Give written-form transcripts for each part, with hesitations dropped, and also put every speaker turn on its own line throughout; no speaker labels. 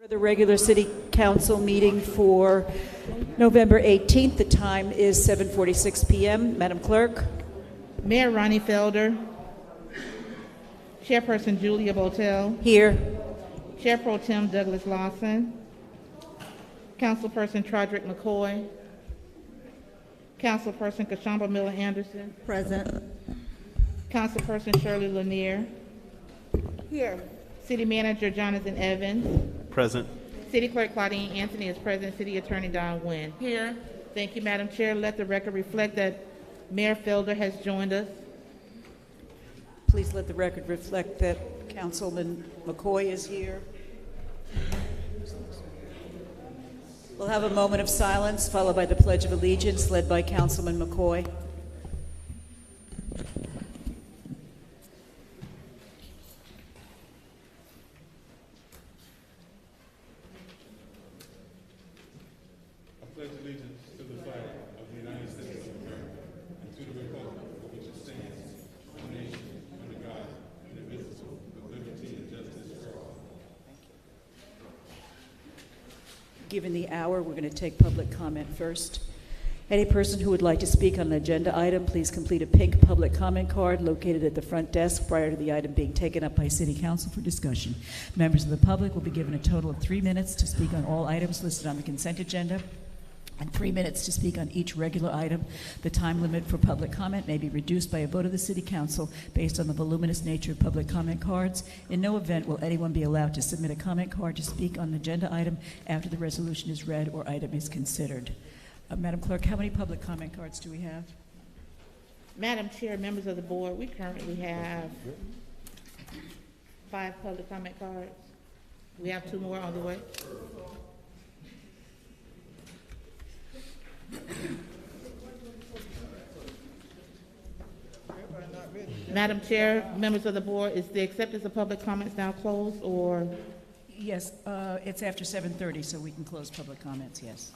The regular City Council meeting for November 18th. The time is 7:46 p.m. Madam Clerk.
Mayor Ronnie Felder. Chairperson Julia Botel.
Here.
Chair Pro Tem Douglas Lawson. Councilperson Trodrick McCoy. Councilperson Kashamba Miller Anderson.
Present.
Councilperson Shirley Lanier.
Here.
City Manager Jonathan Evans.
Present.
City Clerk Claudine Anthony is present. City Attorney Don Nguyen.
Here.
Thank you, Madam Chair. Let the record reflect that Mayor Felder has joined us.
Please let the record reflect that Councilman McCoy is here. We'll have a moment of silence followed by the Pledge of Allegiance led by Councilman McCoy. Given the hour, we're going to take public comment first. Any person who would like to speak on an agenda item, please complete a pink public comment card located at the front desk prior to the item being taken up by City Council for discussion. Members of the public will be given a total of 3 minutes to speak on all items listed on the consent agenda, and 3 minutes to speak on each regular item. The time limit for public comment may be reduced by a vote of the City Council based on the voluminous nature of public comment cards. In no event will anyone be allowed to submit a comment card to speak on an agenda item after the resolution is read or item is considered. Madam Clerk, how many public comment cards do we have?
Madam Chair, members of the board, we currently have 5 public comment cards. We have 2 more on the way. Madam Chair, members of the board, is the acceptance of public comments now closed, or?
Yes, it's after 7:30, so we can close public comments, yes.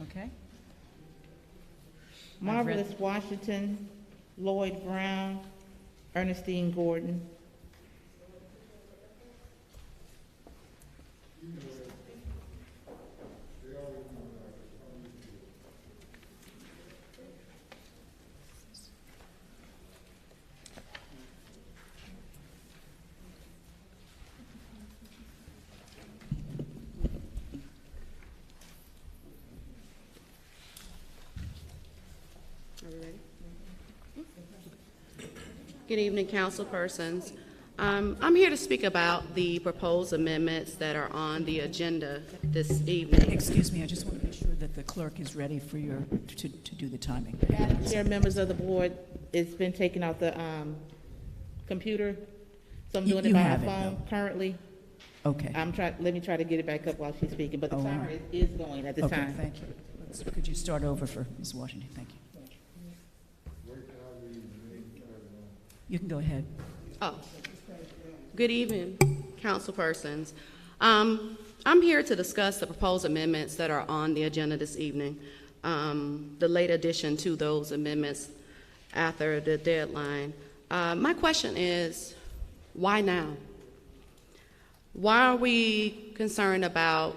Okay.
Marvelous Washington, Lloyd Brown, Ernestine Gordon.
Good evening, council persons. I'm here to speak about the proposed amendments that are on the agenda this evening.
Excuse me, I just want to be sure that the clerk is ready for to do the timing.
Madam Chair, members of the board, it's been taken out the computer, so I'm doing it by my phone currently.
Okay.
Let me try to get it back up while she's speaking, but the timer is going at this time.
Okay, thank you. Could you start over for Ms. Washington? Thank you. You can go ahead.
Oh, good evening, council persons. I'm here to discuss the proposed amendments that are on the agenda this evening. The late addition to those amendments after the deadline. My question is, why now? Why are we concerned about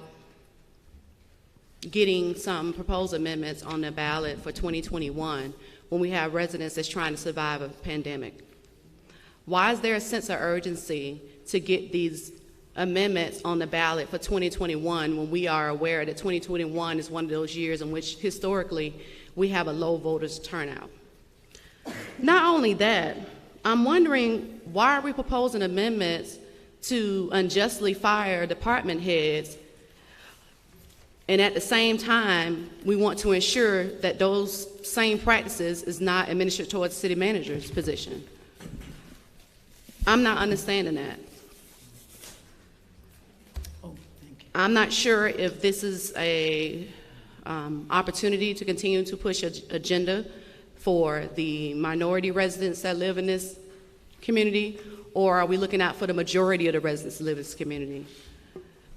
getting some proposed amendments on the ballot for 2021 when we have residents that's trying to survive a pandemic? Why is there a sense of urgency to get these amendments on the ballot for 2021 when we are aware that 2021 is one of those years in which historically we have a low voters turnout? Not only that, I'm wondering, why are we proposing amendments to unjustly fire department heads, and at the same time we want to ensure that those same practices is not administered towards the city manager's position? I'm not understanding that. I'm not sure if this is a opportunity to continue to push an agenda for the minority residents that live in this community, or are we looking out for the majority of the residents that live in this community?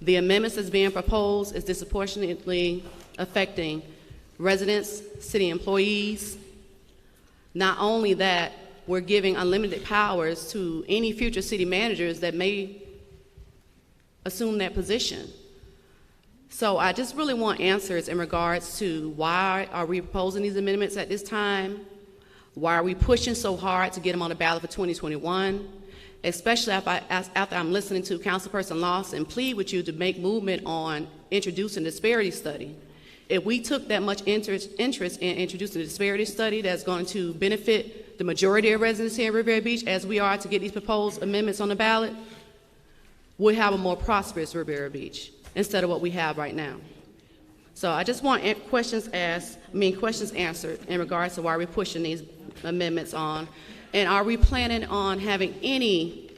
The amendments that's being proposed is disproportionately affecting residents, city employees. Not only that, we're giving unlimited powers to any future city managers that may assume that position. So I just really want answers in regards to why are we proposing these amendments at this time? Why are we pushing so hard to get them on the ballot for 2021? Especially after I'm listening to Councilperson Lawson plead with you to make movement on introducing the disparity study. If we took that much interest in introducing the disparity study that's going to benefit the majority of residents here in Riviera Beach as we are to get these proposed amendments on the ballot, we'll have a more prosperous Riviera Beach instead of what we have right now. So I just want questions answered in regards to why we're pushing these amendments on. And are we planning on having any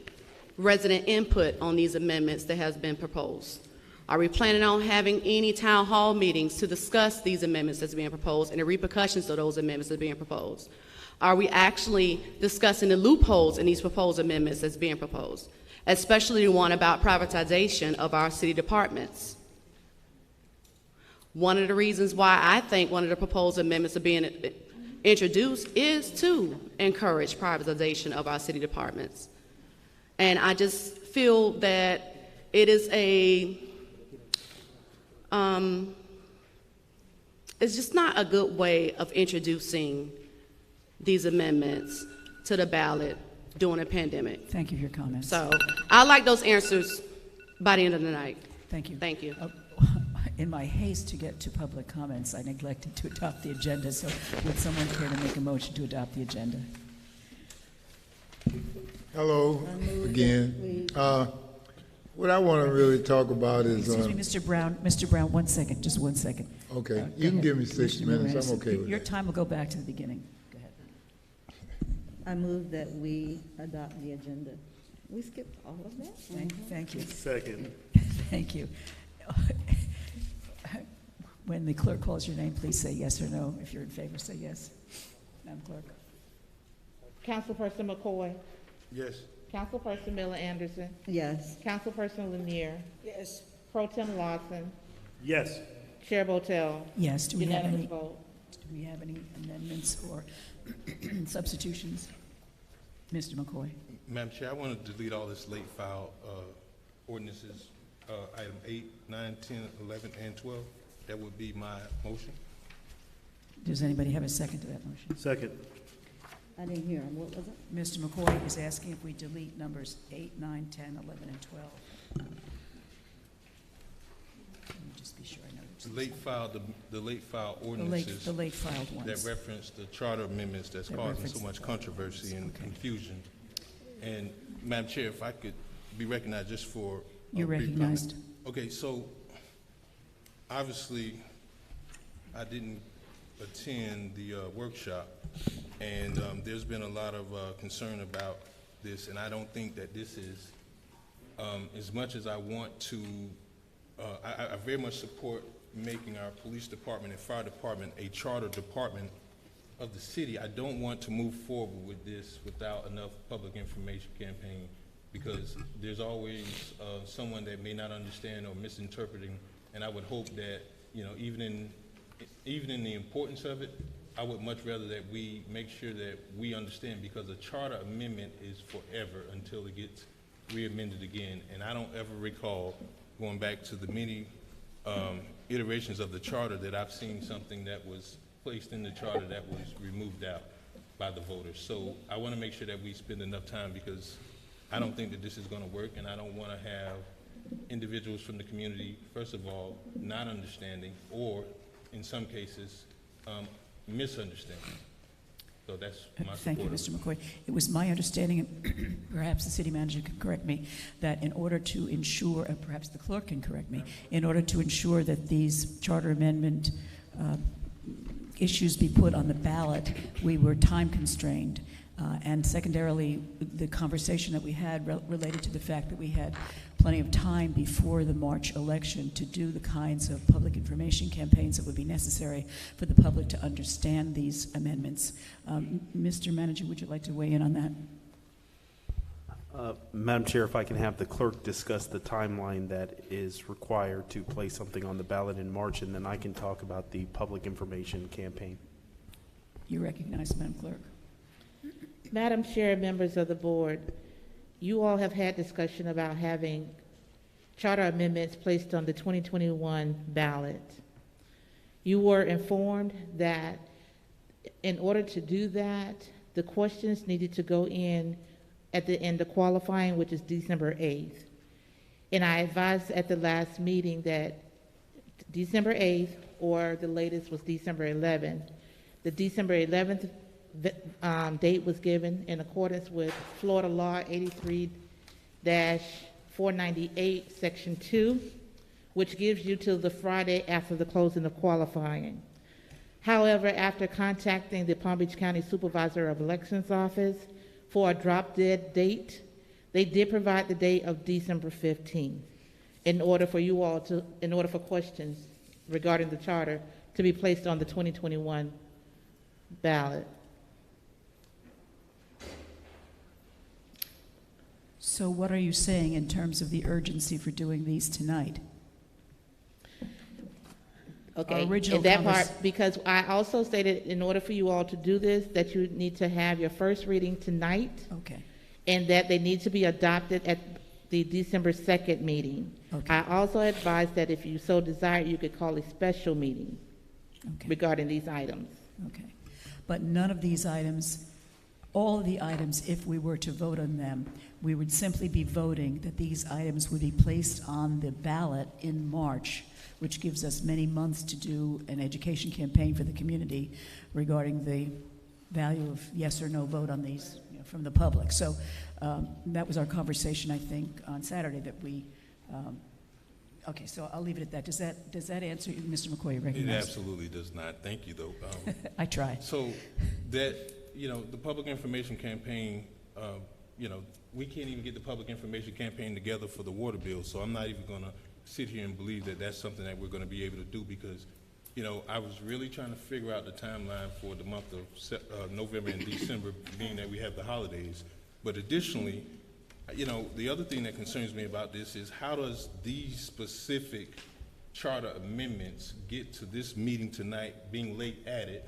resident input on these amendments that has been proposed? Are we planning on having any town hall meetings to discuss these amendments that's being proposed and the repercussions of those amendments that are being proposed? Are we actually discussing the loopholes in these proposed amendments that's being proposed, especially the one about privatization of our city departments? One of the reasons why I think one of the proposed amendments are being introduced is to encourage privatization of our city departments. And I just feel that it is it's just not a good way of introducing these amendments to the ballot during a pandemic.
Thank you for your comments.
So I'd like those answers by the end of the night.
Thank you.
Thank you.
In my haste to get to public comments, I neglected to adopt the agenda, so would someone care to make a motion to adopt the agenda?
Hello again. What I want to really talk about is...
Excuse me, Mr. Brown. Mr. Brown, 1 second, just 1 second.
Okay, you can give me 6
Mr.
minutes.
Marina,
I'm okay with
your
that.
time will go back to the beginning. Go ahead.
I move that we adopt the agenda. We skipped all of that?
Thank you.
Second.
Thank you. When the clerk calls your name, please say yes or no. If you're in favor, say yes. Madam Clerk.
Councilperson McCoy,
Yes.
Councilperson Miller Anderson,
Yes.
Councilperson Lanier,
Yes.
Pro Tem Lawson,
Yes.
Chair Botel.
Yes. Do we have
Unanimous
any?
vote.
Do we have any amendments or substitutions? Mr. McCoy.
Madam Chair, I want to delete all this late file ordinances, item 8, 9, 10, 11, and 12. That would be my motion.
Does anybody have a second to that motion?
Second.
I didn't hear him. What was it?
Mr. McCoy is asking if we delete numbers 8, 9, 10, 11, and 12. Let me just be sure I know.
The late file
The
ordinances
late filed ones.
that reference the charter amendments that's
That
causing
reference
so much controversy and
Okay.
confusion. And Madam Chair, if I could be recognized just for a
You're
brief comment.
recognized.
Okay, so obviously I didn't attend the workshop, and there's been a lot of concern about this, and I don't think that this is, as much as I want to, I very much support making our police department and fire department a charter department of the city. I don't want to move forward with this without enough public information campaign, because there's always someone that may not understand or misinterpreting, and I would hope that, you know, even in the importance of it, I would much rather that we make sure that we understand, because a charter amendment is forever until it gets re-amended again. And I don't ever recall, going back to the many iterations of the charter, that I've seen something that was placed in the charter that was removed out by the voters. So I want to make sure that we spend enough time, because I don't think that this is going to work, and I don't want to have individuals from the community, first of all, not understanding, or in some cases, misunderstanding. So that's my
Thank you,
support.
Mr. McCoy. It was my understanding, and perhaps the city manager can correct me, that in order to ensure, and perhaps the clerk can correct me, in order to ensure that these charter amendment issues be put on the ballot, we were time constrained. And secondarily, the conversation that we had related to the fact that we had plenty of time before the March election to do the kinds of public information campaigns that would be necessary for the public to understand these amendments. Mr. Manager, would you like to weigh in on that?
Madam Chair, if I can have the clerk discuss the timeline that is required to place something on the ballot in March, and then I can talk about the public information campaign.
You recognize, Madam Clerk.
Madam Chair, members of the board, you all have had discussion about having charter amendments placed on the 2021 ballot. You were informed that in order to do that, the questions needed to go in at the end of qualifying, which is December 8th. And I advised at the last meeting that December 8th, or the latest was December 11th. The December 11th date was given in accordance with Florida Law 83-498, Section 2, which gives you till the Friday after the closing of qualifying. However, after contacting the Palm Beach County Supervisor of Elections Office for a drop dead date, they did provide the date of December 15th in order for questions regarding the charter to be placed on the 2021 ballot.
So what are you saying in terms of the urgency for doing these tonight?
Okay,
Our original
in that part, because I also stated in order for you all to do this, that you need to have your first reading tonight,
Okay,
and that they need to be adopted at the December 2nd meeting.
okay,
I also advised that if you so desire, you could call a special meeting
okay,
regarding these items.
okay. But none of these items, all of the items, if we were to vote on them, we would simply be voting that these items would be placed on the ballot in March, which gives us many months to do an education campaign for the community regarding the value of yes or no vote on these, from the public. So that was our conversation, I think, on Saturday that we, okay, so I'll leave it at that. Does that answer you, Mr. McCoy, you
It
recognize?
absolutely does not. Thank you, though.
I tried.
So that, the public information campaign, we can't even get the public information campaign together for the water bill, so I'm not even going to sit here and believe that that's something that we're going to be able to do because, I was really trying to figure out the timeline for the month of November and December, being that we have the holidays. But additionally, the other thing that concerns me about this is how does these specific charter amendments get to this meeting tonight being late added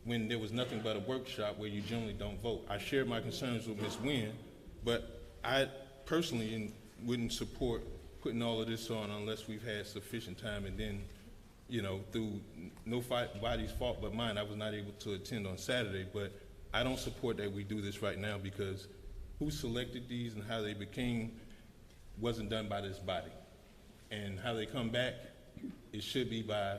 when there was nothing but a workshop where you generally don't vote? I shared my concerns with Ms. Nguyen, but I personally wouldn't support putting all of this on unless we've had sufficient time, and then, through nobody's fault but mine, I was not able to attend on Saturday, but I don't support that we do this right now because who selected these and how they became wasn't done by this body. And how they come back, it should be by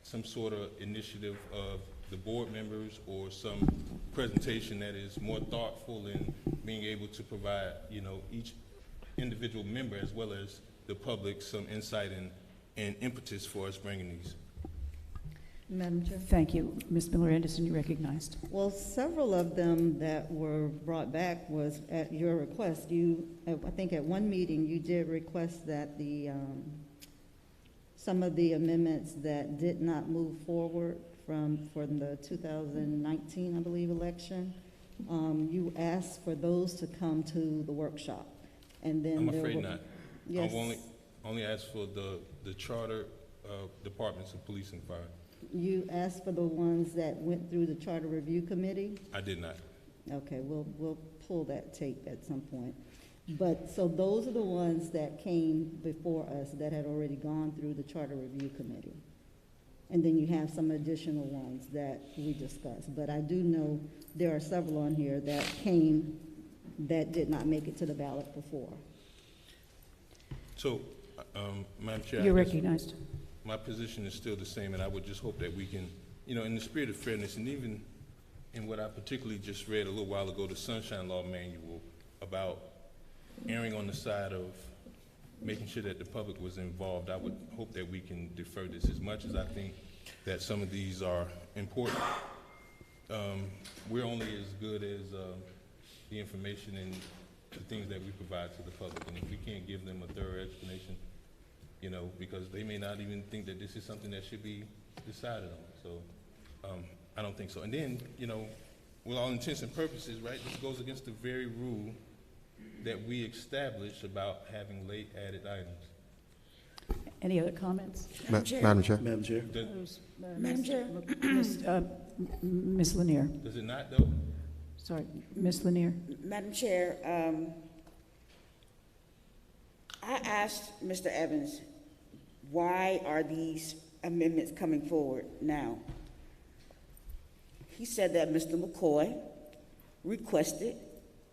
some sort of initiative of the board members or some presentation that is more thoughtful in being able to provide, each individual member as well as the public some insight and impetus for us bringing these.
Madam Chair?
Thank you. Ms. Miller Anderson, you recognized.
Well, several of them that were brought back was at your request. I think at one meeting, you did request that some of the amendments that did not move forward from the 2019, I believe, election, you asked for those to come to the workshop. And then
I'm afraid not.
Yes.
I've only asked for the charter departments of police and fire.
You asked for the ones that went through the Charter Review Committee?
I did not.
Okay, we'll pull that tape at some point. But, so those are the ones that came before us that had already gone through the Charter Review Committee. And then you have some additional ones that we discussed. But I do know there are several on here that that did not make it to the ballot before.
So, Madam Chair,
You're recognized.
my position is still the same, and I would just hope that we can, in the spirit of fairness, and even in what I particularly just read a little while ago, the Sunshine Law Manual about erring on the side of making sure that the public was involved, I would hope that we can defer this as much as I think that some of these are important. We're only as good as the information and the things that we provide to the public, and if we can't give them a thorough explanation, because they may not even think that this is something that should be decided on. So I don't think so. And then, with all intents and purposes, right, this goes against the very rule that we established about having late added items.
Any other comments?
Madam Chair.
Madam Chair.
Ms. Lanier.
Does it not, though?
Sorry, Ms. Lanier?
Madam Chair, I asked Mr. Evans, why are these amendments coming forward now? He said that Mr. McCoy requested,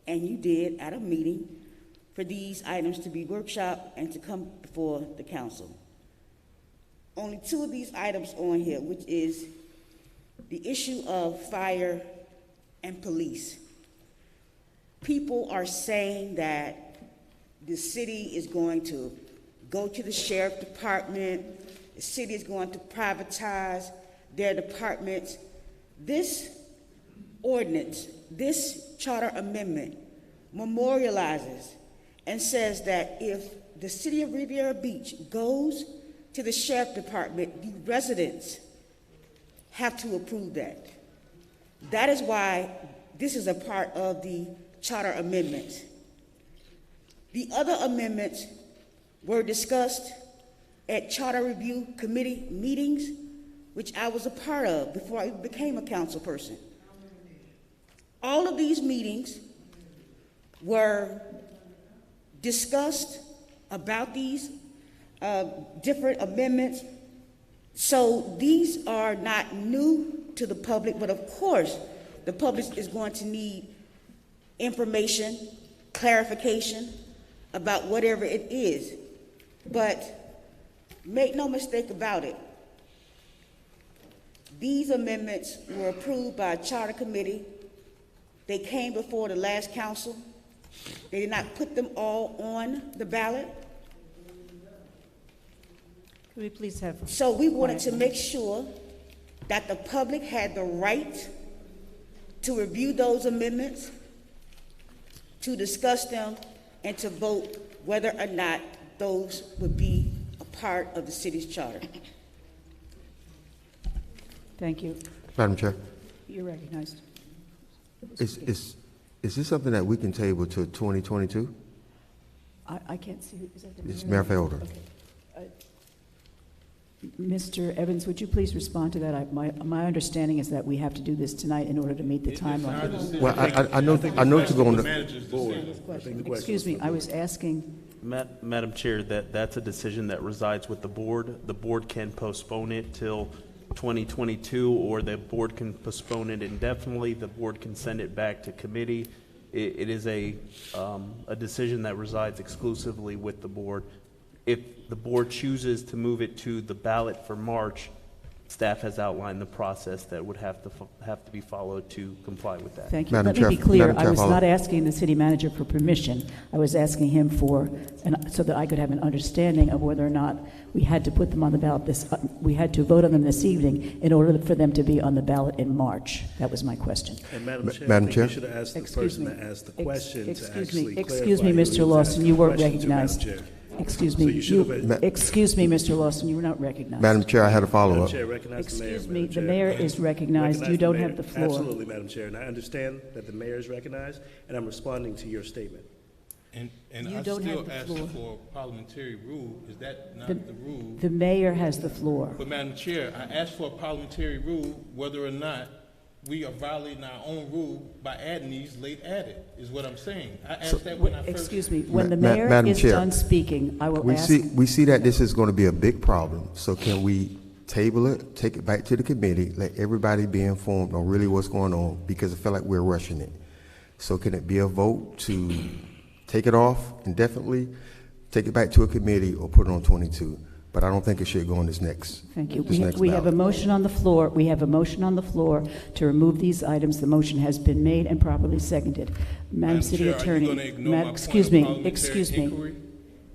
and you did at a meeting, for these items to be workshopped and to come before the council. Only two of these items on here, which is the issue of fire and police. People are saying that the city is going to go to the sheriff department, the city is going to privatize their departments. This ordinance, this charter amendment memorializes and says that if the city of Riviera Beach goes to the sheriff department, the residents have to approve that. That is why this is a part of the charter amendments. The other amendments were discussed at charter review committee meetings, which I was a part of before I became a council person. All of these meetings were discussed about these different amendments. So these are not new to the public, but of course, the public is going to need information, clarification about whatever it is. But make no mistake about it, these amendments were approved by a charter committee. They came before the last council. They did not put them all on the ballot.
Could we please have?
So we wanted to make sure that the public had the right to review those amendments, to discuss them, and to vote whether or not those would be a part of the city's charter.
Thank you.
Madam Chair,
You're recognized.
is this something that we can table to 2022?
I can't see. Is that the
It's
mayor?
Mayor Felder.
Okay. Mr. Evans, would you please respond to that? My understanding is that we have to do this tonight in order to meet the timeline.
Well, I know to go on the,
Excuse me, I was asking,
Madam Chair, that's a decision that resides with the board. The board can postpone it till 2022, or the board can postpone it indefinitely. The board can send it back to committee. It is a decision that resides exclusively with the board. If the board chooses to move it to the ballot for March, staff has outlined the process that would have to be followed to comply with that.
thank you.
Madam
Let me be
Chair-
clear,
Madam
I
Chair,
was
follow-
not asking the city manager for permission. I was asking him so that I could have an understanding of whether or not we had to put them on the ballot we had to vote on them this evening in order for them to be on the ballot in March. That was my question.
And Madam Chair,
Madam
I think
Chair?
you should have asked the person that asked the question to actually
Excuse me,
clarify who
Mr.
he was
Lawson,
asking
you
the
weren't
question to, Madam
recognized.
Chair.
Excuse
So
me.
you should have-
Excuse me, Mr. Lawson, you were not recognized.
Madam Chair, I had a
Madam
follow-up.
Chair, recognize the mayor.
Excuse
Madam
me, the
Chair.
mayor is recognized. You
Recognize
don't
mayor.
have the floor.
Absolutely, Madam Chair, and I understand that the mayor is recognized, and I'm responding to your statement.
And
You
I
don't
still
have the
asking
floor.
for parliamentary rule. Is that not
The-
the rule?
The mayor has the floor.
But Madam Chair, I asked for a parliamentary rule whether or not we are violating our own rule by adding these late added, is what I'm saying. I asked that when I first.
Excuse me, when the
Ma-
mayor
Madam
is
Chair,
done speaking, I will
We
ask.
see that this is going to be a big problem, so can we table it, take it back to the committee, let everybody be informed on really what's going on, because I feel like we're rushing it. So can it be a vote to take it off indefinitely, take it back to a committee, or put it on 22? But I don't think it should go on this next.
Thank you.
This next
We have a
ballot.
motion on the floor. We have a motion on the floor to remove these items. The motion has been made and properly seconded. Madam
Madam
City
Chair, are you
Attorney.
gonna ignore my point
Excuse
of
me,
parliamentary
excuse me.
inquiry?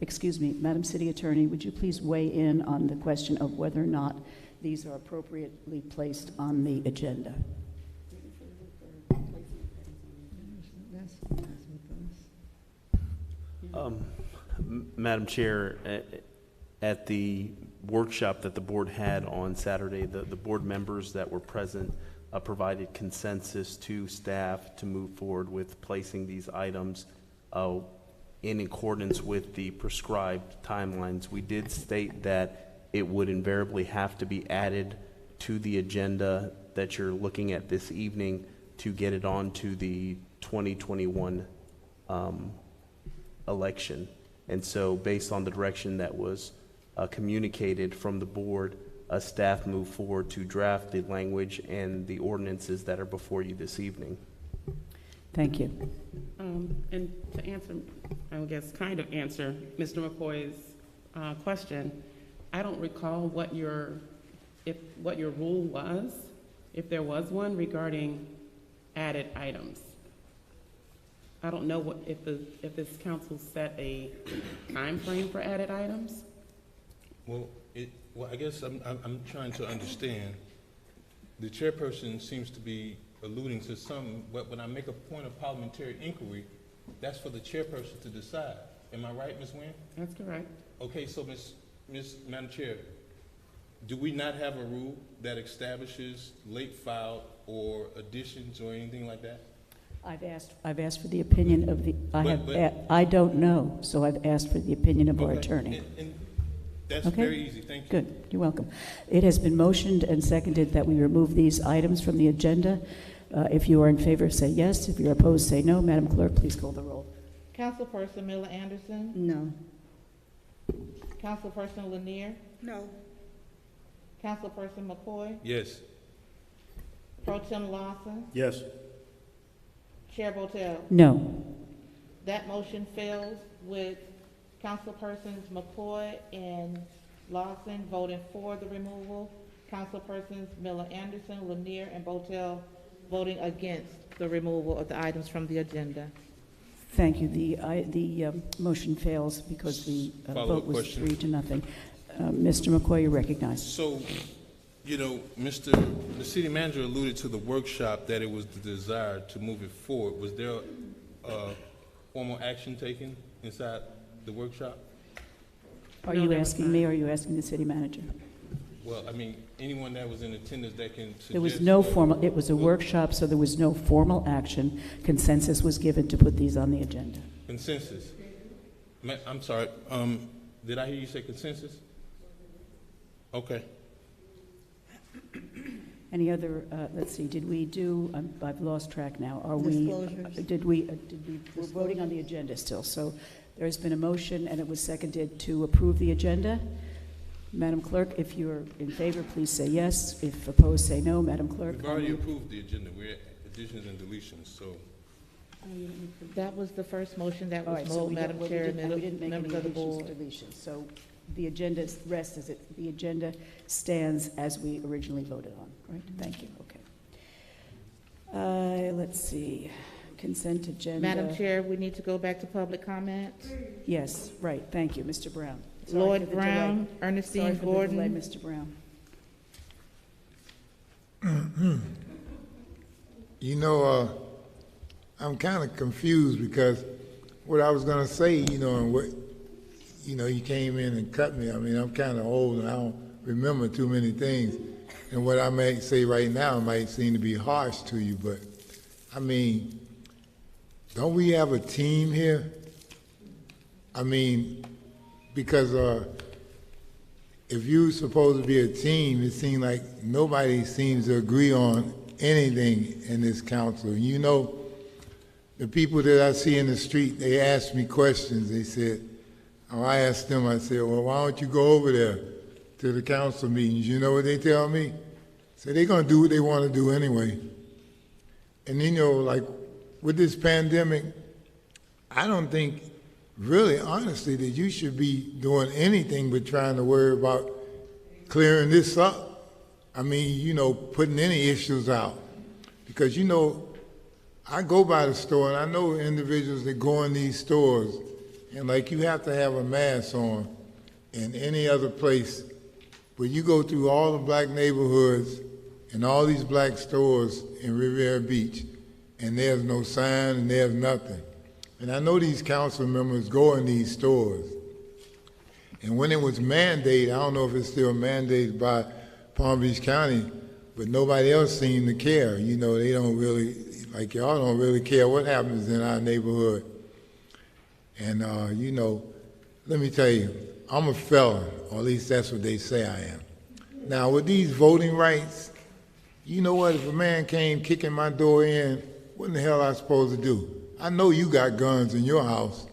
Excuse me, Madam City Attorney, would you please weigh in on the question of whether or not these are appropriately placed on the agenda?
Madam Chair, at the workshop that the board had on Saturday, the board members that were present provided consensus to staff to move forward with placing these items in accordance with the prescribed timelines. We did state that it would invariably have to be added to the agenda that you're looking at this evening to get it on to the 2021 election. And so based on the direction that was communicated from the board, staff moved forward to draft the language and the ordinances that are before you this evening.
Thank you.
And to answer, I guess, kind of answer Mr. McCoy's question, I don't recall what your rule was, if there was one regarding added items. I don't know if this council set a time frame for added items.
Well, I guess I'm trying to understand. The chairperson seems to be alluding to some, but when I make a point of parliamentary inquiry, that's for the chairperson to decide. Am I right, Ms. Nguyen?
That's correct.
Okay, so Madam Chair, do we not have a rule that establishes late file or additions or anything like that?
I've asked for the opinion of the, I don't know, so I've asked for the opinion of our attorney.
And that's
Okay.
very easy, thank you.
Good, you're welcome. It has been motioned and seconded that we remove these items from the agenda. If you are in favor, say yes. If you're opposed, say no. Madam Clerk, please call the roll.
Councilperson Miller Anderson,
No.
Councilperson Lanier,
No.
Councilperson McCoy,
Yes.
Pro Tem Lawson,
Yes.
Chair Botel.
No.
That motion fails with Councilpersons McCoy and Lawson voting for the removal, Councilpersons Miller Anderson, Lanier, and Botel voting against the removal of the items from the agenda.
Thank you. The motion fails because the
Follow-up
vote was
question.
3-0. Mr. McCoy, you're recognized.
So, you know, the city manager alluded to the workshop that it was the desire to move it forward. Was there formal action taken inside the workshop?
Are
No,
you
there was
asking
not.
me or are you asking the city manager?
Well, I mean, anyone that was in attendance that can suggest.
There was no formal, it was a workshop, so there was no formal action. Consensus was given to put these on the agenda.
Consensus. I'm sorry, did I hear you say consensus? Okay.
Any other, let's see, did we do, I've lost track now. Are we,
Disclosures.
we're voting on the agenda still. So there's been a motion and it was seconded to approve the agenda. Madam Clerk, if you're in favor, please say yes. If opposed, say no. Madam Clerk.
We've already approved the agenda. We're at additions and deletions, so.
That was the first motion that
All
was
right, so
moved, Madam Chair, and
we didn't make any
members of the
additions or
board.
deletions. So the agenda rests as it, the agenda stands as we originally voted on, right? Thank you, okay. Let's see, consent agenda.
Madam Chair, we need to go back to public comment.
Yes, right, thank you, Mr. Brown. Sorry for
Lloyd
the
Brown,
delay.
Ernestine
Sorry for the delay,
Gordon.
Mr. Brown.
You know, I'm kind of confused because what I was gonna say, and what, you came in and cut me. I mean, I'm kind of old and I don't remember too many things. And what I might say right now might seem to be harsh to you, but I mean, don't we have a team here? I mean, because if you're supposed to be a team, it seems like nobody seems to agree on anything in this council. You know, the people that I see in the street, they ask me questions. They said, I asked them, I said, well, why don't you go over there to the council meetings? You know what they tell me? So they're going to do what they want to do anyway. And like with this pandemic, I don't think, really, honestly, that you should be doing anything but trying to worry about clearing this up. I mean, putting any issues out. Because, I go by the store and I know individuals that go in these stores and like you have to have a mask on in any other place. But you go through all the black neighborhoods and all these black stores in Riviera Beach and there's no sign and there's nothing. And I know these council members go in these stores. And when it was mandated, I don't know if it's still mandated by Palm Beach County, but nobody else seemed to care. They don't really, like y'all don't really care what happens in our neighborhood. And, let me tell you, I'm a felon, or at least that's what they say I am. Now, with these voting rights, You know what? If a man came kicking my door in, what in the hell I supposed to do? I know you got guns in your house,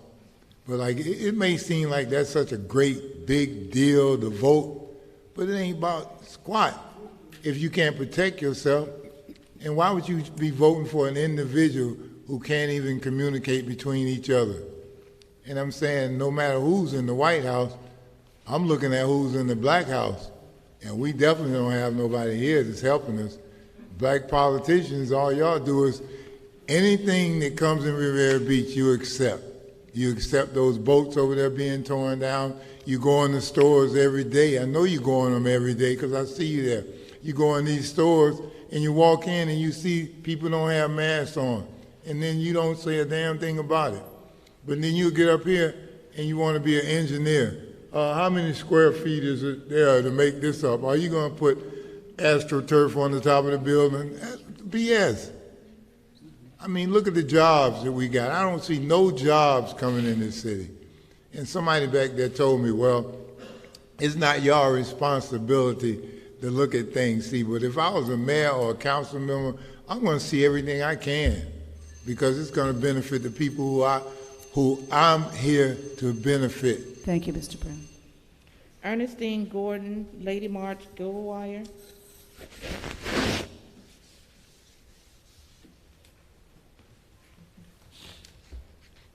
but like it may seem like that's such a great big deal to vote, but it ain't about squat if you can't protect yourself. And why would you be voting for an individual who can't even communicate between each other? And I'm saying no matter who's in the White House, I'm looking at who's in the Black House. And we definitely don't have nobody here that's helping us. Black politicians, all y'all do is anything that comes in Riviera Beach, you accept. You accept those boats over there being torn down. You go in the stores every day. I know you go in them every day because I see you there. You go in these stores and you walk in and you see people don't have masks on. And then you don't say a damn thing about it. But then you get up here and you want to be an engineer. How many square feet is it there to make this up? Are you going to put AstroTurf on the top of the building? That's BS. I mean, look at the jobs that we got. I don't see no jobs coming in this city. And somebody back there told me, well, it's not your responsibility to look at things. See, but if I was a mayor or a council member, I'm going to see everything I can because it's going to benefit the people who I'm here to benefit.
Thank you, Mr. Brown.
Ernestine Gordon, Lady March, Goldwire.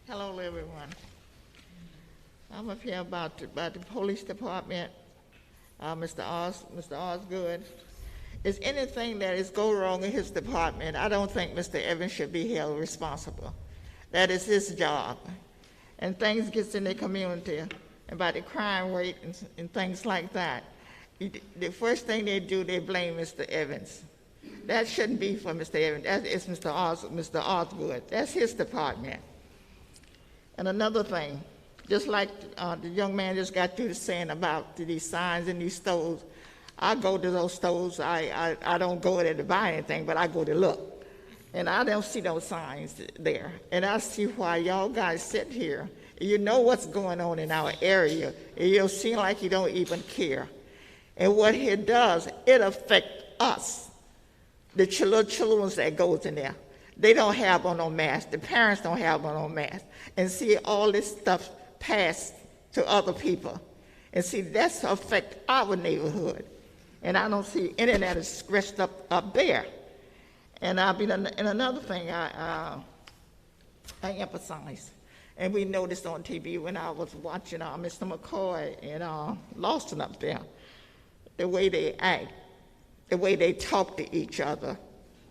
Hello, everyone. I'm up here about the police department, Mr. Osgood. Is anything that is go wrong in his department, I don't think Mr. Evans should be held responsible. That is his job. And things gets in the community about the crime rate and things like that. The first thing they do, they blame Mr. Evans. That shouldn't be for Mr. Evans. That is Mr. Osgood. That's his department. And another thing, just like the young man just got through saying about these signs in these stores, I go to those stores. I don't go there to buy anything, but I go to look. And I don't see those signs there. And I see why y'all guys sit here. You know what's going on in our area. And you seem like you don't even care. And what it does, it affects us, the little children that goes in there. They don't have on no mask. The parents don't have on no mask. And see all this stuff pass to other people. And see, that's affect our neighborhood. And I don't see any of that is scratched up there. And another thing I emphasize, and we noticed on TV when I was watching Mr. McCoy and Lawson up there, the way they act, the way they talk to each other,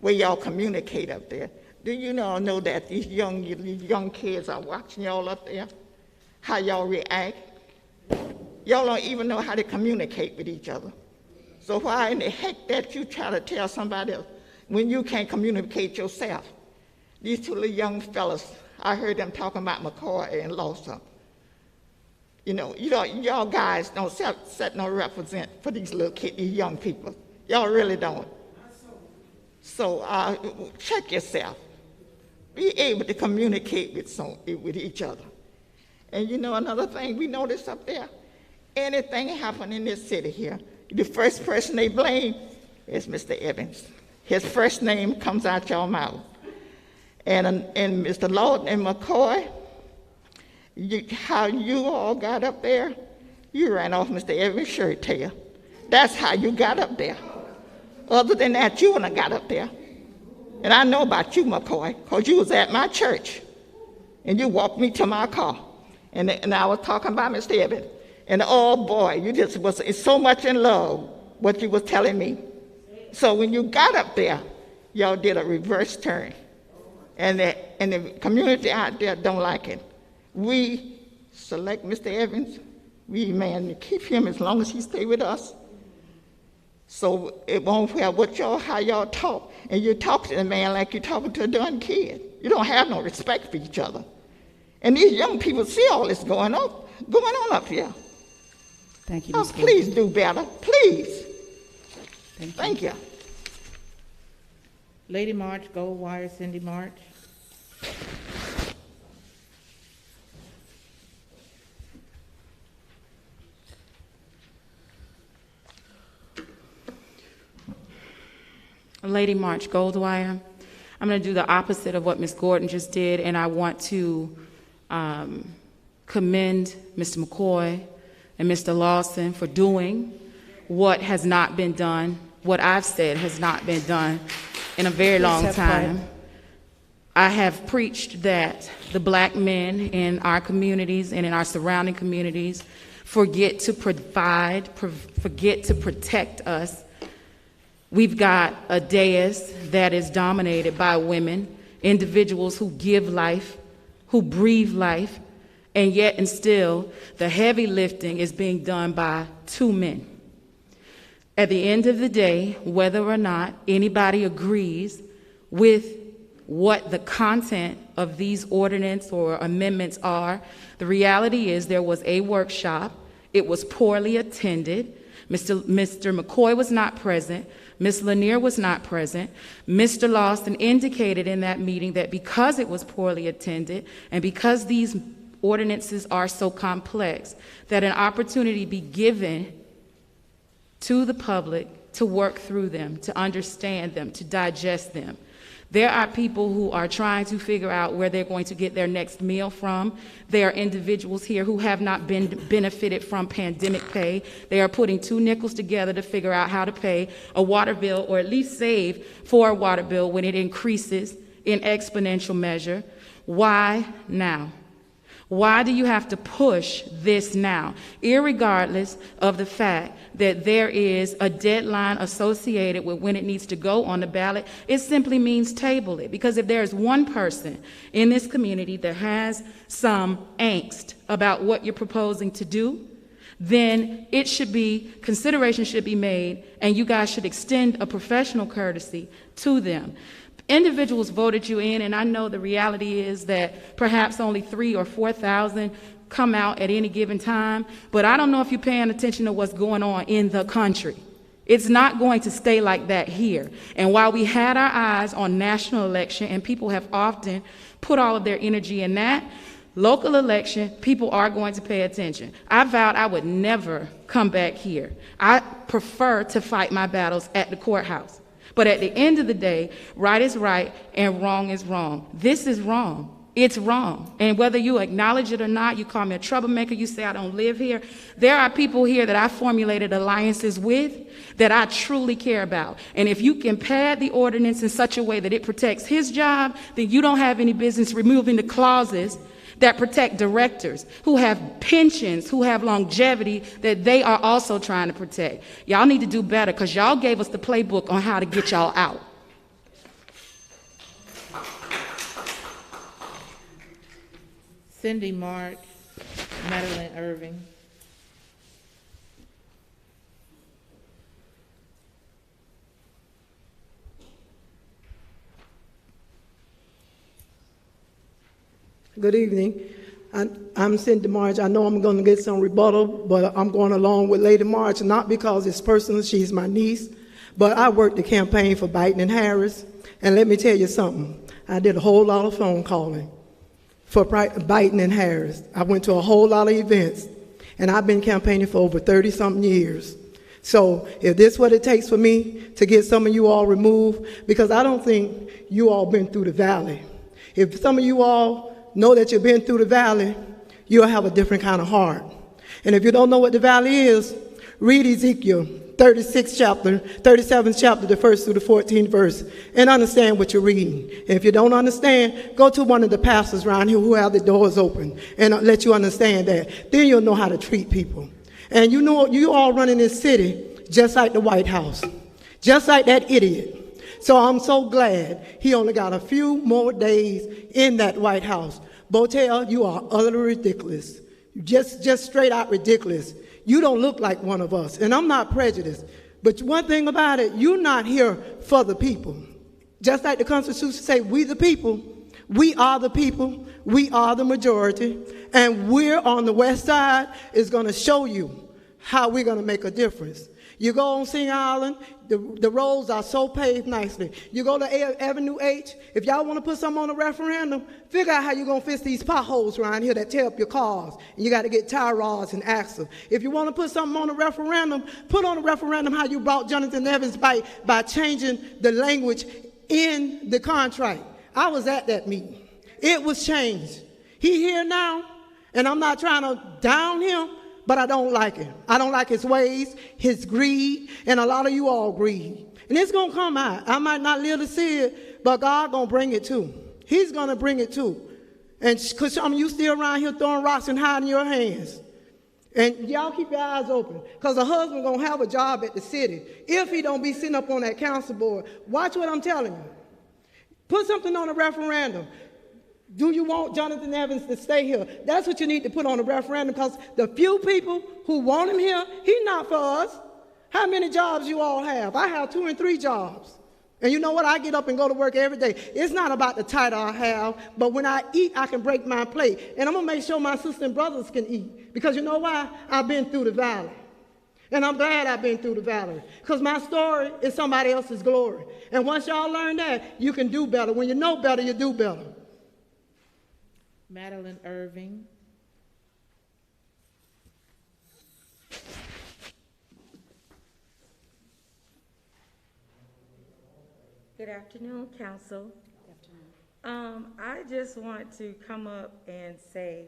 where y'all communicate up there. Do you know that these young kids are watching y'all up there? How y'all react? Y'all don't even know how to communicate with each other. So why in the heck that you try to tell somebody else when you can't communicate yourself? These two little young fellas, I heard them talking about McCoy and Lawson. Y'all guys don't set no represent for these little kids, these young people. Y'all really don't. So check yourself. Be able to communicate with each other. And another thing we noticed up there, anything happen in this city here, the first person they blame is Mr. Evans. His first name comes out your mouth. And Mr. Lawton and McCoy, how you all got up there, you ran off Mr. Evans' shirt tail. That's how you got up there. Other than that, you wouldn't have got up there. And I know about you, McCoy, because you was at my church, and you walked me to my car. And I was talking about Mr. Evans. And oh boy, you just was so much in love what you was telling me. So when you got up there, y'all did a reverse turn. And the community out there don't like it. We select Mr. Evans. We keep him as long as he stay with us. So it won't matter how y'all talk. And you talk to the man like you're talking to a dumb kid. You don't have no respect for each other. And these young people see all this going on up here.
Thank you, Ms. Gordon.
Please do better, please. Thank you.
Lady March, Goldwire, Cindy March.
Lady March Goldwire. I'm going to do the opposite of what Ms. Gordon just did, and I want to commend Mr. McCoy and Mr. Lawson for doing what has not been done, what I've said has not been done in a very long time. I have preached that the black men in our communities and in our surrounding communities forget to provide, forget to protect us. We've got a dais that is dominated by women, individuals who give life, who breathe life, and yet and still the heavy lifting is being done by 2 men. At the end of the day, whether or not anybody agrees with what the content of these ordinance or amendments are, the reality is there was a workshop. It was poorly attended. Mr. McCoy was not present. Ms. Lanier was not present. Mr. Lawson indicated in that meeting that because it was poorly attended and because these ordinances are so complex, that an opportunity be given to the public to work through them, to understand them, to digest them. There are people who are trying to figure out where they're going to get their next meal from. There are individuals here who have not been benefited from pandemic pay. They are putting 2 nickels together to figure out how to pay a water bill, or at least save for a water bill when it increases in exponential measure. Why now? Why do you have to push this now, irregardless of the fact that there is a deadline associated with when it needs to go on the ballot? It simply means table it, because if there's one person in this community that has some angst about what you're proposing to do, then it should be, consideration should be made, and you guys should extend a professional courtesy to them. Individuals voted you in, and I know the reality is that perhaps only 3,000 or 4,000 come out at any given time, but I don't know if you're paying attention to what's going on in the country. It's not going to stay like that here. And while we had our eyes on national election, and people have often put all of their energy in that, local election, people are going to pay attention. I vowed I would never come back here. I prefer to fight my battles at the courthouse. But at the end of the day, right is right and wrong is wrong. This is wrong. It's wrong. And whether you acknowledge it or not, you call me a troublemaker, you say I don't live here, there are people here that I formulated alliances with that I truly care about. And if you can pad the ordinance in such a way that it protects his job, then you don't have any business removing the clauses that protect directors who have pensions, who have longevity that they are also trying to protect. Y'all need to do better, because y'all gave us the playbook on how to get y'all out.
Cindy March, Madeline Irving.
Good evening. I'm Cindy March. I know I'm going to get some rebuttal, but I'm going along with Lady March, not because it's personal, she's my niece, but I worked the campaign for Biden and Harris, and let me tell you something. I did a whole lot of phone calling for Biden and Harris. I went to a whole lot of events, and I've been campaigning for over 30-something years. So if this is what it takes for me to get some of you all removed, because I don't think you all been through the valley. If some of you all know that you've been through the valley, you'll have a different kind of heart. And if you don't know what the valley is, read Ezekiel 36th chapter, 37th chapter, the 1st through the 14th verse, and understand what you're reading. And if you don't understand, go to one of the pastors around here who have the doors open and let you understand that. Then you'll know how to treat people. And you know, you all run in this city just like the White House, just like that idiot. So I'm so glad he only got a few more days in that White House. Botel, you are utterly ridiculous. Just straight out ridiculous. You don't look like one of us, and I'm not prejudiced. But one thing about it, you're not here for the people. Just like the Constitution say, we the people, we are the people, we are the majority, and we're on the west side is going to show you how we're going to make a difference. You go on Sing Island, the roads are so paved nicely. You go to Avenue H, if y'all want to put something on a referendum, figure out how you're going to fix these potholes around here that tear up your cars. And you got to get tie rods and axles. If you want to put something on a referendum, put on a referendum how you brought Jonathan Evans by changing the language in the contract. I was at that meeting. It was changed. He here now, and I'm not trying to down him, but I don't like him. I don't like his ways, his greed, and a lot of you all greed. And it's going to come out. I might not live to see it, but God going to bring it too. He's going to bring it too. And because you still around here throwing rocks and hiding your hands. And y'all keep your eyes open, because a husband going to have a job at the city if he don't be sitting up on that council board. Watch what I'm telling you. Put something on a referendum. Do you want Jonathan Evans to stay here? That's what you need to put on a referendum, because the few people who want him here, he's not for us. How many jobs you all have? I have 2 and 3 jobs. And you know what? I get up and go to work every day. It's not about the title I have, but when I eat, I can break my plate. And I'm going to make sure my sisters and brothers can eat. Because you know why? I've been through the valley. And I'm glad I've been through the valley, because my story is somebody else's glory. And once y'all learn that, you can do better. When you know better, you do better.
Madeline Irving.
Good afternoon, Council. I just want to come up and say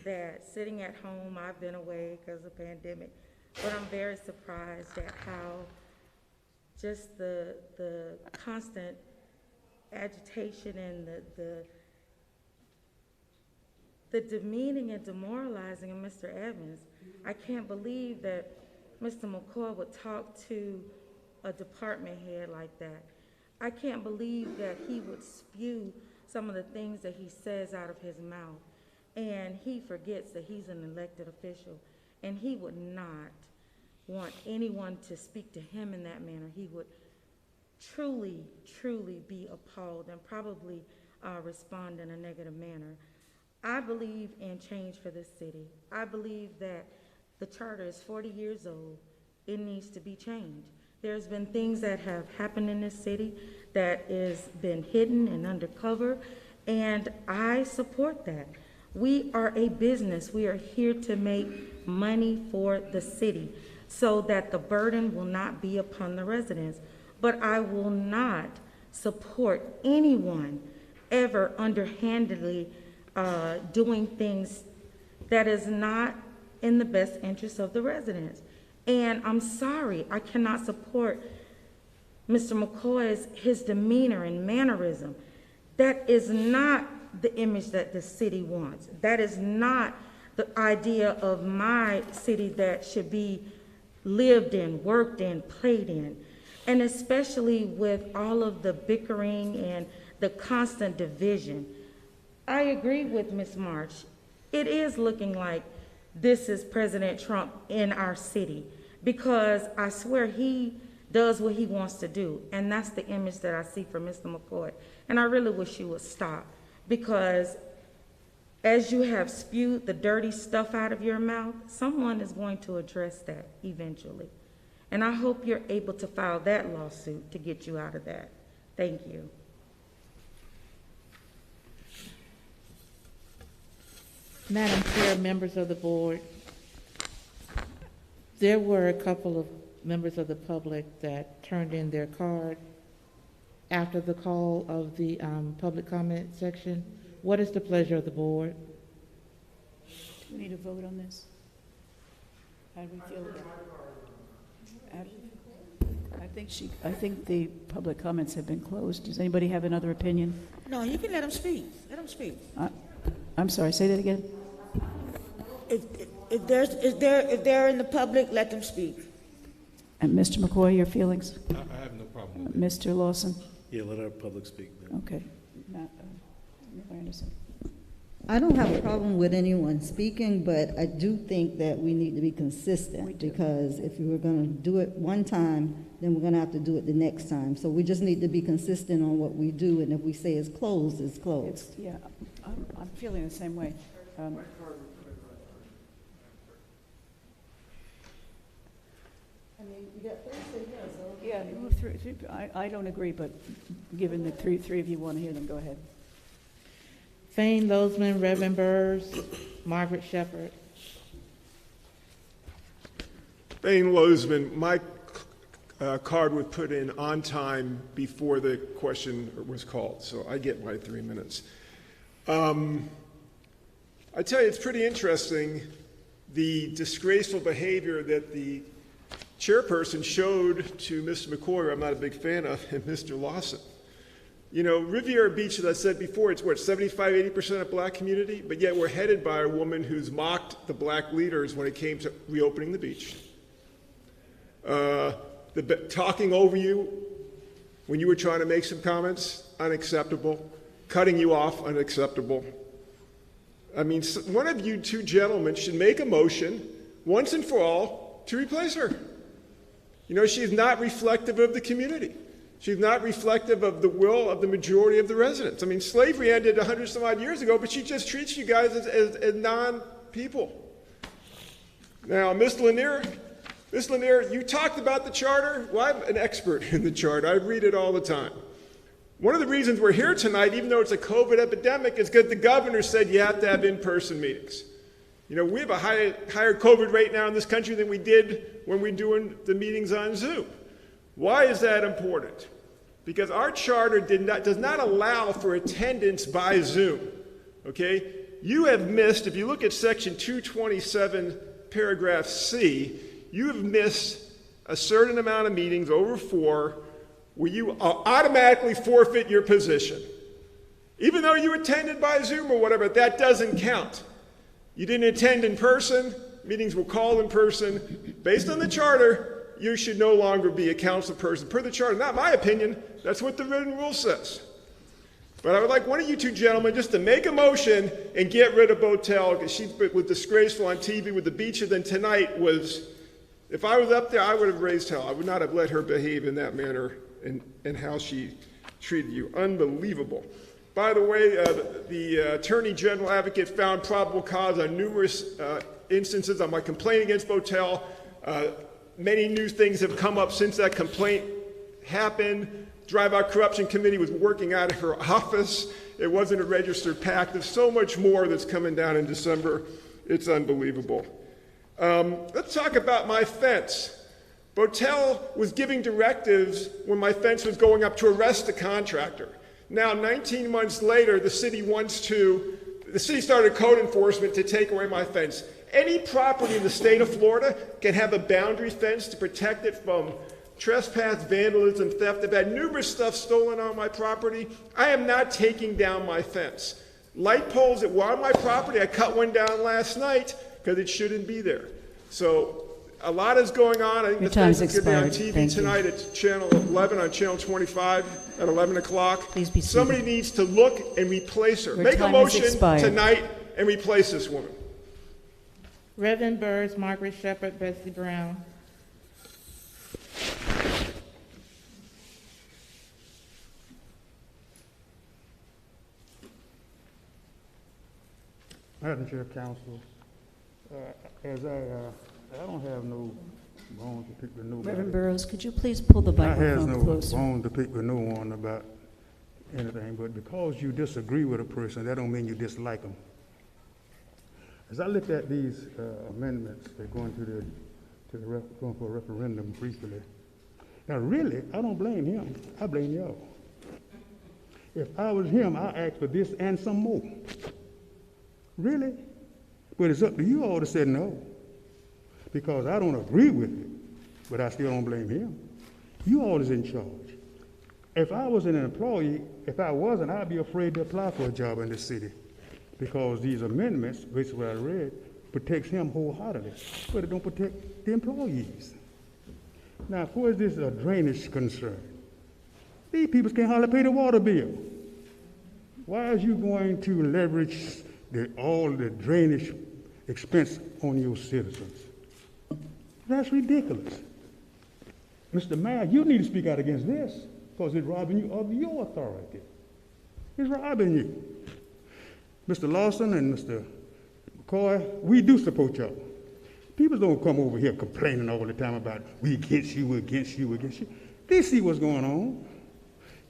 that sitting at home, I've been away because of the pandemic, but I'm very surprised at how just the constant agitation and the demeaning and demoralizing of Mr. Evans. I can't believe that Mr. McCoy would talk to a department head like that. I can't believe that he would spew some of the things that he says out of his mouth, and he forgets that he's an elected official, and he would not want anyone to speak to him in that manner. He would truly, truly be appalled and probably respond in a negative manner. I believe in change for this city. I believe that the charter is 40 years old. It needs to be changed. There's been things that have happened in this city that has been hidden and undercover, and I support that. We are a business. We are here to make money for the city so that the burden will not be upon the residents. But I will not support anyone ever underhandedly doing things that is not in the best interest of the residents. And I'm sorry, I cannot support Mr. McCoy's, his demeanor and mannerism. That is not the image that the city wants. That is not the idea of my city that should be lived in, worked in, played in. And especially with all of the bickering and the constant division. I agree with Ms. March. It is looking like this is President Trump in our city, because I swear he does what he wants to do, and that's the image that I see for Mr. McCoy. And I really wish you would stop, because as you have spewed the dirty stuff out of your mouth, someone is going to address that eventually. And I hope you're able to file that lawsuit to get you out of that. Thank you.
Madam Chair, members of the board, there were a couple of members of the public that turned in their card after the call of the public comment section. What is the pleasure of the board?
Do we need a vote on this? How do we feel about it? I think the public comments have been closed. Does anybody have another opinion?
No, you can let them speak. Let them speak.
I'm sorry, say that again.
If they're in the public, let them speak.
And Mr. McCoy, your feelings?
I have no problem with it.
Mr. Lawson?
Yeah, let our public speak then.
Okay. Anderson.
I don't have a problem with anyone speaking, but I do think that we need to be consistent, because if we were going to do it one time, then we're going to have to do it the next time. So we just need to be consistent on what we do, and if we say it's closed, it's closed.
Yeah, I'm feeling the same way.
I mean, you got three say yes, so.
Yeah, I don't agree, but given the three of you want to hear them, go ahead.
Fane Lozman, Reverend Burrs, Margaret Shepherd.
Fane Lozman, my card was put in on time before the question was called, so I get my 3 minutes. I tell you, it's pretty interesting, the disgraceful behavior that the chairperson showed to Mr. McCoy, who I'm not a big fan of, and Mr. Lawson. You know, Riviera Beach, as I said before, it's what, 75, 80% of black community, but yet we're headed by a woman who's mocked the black leaders when it came to reopening the beach. Talking over you when you were trying to make some comments, unacceptable. Cutting you off, unacceptable. I mean, one of you two gentlemen should make a motion once and for all to replace her. You know, she's not reflective of the community. She's not reflective of the will of the majority of the residents. I mean, slavery ended 100 some odd years ago, but she just treats you guys as non-people. Now, Ms. Lanier, you talked about the charter. Well, I'm an expert in the charter. I read it all the time. One of the reasons we're here tonight, even though it's a COVID epidemic, is because the governor said you have to have in-person meetings. You know, we have a higher COVID rate now in this country than we did when we were doing the meetings on Zoom. Why is that important? Because our charter does not allow for attendance by Zoom, okay? You have missed, if you look at section 227, paragraph C, you have missed a certain amount of meetings, over 4, where you automatically forfeit your position. Even though you attended by Zoom or whatever, that doesn't count. You didn't attend in person, meetings were called in person. Based on the charter, you should no longer be a council person. Per the charter, not my opinion, that's what the written rule says. But I would like one of you two gentlemen just to make a motion and get rid of Botel, because she was disgraceful on TV with the beach, and then tonight was, if I was up there, I would have raised hell. I would not have let her behave in that manner and how she treated you. Unbelievable. By the way, the Attorney General Advocate found probable cause on numerous instances on my complaint against Botel. Many new things have come up since that complaint happened. Drive-Out Corruption Committee was working out of her office. It wasn't a registered PAC. There's so much more that's coming down in December. It's unbelievable. Let's talk about my fence. Botel was giving directives when my fence was going up to arrest the contractor. Now, 19 months later, the city started code enforcement to take away my fence. Any property in the state of Florida can have a boundary fence to protect it from trespass, vandalism, theft. I've had numerous stuff stolen on my property. I am not taking down my fence. Light poles that were on my property, I cut one down last night because it shouldn't be there. So a lot is going on. I think the fence is going to be on TV tonight at Channel 11, on Channel 25 at 11 o'clock.
Please be seated.
Somebody needs to look and replace her.
Your
Make a
time has
motion
expired.
tonight and replace this woman.
Reverend Burrs, Margaret Shepherd, Bessie Brown.
Madam Chair, Council, I don't have no bones to pick with nobody.
Reverend Burrows, could you please pull the
I has
microphone
no
closer?
bone to pick with no one about anything, but because you disagree with a person, that don't mean you dislike them. As I look at these amendments that going going for a referendum briefly, now really, I don't blame him. I blame y'all. If I was him, I'd ask for this and some more. Really? But it's up to you all to say no, because I don't agree with it, but I still don't blame him. You all is in charge. If I was an employee, if I wasn't, I'd be afraid to apply for a job in this city, because these amendments, based on what I read, protects him wholeheartedly, but it don't protect the employees. Now, for is this a drainage concern? These people can't hardly pay the water bill. Why is you going to leverage all the drainage expense on your citizens? That's ridiculous. Mr. Mayor, you need to speak out against this, because it's robbing you of your authority. It's robbing you. Mr. Lawson and Mr. McCoy, we do support y'all. People don't come over here complaining all the time about we against you, against you, against you. They see what's going on.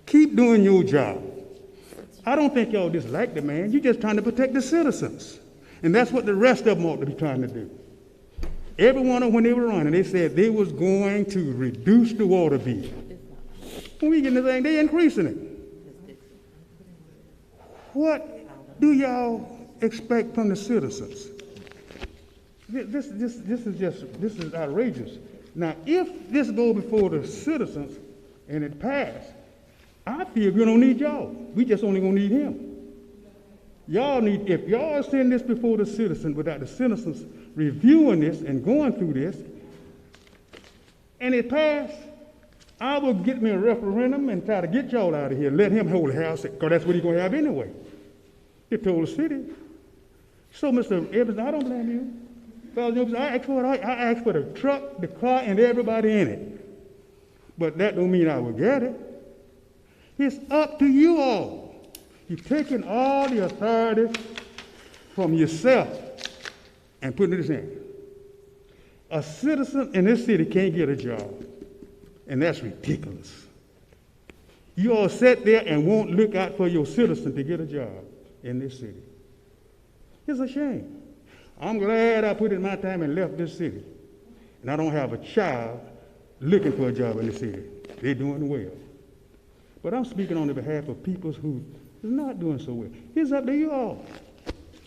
Keep doing your job. I don't think y'all dislike the man. You're just trying to protect the citizens. And that's what the rest of them ought to be trying to do. Every one of them, when they were running, they said they was going to reduce the water bill. When we get the thing, they increasing it. What do y'all expect from the citizens? This is outrageous. Now, if this go before the citizens and it pass, I feel we don't need y'all. We just only gonna need him. If y'all send this before the citizens without the citizens reviewing this and going through this, and it passed, I will get me a referendum and try to get y'all out of here. Let him hold the house, because that's what he's gonna have anyway. He told the city. So, Mr. Evans, I don't blame you. I asked for the truck, the car, and everybody in it. But that don't mean I will get it. It's up to you all. You're taking all the authority from yourself and putting it in. A citizen in this city can't get a job, and that's ridiculous. You all sit there and won't look out for your citizen to get a job in this city. It's a shame. I'm glad I put in my time and left this city, and I don't have a child looking for a job in the city. They're doing well. But I'm speaking on the behalf of people who is not doing so well. It's up to you all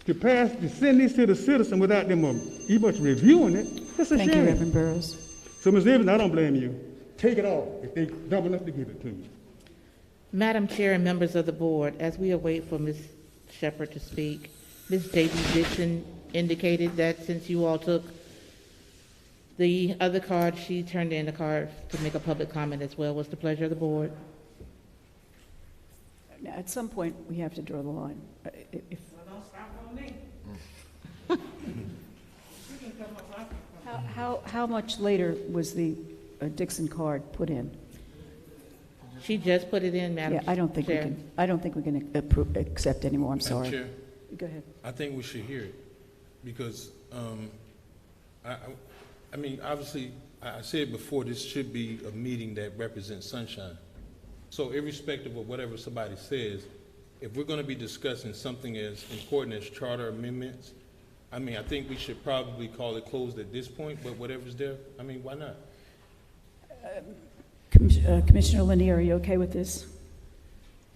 to send this to the citizen without them even much reviewing it. It's a shame.
Thank you, Reverend Burrows.
So, Ms. Evans, I don't blame you. Take it all if they dumb enough to give it to you.
Madam Chair and members of the board, as we await for Ms. Shepherd to speak, Ms. J.B. Dixon indicated that since you all took the other card, she turned in a card to make a public comment as well. What's the pleasure of the board?
Now, at some point, we have to draw the line.
Don't stop on me.
How much later was the Dixon card put in?
She just put it in, Madam
Yeah, I don't think
Chair.
we can accept anymore. I'm sorry.
Chair,
Go ahead.
I think we should hear it because, I mean, obviously, I said before, this should be a meeting that represents sunshine. So irrespective of whatever somebody says, if we're going to be discussing something as important as charter amendments, I mean, I think we should probably call it closed at this point, but whatever's there, I mean, why not?
Commissioner Lanier, are you okay with this?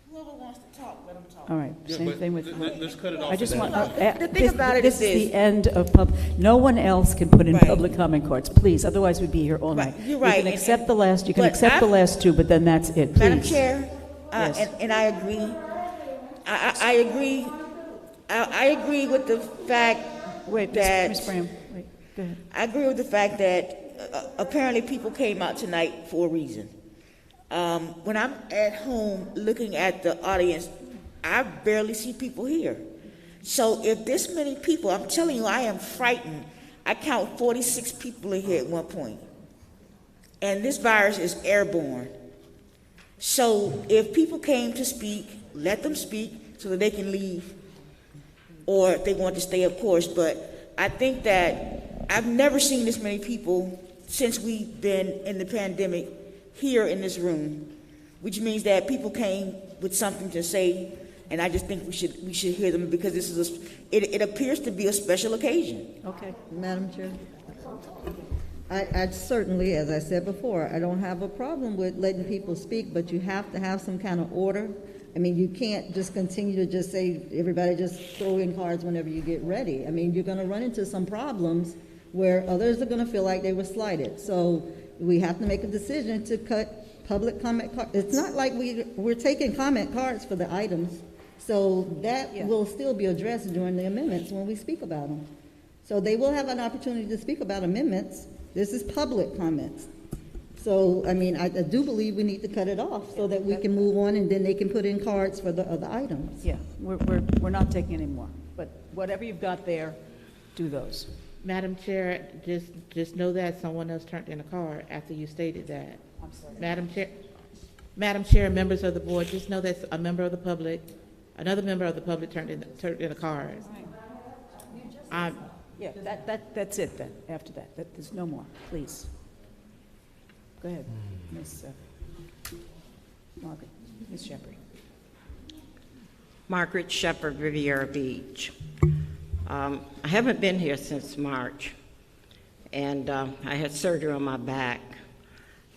Whoever wants to talk, let them talk.
All right,
Yeah,
same
but
thing with.
let's cut it off.
I just
at
want,
that.
The thing about it
this
is
is the end of no one else can put in
Right.
public comment cards, please, otherwise we'd be here all
Right,
night.
you're right,
You can
and-
accept the last, you can
but
accept the
I-
last two, but then that's it, please.
Madam Chair,
Yes.
and I agree. I agree. I agree with the fact
Wait,
that
Ms. Bram, wait, go ahead.
I agree with the fact that apparently people came out tonight for a reason. When I'm at home looking at the audience, I barely see people here. So if this many people, I'm telling you, I am frightened. I count 46 people in here at one point. And this virus is airborne. So if people came to speak, let them speak so that they can leave. Or if they want to stay, of course. But I think that I've never seen this many people since we've been in the pandemic here in this room, which means that people came with something to say, and I just think we should hear them because this is it appears to be a special occasion.
Okay.
Madam Chair, I certainly, as I said before, I don't have a problem with letting people speak, but you have to have some kind of order. I mean, you can't just continue to just say, everybody just throw in cards whenever you get ready. I mean, you're going to run into some problems where others are going to feel like they were slighted. So we have to make a decision to cut public comment cards. It's not like we're taking comment cards for the items. So that will still be addressed during the amendments when we speak about them. So they will have an opportunity to speak about amendments. This is public comments. So, I mean, I do believe we need to cut it off so that we can move on and then they can put in cards for the other items.
Yeah, we're not taking any more, but whatever you've got there, do those.
Madam Chair, just know that someone else turned in a card after you stated that.
I'm sorry.
Madam Chair, members of the board, just know that a member of the public, another member of the public turned in a card.
Yeah, that's it then, after that. There's no more, please. Go ahead, Ms. Margaret, Ms. Shepherd.
Margaret Shepherd, Riviera Beach. I haven't been here since March, and I had surgery on my back.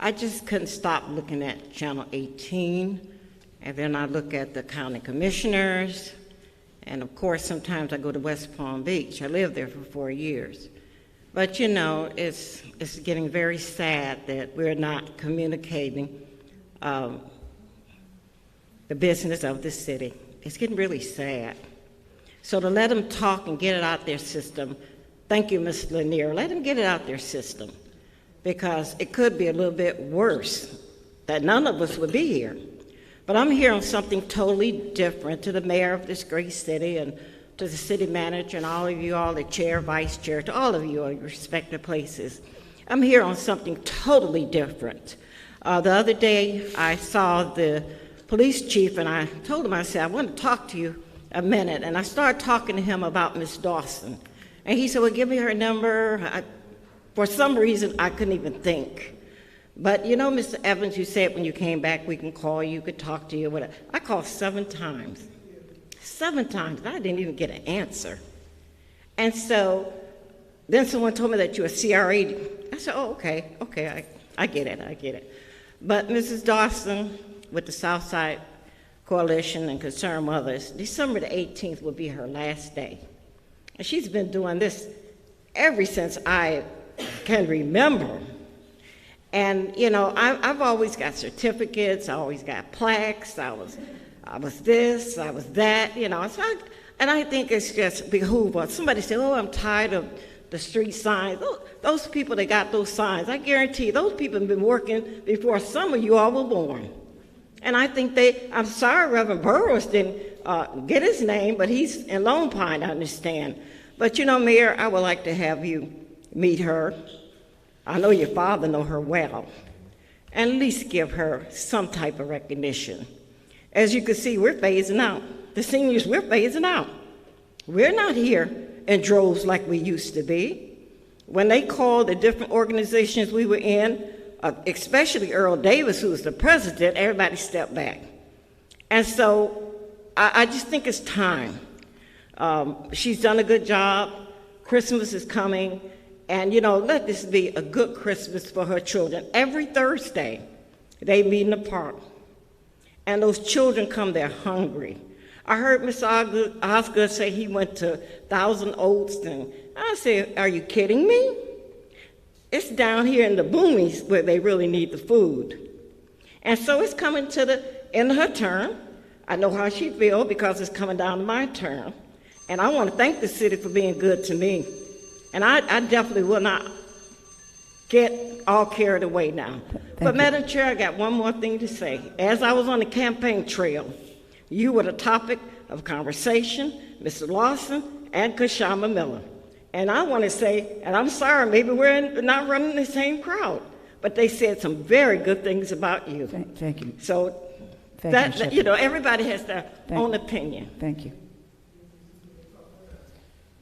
I just couldn't stop looking at Channel 18, and then I look at the county commissioners, and of course sometimes I go to West Palm Beach. I lived there for 4 years. But you know, it's getting very sad that we're not communicating the business of the city. It's getting really sad. So to let them talk and get it out their system, thank you, Ms. Lanier, let them get it out their system, because it could be a little bit worse, that none of us would be here. But I'm here on something totally different. To the mayor of this great city and to the city manager and all of you, all the chair, vice chair, to all of you in your respective places. I'm here on something totally different. The other day I saw the police chief and I told him, I said, I want to talk to you a minute. And I started talking to him about Miss Dawson. And he said, well, give me her number. For some reason, I couldn't even think. But you know, Mr. Evans, you said when you came back, we can call you, could talk to you, whatever. I called 7 times. 7 times, I didn't even get an answer. And so then someone told me that you're a CR80. I said, oh, okay, I get it. But Mrs. Dawson, with the Southside Coalition and Concerned Mothers, December the 18th will be her last day. And she's been doing this ever since I can remember. And you know, I've always got certificates, I always got plaques, I was this, I was that, you know. So I think it's just behoove us. Somebody said, oh, I'm tired of the street signs. Those people that got those signs, I guarantee you, those people have been working before some of you all were born. And I think I'm sorry Reverend Burroughs didn't get his name, but he's in Lone Pine, I understand. But you know, Mayor, I would like to have you meet her. I know your father know her well, and at least give her some type of recognition. As you can see, we're phasing out. The seniors, we're phasing out. We're not here in droves like we used to be. When they called the different organizations we were in, especially Earl Davis, who was the president, everybody stepped back. And so I just think it's time. She's done a good job. Christmas is coming. And, you know, let this be a good Christmas for her children. Every Thursday, they meet in the park. And those children come there hungry. I heard Mr. Osgood say he went to Thousand Oaks, and I said, are you kidding me? It's down here in the boomies where they really need the food. And so it's coming to the end of her term. I know how she feels because it's coming down to my term. And I want to thank the city for being good to me. And I definitely will not get all carried away now. But Madam Chair, I got one more thing to say. As I was on the campaign trail, you were the topic of conversation, Mr. Lawson and Kashama Miller. And I want to say, and I'm sorry, maybe we're not running the same crowd, but they said some very good things about you.
Thank you.
So
Thank you,
you know, everybody has their own opinion.
Thank you.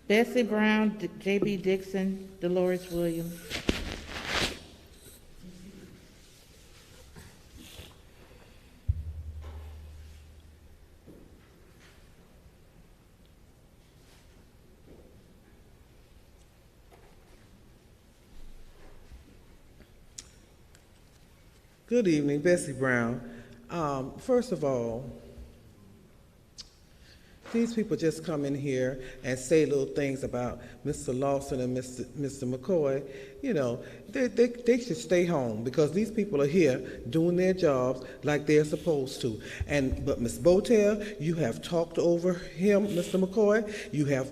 Bessie Brown, J.B. Dixon, Dolores Williams.
Good evening, Bessie Brown. First of all, these people just come in here and say little things about Mr. Lawson and Mr. McCoy. You know, they should stay home because these people are here doing their jobs like they're supposed to. But Ms. Botel, you have talked over him, Mr. McCoy. You have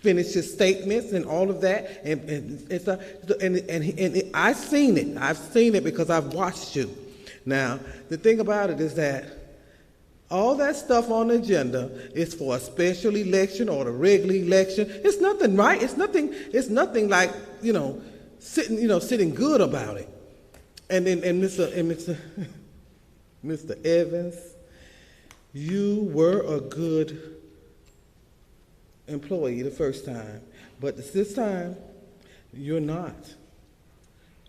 finished his statements and all of that, and I've seen it. I've seen it because I've watched you. Now, the thing about it is that all that stuff on the agenda is for a special election or the regular election. It's nothing right. It's nothing like, sitting good about it. And Mr. Evans, you were a good employee the first time, But this time, you're not.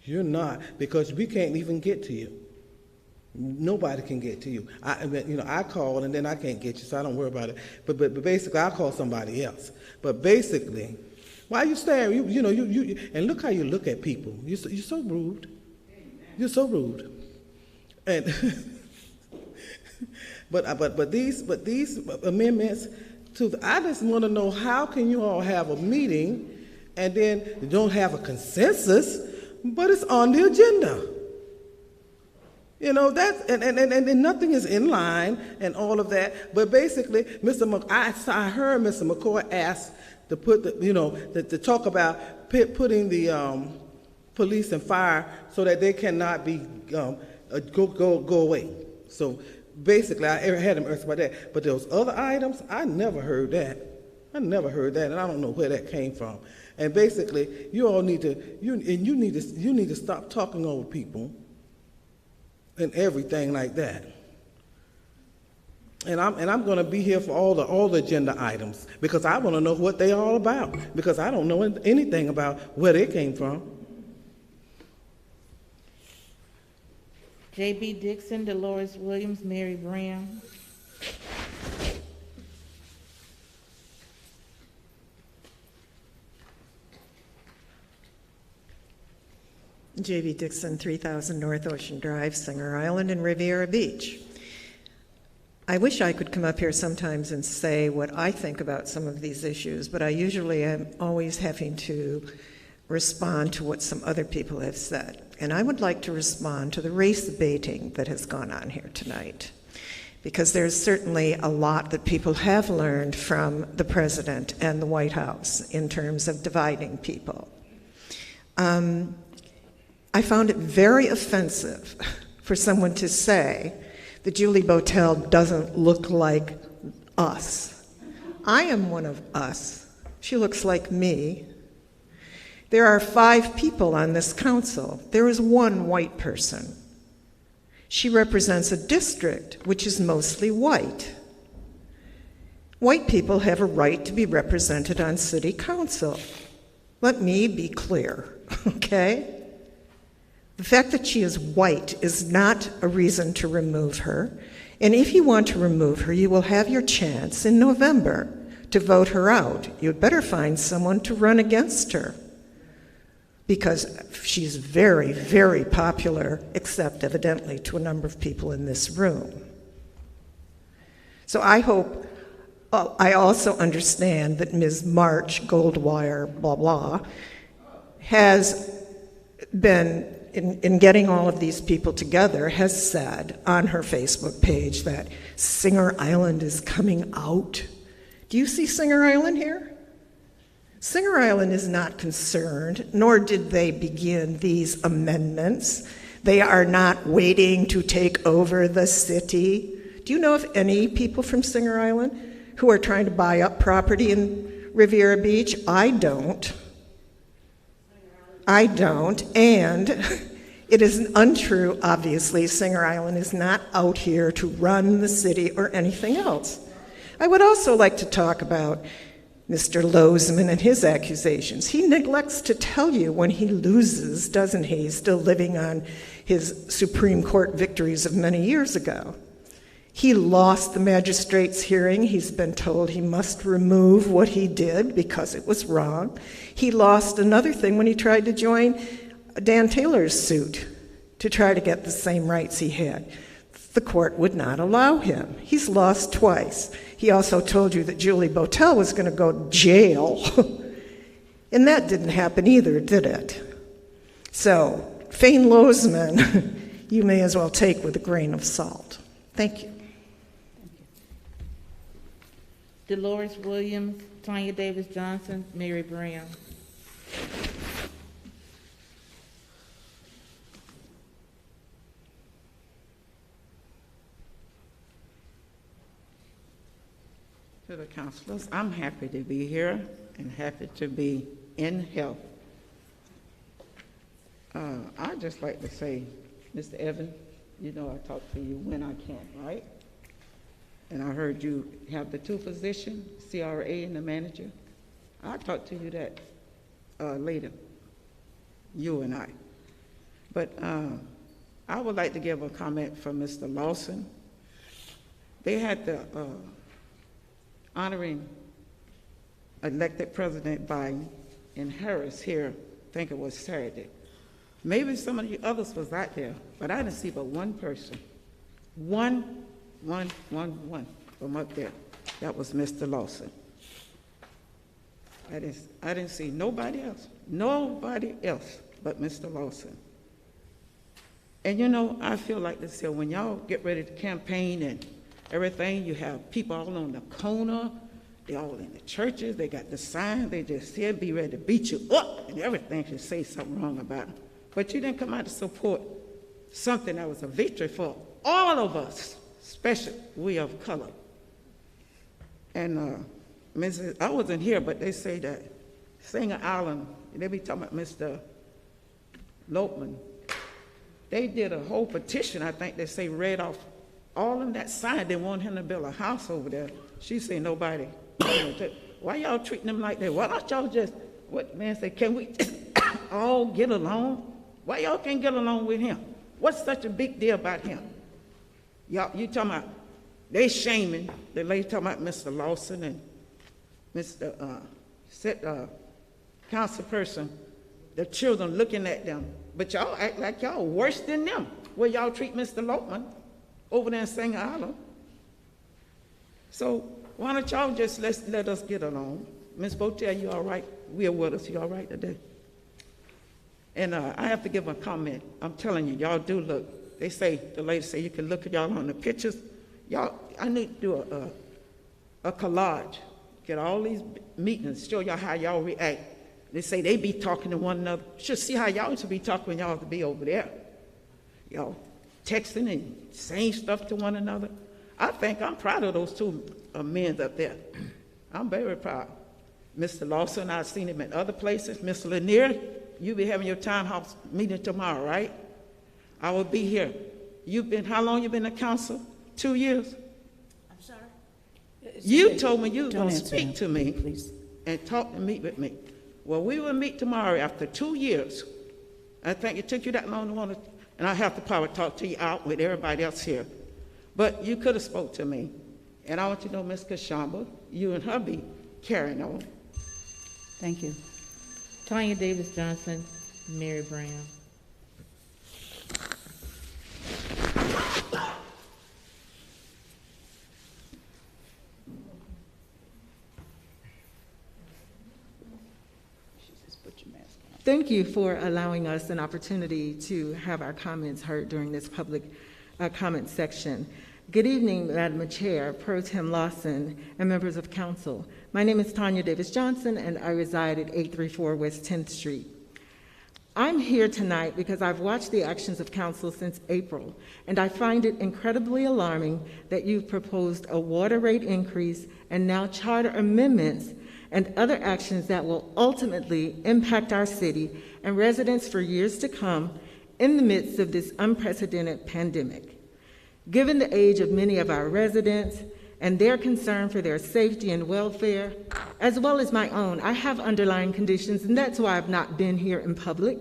You're not, because we can't even get to you. Nobody can get to you. I call and then I can't get you, so I don't worry about it. But basically, I call somebody else. But basically, why you staring? You and look how you look at people. You're so rude. You're so rude. And but these amendments I just want to know, how can you all have a meeting and then you don't have a consensus, but it's on the agenda? And nothing is in line and all of that. But basically, I heard Mr. McCoy ask to put to talk about putting the police and fire so that they cannot be go away. So basically, I had him ask about that. But those other items, I never heard that. And I don't know where that came from. And basically, you all need to stop talking over people and everything like that. And I'm going to be here for all the agenda items, because I want to know what they all about, because I don't know anything about where they came from.
J.B. Dixon, Dolores Williams, Mary Brown.
J.B. Dixon, 3000 North Ocean Drive, Singer Island, and Riviera Beach. I wish I could come up here sometimes and say what I think about some of these issues, but I usually am always having to respond to what some other people have said. And I would like to respond to the race baiting that has gone on here tonight, because there's certainly a lot that people have learned from the president and the White House in terms of dividing people. I found it very offensive for someone to say that Julie Botel doesn't look like us. I am one of us. She looks like me. There are 5 people on this council. There is 1 white person. She represents a district which is mostly white. White people have a right to be represented on city council. Let me be clear, okay? The fact that she is white is not a reason to remove her. And if you want to remove her, you will have your chance in November to vote her out. You'd better find someone to run against her, because she's very, very popular, except evidently to a number of people in this room. So I also understand that Ms. March, Goldwire, blah, blah, has been, in getting all of these people together, has said on her Facebook page that Singer Island is coming out. Do you see Singer Island here? Singer Island is not concerned, nor did they begin these amendments. They are not waiting to take over the city. Do you know of any people from Singer Island who are trying to buy up property in Riviera Beach? I don't. And it is untrue, obviously. Singer Island is not out here to run the city or anything else. I would also like to talk about Mr. Lozman and his accusations. He neglects to tell you when he loses, doesn't he? He's still living on his Supreme Court victories of many years ago. He lost the magistrate's hearing. He's been told he must remove what he did because it was wrong. He lost another thing when he tried to join Dan Taylor's suit to try to get the same rights he had. The court would not allow him. He's lost twice. He also told you that Julie Botel was going to go to jail. And that didn't happen either, did it? So, Fane Lozman, you may as well take with a grain of salt. Thank you.
Dolores Williams, Tanya Davis Johnson, Mary Brown.
To the councilors, I'm happy to be here and happy to be in health. I'd just like to say, Mr. Evans, you know I talk to you when I can, right? And I heard you have the 2 positions, CRA and the manager.
I'll talk to you that later, you and I. But I would like to give a comment from Mr. Lawson. They had the honoring elected President Biden in Harris here, I think it was Saturday. Maybe some of the others was out there, but I didn't see but one person. One from up there. That was Mr. Lawson. I didn't see nobody else but Mr. Lawson. And you know, I feel like this here, when y'all get ready to campaign and everything, you have people all on the corner, they all in the churches, they got the sign, they just here, be ready to beat you up and everything, should say something wrong about them. But you didn't come out to support something that was a victory for all of us, especially we of color. And I wasn't here, but they say that Singer Island, they be talking about Mr. Lopman. They did a whole petition, I think they say read off all of that sign. They want him to build a house over there. She said nobody. Why y'all treating them like that? Why don't y'all just, what man said, can we just all get along? Why y'all can't get along with him? What's such a big deal about him? Y'all, you talking about, they shaming, the lady talking about Mr. Lawson and Mr. Council person, the children looking at them. But y'all act like y'all worse than them. Well, y'all treat Mr. Lopman over there in Singer Island. So why don't y'all just let us get along? Ms. Botel, you all right? We are with us. You all right today? And I have to give a comment. I'm telling you, y'all do look. They say, the lady say you can look at y'all on the pictures. Y'all, I need to do a collage. Get all these meetings, show y'all how y'all react. They say they be talking to one another. Should see how y'all should be talking when y'all to be over there. Y'all texting and saying stuff to one another. I think I'm proud of those two men up there. I'm very proud. Mr. Lawson, I've seen him in other places. Mr. Lanier, you'll be having your townhouse meeting tomorrow, right? I will be here. How long you been in council? 2 years?
I'm sorry?
You told me you were going to speak
him,
to me
please.
and talk and meet with me. Well, we will meet tomorrow after 2 years. I think it took you that long to want to, and I have to probably talk to you out with everybody else here. But you could have spoke to me. And I want you to know, Ms. Kashamba, you and her be carrying on.
Thank you.
Tanya Davis Johnson, Mary Brown.
Thank you for allowing us an opportunity to have our comments heard during this public comment section. Good evening, Madam Chair, Pro Tem Lawson, and members of council. My name is Tanya Davis Johnson, and I reside at 834 West 10th Street. I'm here tonight because I've watched the actions of council since April, and I find it incredibly alarming that you've proposed a water rate increase and now charter amendments and other actions that will ultimately impact our city and residents for years to come in the midst of this unprecedented pandemic. Given the age of many of our residents and their concern for their safety and welfare, as well as my own, I have underlying conditions, and that's why I've not been here in public.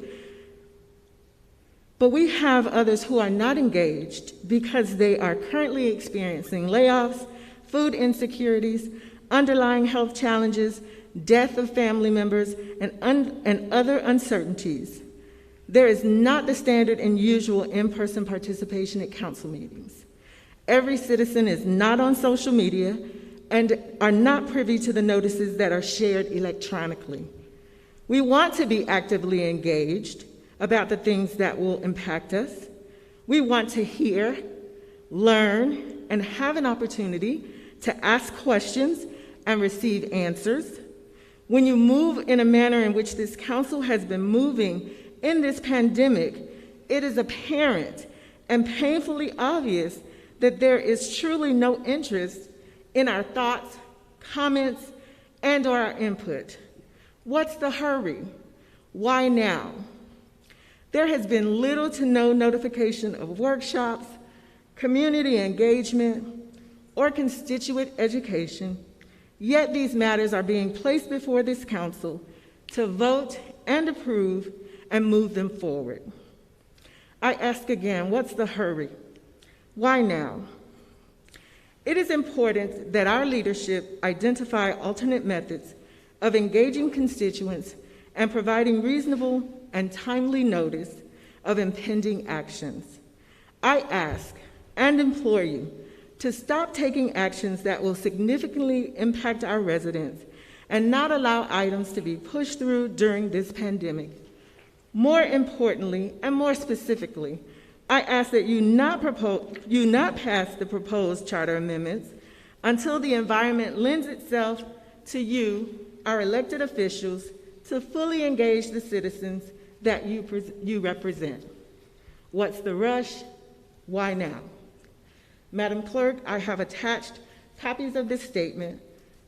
But we have others who are not engaged because they are currently experiencing layoffs, food insecurities, underlying health challenges, death of family members, and other uncertainties. There is not the standard and usual in-person participation at council meetings. Every citizen is not on social media and are not privy to the notices that are shared electronically. We want to be actively engaged about the things that will impact us. We want to hear, learn, and have an opportunity to ask questions and receive answers. When you move in a manner in which this council has been moving in this pandemic, it is apparent and painfully obvious that there is truly no interest in our thoughts, comments, and/or our input. What's the hurry? Why now? There has been little to no notification of workshops, community engagement, or constituent education. Yet these matters are being placed before this council to vote and approve and move them forward. I ask again, what's the hurry? Why now? It is important that our leadership identify alternate methods of engaging constituents and providing reasonable and timely notice of impending actions. I ask and implore you to stop taking actions that will significantly impact our residents and not allow items to be pushed through during this pandemic. More importantly, and more specifically, I ask that you not pass the proposed charter amendments until the environment lends itself to you, our elected officials, to fully engage the citizens that you represent. What's the rush? Why now? Madam Clerk, I have attached copies of this statement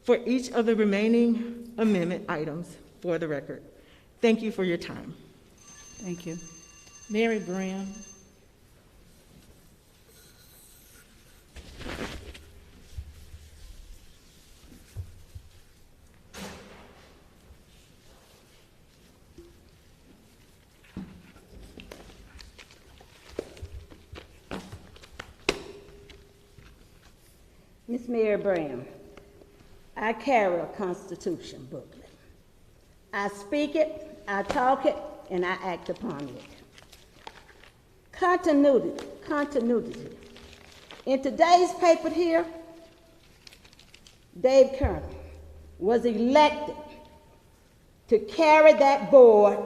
for each of the remaining amendment items for the record. Thank you for your time.
Thank you.
Mary Brown.
Miss Mary Brown, I carry a Constitution booklet. I speak it, I talk it, and I act upon it. Continuity. In today's paper here, Dave Kerner was elected to carry that board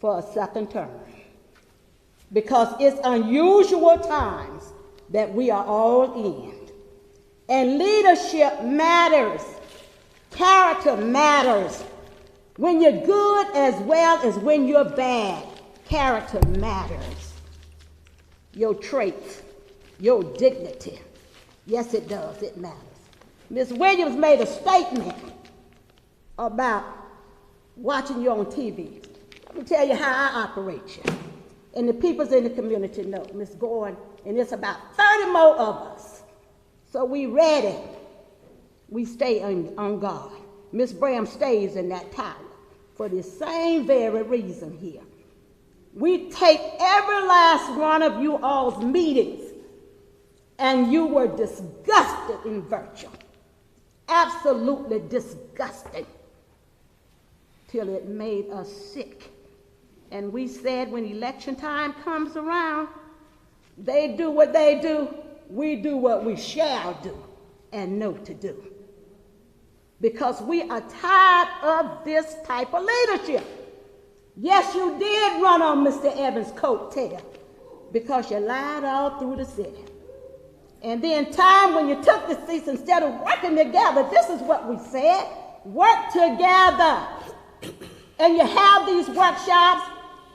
for a second term because it's unusual times that we are all in. And leadership matters. Character matters. When you're good as well as when you're bad, character matters. Your traits, your dignity. Yes, it does. It matters. Ms. Williams made a statement about watching you on TV. Let me tell you how I operate you. And the peoples in the community know, Ms. Gordon, and it's about 30 more of us. So we ready. We stay on guard. Miss Bram stays in that tower for the same very reason here. We take every last one of you all's meetings, and you were disgusted in virtue. Absolutely disgusting. Till it made us sick. And we said when election time comes around, they do what they do, we do what we shall do and know to do. Because we are tired of this type of leadership. Yes, you did run on Mr. Evans' coattail because you lied all through the city. And then time when you took the seats, instead of working together, this is what we said, work together. And you have these workshops,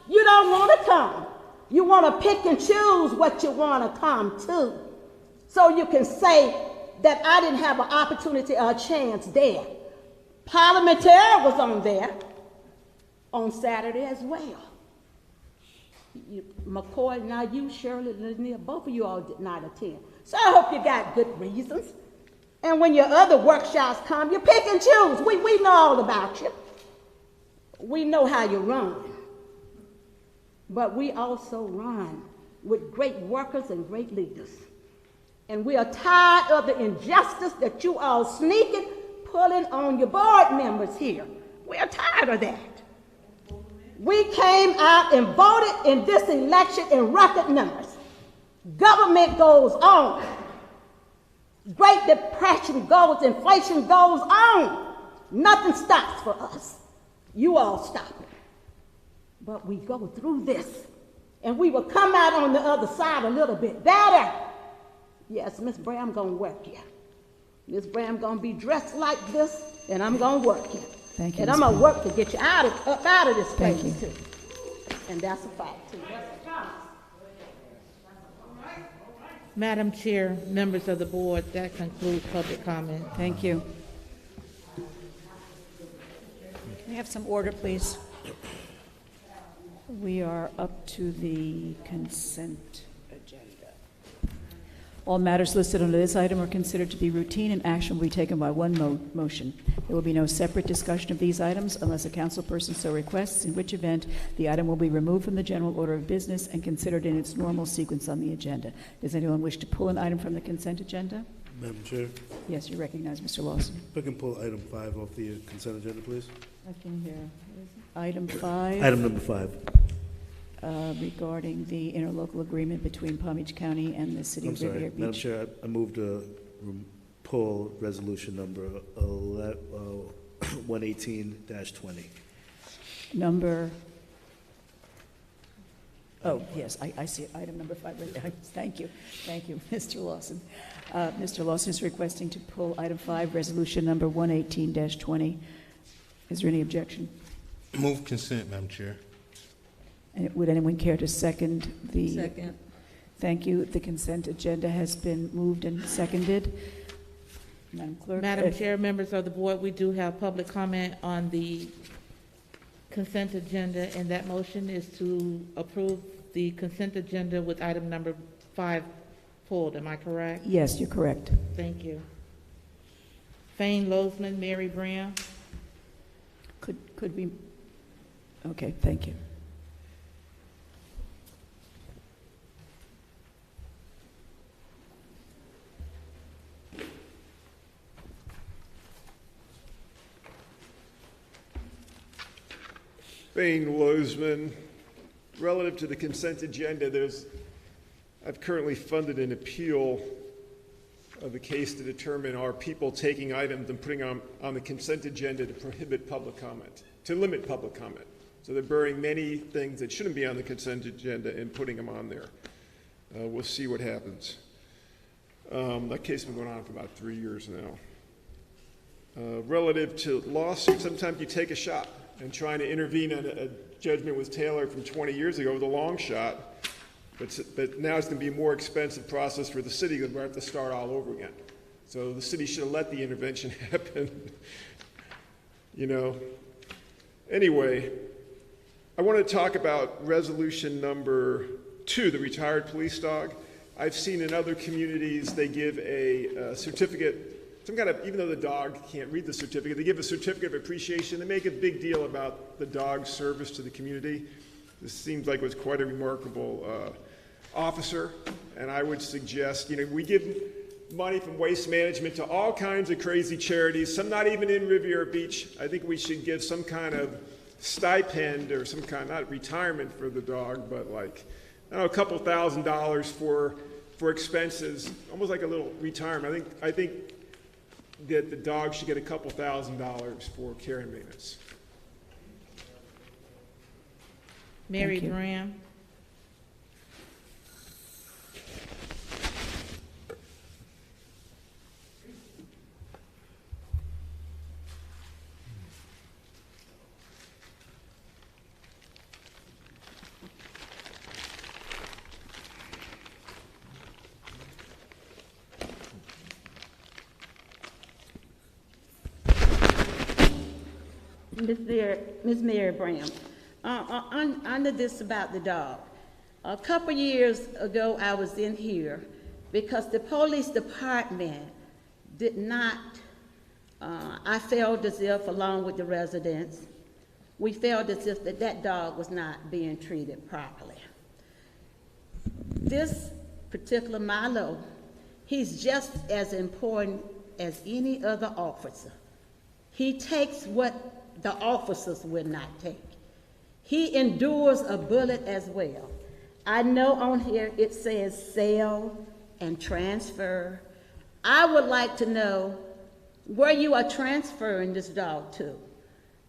you don't want to come. You want to pick and choose what you want to come to. So you can say that I didn't have an opportunity or a chance there. Parliamentary was on there on Saturday as well. McCoy, now you, Shirley, Lanier, both of you all did not attend. So I hope you got good reasons. And when your other workshops come, you pick and choose. We know all about you. We know how you run. But we also run with great workers and great leaders. And we are tired of the injustice that you all sneaking, pulling on your board members here. We are tired of that. We came out and voted in this election in record numbers. Government goes on. Great Depression goes, inflation goes on. Nothing stops for us. You all stop it. But we go through this, and we will come out on the other side a little bit better. Yes, Miss Bram gonna work you. Miss Bram gonna be dressed like this, and I'm gonna work you.
Thank you.
And I'm gonna work to get you up out of this place too. And that's a fact too.
Madam Chair, members of the board, that concludes public comment.
Thank you. Can we have some order, please? We are up to the consent agenda. All matters listed under this item are considered to be routine, and action will be taken by one motion. There will be no separate discussion of these items unless a councilperson so requests, in which event the item will be removed from the general order of business and considered in its normal sequence on the agenda. Does anyone wish to pull an item from the consent agenda?
Madam Chair,
Yes, you recognize Mr. Lawson.
if I can pull item 5 off the consent agenda, please.
I can hear. Item 5.
Item number 5.
Regarding the interlocal agreement between Palm Beach County and the City
I'm
of Riviera
sorry,
Beach.
Madam Chair, I move to pull resolution number 118-20.
Number, oh, yes, I see it. Item number 5 right there. Thank you, Mr. Lawson. Mr. Lawson is requesting to pull item 5, resolution number 118-20. Is there any objection?
Move consent, Madam Chair.
And would anyone care to second the?
Second.
Thank you. The consent agenda has been moved and seconded. Madam Clerk?
Madam Chair, members of the board, we do have public comment on the consent agenda, and that motion is to approve the consent agenda with item number 5 pulled. Am I correct?
Yes, you're correct.
Thank you. Fane Losman, Mary Brown.
Could we? Okay, thank you.
Fane Losman, relative to the consent agenda, I've currently funded an appeal of a case to determine are people taking items and putting on the consent agenda to prohibit public comment, to limit public comment. So they're burying many things that shouldn't be on the consent agenda and putting them on there. We'll see what happens. That case has been going on for about 3 years now. Relative to lawsuits, sometimes you take a shot, and trying to intervene on a judgment with Taylor from 20 years ago was a long shot, but now it's going to be a more expensive process for the city because we're going to have to start all over again. So the city should have let the intervention happen. You know. Anyway, I want to talk about resolution number 2, the retired police dog. I've seen in other communities they give a certificate, some kind of, even though the dog can't read the certificate, they give a certificate of appreciation. They make a big deal about the dog's service to the community. This seems like it was quite a remarkable officer, and I would suggest, we give money from waste management to all kinds of crazy charities, some not even in Riviera Beach. I think we should give some kind of stipend or some kind, not retirement for the dog, but like, I don't know, a couple $1,000s for expenses, almost like a little retirement. I think that the dog should get a couple $1,000s for care and maintenance.
Mary Graham.
Ms. Mary Brown, under this about the dog, a couple years ago I was in here because the police department did not, I felt as if, along with the residents, we felt as if that dog was not being treated properly. This particular Milo, he's just as important as any other officer. He takes what the officers will not take. He endures a bullet as well. I know on here it says sell and transfer. I would like to know where you are transferring this dog to,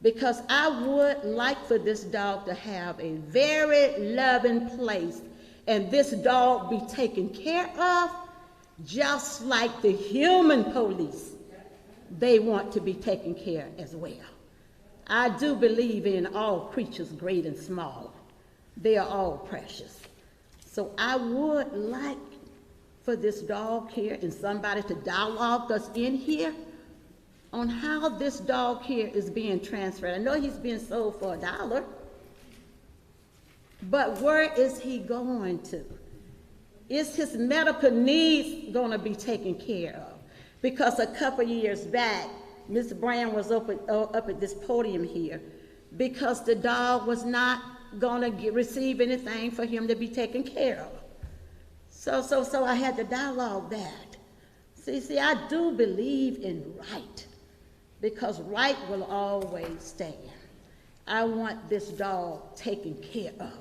because I would like for this dog to have a very loving place and this dog be taken care of just like the human police. They want to be taken care of as well. I do believe in all creatures, great and small. They are all precious. So I would like for this dog here and somebody to dialogue us in here on how this dog here is being transferred. I know he's being sold for $1, but where is he going to? Is his medical needs going to be taken care of? Because a couple years back, Ms. Brown was up at this podium here because the dog was not going to receive anything for him to be taken care of. So I had to dialogue that. See, I do believe in right, because right will always stand. I want this dog taken care of,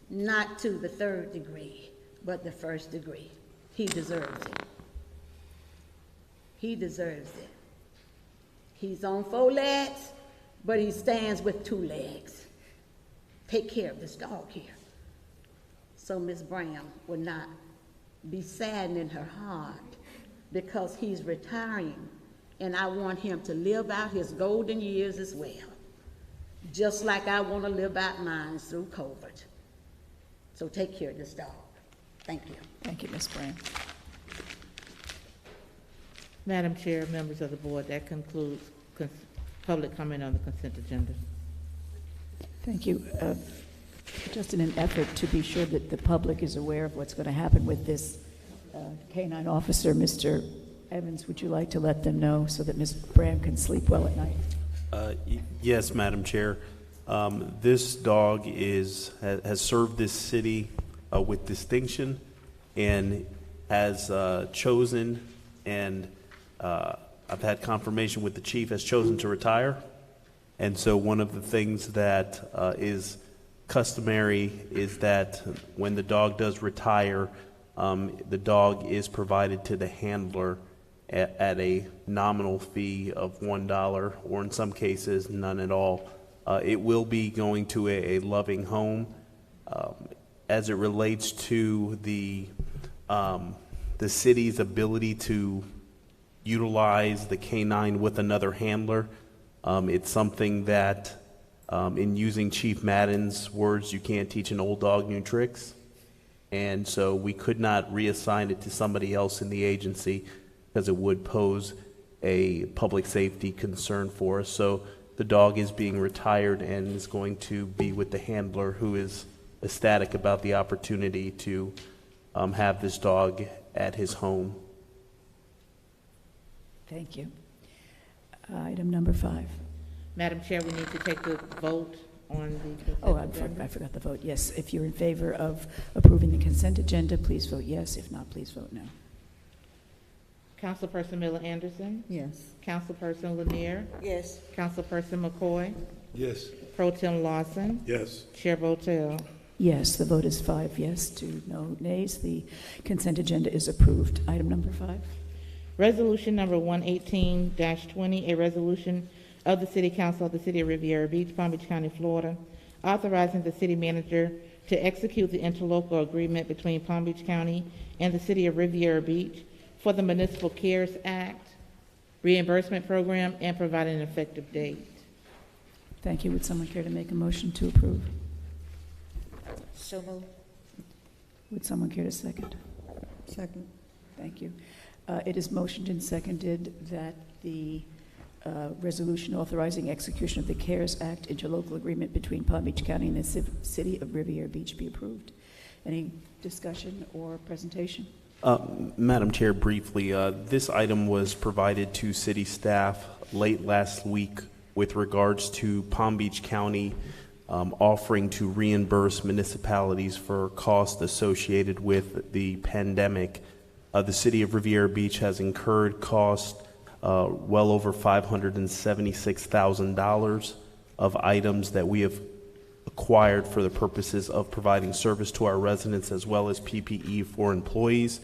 not to the 3rd degree, but the 1st degree. He deserves it. He deserves it. He's on 4 legs, but he stands with 2 legs. Take care of this dog here, so Ms. Brown will not be saddened in her heart because he's retiring, and I want him to live out his golden years as well, just like I want to live out mine through COVID. So take care of this dog. Thank you.
Thank you, Ms. Brown.
Madam Chair, members of the board, that concludes public comment on the consent agenda.
Thank you. Just in an effort to be sure that the public is aware of what's going to happen with this canine officer, Mr. Evans, would you like to let them know so that Ms. Brown can sleep well at night?
Yes, Madam Chair. This dog has served this city with distinction and has chosen, and I've had confirmation with the chief, has chosen to retire. And so one of the things that is customary is that when the dog does retire, the dog is provided to the handler at a nominal fee of $1, or in some cases, none at all. It will be going to a loving home. As it relates to the city's ability to utilize the canine with another handler, it's something that, in using Chief Madden's words, you can't teach an old dog new tricks. And so we could not reassign it to somebody else in the agency because it would pose a public safety concern for us. So the dog is being retired and is going to be with the handler, who is ecstatic about the opportunity to have this dog at his home.
Thank you. Item number 5.
Madam Chair, we need to take the vote on the consent agenda.
I forgot the vote. Yes, if you're in favor of approving the consent agenda, please vote yes. If not, please vote no.
Councilperson Miller Anderson?
Yes.
Councilperson Lanier?
Yes.
Councilperson McCoy?
Yes.
Pro Tem Lawson?
Yes.
Chair Votel?
Yes, the vote is 5 yes to no nays. The consent agenda is approved. Item number 5.
Resolution number 118-20, a resolution of the City Council of the City of Riviera Beach, Palm Beach County, Florida, authorizing the city manager to execute the interlocal agreement between Palm Beach County and the City of Riviera Beach for the Municipal CARES Act reimbursement program and providing an effective date.
Thank you. Would someone care to make a motion to approve?
So moved.
Would someone care to second?
Second.
Thank you. It is motioned and seconded that the resolution authorizing execution of the CARES Act interlocal agreement between Palm Beach County and the City of Riviera Beach be approved. Any discussion or presentation?
Madam Chair, briefly, this item was provided to city staff late last week with regards to Palm Beach County offering to reimburse municipalities for costs associated with the pandemic. The City of Riviera Beach has incurred costs well over $576,000 of items that we have acquired for the purposes of providing service to our residents, as well as PPE for employees.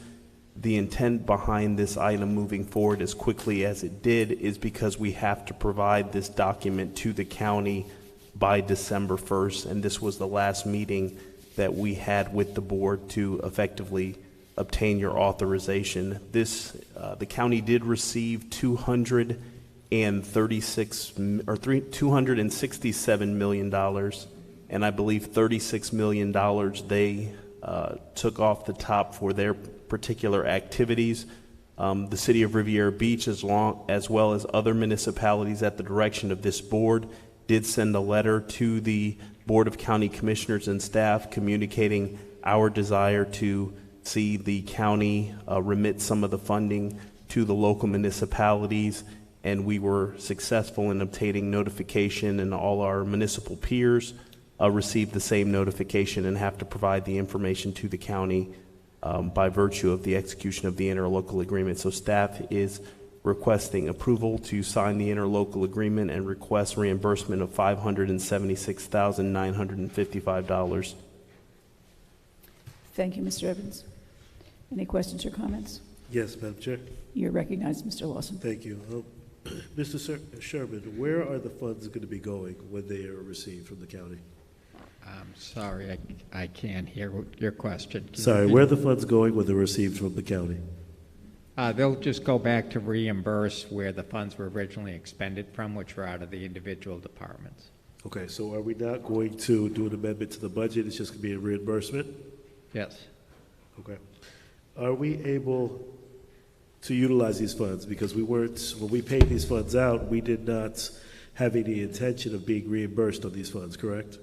The intent behind this item moving forward as quickly as it did is because we have to provide this document to the county by December 1st, and this was the last meeting that we had with the board to effectively obtain your authorization. The county did receive $267 million, and I believe $36 million they took off the top for their particular activities. The City of Riviera Beach, as well as other municipalities at the direction of this board, did send a letter to the Board of County Commissioners and staff communicating our desire to see the county remit some of the funding to the local municipalities, and we were successful in obtaining notification, and all our municipal peers received the same notification and have to provide the information to the county by virtue of the execution of the interlocal agreement. So staff is requesting approval to sign the interlocal agreement and request reimbursement of $576,955.
Thank you, Mr. Evans. Any questions or comments?
Yes, Madam Chair.
You're recognized, Mr. Lawson.
Thank you. Mr. Sherman, where are the funds going to be going when they are received from the county?
I'm sorry, I can't hear your question.
Sorry, where are the funds going when they're received from the county?
They'll just go back to reimburse where the funds were originally expended from, which were out of the individual departments.
Okay, so are we not going to do an amendment to the budget? It's just going to be a reimbursement?
Yes.
Okay. Are we able to utilize these funds? Because we weren't, when we paid these funds out, we did not have any intention of being reimbursed on these funds, correct?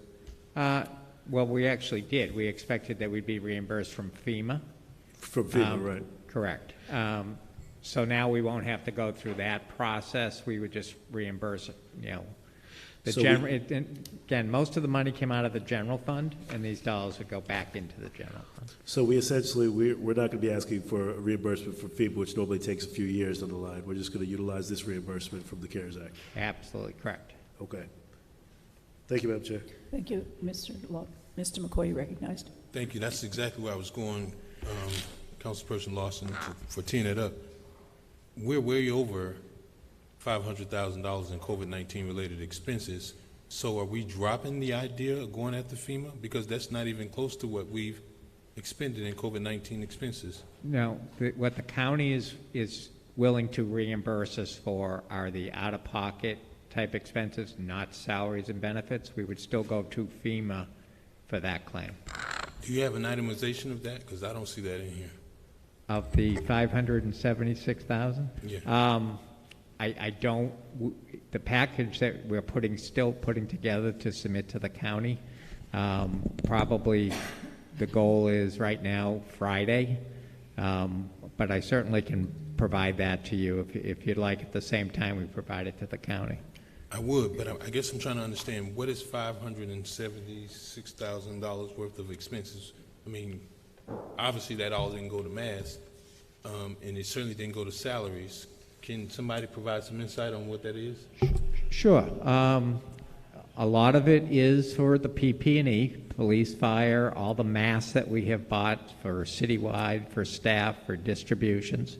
Well, we actually did. We expected that we'd be reimbursed from FEMA.
From FEMA, right.
Correct. So now we won't have to go through that process. We would just reimburse, the
So
general. Again, most of the money came out of the general fund, and these dollars would go back into the general fund.
So we essentially, we're not going to be asking for a reimbursement from FEMA, which normally takes a few years down the line. We're just going to utilize this reimbursement from the CARES Act.
Absolutely correct.
Okay. Thank you, Madam Chair.
Thank you, Mr. McCoy, you recognized.
Thank you. That's exactly where I was going, Councilperson Lawson, for teeing it up. We're way over $500,000 in COVID-19 related expenses. So are we dropping the idea of going after FEMA? Because that's not even close to what we've expended in COVID-19 expenses.
No, what the county is willing to reimburse us for are the out-of-pocket type expenses, not salaries and benefits. We would still go to FEMA for that claim.
Do you have an itemization of that? Because I don't see that in here.
Of the 576,000?
Yeah.
I don't, the package that we're still putting together to submit to the county, probably the goal is right now Friday, but I certainly can provide that to you if you'd like. At the same time, we provide it to the county.
I would, but I guess I'm trying to understand, what is $576,000 worth of expenses? I mean, obviously that all didn't go to mass, and it certainly didn't go to salaries. Can somebody provide some insight on what that is?
Sure. A lot of it is for the PP&E, police, fire, all the masks that we have bought for citywide, for staff, for distributions.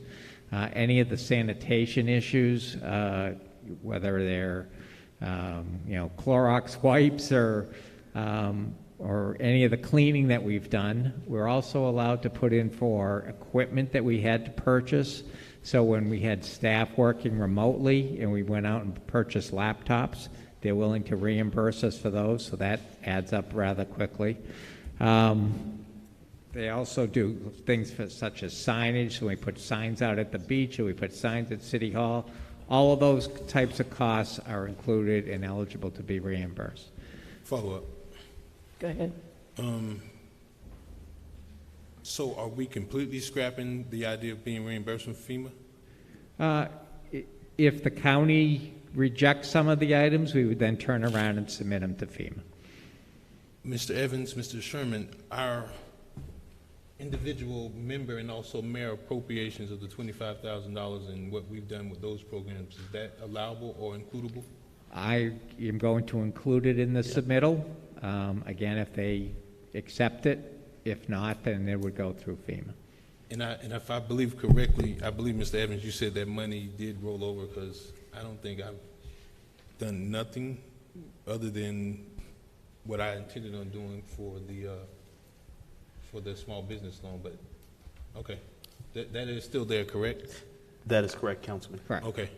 Any of the sanitation issues, whether they're Clorox wipes or any of the cleaning that we've done. We're also allowed to put in for equipment that we had to purchase. So when we had staff working remotely and we went out and purchased laptops, they're willing to reimburse us for those, so that adds up rather quickly. They also do things such as signage, so we put signs out at the beach or we put signs at City Hall. All of those types of costs are included and eligible to be reimbursed.
Follow up.
Go ahead.
So are we completely scrapping the idea of being reimbursed from FEMA?
If the county rejects some of the items, we would then turn around and submit them to FEMA.
Mr. Evans, Mr. Sherman, our individual member and also mayor appropriations of the $25,000 and what we've done with those programs, is that allowable or includable? I
am going to include it in the submittal. Again, if they accept it. If not, then it would go through FEMA.
And if I believe correctly, I believe, Mr. Evans, you said that money did roll over, because I don't think I've done nothing other than what I intended on doing for the small business loan. But okay, that is still there, correct?
That is correct, Councilman.
Correct.
Okay,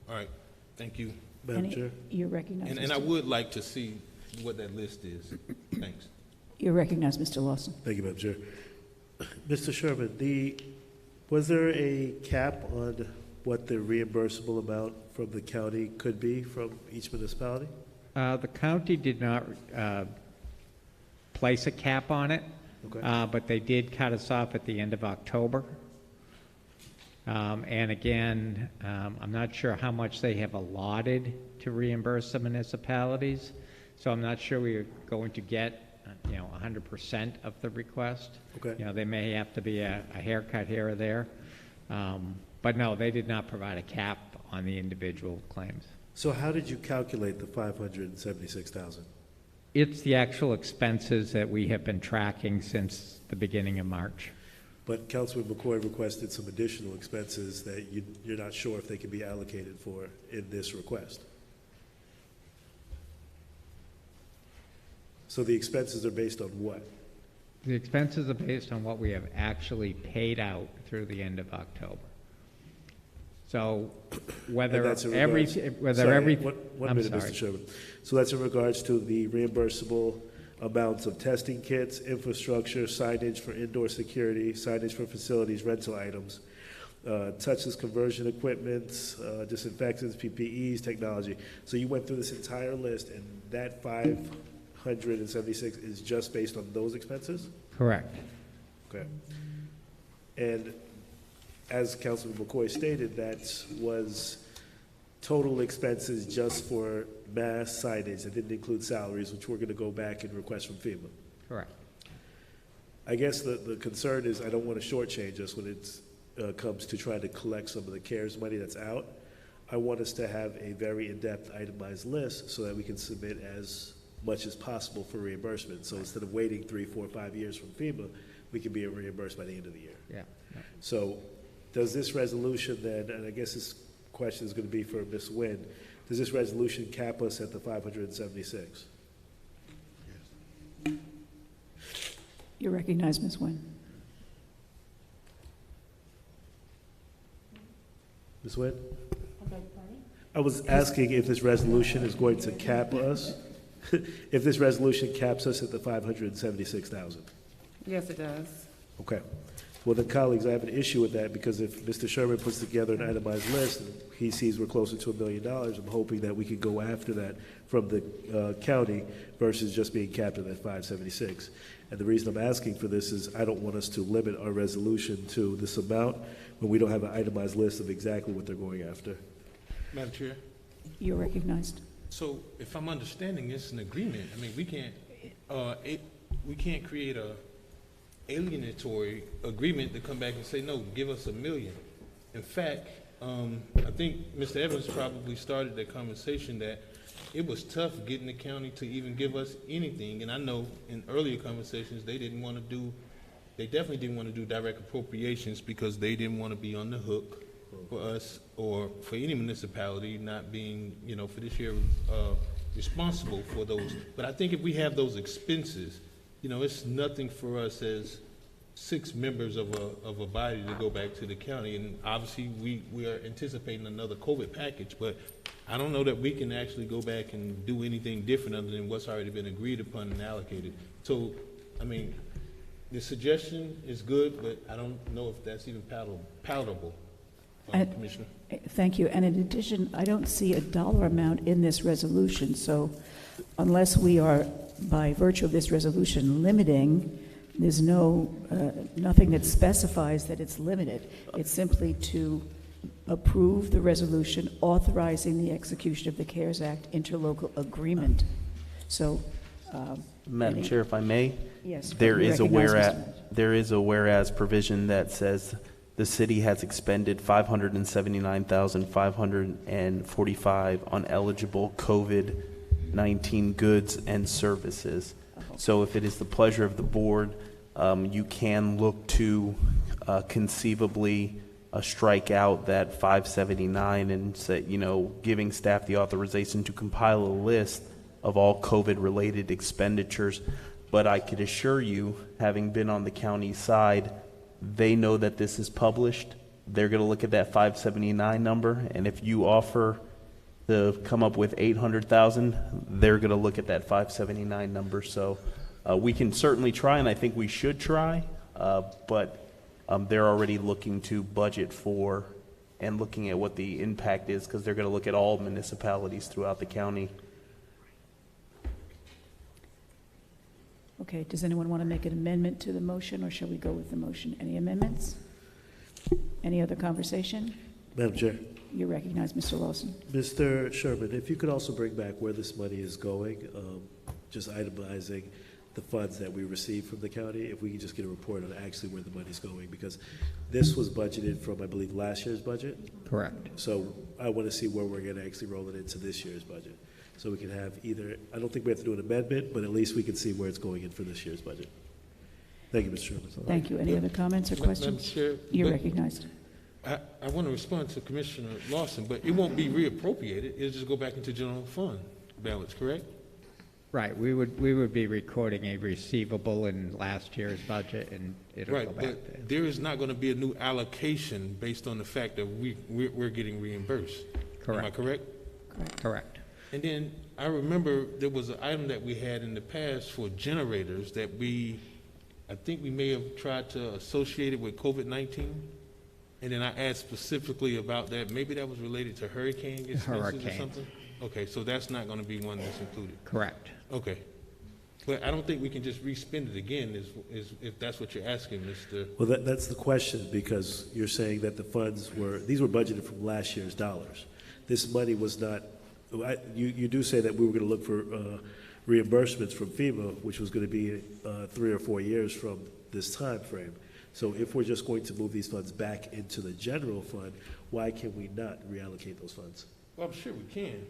all right. Thank you,
Madam Chair.
You're recognized.
And I would like to see what that list is. Thanks.
You're recognized, Mr. Lawson.
Thank you, Madam Chair. Mr. Sherman, was there a cap on what the reimbursable amount from the county could be from each municipality?
The county did not place a cap on it.
Okay.
But they did cut us off at the end of October. And again, I'm not sure how much they have allotted to reimburse the municipalities. So I'm not sure we are going to get, 100% of the request.
Okay.
There may have to be a haircut here or there. But no, they did not provide a cap on the individual claims.
So how did you calculate the 576,000?
It's the actual expenses that we have been tracking since the beginning of March.
But Councilman McCoy requested some additional expenses that you're not sure if they can be allocated for in this request. So the expenses are based on what?
The expenses are based on what we have actually paid out through the end of October. So whether
One
I'm
minute,
sorry.
Mr. Sherman. So that's in regards to the reimbursable amounts of testing kits, infrastructure, signage for indoor security, signage for facilities, rental items, touchless conversion equipment, disinfectants, PPEs, technology. So you went through this entire list, and that 576 is just based on those expenses?
Correct.
Okay. And as Councilman McCoy stated, that was total expenses just for mass signage. That didn't include salaries, which we're going to go back and request from FEMA.
Correct.
I guess the concern is I don't want to shortchange us when it comes to trying to collect some of the CARES money that's out. I want us to have a very in-depth itemized list so that we can submit as much as possible for reimbursement. So instead of waiting 3, 4, 5 years from FEMA, we can be reimbursed by the end of the year.
Yeah.
So does this resolution then, and I guess this question is going to be for Ms. Nguyen, does this resolution cap us at the 576?
You're recognized, Ms. Nguyen.
Ms. Nguyen? I was asking if this resolution is going to cap us, if this resolution caps us at the 576,000.
Yes, it does.
Okay. Well, then, colleagues, I have an issue with that because if Mr. Sherman puts together an itemized list and he sees we're closer to $1 million, I'm hoping that we can go after that from the county versus just being capped at that 576. And the reason I'm asking for this is I don't want us to limit our resolution to this amount when we don't have an itemized list of exactly what they're going after.
Madam Chair,
You're recognized.
so if I'm understanding, it's an agreement. I mean, we can't create a alienatory agreement to come back and say, no, give us $1 million. In fact, I think Mr. Evans probably started that conversation that it was tough getting the county to even give us anything. And I know in earlier conversations, they definitely didn't want to do direct appropriations because they didn't want to be on the hook for us or for any municipality not being, for this year, responsible for those. But I think if we have those expenses, it's nothing for us as 6 members of a body to go back to the county. And obviously, we are anticipating another COVID package, but I don't know that we can actually go back and do anything different other than what's already been agreed upon and allocated. So, I mean, the suggestion is good, but I don't know if that's even palatable, Commissioner.
Thank you. And in addition, I don't see a dollar amount in this resolution. So unless we are, by virtue of this resolution, limiting, there's nothing that specifies that it's limited. It's simply to approve the resolution authorizing the execution of the CARES Act interlocal agreement. So,
Madam Chair, if I may,
yes,
there is a
recognize
whereas provision that says the city has expended $579,545 on eligible COVID-19 goods and services. So if it is the pleasure of the board, you can look to conceivably strike out that 579 and say, giving staff the authorization to compile a list of all COVID-related expenditures. But I could assure you, having been on the county side, they know that this is published. They're going to look at that 579 number, and if you offer to come up with 800,000, they're going to look at that 579 number. So we can certainly try, and I think we should try, but they're already looking to budget for and looking at what the impact is because they're going to look at all municipalities throughout the county.
Okay, does anyone want to make an amendment to the motion, or shall we go with the motion? Any amendments? Any other conversation?
Madam Chair.
You recognize Mr. Lawson.
Mr. Sherman, if you could also bring back where this money is going, just itemizing the funds that we receive from the county, if we could just get a report on actually where the money's going, because this was budgeted from, I believe, last year's budget.
Correct.
So I want to see where we're going to actually roll it into this year's budget. So we can have either, I don't think we have to do an amendment, but at least we can see where it's going in for this year's budget. Thank you, Mr. Chairman.
Thank you. Any other comments or questions?
Madam Chair,
You're recognized.
I want to respond to Commissioner Lawson, but it won't be reappropriated. It'll just go back into general fund balance, correct?
Right, we would be recording a receivable in last year's budget, and it'll go
Right,
back
but there is not going to be a new allocation based on the fact that we're getting reimbursed.
Correct.
Am I correct?
Correct.
And then I remember there was an item that we had in the past for generators that I think we may have tried to associate it with COVID-19. And then I asked specifically about that. Maybe that was related to hurricane expenses or something? Okay, so that's not going to be one that's included?
Correct.
Okay. But I don't think we can just re-spend it again, if that's what you're asking, Mr.
Well, that's the question, because you're saying that the funds these were budgeted from last year's dollars. This money was not, you do say that we were going to look for reimbursements from FEMA, which was going to be 3 or 4 years from this time frame. So if we're just going to move these funds back into the general fund, why can we not reallocate those funds?
Well, I'm sure we can.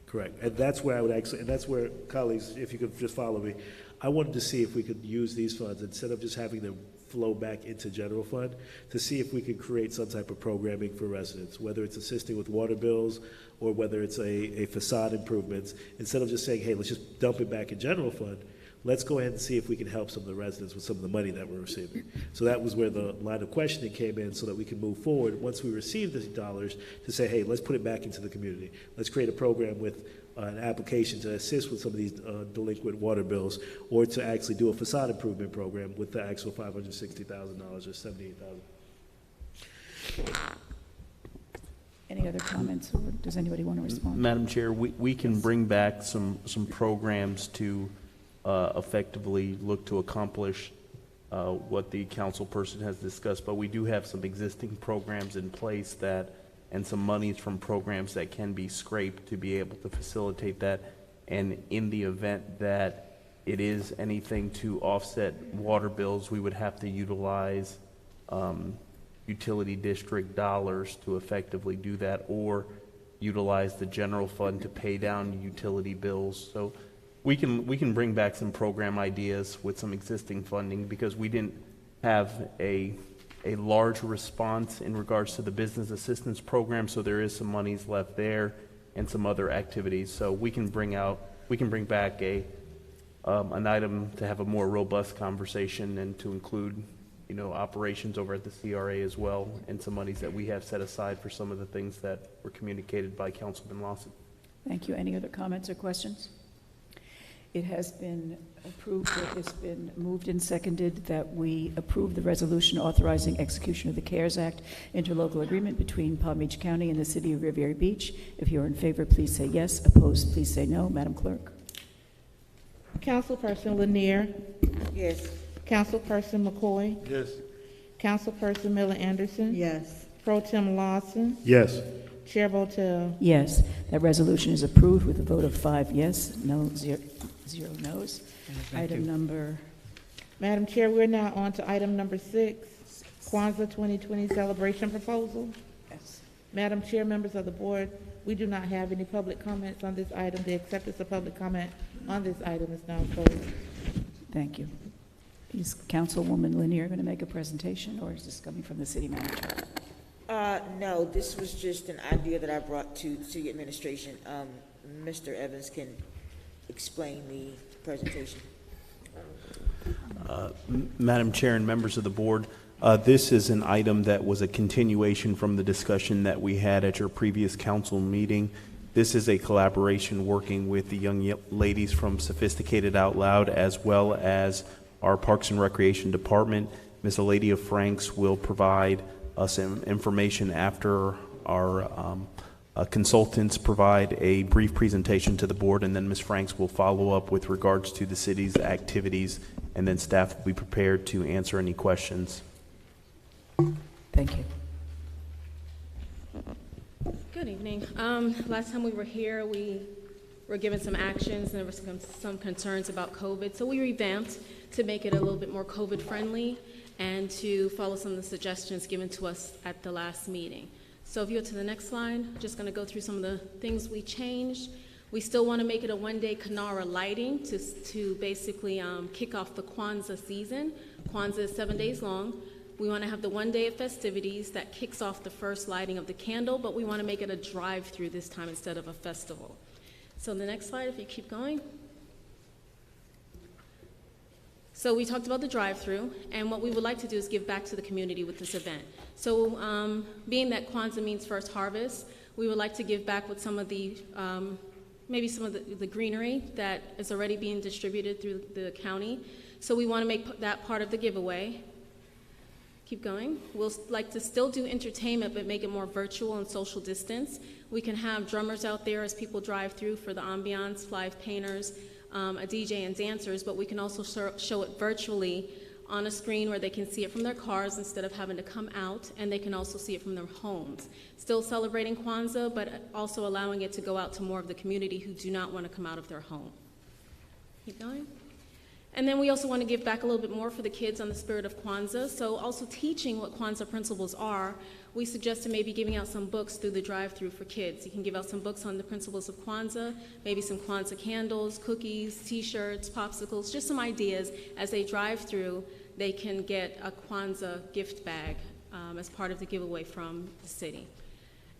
Correct. And that's where I would actually, and that's where, colleagues, if you could just follow me, I wanted to see if we could use these funds, instead of just having them flow back into general fund, to see if we could create some type of programming for residents, whether it's assisting with water bills or whether it's a facade improvements. Instead of just saying, hey, let's just dump it back in general fund, let's go ahead and see if we can help some of the residents with some of the money that we're receiving. So that was where the line of questioning came in, so that we can move forward once we receive the dollars to say, hey, let's put it back into the community. Let's create a program with an application to assist with some of these delinquent water bills, or to actually do a facade improvement program with the actual $560,000 or $78,000.
Any other comments, or does anybody want to respond?
Madam Chair, we can bring back some programs to effectively look to accomplish what the council person has discussed, but we do have some existing programs in place and some monies from programs that can be scraped to be able to facilitate that. And in the event that it is anything to offset water bills, we would have to utilize utility district dollars to effectively do that, or utilize the general fund to pay down utility bills. So we can bring back some program ideas with some existing funding, because we didn't have a large response in regards to the business assistance program, so there is some monies left there and some other activities. So we can bring back an item to have a more robust conversation, and to include, operations over at the CRA as well, and some monies that we have set aside for some of the things that were communicated by Councilman Lawson.
Thank you. Any other comments or questions? It has been approved, it has been moved and seconded that we approve the resolution authorizing execution of the CARES Act interlocal agreement between Palm Beach County and the City of Riviera Beach. If you're in favor, please say yes. Opposed, please say no. Madam Clerk.
Councilperson Lanier?
Yes.
Councilperson McCoy?
Yes.
Councilperson Miller Anderson?
Yes.
Pro Tem Lawson?
Yes.
Chair Votel?
Yes, that resolution is approved with a vote of 5 yes, no, zero no's. Item number.
Madam Chair, we're now on to item number 6, Kwanzaa 2020 celebration proposal.
Yes.
Madam Chair, members of the board, we do not have any public comments on this item. The acceptance of public comment on this item is now closed.
Thank you. Is Councilwoman Lanier going to make a presentation, or is this coming from the city manager?
No, this was just an idea that I brought to city administration. Mr. Evans can explain the presentation.
Madam Chair and members of the board, this is an item that was a continuation from the discussion that we had at your previous council meeting. This is a collaboration working with the young ladies from Sophisticated Out Loud, as well as our Parks and Recreation Department. Ms. Eladia Franks will provide us information after our consultants provide a brief presentation to the board, and then Ms. Franks will follow up with regards to the city's activities and then staff will be prepared to answer any questions.
Thank you.
Good evening. Last time we were here, we were given some actions, and there were some concerns about COVID, so we revamped to make it a little bit more COVID-friendly and to follow some of the suggestions given to us at the last meeting. So if you go to the next slide, I'm just going to go through some of the things we changed. We still want to make it a one-day Kinara lighting to basically kick off the Kwanzaa season. Kwanzaa is 7 days long. We want to have the one day of festivities that kicks off the first lighting of the candle, but we want to make it a drive-through this time instead of a festival. So the next slide, if you keep going. So we talked about the drive-through, and what we would like to do is give back to the community with this event. So being that Kwanzaa means first harvest, we would like to give back with some of the, maybe some of the greenery that is already being distributed through the county. So we want to make that part of the giveaway. Keep going. We'll like to still do entertainment, but make it more virtual and social distance. We can have drummers out there as people drive through for the ambiance, live painters, a DJ and dancers, but we can also show it virtually on a screen where they can see it from their cars instead of having to come out, and they can also see it from their homes. Still celebrating Kwanzaa, but also allowing it to go out to more of the community who do not want to come out of their home. Keep going. And then we also want to give back a little bit more for the kids on the spirit of Kwanzaa. So also teaching what Kwanzaa principles are, we suggested maybe giving out some books through the drive-through for kids. You can give out some books on the principles of Kwanzaa, maybe some Kwanzaa candles, cookies, t-shirts, popsicles, just some ideas. As they drive through, they can get a Kwanzaa gift bag as part of the giveaway from the city.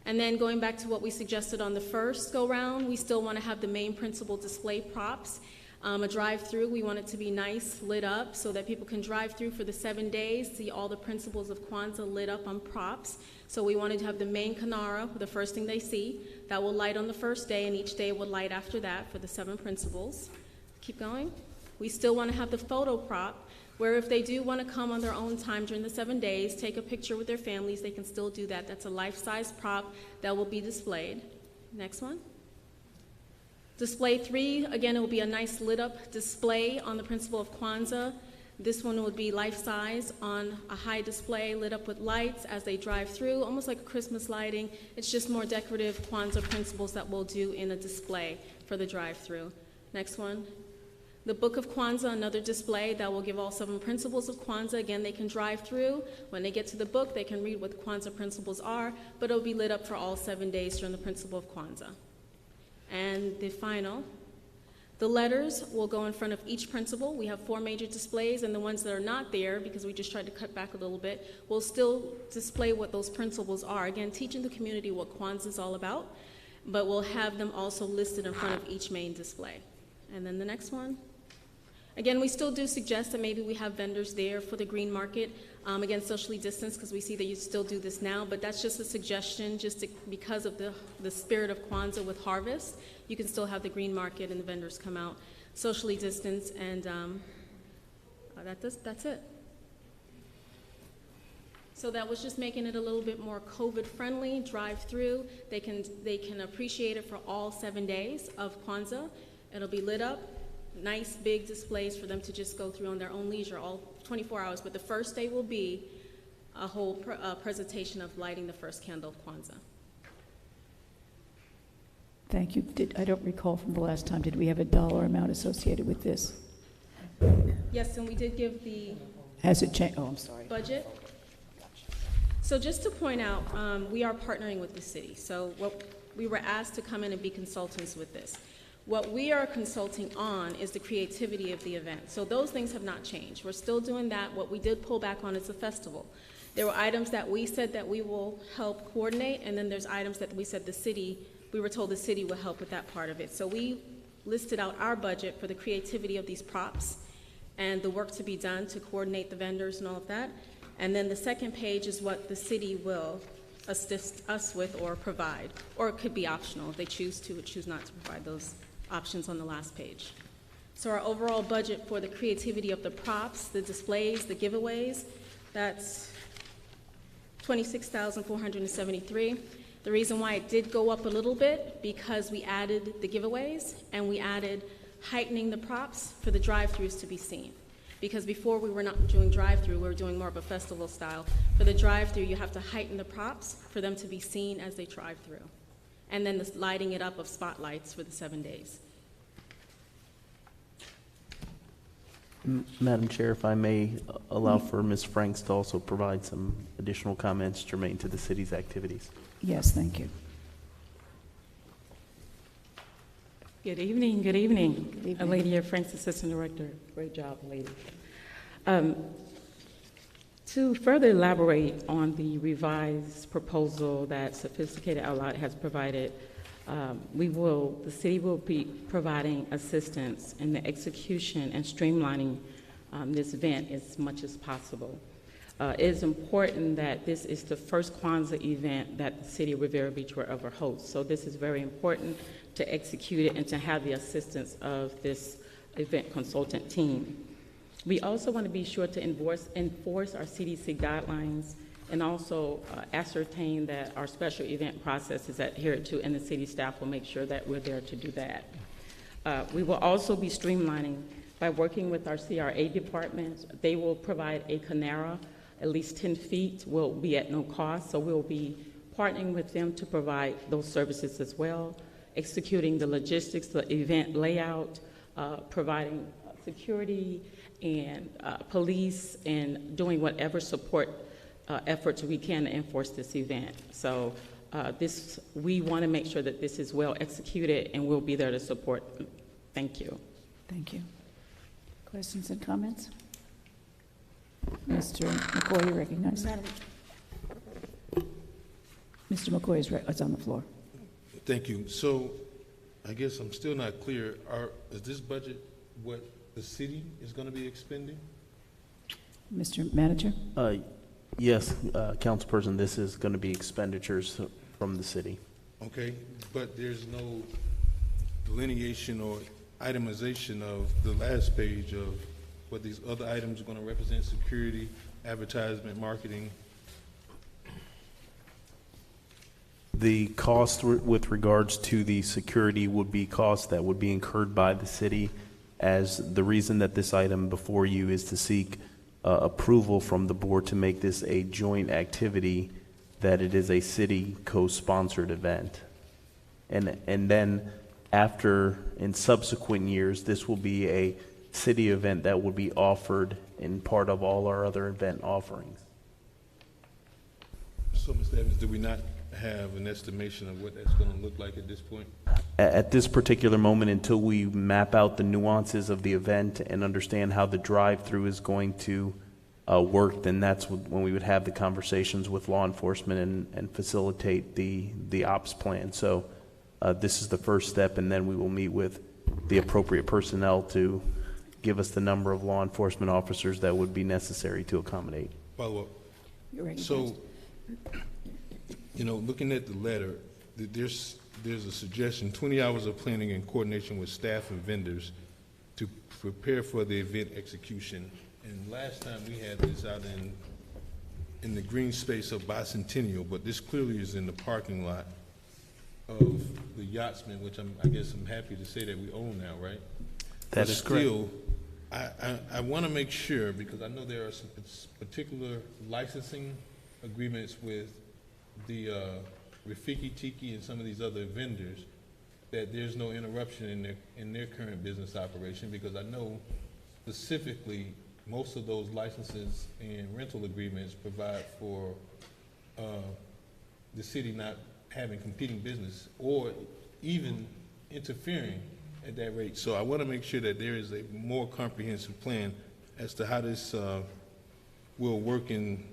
And then going back to what we suggested on the first go-round, we still want to have the main principal display props. A drive-through, we want it to be nice, lit up, so that people can drive through for the 7 days, see all the principles of Kwanzaa lit up on props. So we wanted to have the main Kinara, the first thing they see, that will light on the first day, and each day will light after that for the 7 principles. Keep going. We still want to have the photo prop, where if they do want to come on their own time during the 7 days, take a picture with their families, they can still do that. That's a life-size prop that will be displayed. Next one. Display 3, again, it will be a nice lit up display on the principle of Kwanzaa. This one would be life-size on a high display lit up with lights as they drive through, almost like a Christmas lighting. It's just more decorative Kwanzaa principles that we'll do in a display for the drive-through. Next one. The Book of Kwanzaa, another display that will give all 7 principles of Kwanzaa. Again, they can drive through. When they get to the book, they can read what the Kwanzaa principles are, but it'll be lit up for all 7 days during the principle of Kwanzaa. And the final, the letters will go in front of each principal. We have 4 major displays, and the ones that are not there, because we just tried to cut back a little bit, will still display what those principles are. Again, teaching the community what Kwanzaa is all about, but we'll have them also listed in front of each main display. And then the next one. Again, we still do suggest that maybe we have vendors there for the green market. Again, socially distanced, because we see that you still do this now, but that's just a suggestion, because of the spirit of Kwanzaa with harvest. You can still have the green market and the vendors come out socially distanced, and that's it. So that was just making it a little bit more COVID-friendly, drive-through. They can appreciate it for all 7 days of Kwanzaa. It'll be lit up. Nice big displays for them to just go through on their own leisure, all 24 hours. But the first day will be a whole presentation of lighting the first candle of Kwanzaa.
Thank you. I don't recall from the last time, did we have a dollar amount associated with this?
Yes, and we did give the
Has it changed? Oh, I'm sorry.
budget. So just to point out, we are partnering with the city. So we were asked to come in and be consultants with this. What we are consulting on is the creativity of the event. So those things have not changed. We're still doing that. What we did pull back on is the festival. There were items that we said that we will help coordinate, and then there's items that we said we were told the city will help with that part of it. So we listed out our budget for the creativity of these props and the work to be done to coordinate the vendors and all of that. And then the second page is what the city will assist us with or provide, or it could be optional if they choose to or choose not to provide those options on the last page. So our overall budget for the creativity of the props, the displays, the giveaways, that's $26,473. The reason why it did go up a little bit, because we added the giveaways and we added heightening the props for the drive-thrus to be seen. because before we were not doing drive-through, we were doing more of a festival style. For the drive-through, you have to heighten the props for them to be seen as they drive through. And then the lighting it up of spotlights for the 7 days.
Madam Chair, if I may allow for Ms. Franks to also provide some additional comments germane to the city's activities.
Yes, thank you.
Good evening, good evening.
Good evening.
Lady Franks, Assistant Director. Great job, lady. To further elaborate on the revised proposal that Sophisticated Outlet has provided, the city will be providing assistance in the execution and streamlining this event as much as possible. It is important that this is the first Kwanzaa event that the city of Riviera Beach will ever host. So this is very important to execute it and to have the assistance of this event consultant team. We also want to be sure to enforce our CDC guidelines and also ascertain that our special event process is adhered to, and the city staff will make sure that we're there to do that. We will also be streamlining by working with our CRA departments. They will provide a canara, at least 10 feet, will be at no cost, so we'll be partnering with them to provide those services as well, executing the logistics, the event layout, providing security and police, and doing whatever support efforts we can to enforce this event. So we want to make sure that this is well executed, and we'll be there to support them. Thank you.
Thank you. Questions and comments? Mr. McCoy, you recognize? Mr. McCoy is on the floor.
Thank you. So I guess I'm still not clear. Is this budget what the city is going to be expending?
Mr. Manager?
Yes, Councilperson, this is going to be expenditures from the city.
Okay, but there's no delineation or itemization of the last page of what these other items are going to represent: security, advertisement, marketing.
The cost with regards to the security would be costs that would be incurred by the city, as the reason that this item before you is to seek approval from the board to make this a joint activity, that it is a city co-sponsored event. And then after, in subsequent years, this will be a city event that will be offered in part of all our other event offerings.
So, Mr. Evans, do we not have an estimation of what that's going to look like at this point?
At this particular moment, until we map out the nuances of the event and understand how the drive-through is going to work, then that's when we would have the conversations with law enforcement and facilitate the ops plan. So this is the first step, and then we will meet with the appropriate personnel to give us the number of law enforcement officers that would be necessary to accommodate.
Follow up. So, you know, looking at the letter, there's a suggestion: 20 hours of planning in coordination with staff and vendors to prepare for the event execution. And last time we had this out in the green space of Bicentennial, but this clearly is in the parking lot of the Yachtsman, which I guess I'm happy to say that we own now, right?
That is correct.
Still, I want to make sure, because I know there are some particular licensing agreements with the Rafiki Tiki and some of these other vendors, that there's no interruption in their current business operation, because I know specifically most of those licenses and rental agreements provide for the city not having competing business or even interfering at that rate. So I want to make sure that there is a more comprehensive plan as to how this will work in,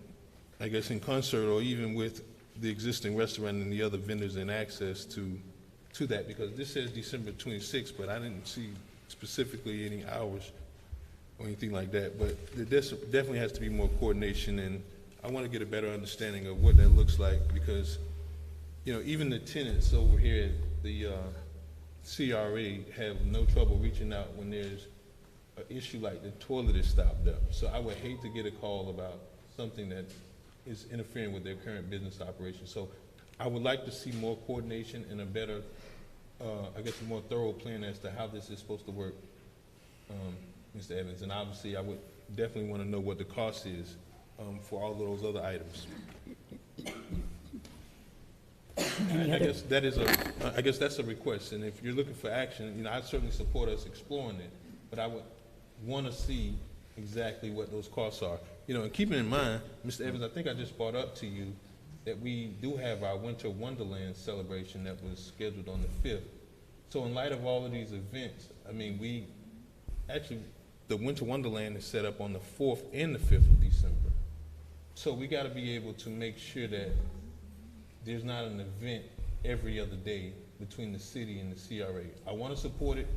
I guess, in concert or even with the existing restaurant and the other vendors and access to that, because this says December 26th, but I didn't see specifically any hours or anything like that. But there definitely has to be more coordination, and I want to get a better understanding of what that looks like, because, you know, even the tenants over here at the CRA have no trouble reaching out when there's an issue like the toilet is stopped up. So I would hate to get a call about something that is interfering with their current business operation. So I would like to see more coordination and a better, I guess, a more thorough plan as to how this is supposed to work, Mr. Evans. And obviously I would
definitely want to know what the cost is for all of those other items. I guess that's a request, and if you're looking for action, I certainly support us exploring it, but I would want to see exactly what those costs are. And keeping in mind, Mr. Evans, I think I just brought up to you that we do have our Winter Wonderland celebration that was scheduled on the 5th. So in light of all of these events, the Winter Wonderland is set up on the 4th and the 5th of December. So we got to be able to make sure that there's not an event every other day between the city and the CRA. I want to support it,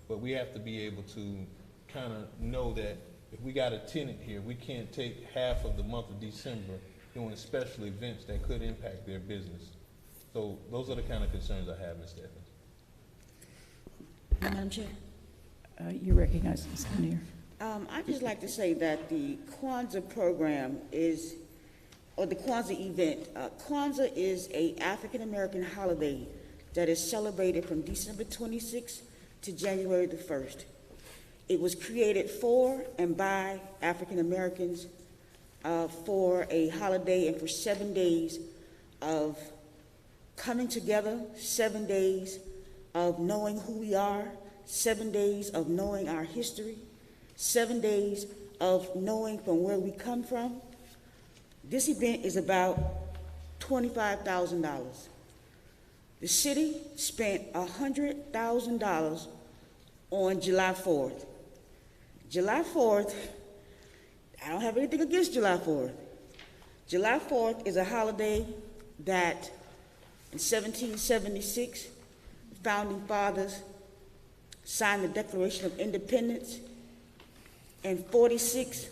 but we have to be able to kind of know that if we got a tenant here, we can't take half of the month of December doing special events that could impact their business. So those are the kind of concerns I have, Mr. Evans.
Madam Chair?
You recognize Ms. Lanier.
I'd just like to say that the Kwanzaa program or the Kwanzaa event, Kwanzaa is an African-American holiday that is celebrated from December 26th to January the 1st. It was created for and by African-Americans for a holiday and for 7 days of coming together, 7 days of knowing who we are, 7 days of knowing our history, 7 days of knowing from where we come from. This event is about $25,000. The city spent $100,000 on July 4th. July 4th, I don't have anything against July 4th. July 4th is a holiday that in 1776, the founding fathers signed the Declaration of Independence, and 46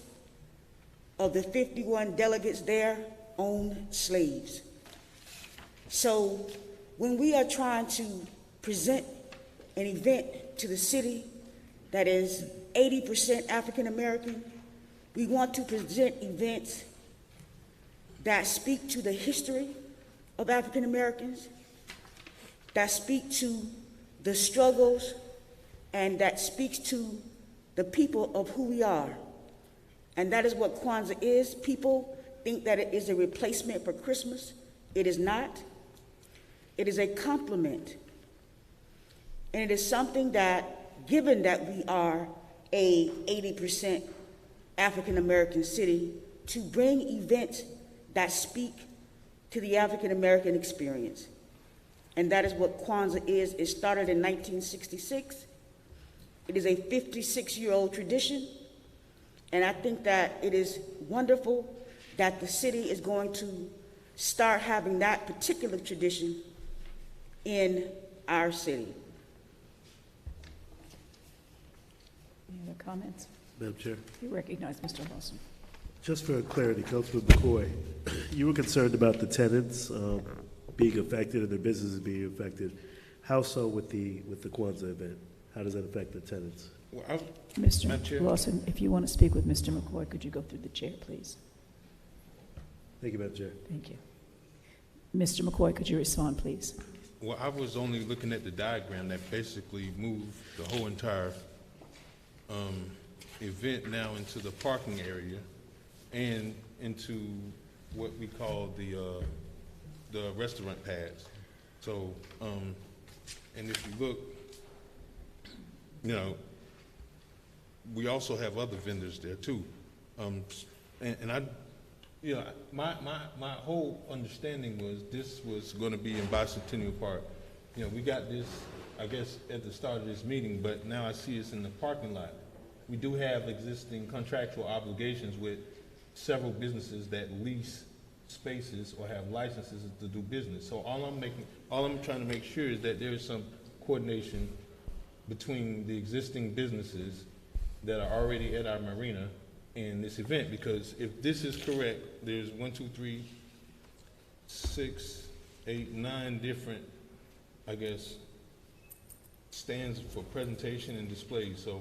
of the 51 delegates there owned slaves. So when we are trying to present an event to the city that is 80% African American, we want to present events that speak to the history of African Americans, that speak to the struggles, and that speaks to the people of who we are. And that is what Kwanzaa is. People think that it is a replacement for Christmas. It is not. It is a complement. And it is something that, given that we are a 80% African American city, to bring events that speak to the African American experience. And that is what Kwanzaa is. It started in 1966. It is a 56-year-old tradition. And I think that it is wonderful that the city is going to start having that particular tradition in our city.
Any other comments?
Madam Chair.
You recognize Mr. Lawson.
Just for clarity, Councilman McCoy, you were concerned about the tenants being affected and their businesses being affected. How so with the Kwanzaa event? How does that affect the tenants?
Well,
Mr. Lawson, if you want to speak with Mr. McCoy, could you go through the chair, please?
Thank you, Madam Chair.
Thank you. Mr. McCoy, could you respond, please?
Well, I was only looking at the diagram that basically moved the whole entire event now into the parking area and into what we call the restaurant pads. So, and if you look, we also have other vendors there too. And I, my whole understanding was this was going to be in Bicentennial Park. We got this, I guess, at the start of this meeting, but now I see it's in the parking lot. We do have existing contractual obligations with several businesses that lease spaces or have licenses to do business. So all I'm trying to make sure is that there is some coordination between the existing businesses that are already at our marina and this event, because if this is correct, there's 1, 2, 3, 6, 8, 9 different, I guess, stands for presentation and display. So,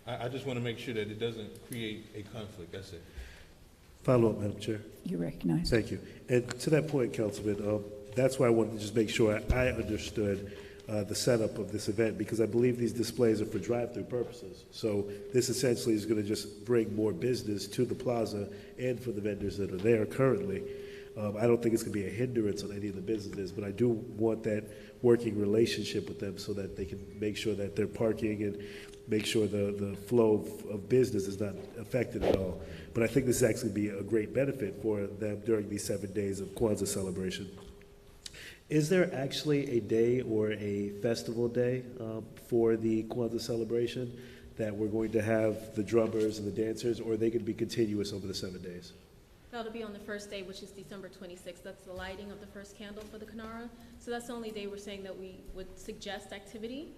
I just want to make sure that it doesn't create a conflict. That's it.
Follow up, Madam Chair.
You recognize.
Thank you. And to that point, Councilman, that's why I wanted to just make sure I understood the setup of this event, because I believe these displays are for drive-through purposes. So this essentially is going to just bring more business to the plaza and for the vendors that are there currently. I don't think it's going to be a hindrance on any of the businesses, but I do want that working relationship with them so that they can make sure that they're parking and make sure the flow of business is not affected at all. But I think this is actually be a great benefit for them during these 7 days of Kwanzaa celebration. Is there actually a day or a festival day for the Kwanzaa celebration that we're going to have the drummers and the dancers, or are they going to be continuous over the 7 days?
That'll be on the first day, which is December 26th. That's the lighting of the first candle for the Kinara. So that's the only day we're saying that we would suggest activity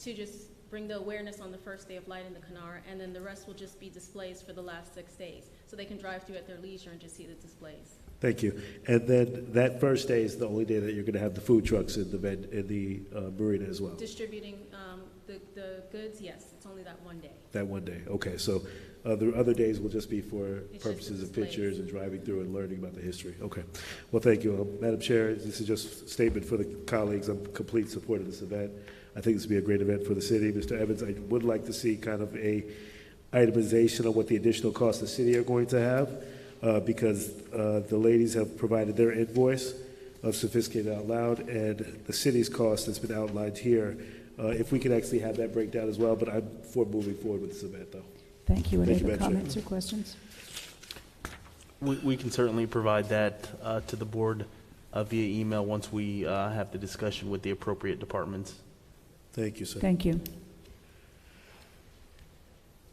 to just bring the awareness on the first day of lighting the Kinara, and then the rest will just be displays for the last 6 days. So they can drive through at their leisure and just see the displays.
Thank you. And then that first day is the only day that you're going to have the food trucks in the Marina as well?
Distributing the goods, yes, it's only that one day.
That one day, okay. So the other days will just be for
It's
purposes
just
of
displays.
pictures and driving through and learning about the history. Okay. Well, thank you. Madam Chair, this is just a statement for the colleagues. I'm in complete support of this event. I think this would be a great event for the city. Mr. Evans, I would like to see kind of a itemization on what the additional costs the city are going to have, because the ladies have provided their invoice of Sophisticated Out Loud, and the city's cost that's been outlined here. If we could actually have that breakdown as well, but I'm for moving forward with this event, though.
Thank you. Any
Thank you,
other
Madam Chair.
comments or questions?
We can certainly provide that to the board via email once we have the discussion with the appropriate departments.
Thank you, sir.
Thank you.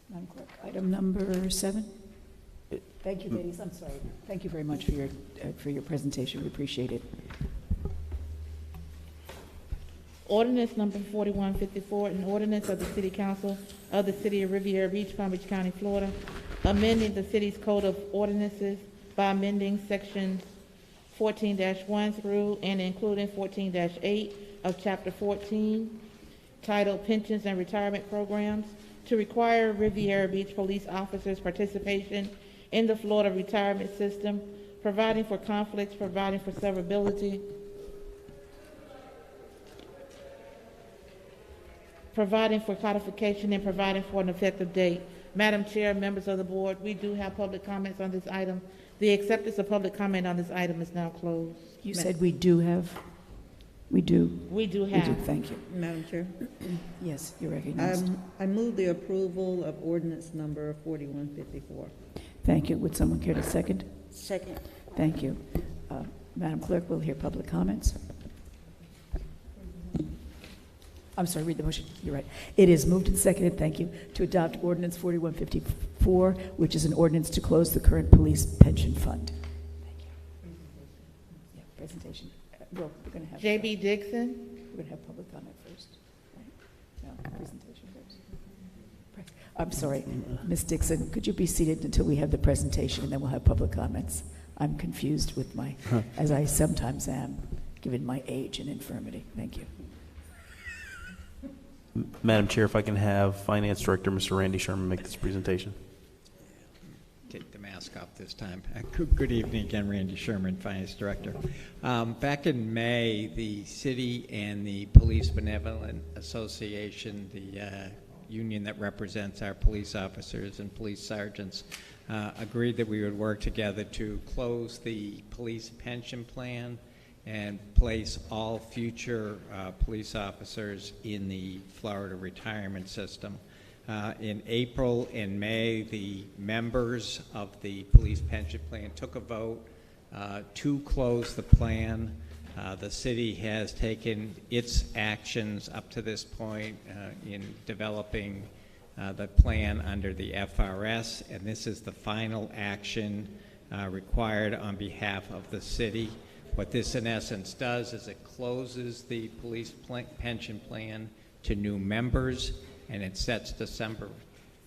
Madam Clerk, item number 7. Thank you, ladies. I'm sorry. Thank you very much for your presentation. We appreciate it.
Ordinance number 4154, an ordinance of the City Council of the City of Riviera Beach, Palm Beach County, Florida, amending the city's code of ordinances by amending sections 14-1 through and including 14-8 of Chapter 14, titled Pensions and Retirement Programs, to require Riviera Beach police officers' participation in the Florida retirement system, providing for conflicts, providing for severability, providing for codification, and providing for an effective date. Madam Chair, members of the board, we do have public comments on this item. The acceptance of public comment on this item is now closed.
You said we do have? We do.
We do have.
Thank you.
Madam Chair?
Yes, you're recognized.
I move the approval of ordinance number 4154.
Thank you. Would someone care to second?
Second.
Thank you. Madam Clerk, we'll hear public comments. I'm sorry, read the motion. You're right. It is moved and seconded, thank you, to adopt ordinance 4154, which is an ordinance to close the current police pension fund. Thank you. Yeah, presentation. Well, we're going to have
J.B. Dixon.
We're going to have public comment first. Right? No, presentation first. I'm sorry, Ms. Dixon, could you be seated until we have the presentation, and then we'll have public comments? I'm confused with my, as I sometimes am, given my age and infirmity. Thank you.
Madam Chair, if I can have Finance Director Mr. Randy Sherman make this presentation.
Take the mask off this time. Good evening again, Randy Sherman, Finance Director. Back in May, the city and the Police Benevolent Association, the union that represents our police officers and police sergeants, agreed that we would work together to close the police pension plan and place all future police officers in the Florida retirement system. In April and May, the members of the police pension plan took a vote to close the plan. The city has taken its actions up to this point in developing the plan under the FRS, and this is the final action required on behalf of the city. What this in essence does is it closes the police pension plan to new members, and it sets December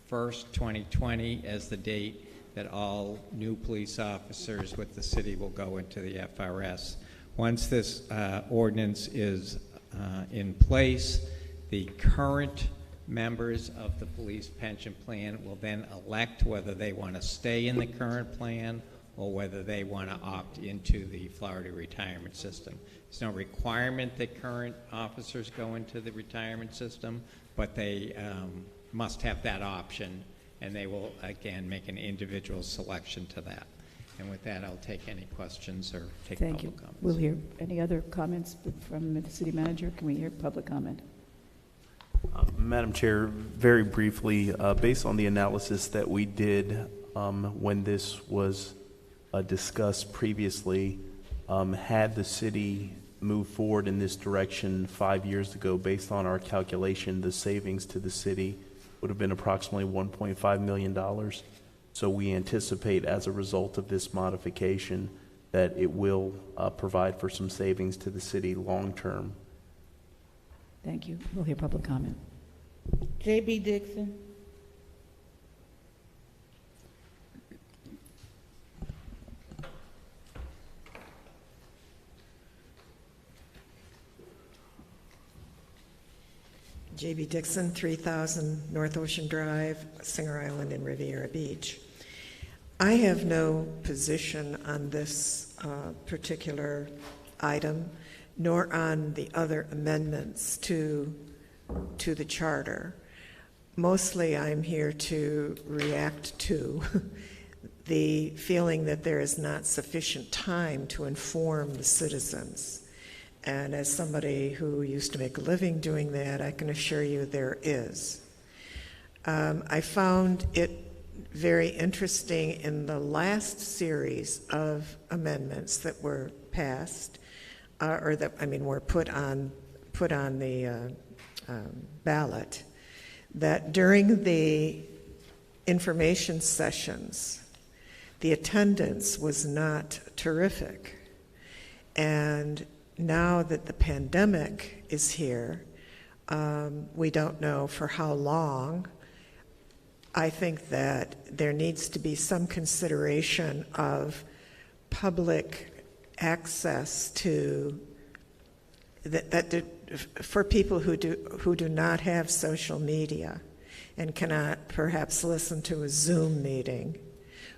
1st, 2020 as the date that all new police officers with the city will go into the FRS. Once this ordinance is in place, the current members of the police pension plan will then elect whether they want to stay in the current plan or whether they want to opt into the Florida retirement system. There's no requirement that current officers go into the retirement system, but they must have that option, and they will, again, make an individual selection to that. And with that, I'll take any questions or take
Thank you.
public comments.
We'll hear any other comments from the city manager. Can we hear public comment?
Madam Chair, very briefly, based on the analysis that we did when this was discussed previously, had the city moved forward in this direction 5 years ago, based on our calculation, the savings to the city would have been approximately $1.5 million. So we anticipate, as a result of this modification, that it will provide for some savings to the city long term.
Thank you. We'll hear public comment.
J.B. Dixon.
J.B. Dixon, 3000 North Ocean Drive, Singer Island in Riviera Beach. I have no position on this particular item, nor on the other amendments to the charter. Mostly I'm here to react to the feeling that there is not sufficient time to inform the citizens. And as somebody who used to make a living doing that, I can assure you there is. I found it very interesting in the last series of amendments that were passed, were put on the ballot, that during the information sessions, the attendance was not terrific. And now that the pandemic is here, we don't know for how long. I think that there needs to be some consideration of public access to for people who do not have social media and cannot perhaps listen to a Zoom meeting.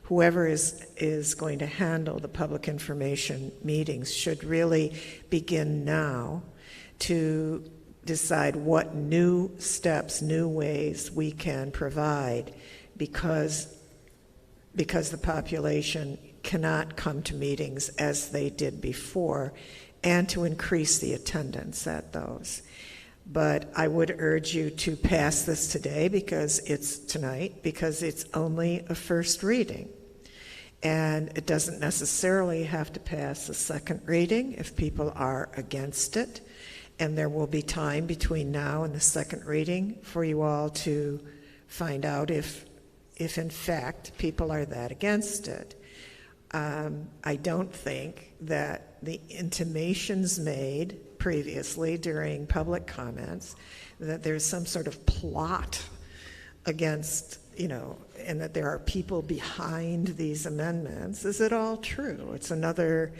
Whoever is going to handle the public information meetings should really begin now to decide what new steps, new ways we can provide, because the population cannot come to meetings as they did before, and to increase the attendance at those. But I would urge you to pass this today because it's only a first reading. And it doesn't necessarily have to pass a second reading if people are against it. And there will be time between now and the second reading for you all to find out if in fact people are that against it. I don't think that the intimations made previously during public comments that there's some sort of plot against, and that there are people behind these amendments is at all true. It's another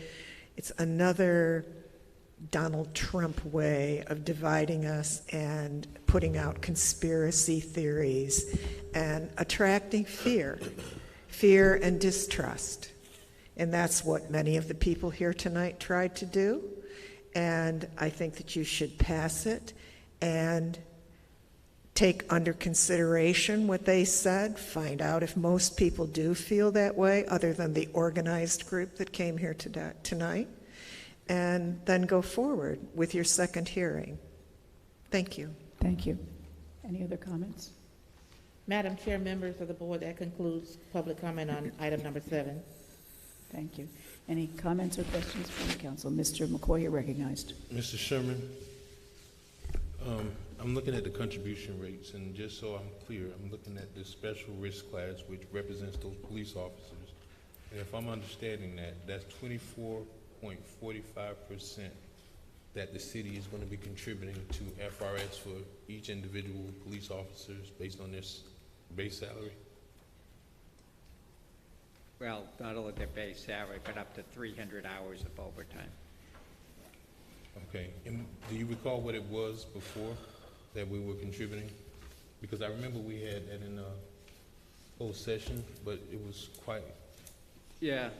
Donald Trump way of dividing us and putting out conspiracy theories and attracting fear and distrust. And that's what many of the people here tonight tried to do. And I think that you should pass it and take under consideration what they said, find out if most people do feel that way, other than the organized group that came here tonight, and then go forward with your second hearing. Thank you.
Thank you. Any other comments?
Madam Chair, members of the board, that concludes public comment on item number 7.
Thank you. Any comments or questions from the council? Mr. McCoy, you're recognized.
Mr. Sherman, I'm looking at the contribution rates, and just so I'm clear, I'm looking at the special risk class, which represents those police officers. And if I'm understanding that, that's 24.45% that the city is going to be contributing to FRS for each individual police officers based on this base salary?
Well, not only their base salary, but up to 300 hours of overtime.
Okay, and do you recall what it was before that we were contributing? Because I remember we had that in a closed session, but it was quite
Yeah,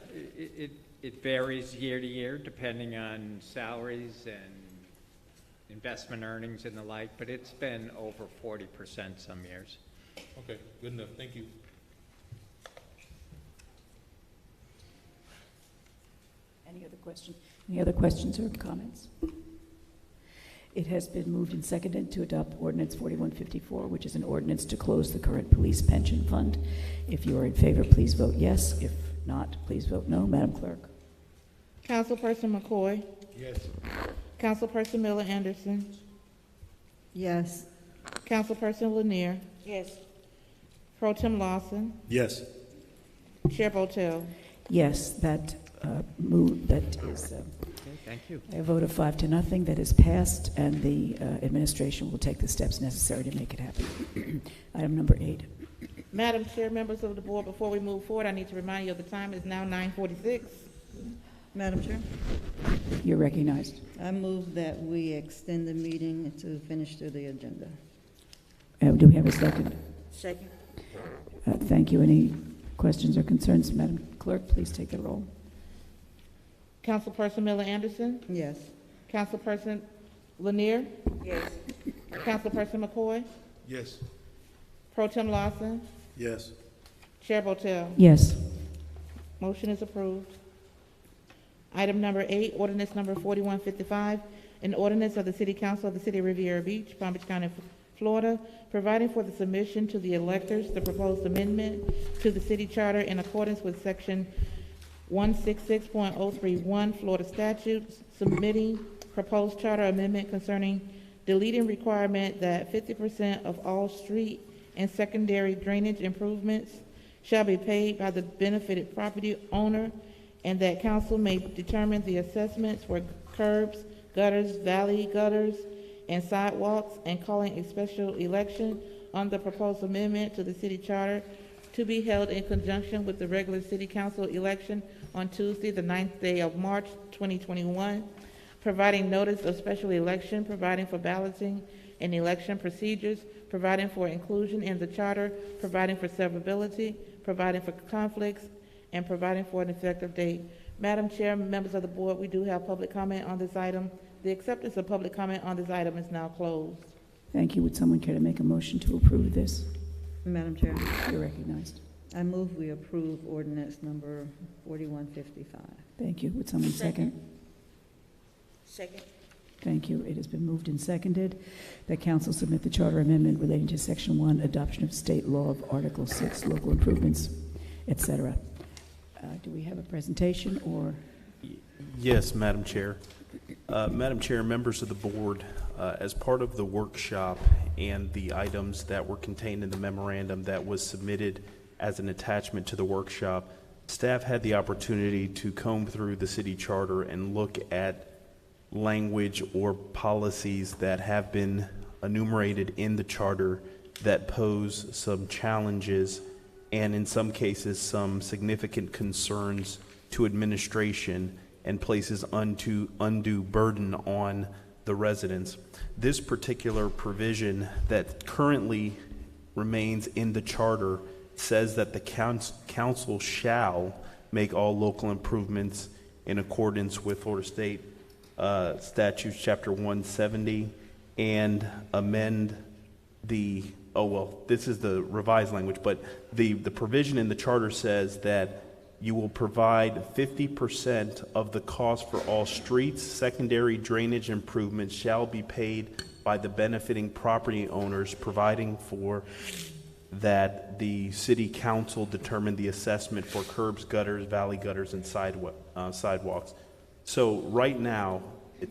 it varies year to year depending on salaries and investment earnings and the like, but it's been over 40% some years.
Okay, good enough. Thank you.
Any other question? Any other questions or comments? It has been moved and seconded to adopt Ordinance 4154, which is an ordinance to close the current police pension fund. If you are in favor, please vote yes. If not, please vote no. Madam Clerk.
Councilperson McCoy,
Yes.
Councilperson Miller Anderson,
Yes.
Councilperson Lanier,
Yes.
Pro Tem Lawson,
Yes.
Chair Botel.
Yes, that is
Okay, thank you.
a vote of 5-0. That is passed, and the administration will take the steps necessary to make it happen. Item number 8.
Madam Chair, members of the board, before we move forward, I need to remind you of the time. It's now 9:46.
Madam Chair,
You're recognized.
I move that we extend the meeting to finish through the agenda.
Do we have a second?
Second.
Thank you. Any questions or concerns? Madam Clerk, please take the roll.
Councilperson Miller Anderson,
Yes.
Councilperson Lanier,
Yes.
Councilperson McCoy,
Yes.
Pro Tem Lawson,
Yes.
Chair Botel.
Yes.
Motion is approved. Item number 8, ordinance number 4155, an ordinance of the City Council of the City of Riviera Beach, Palm Beach County, Florida, providing for the submission to the electors the proposed amendment to the city charter in accordance with section 166.031 Florida statutes, submitting proposed charter amendment concerning deleting requirement that 50% of all street and secondary drainage improvements shall be paid by the benefited property owner, and that council may determine the assessments for curbs, gutters, valley gutters, and sidewalks, and calling a special election on the proposed amendment to the city charter to be held in conjunction with the regular city council election on Tuesday, the 9th day of March, 2021, providing notice of special election, providing for balloting and election procedures, providing for inclusion in the charter, providing for severability, providing for conflicts, and providing for an effective date. Madam Chair, members of the board, we do have public comment on this item. The acceptance of public comment on this item is now closed.
Thank you. Would someone care to make a motion to approve this?
Madam Chair,
You're recognized.
I move we approve ordinance number 4155.
Thank you. Would someone second?
Second.
Thank you. It has been moved and seconded that council submit the charter amendment relating to Section 1, adoption of state law of Article 6, local improvements, etc. Do we have a presentation or?
Yes, Madam Chair. Madam Chair, members of the board, as part of the workshop and the items that were contained in the memorandum that was submitted as an attachment to the workshop, staff had the opportunity to comb through the city charter and look at language or policies that have been enumerated in the charter that pose some challenges and in some cases some significant concerns to administration and places undue burden on the residents. This particular provision that currently remains in the charter says that the council shall make all local improvements in accordance with Florida State Statutes Chapter 170 and amend the, this is the revised language, but the provision in the charter says that you will provide 50% of the cost for all streets, secondary drainage improvements shall be paid by the benefiting property owners, providing for that the city council determine the assessment for curbs, gutters, valley gutters, and sidewalks. So right now,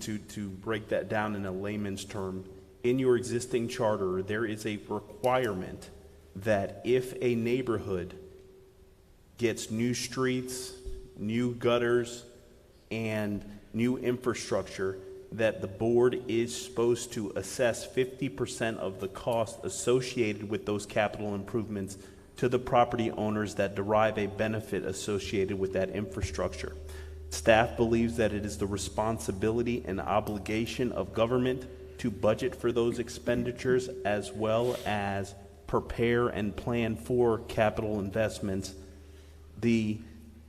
to break that down in a layman's term, in your existing charter, there is a requirement that if a neighborhood gets new streets, new gutters, and new infrastructure, that the board is supposed to assess 50% of the cost associated with those capital improvements to the property owners that derive a benefit associated with that infrastructure. Staff believes that it is the responsibility and obligation of government to budget for those expenditures as well as prepare and plan for capital investments. The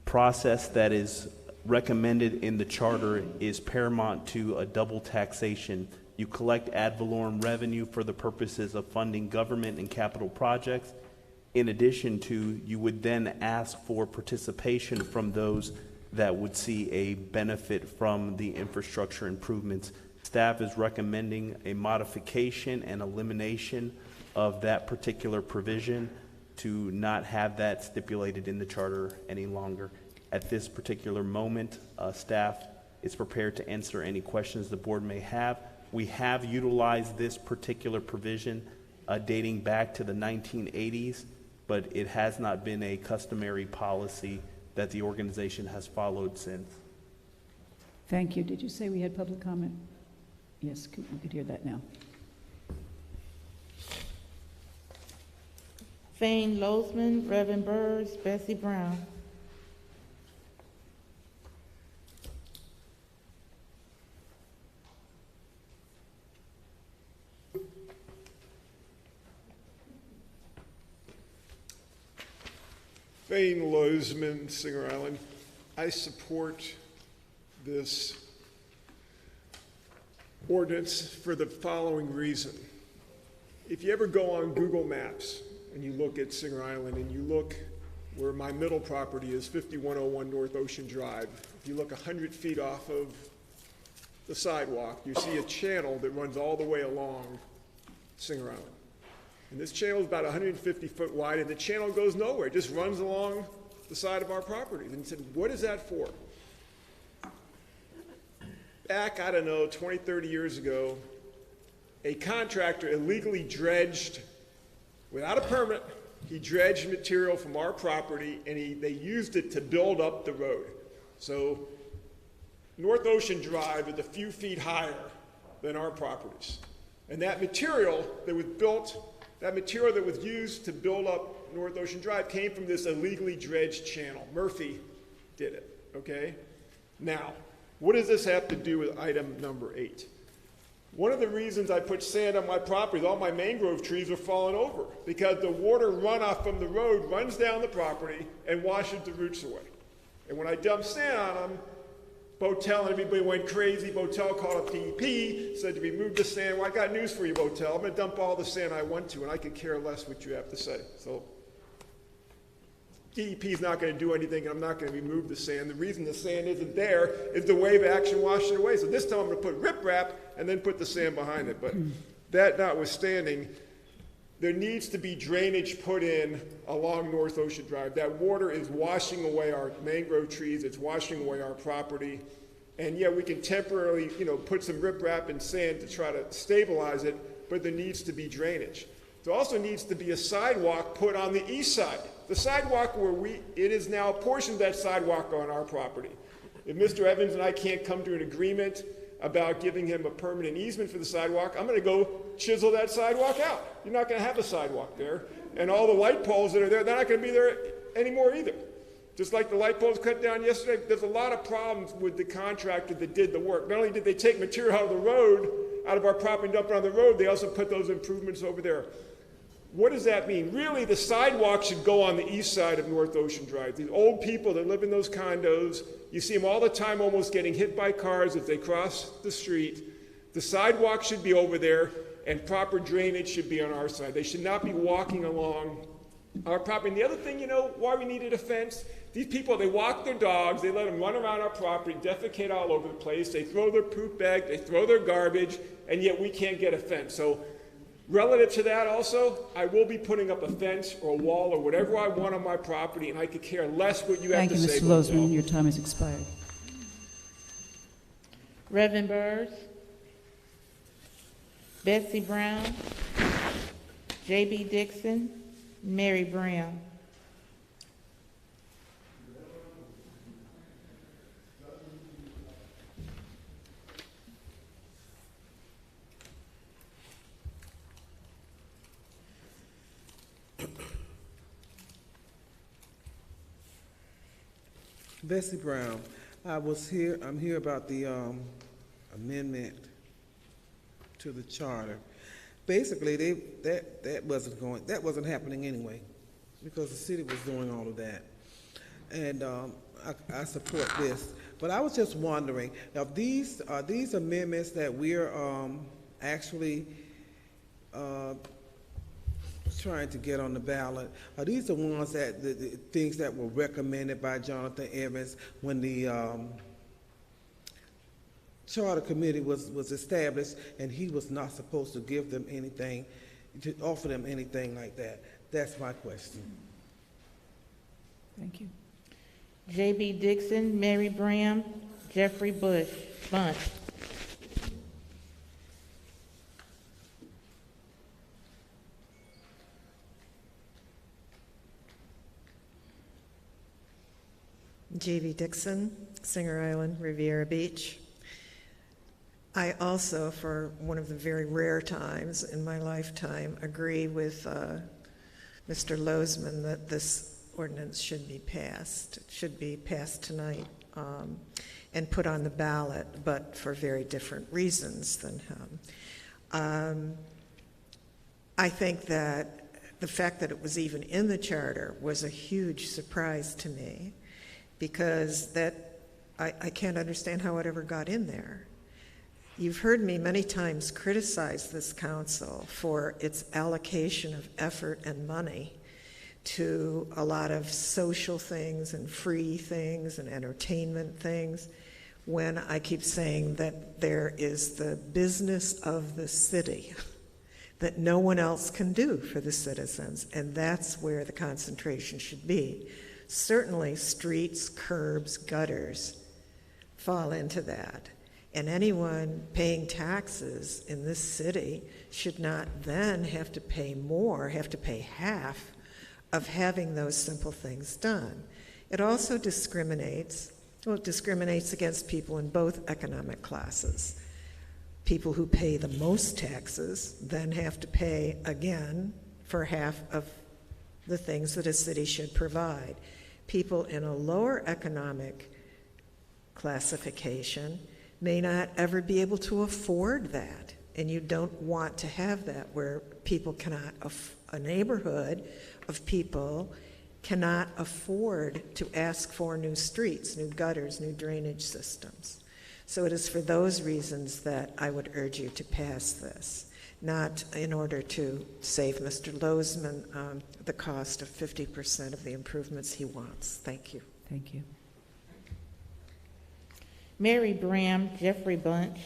process that is recommended in the charter is paramount to a double taxation. You collect ad valorem revenue for the purposes of funding government and capital projects. In addition to, you would then ask for participation from those that would see a benefit from the infrastructure improvements. Staff is recommending a modification and elimination of that particular provision to not have that stipulated in the charter any longer. At this particular moment, staff is prepared to answer any questions the board may have. We have utilized this particular provision dating back to the 1980s, but it has not been a customary policy that the organization has followed since.
Thank you. Did you say we had public comment? Yes, we could hear that now.
Thane Losman, Reverend Burrs, Bessie Brown.
Thane Losman, Singer Island. I support this ordinance for the following reason. If you ever go on Google Maps and you look at Singer Island and you look where my middle property is, 5101 North Ocean Drive, if you look 100 feet off of the sidewalk, you see a channel that runs all the way along Singer Island. And this channel is about 150 foot wide, and the channel goes nowhere. It just runs along the side of our property. And he said, what is that for? Back, I don't know, 20, 30 years ago, a contractor illegally dredged, without a permit, he dredged material from our property, and they used it to build up the road. So North Ocean Drive is a few feet higher than our properties. And that material that was built, that material that was used to build up North Ocean Drive came from this illegally dredged channel. Murphy did it, okay? Now, what does this have to do with item number 8? One of the reasons I put sand on my property is all my mangrove trees are falling over because the water runoff from the road runs down the property and washes the roots away. And when I dumped sand on them, Botel and everybody went crazy. Botel called up DEP, said to remove the sand. Well, I got news for you, Botel. I'm going to dump all the sand I want to, and I could care less what you have to say. So DEP is not going to do anything, and I'm not going to remove the sand. The reason the sand isn't there is the wave action washed it away. So this time I'm going to put riprap and then put the sand behind it. But that notwithstanding, there needs to be drainage put in along North Ocean Drive. That water is washing away our mangrove trees. It's washing away our property. And yeah, we can temporarily, put some riprap and sand to try to stabilize it, but there needs to be drainage. There also needs to be a sidewalk put on the east side. The sidewalk it is now a portion of that sidewalk on our property. If Mr. Evans and I can't come to an agreement about giving him a permanent easement for the sidewalk, I'm going to go chisel that sidewalk out. You're not going to have a sidewalk there. And all the light poles that are there, they're not going to be there anymore either. Just like the light poles cut down yesterday, there's a lot of problems with the contractor that did the work. Not only did they take material out of the road, out of our property and dump it on the road, they also put those improvements over there. What does that mean? Really, the sidewalk should go on the east side of North Ocean Drive. These old people that live in those condos, you see them all the time almost getting hit by cars as they cross the street. The sidewalk should be over there, and proper drainage should be on our side. They should not be walking along our property. And the other thing, why we needed a fence? These people, they walk their dogs, they let them run around our property, defecate all over the place, they throw their poop bag, they throw their garbage, and yet we can't get a fence. So relative to that also, I will be putting up a fence or a wall or whatever I want on my property, and I could care less what you have to say.
Thank you, Mr. Losman. Your time has expired.
Reverend Burrs, Bessie Brown, J.B. Dixon, Mary Brown.
Bessie Brown, I'm here about the amendment to the charter. Basically, that wasn't happening anyway, because the city was doing all of that. And I support this. But I was just wondering, if these amendments that we're actually trying to get on the ballot, are these the ones that the things that were recommended by Jonathan Evans when the charter committee was established, and he was not supposed to give them anything, to offer them anything like that? That's my question.
Thank you.
J.B. Dixon, Mary Bram, Jeffrey Bunch.
J.B. Dixon, Singer Island, Riviera Beach. I also, for one of the very rare times in my lifetime, agree with Mr. Lozman that this ordinance should be passed. It should be passed tonight and put on the ballot, but for very different reasons than him. I think that the fact that it was even in the charter was a huge surprise to me, because that I can't understand how it ever got in there. You've heard me many times criticize this council for its allocation of effort and money to a lot of social things and free things and entertainment things, when I keep saying that there is the business of the city that no one else can do for the citizens, and that's where the concentration should be. Certainly streets, curbs, gutters fall into that. And anyone paying taxes in this city should not then have to pay more, have to pay half of having those simple things done. It also discriminates, well, it discriminates against people in both economic classes. People who pay the most taxes then have to pay again for half of the things that a city should provide. People in a lower economic classification may not ever be able to afford that. And you don't want to have that, where people cannot, a neighborhood of people cannot afford to ask for new streets, new gutters, new drainage systems. So it is for those reasons that I would urge you to pass this, not in order to save Mr. Lozman the cost of 50% of the improvements he wants. Thank you.
Thank you.
Mary Bram, Jeffrey Bunch.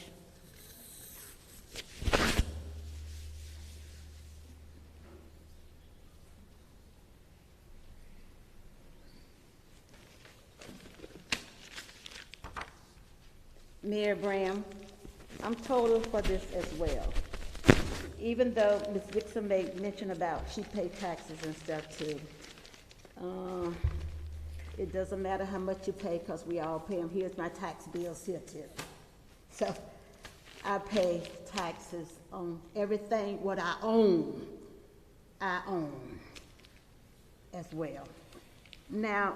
Mayor Bram, I'm total for this as well. Even though Ms. Dixon made mention about she paid taxes and stuff too. It doesn't matter how much you pay, because we all pay them. Here's my tax bills here too. So I pay taxes on everything what I own as well. Now,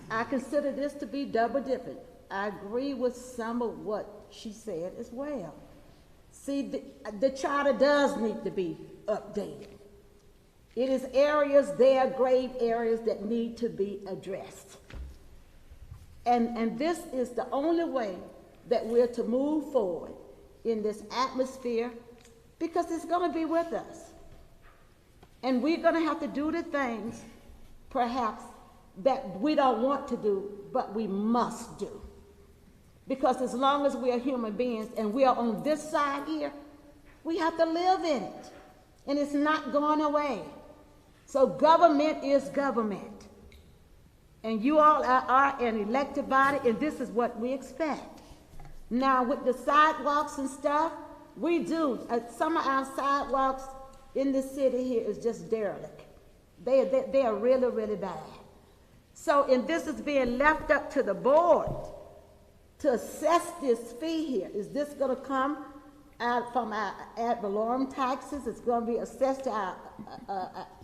I consider this to be double dipping. I agree with some of what she said as well. See, the charter does need to be updated. It is areas there, grave areas, that need to be addressed. And this is the only way that we're to move forward in this atmosphere, because it's going to be with us. And we're going to have to do the things, perhaps, that we don't want to do, but we must do. Because as long as we are human beings and we are on this side here, we have to live in it. And it's not going away. So government is government. And you all are an elected body, and this is what we expect. Now, with the sidewalks and stuff, we do. Some of our sidewalks in the city here is just derelict. They are really, really bad. So, and this is being left up to the board to assess this fee here. Is this going to come out from our ad valorem taxes? It's going to be assessed to our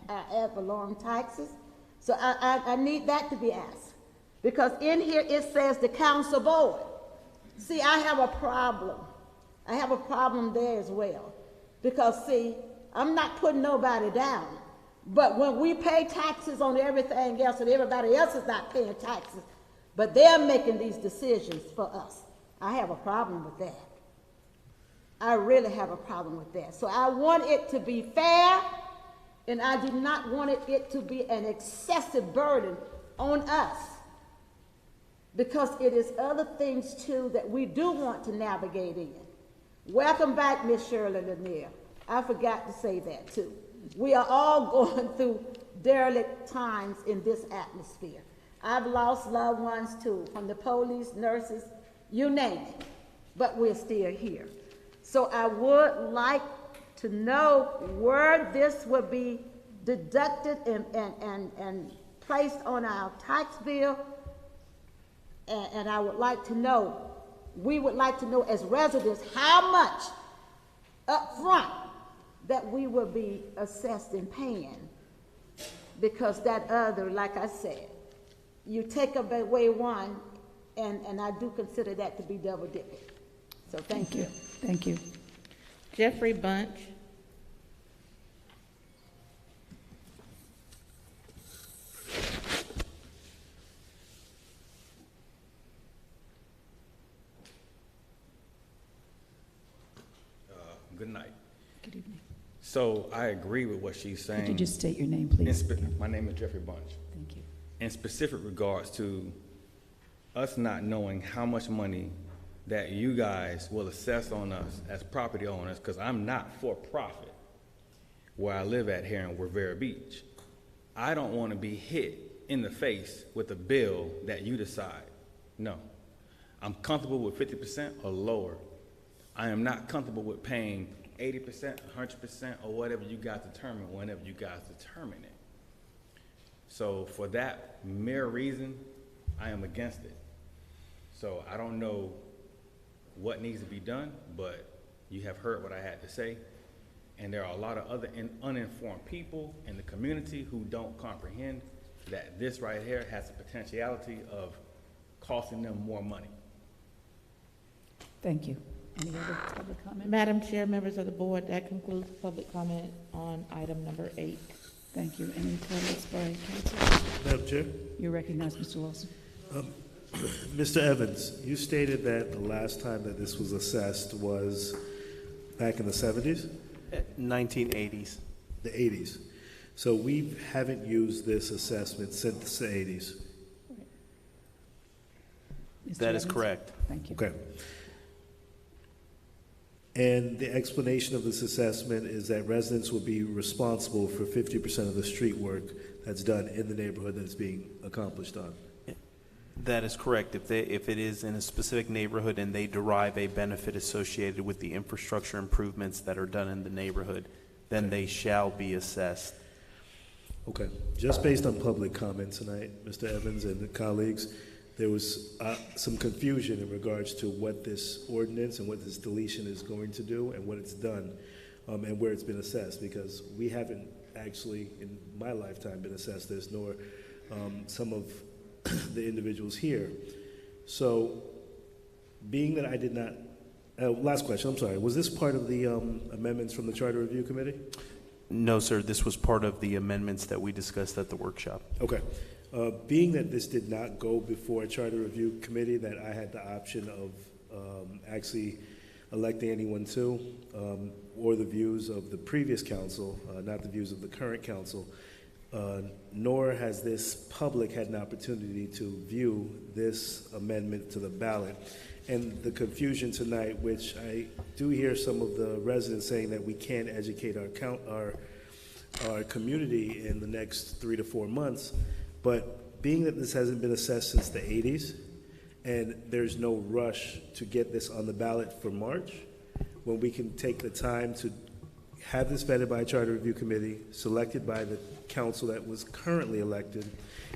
ad valorem taxes. So I need that to be asked. Because in here it says the council board. See, I have a problem. I have a problem there as well. Because, see, I'm not putting nobody down. But when we pay taxes on everything else and everybody else is not paying taxes, But they're making these decisions for us. I have a problem with that. I really have a problem with that. So I want it to be fair, and I do not want it to be an excessive burden on us, because it is other things too that we do want to navigate in. Welcome back, Miss Shirley Lanier. I forgot to say that too. We are all going through derelict times in this atmosphere. I've lost loved ones too, from the police, nurses, you name it, but we're still here. So I would like to know where this would be deducted and placed on our tax bill, and I would like to know, we would like to know as residents how much up front that we will be assessed in paying, because that other, like I said, you take away one, and I do consider that to be double dipping. So thank you.
Thank you.
Jeffrey Bunch.
Good night.
Good evening.
So I agree with what she's saying.
Could you just state your name, please?
My name is Jeffrey Bunch.
Thank you.
In specific regards to us not knowing how much money that you guys will assess on us as property owners, because I'm not for profit where I live at here in Rivera Beach. I don't want to be hit in the face with a bill that you decide. No. I'm comfortable with 50% or lower. I am not comfortable with paying 80%, 100%, or whatever you guys determine whenever you guys determine it. So for that mere reason, I am against it. So I don't know what needs to be done, but you have heard what I had to say. And there are a lot of other uninformed people in the community who don't comprehend that this right here has the potentiality of costing them more money.
Thank you. Any other public comment?
Madam Chair, members of the board, that concludes public comment on item number 8.
Thank you. Any comments by council?
Madam Chair?
You're recognized, Mr. Lawson.
Mr. Evans, you stated that the last time that this was assessed was back in the 70s?
1980s.
The 80s. So we haven't used this assessment since the 80s.
That is correct.
Thank you.
Okay. And the explanation of this assessment is that residents will be responsible for 50% of the street work that's done in the neighborhood that's being accomplished on.
That is correct. If it is in a specific neighborhood and they derive a benefit associated with the infrastructure improvements that are done in the neighborhood, then they shall be assessed.
Okay. Just based on public comment tonight, Mr. Evans and the colleagues, there was some confusion in regards to what this ordinance and what this deletion is going to do and what it's done and where it's been assessed, because we haven't actually in my lifetime been assessed this, nor some of the individuals here. So being that I did not, last question, I'm sorry, was this part of the amendments from the Charter Review Committee?
No, sir. This was part of the amendments that we discussed at the workshop.
Okay. Being that this did not go before a Charter Review Committee, that I had the option of actually electing anyone to, or the views of the previous council, not the views of the current council, nor has this public had an opportunity to view this amendment to the ballot. And the confusion tonight, which I do hear some of the residents saying that we can't educate our community in the next 3 to 4 months, but being that this hasn't been assessed since the 80s, and there's no rush to get this on the ballot for March, when we can take the time to have this vetted by a Charter Review Committee, selected by the council that was currently elected,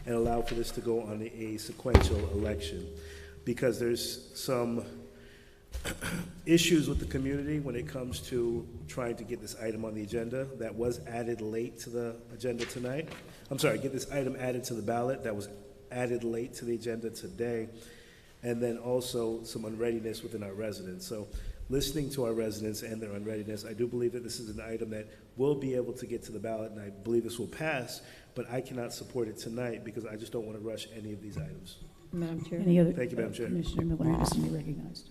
and allow for this to go on a sequential election. Because there's some issues with the community when it comes to trying to get this item on the agenda that was added late to the agenda tonight. I'm sorry, get this item added to the ballot that was added late to the agenda today, and then also some unreadiness within our residents. So listening to our residents and their unreadiness, I do believe that this is an item that will be able to get to the ballot, and I believe this will pass, but I cannot support it tonight because I just don't want to rush any of these items.
Madam Chair?
Any other?
Thank you, Madam Chair.
Commissioner Miller Anderson, you're recognized.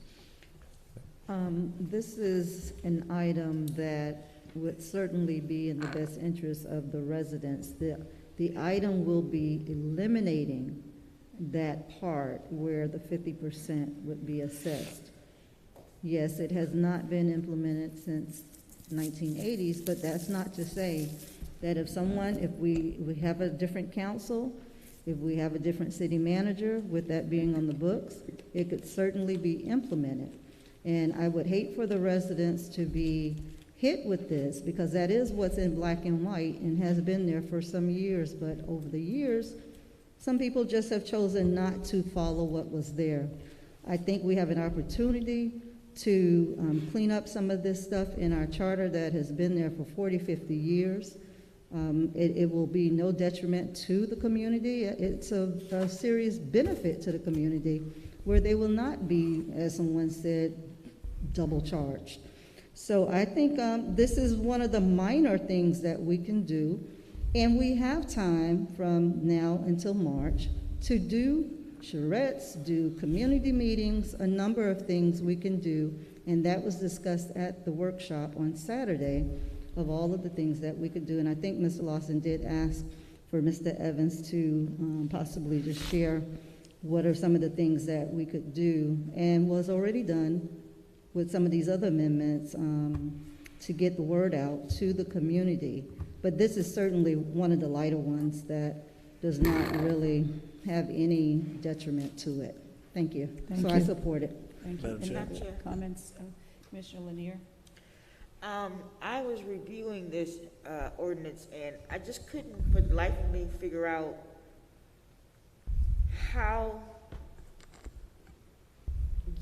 This is an item that would certainly be in the best interest of the residents. The item will be eliminating that part where the 50% would be assessed. Yes, it has not been implemented since 1980s, but that's not to say that if we have a different council, if we have a different city manager, with that being on the books, it could certainly be implemented. And I would hate for the residents to be hit with this, because that is what's in black and white and has been there for some years. But over the years, some people just have chosen not to follow what was there. I think we have an opportunity to clean up some of this stuff in our charter that has been there for 40, 50 years. It will be no detriment to the community. It's a serious benefit to the community where they will not be, as someone said, double charged. So I think this is one of the minor things that we can do, and we have time from now until March to do charrettes, do community meetings, a number of things we can do, and that was discussed at the workshop on Saturday of all of the things that we could do. And I think Mr. Lawson did ask for Mr. Evans to possibly just share what are some of the things that we could do, and was already done with some of these other amendments to get the word out to the community. But this is certainly one of the lighter ones that does not really have any detriment to it. Thank you.
Thank
So
you.
I support it.
Thank you.
Madam
Any
Chair.
other comments, Commissioner Lanier?
I was reviewing this ordinance, and I just couldn't, for the life of me, figure out how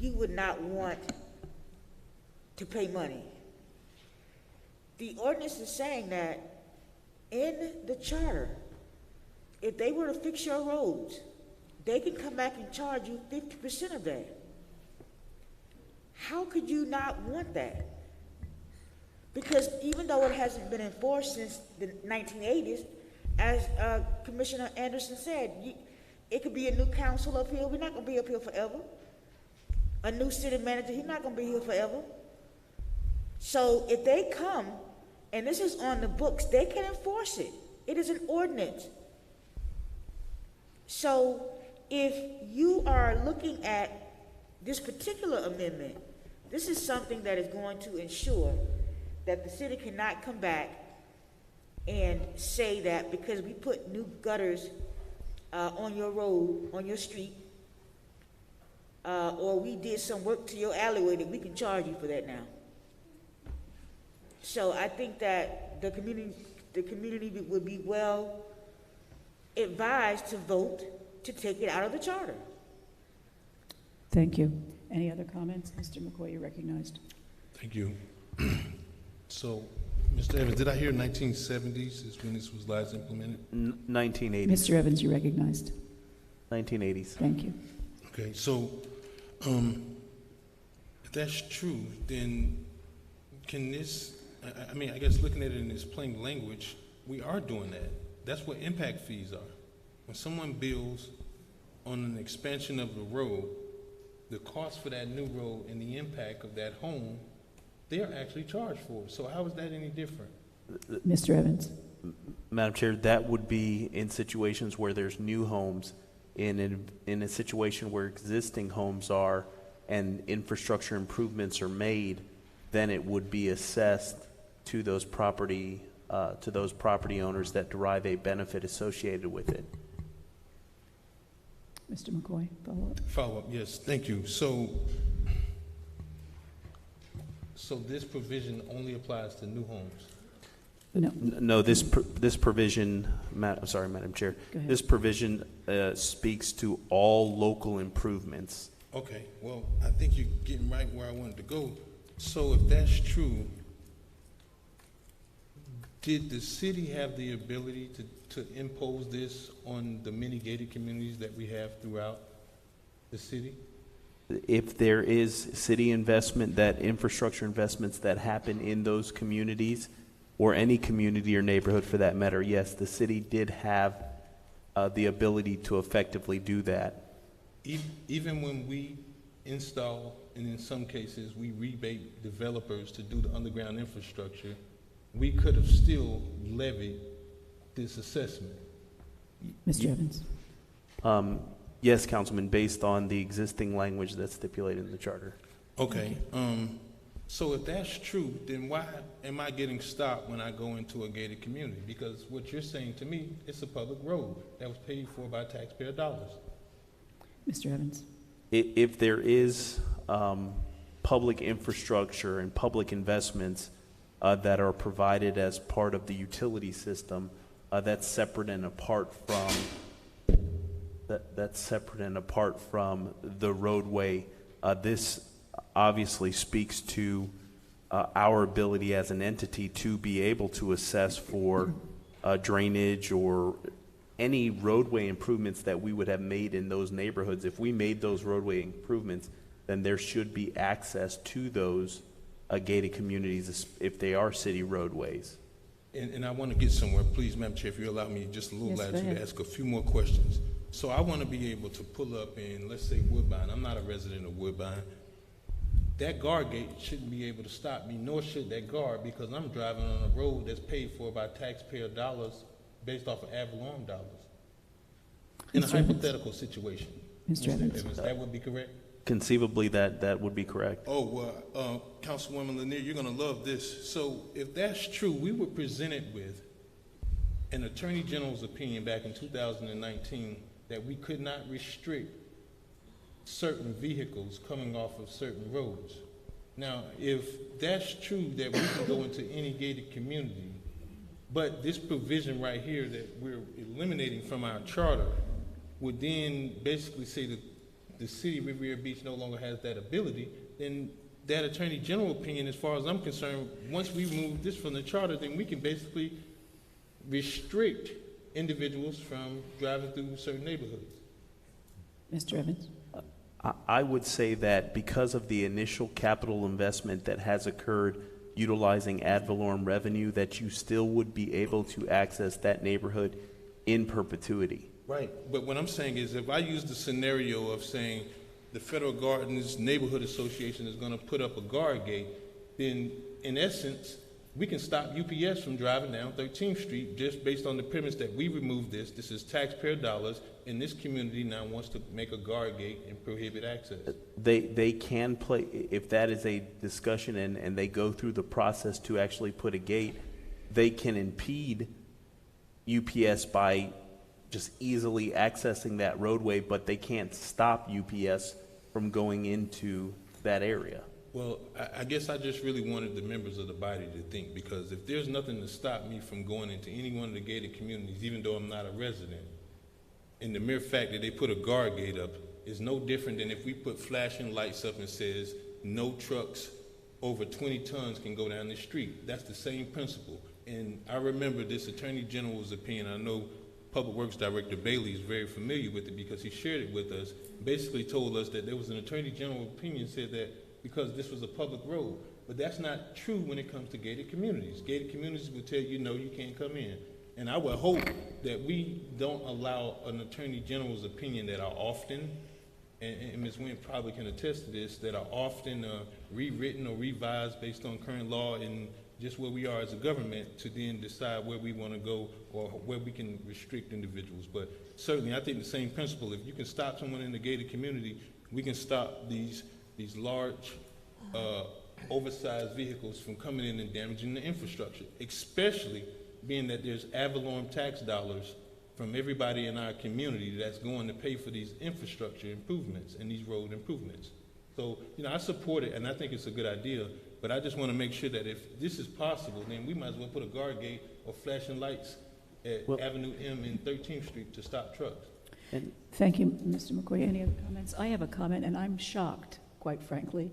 you would not want to pay money. The ordinance is saying that in the charter, if they were to fix your roads, they can come back and charge you 50% of that. How could you not want that? Because even though it hasn't been enforced since the 1980s, as Commissioner Anderson said, it could be a new council up here. We're not going to be up here forever. A new city manager, he's not going to be here forever. So if they come, and this is on the books, they can enforce it. It is an ordinance. So if you are looking at this particular amendment, this is something that is going to ensure that the city cannot come back and say that because we put new gutters on your road, on your street, or we did some work to your alleyway, that we can charge you for that now. So I think that the community would be well advised to vote to take it out of the charter.
Thank you. Any other comments? Mr. McCoy, you're recognized.
Thank you. So, Mr. Evans, did I hear 1970s is when this was last implemented?
1980s.
Mr. Evans, you're recognized.
1980s.
Thank you.
Okay, so if that's true, then can this, I mean, I guess looking at it in this plain language, we are doing that. That's what impact fees are. When someone builds on an expansion of the road, the cost for that new road and the impact of that home, they are actually charged for it. So how is that any different?
Mr. Evans.
Madam Chair, that would be in situations where there's new homes, in a situation where existing homes are and infrastructure improvements are made, then it would be assessed to those property owners that derive a benefit associated with it.
Mr. McCoy, follow up.
Follow up, yes, thank you. So this provision only applies to new homes?
No.
No, this provision, I'm sorry, Madam Chair.
Go ahead.
This provision speaks to all local improvements.
Okay, well, I think you're getting right where I wanted to go. So if that's true, did the city have the ability to impose this on the many gated communities that we have throughout the city?
If there is city investment, that infrastructure investments that happen in those communities, or any community or neighborhood for that matter, yes, the city did have the ability to effectively do that.
Even when we install, and in some cases, we rebate developers to do the underground infrastructure, we could have still levied this assessment.
Mr. Evans.
Yes, Councilman, based on the existing language that's stipulated in the charter.
Okay, so if that's true, then why am I getting stopped when I go into a gated community? Because what you're saying to me, it's a public road that was paid for by taxpayer dollars.
Mr. Evans.
If there is public infrastructure and public investments that are provided as part of the utility system, that's separate and apart from the roadway. This obviously speaks to our ability as an entity to be able to assess for drainage or any roadway improvements that we would have made in those neighborhoods. If we made those roadway improvements, then there should be access to those gated communities if they are city roadways.
And I want to get somewhere. Please, Madam Chair, if you allow me just a little latitude to ask a few more questions. So I want to be able to pull up in, let's say, Woodbine. I'm not a resident of Woodbine. That guard gate shouldn't be able to stop me, nor should that guard, because I'm driving on a road that's paid for by taxpayer dollars based off of ad valorem dollars. In a hypothetical situation.
Mr. Evans.
That would be correct?
Conceivably, that would be correct.
Oh, well, Councilwoman Lanier, you're going to love this. So if that's true, we were presented with an Attorney General's opinion back in 2019 that we could not restrict certain vehicles coming off of certain roads. Now, if that's true that we can go into any gated community, but this provision right here that we're eliminating from our charter would then basically say that the city of Riviera Beach no longer has that ability, then that Attorney General opinion, as far as I'm concerned, once we remove this from the charter, then we can basically restrict individuals from driving through certain neighborhoods.
Mr. Evans.
I would say that because of the initial capital investment that has occurred utilizing ad valorem revenue, that you still would be able to access that neighborhood in perpetuity.
Right, but what I'm saying is if I use the scenario of saying the Federal Gardens Neighborhood Association is going to put up a guard gate, then in essence, we can stop UPS from driving down 13th Street just based on the premise that we removed this. This is taxpayer dollars, and this community now wants to make a guard gate and prohibit access.
They can play, if that is a discussion and they go through the process to actually put a gate, they can impede UPS by just easily accessing that roadway, but they can't stop UPS from going into that area.
Well, I guess I just really wanted the members of the body to think, because if there's nothing to stop me from going into any one of the gated communities, even though I'm not a resident, and the mere fact that they put a guard gate up is no different than if we put flashing lights up and says no trucks over 20 tons can go down the street. That's the same principle. And I remember this Attorney General's opinion. I know Public Works Director Bailey is very familiar with it because he shared it with us, basically told us that there was an Attorney General opinion said that because this was a public road. But that's not true when it comes to gated communities. Gated communities will tell you, no, you can't come in. And I would hope that we don't allow an Attorney General's opinion that are often, and Ms. Wynn probably can attest to this, that are often rewritten or revised based on current law and just where we are as a government to then decide where we want to go or where we can restrict individuals. But certainly I think the same principle, if you can stop someone in the gated community, we can stop these large oversized vehicles from coming in and damaging the infrastructure, especially being that there's ad valorem tax dollars from everybody in our community that's going to pay for these infrastructure improvements and these road improvements. So, I support it and I think it's a good idea, but I just want to make sure that if this is possible, then we might as well put a guard gate or flashing lights at Avenue M and 13th Street to stop trucks.
Thank you, Mr. McCoy. Any other comments? I have a comment, and I'm shocked, quite frankly,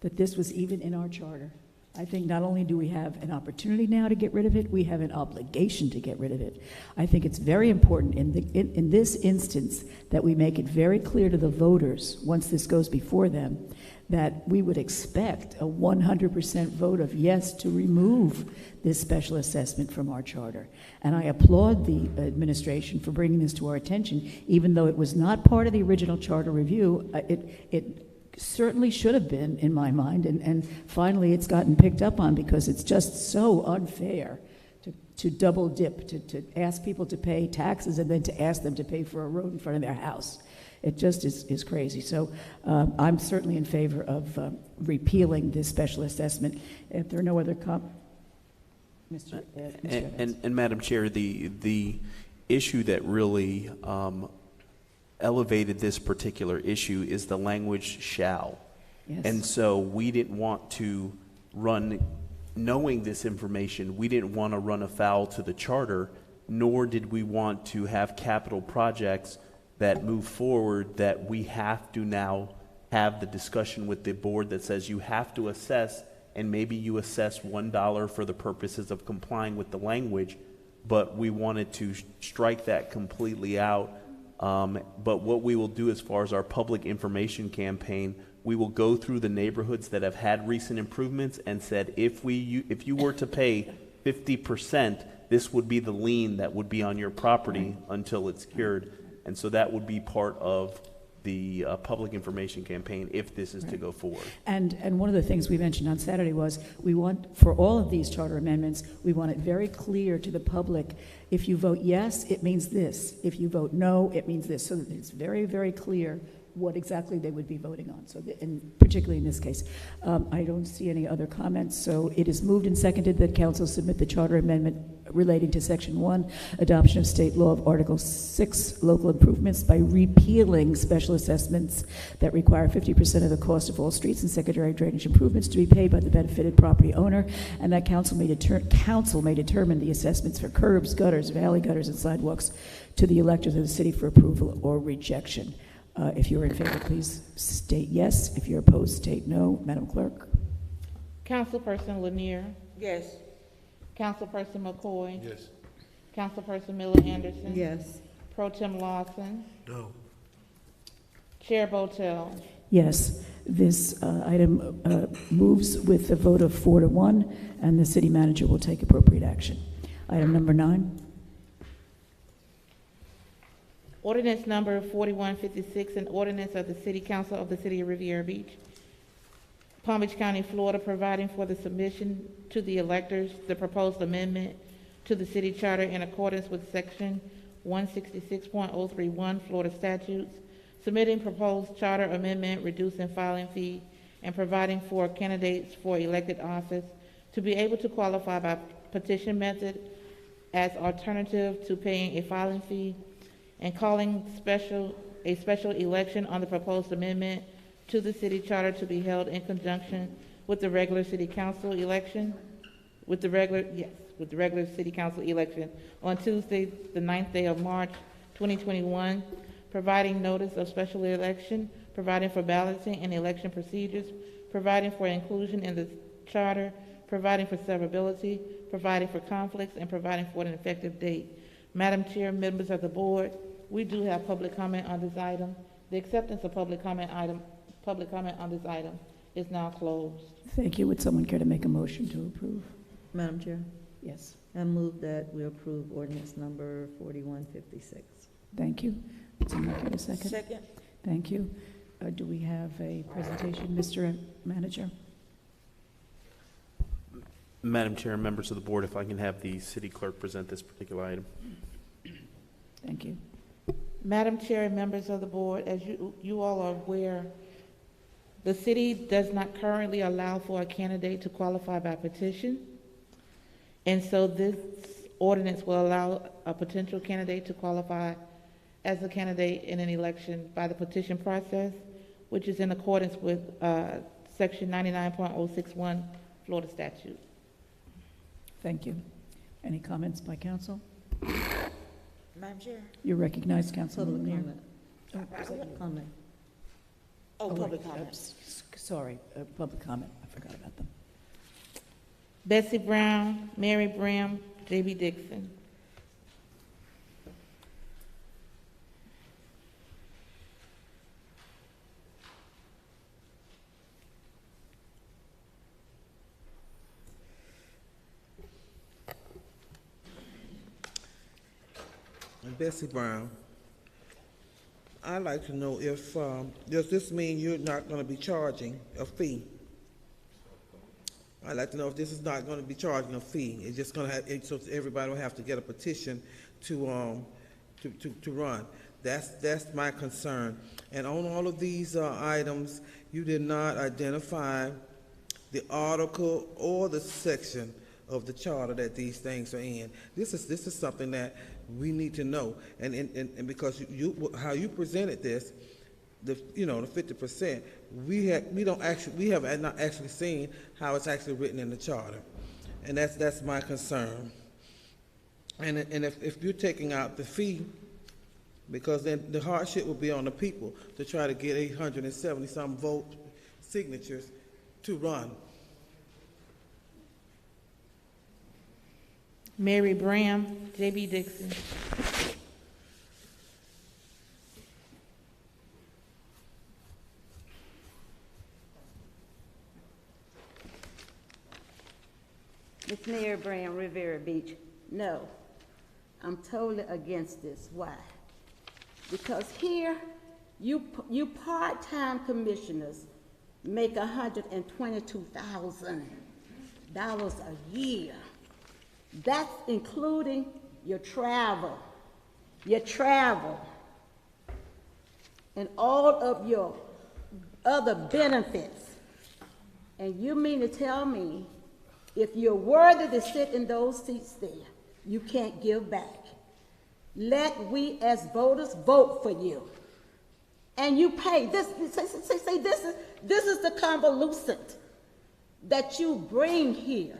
that this was even in our charter. I think not only do we have an opportunity now to get rid of it, we have an obligation to get rid of it. I think it's very important in this instance that we make it very clear to the voters, once this goes before them, that we would expect a 100% vote of yes to remove this special assessment from our charter. And I applaud the administration for bringing this to our attention, even though it was not part of the original charter review. It certainly should have been, in my mind, and finally it's gotten picked up on, because it's just so unfair to double dip, to ask people to pay taxes and then to ask them to pay for a road in front of their house. It just is crazy. So I'm certainly in favor of repealing this special assessment. If there are no other Mr.
And Madam Chair, the issue that really elevated this particular issue is the language shall.
Yes.
And so we didn't want to run, knowing this information, we didn't want to run afoul to the charter, nor did we want to have capital projects that move forward that we have to now have the discussion with the board that says you have to assess, and maybe you assess $1 for the purposes of complying with the language, but we wanted to strike that completely out. But what we will do as far as our public information campaign, we will go through the neighborhoods that have had recent improvements and said, if you were to pay 50%, this would be the lien that would be on your property until it's cured. And so that would be part of the public information campaign if this is to go forward.
And one of the things we mentioned on Saturday was we want, for all of these charter amendments, we want it very clear to the public. If you vote yes, it means this. If you vote no, it means this. So that it's very, very clear what exactly they would be voting on. So, and particularly in this case, I don't see any other comments. So it is moved and seconded that council submit the charter amendment relating to Section 1, adoption of state law of Article 6, local improvements, by repealing special assessments that require 50% of the cost of all streets and secondary drainage improvements to be paid by the benefited property owner, and that council may determine the assessments for curbs, gutters, valley gutters, and sidewalks to the electors of the city for approval or rejection. If you're in favor, please state yes. If you're opposed, state no. Madam Clerk.
Councilperson Lanier.
Yes.
Councilperson McCoy.
Yes.
Councilperson Miller Anderson.
Yes.
Pro Tem Lawson.
No.
Chair Botel.
Yes, this item moves with a vote of 4-1, and the city manager will take appropriate action. Item number 9.
Ordinance number 4156, an ordinance of the City Council of the City of Riviera Beach, Palm Beach County, Florida, providing for the submission to the electors the proposed amendment to the city charter in accordance with Section 166.031 Florida statutes, submitting proposed charter amendment, reducing filing fee, and providing for candidates for elected office to be able to qualify by petition method as alternative to paying a filing fee, and calling a special election on the proposed amendment to the city charter to be held in conjunction with the regular city council election, with the regular city council election on Tuesday, the 9th day of March, 2021, providing notice of special election, providing for balloting and election procedures, providing for inclusion in the charter, providing for severability, providing for conflicts, and providing for an effective date. Madam Chair, members of the board, we do have public comment on this item. The acceptance of public comment on this item is now closed.
Thank you. Would someone care to make a motion to approve?
Madam Chair,
Yes.
I move that we approve ordinance number 4156.
Thank you. Would someone care to second?
Second.
Thank you. Do we have a presentation, Mr. Manager?
Madam Chair and members of the board, if I can have the city clerk present this particular item.
Thank you.
Madam Chair and members of the board, as you all are aware, the city does not currently allow for a candidate to qualify by petition. And so this ordinance will allow a potential candidate to qualify as a candidate in an election by the petition process, which is in accordance with Section 99.061 Florida statute.
Thank you. Any comments by council?
Madam Chair.
You're recognized, Councilman
Public
Lanier.
comment. Comment.
Oh, public
wait,
comment.
Sorry, public comment. I forgot about them.
Bessie Brown, Mary Bram, J.B. Dixon.
Bessie Brown, I'd like to know if, does this mean you're not going to be charging a fee? I'd like to know if this is not going to be charging a fee. It's just going to have, so everybody will have to get a petition to run. That's my concern. And on all of these items, you did not identify the article or the section of the charter that these things are in. This is something that we need to know, and because how you presented this, the 50%, we have not actually seen how it's actually written in the charter, and that's my concern. And if you're taking out the fee, because then the hardship will be on the people to try to get 870 some vote signatures to run.
Mary Bram, J.B. Dixon.
Miss Mary Brown, Rivera Beach. No, I'm totally against this. Why? Because here, you part-time commissioners make $122,000 a year. That's including your travel, and all of your other benefits. And you mean to tell me, if you're worthy to sit in those seats there, you can't give back? Let we as voters vote for you. And you pay. This is the convolution that you bring here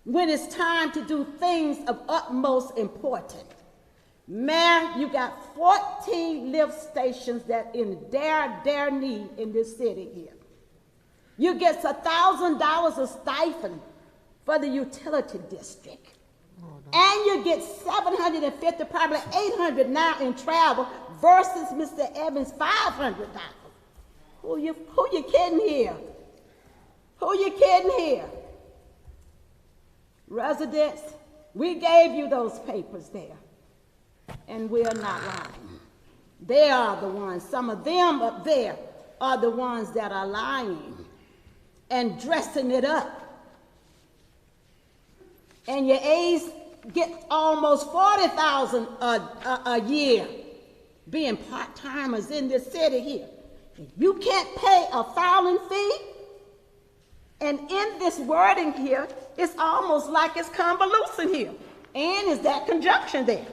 when it's time to do things of utmost importance. Mayor, you got 14 lift stations that in dire need in this city here. You get $1,000 a stipend for the utility district. And you get $750, probably $800 now in travel versus Mr. Evans' $500. Who you kidding here? Who you kidding here? Residents, we gave you those papers there, and we're not lying. They are the ones, some of them up there are the ones that are lying and dressing it up. And your aides get almost $40,000 a year being part-timers in this city here. You can't pay a filing fee. And in this wording here, it's almost like it's convolution here. And is that conjunction there?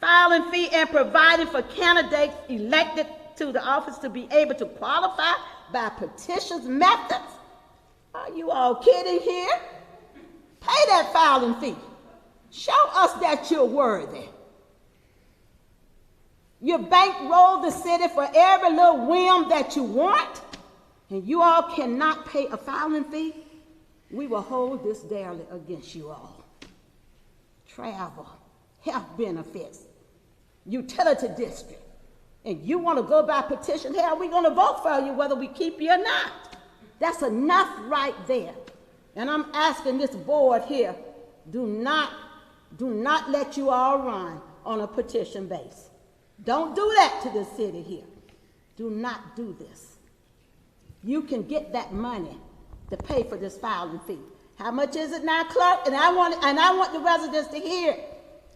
Filing fee and providing for candidates elected to the office to be able to qualify by petitions methods. Are you all kidding here? Pay that filing fee. Show us that you're worthy. You bankroll the city for every little whim that you want, and you all cannot pay a filing fee. We will hold this daily against you all. Travel, health benefits, utility district. And you want to go by petition, hell, we're going to vote for you whether we keep you or not. That's enough right there. And I'm asking this board here, do not let you all run on a petition base. Don't do that to the city here. Do not do this. You can get that money to pay for this filing fee. How much is it now, clerk? And I want the residents to hear it.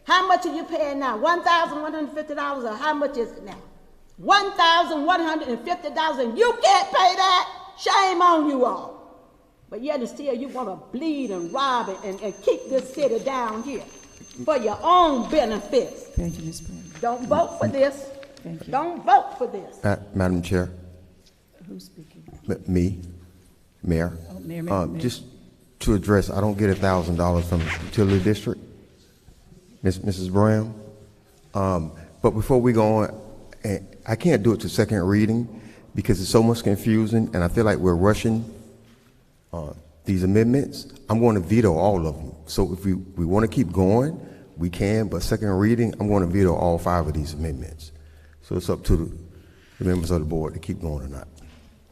How much are you paying now? $1,150, or how much is it now? $1,150, and you can't pay that? Shame on you all. But yet and still you want to bleed and rob it and keep this city down here for your own benefits.
Thank you, Ms. Brown.
Don't vote for this.
Thank you.
Don't vote for this.
Madam Chair.
Who's speaking?
Me, Mayor.
Oh, Mayor.
Just to address, I don't get $1,000 from the utility district, Mrs. Brown. But before we go on, I can't do it to second reading because it's so much confusing, and I feel like we're rushing these amendments, I'm going to veto all of them. So if we want to keep going, we can, but second reading, I'm going to veto all 5 of these amendments. So it's up to the members of the board to keep going or not.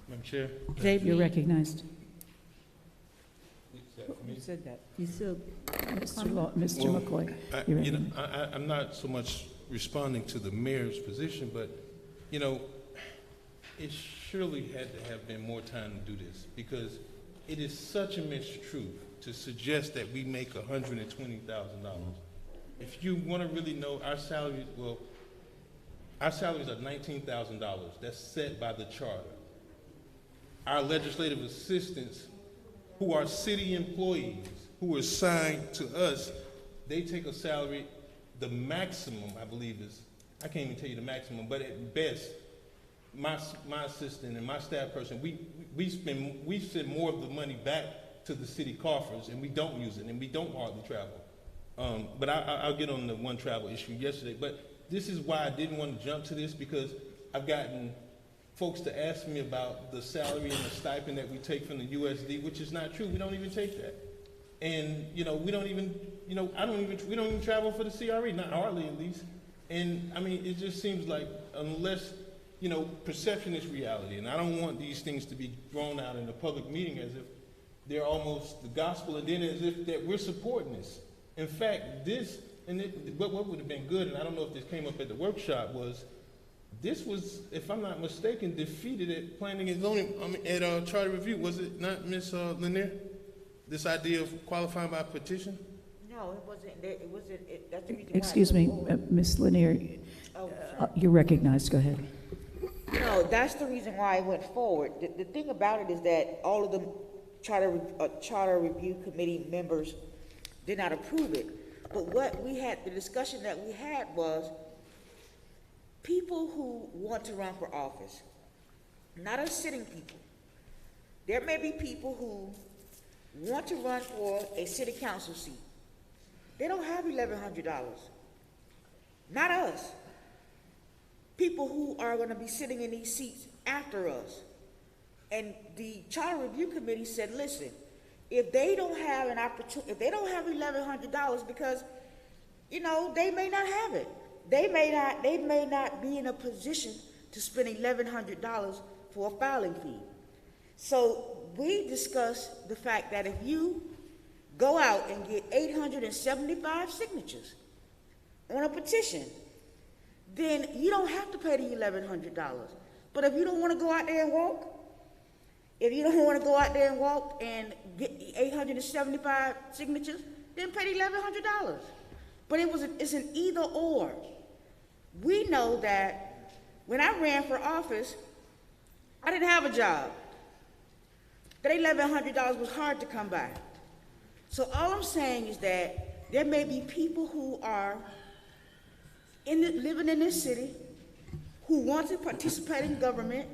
Madam Chair?
You're recognized. Who said that?
You still,
Mr.
Well,
McCoy.
I'm not so much responding to the mayor's position, but, you know, it surely had to have been more time to do this, because it is such a mistruth to suggest that we make $120,000. If you want to really know our salaries, well, our salaries are $19,000. That's set by the charter. Our legislative assistants, who are city employees, who are assigned to us, they take a salary, the maximum, I believe is, I can't even tell you the maximum, but at best, my assistant and my staff person, we send more of the money back to the city coffers, and we don't use it, and we don't hardly travel. But I'll get on the one travel issue yesterday. But this is why I didn't want to jump to this, because I've gotten folks to ask me about the salary and the stipend that we take from the USD, which is not true. We don't even take that. And, you know, we don't even, you know, we don't even travel for the CRE, not hardly at least. And, I mean, it just seems like unless, you know, perception is reality. And I don't want these things to be thrown out in a public meeting as if they're almost the gospel, and then as if that we're supporting this. In fact, this, and what would have been good, and I don't know if this came up at the workshop, was this was, if I'm not mistaken, defeated at planning and zoning, at charter review. Was it not, Ms. Lanier? This idea of qualifying by petition?
No, it wasn't. That's the reason why.
Excuse me, Ms. Lanier, you're recognized. Go ahead.
No, that's the reason why I went forward. The thing about it is that all of the charter review committee members did not approve it. But what we had, the discussion that we had was people who want to run for office, not us sitting people. There may be people who want to run for a city council seat. They don't have $1,100. Not us. People who are going to be sitting in these seats after us. And the charter review committee said, listen, if they don't have an opportunity, if they don't have $1,100, because, you know, they may not have it. They may not be in a position to spend $1,100 for a filing fee. So we discussed the fact that if you go out and get 875 signatures on a petition, then you don't have to pay the $1,100. But if you don't want to go out there and walk, if you don't want to go out there and walk and get 875 signatures, then pay the $1,100. But it's an either or. We know that when I ran for office, I didn't have a job. That $1,100 was hard to come by. So all I'm saying is that there may be people who are living in this city who want to participate in government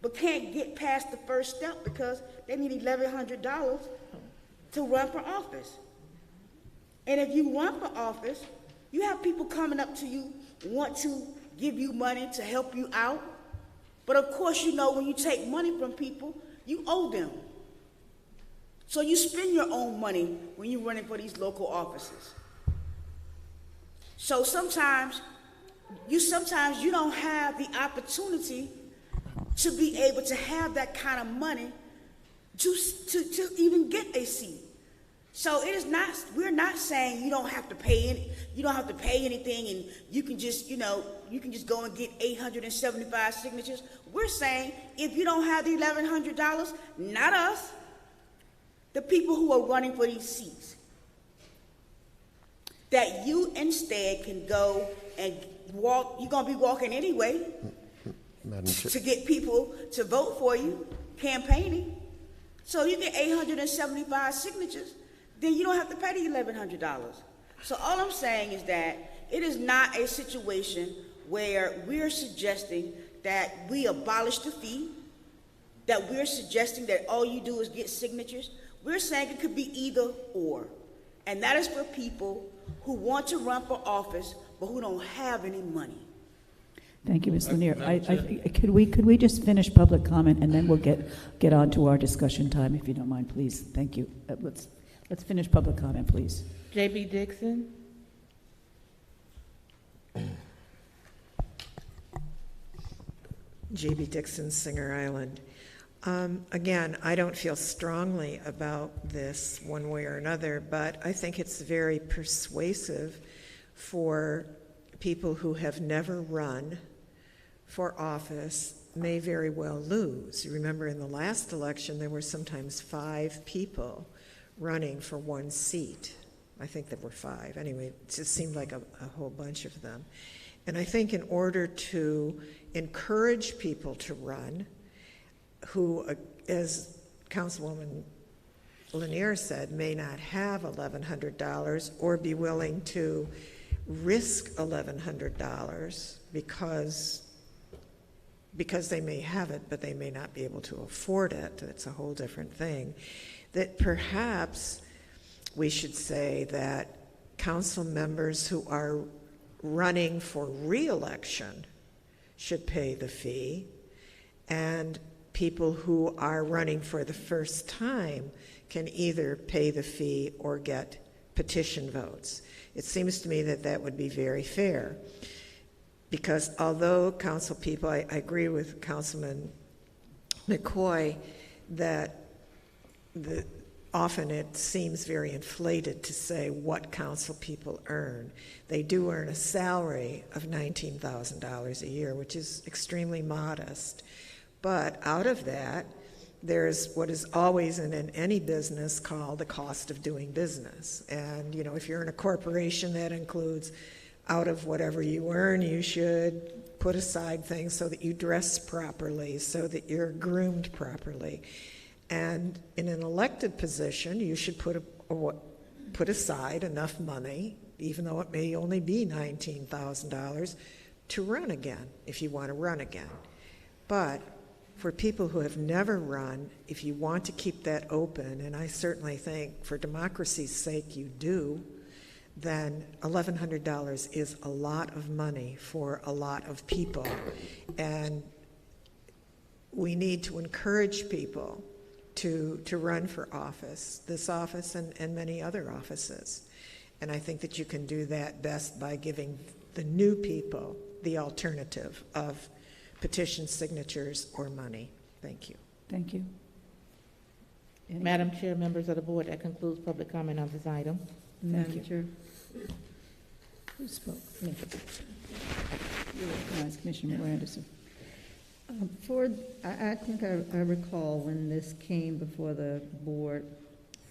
but can't get past the first step because they need $1,100 to run for office. And if you run for office, you have people coming up to you, want to give you money to help you out. But of course, you know, when you take money from people, you owe them. So you spend your own money when you're running for these local offices. So sometimes you don't have the opportunity to be able to have that kind of money to even get a seat. So it is not, we're not saying you don't have to pay anything and you can just go and get 875 signatures. We're saying if you don't have the $1,100, not us, the people who are running for these seats, that you instead can go and walk, you're gonna be walking anyway to get people to vote for you, campaigning. So you get 875 signatures, then you don't have to pay the $1,100. So all I'm saying is that it is not a situation where we're suggesting that we abolish the fee, that we're suggesting that all you do is get signatures. We're saying it could be either or. And that is for people who want to run for office but who don't have any money.
Thank you, Ms. Lanier.
Madam Chair.
Could we just finish public comment and then we'll get on to our discussion time, if you don't mind, please? Thank you. Let's finish public comment, please.
J.B. Dixon?
J.B. Dixon, Singer Island. Again, I don't feel strongly about this one way or another, but I think it's very persuasive for people who have never run for office may very well lose. You remember in the last election, there were sometimes 5 people running for one seat. I think there were 5. Anyway, it just seemed like a whole bunch of them. And I think in order to encourage people to run, who, as Councilwoman Lanier said, may not have $1,100 or be willing to risk $1,100 because they may have it, but they may not be able to afford it. It's a whole different thing. That perhaps we should say that council members who are running for re-election should pay the fee, and people who are running for the first time can either pay the fee or get petition votes. It seems to me that that would be very fair, because although council people, I agree with Councilman McCoy that often it seems very inflated to say what council people earn. They do earn a salary of $19,000 a year, which is extremely modest. But out of that, there's what is always in any business called the cost of doing business. And, you know, if you're in a corporation, that includes out of whatever you earn, you should put aside things so that you dress properly, so that you're groomed properly. And in an elected position, you should put aside enough money, even though it may only be $19,000, to run again, if you want to run again. But for people who have never run, if you want to keep that open, and I certainly think for democracy's sake you do, then $1,100 is a lot of money for a lot of people. And we need to encourage people to run for office, this office and many other offices. And I think that you can do that best by giving the new people the alternative of petition signatures or money. Thank you.
Thank you.
Madam Chair, members of the board, that concludes public comment on this item.
Thank you. Chair. Who spoke? Me. You recognize Commissioner Anderson.
I think I recall when this came before the board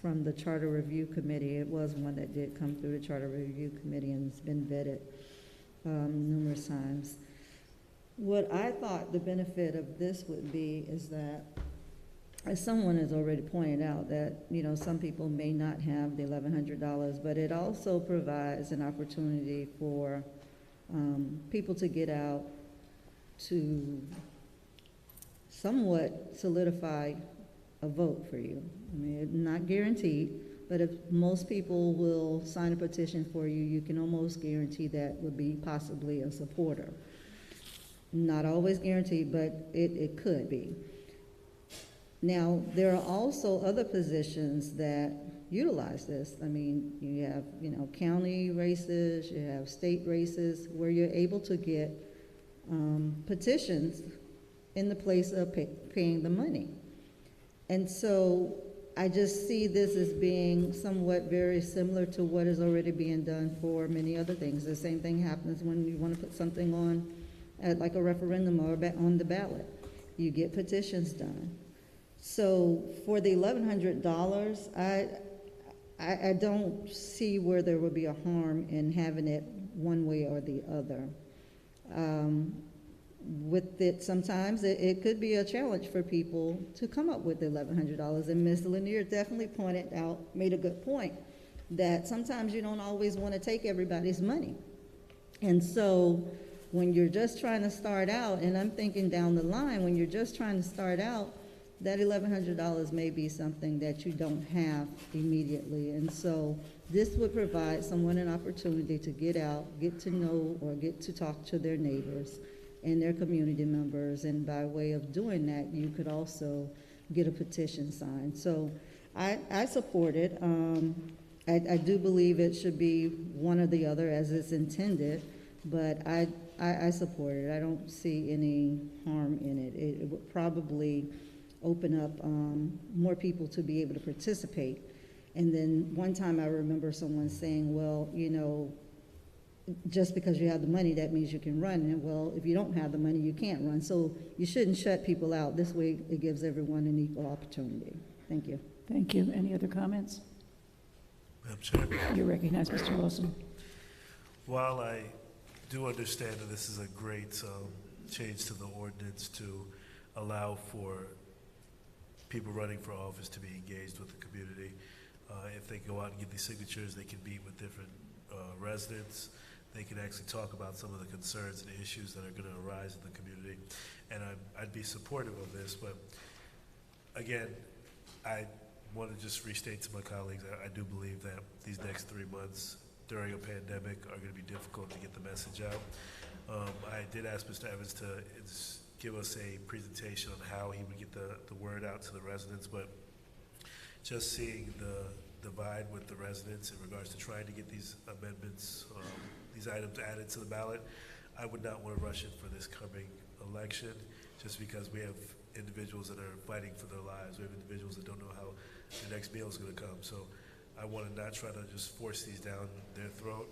from the Charter Review Committee. It was one that did come through the Charter Review Committee and it's been vetted numerous times. What I thought the benefit of this would be is that, as someone has already pointed out, that, you know, some people may not have the $1,100, but it also provides an opportunity for people to get out to somewhat solidify a vote for you. I mean, it's not guaranteed, but if most people will sign a petition for you, you can almost guarantee that would be possibly a supporter. Not always guaranteed, but it could be. Now, there are also other positions that utilize this. I mean, you have, you know, county races, you have state races, where you're able to get petitions in the place of paying the money. And so I just see this as being somewhat very similar to what is already being done for many other things. The same thing happens when you want to put something on like a referendum or on the ballot. You get petitions done. So for the $1,100, I don't see where there would be a harm in having it one way or the other. With it, sometimes it could be a challenge for people to come up with the $1,100. And Ms. Lanier definitely pointed out, made a good point, that sometimes you don't always want to take everybody's money. And so when you're just trying to start out, and I'm thinking down the line, when you're just trying to start out, that $1,100 may be something that you don't have immediately. And so this would provide someone an opportunity to get out, get to know or get to talk to their neighbors, and their community members, and by way of doing that, you could also get a petition signed. So I support it. I do believe it should be one or the other as it's intended, but I support it. I don't see any harm in it. It would probably open up more people to be able to participate. And then one time I remember someone saying, well, you know, just because you have the money, that means you can run. And well, if you don't have the money, you can't run. So you shouldn't shut people out. This way it gives everyone an equal opportunity. Thank you.
Thank you. Any other comments?
Madam Chair.
You're recognized, Mr. Lawson.
While I do understand that this is a great change to the ordinance to allow for people running for office to be engaged with the community, if they go out and get these signatures, they can meet with different residents. They can actually talk about some of the concerns and the issues that are going to arise in the community. And I'd be supportive of this, but again, I want to just restate to my colleagues, I do believe that these next 3 months during a pandemic are going to be difficult to get the message out. I did ask Mr. Evans to give us a presentation on how he would get the word out to the residents, but just seeing the divide with the residents in regards to trying to get these amendments, these items added to the ballot, I would not want to rush it for this coming election, just because we have individuals that are fighting for their lives. We have individuals that don't know how the next meal is going to come. So I want to not try to just force these down their throat.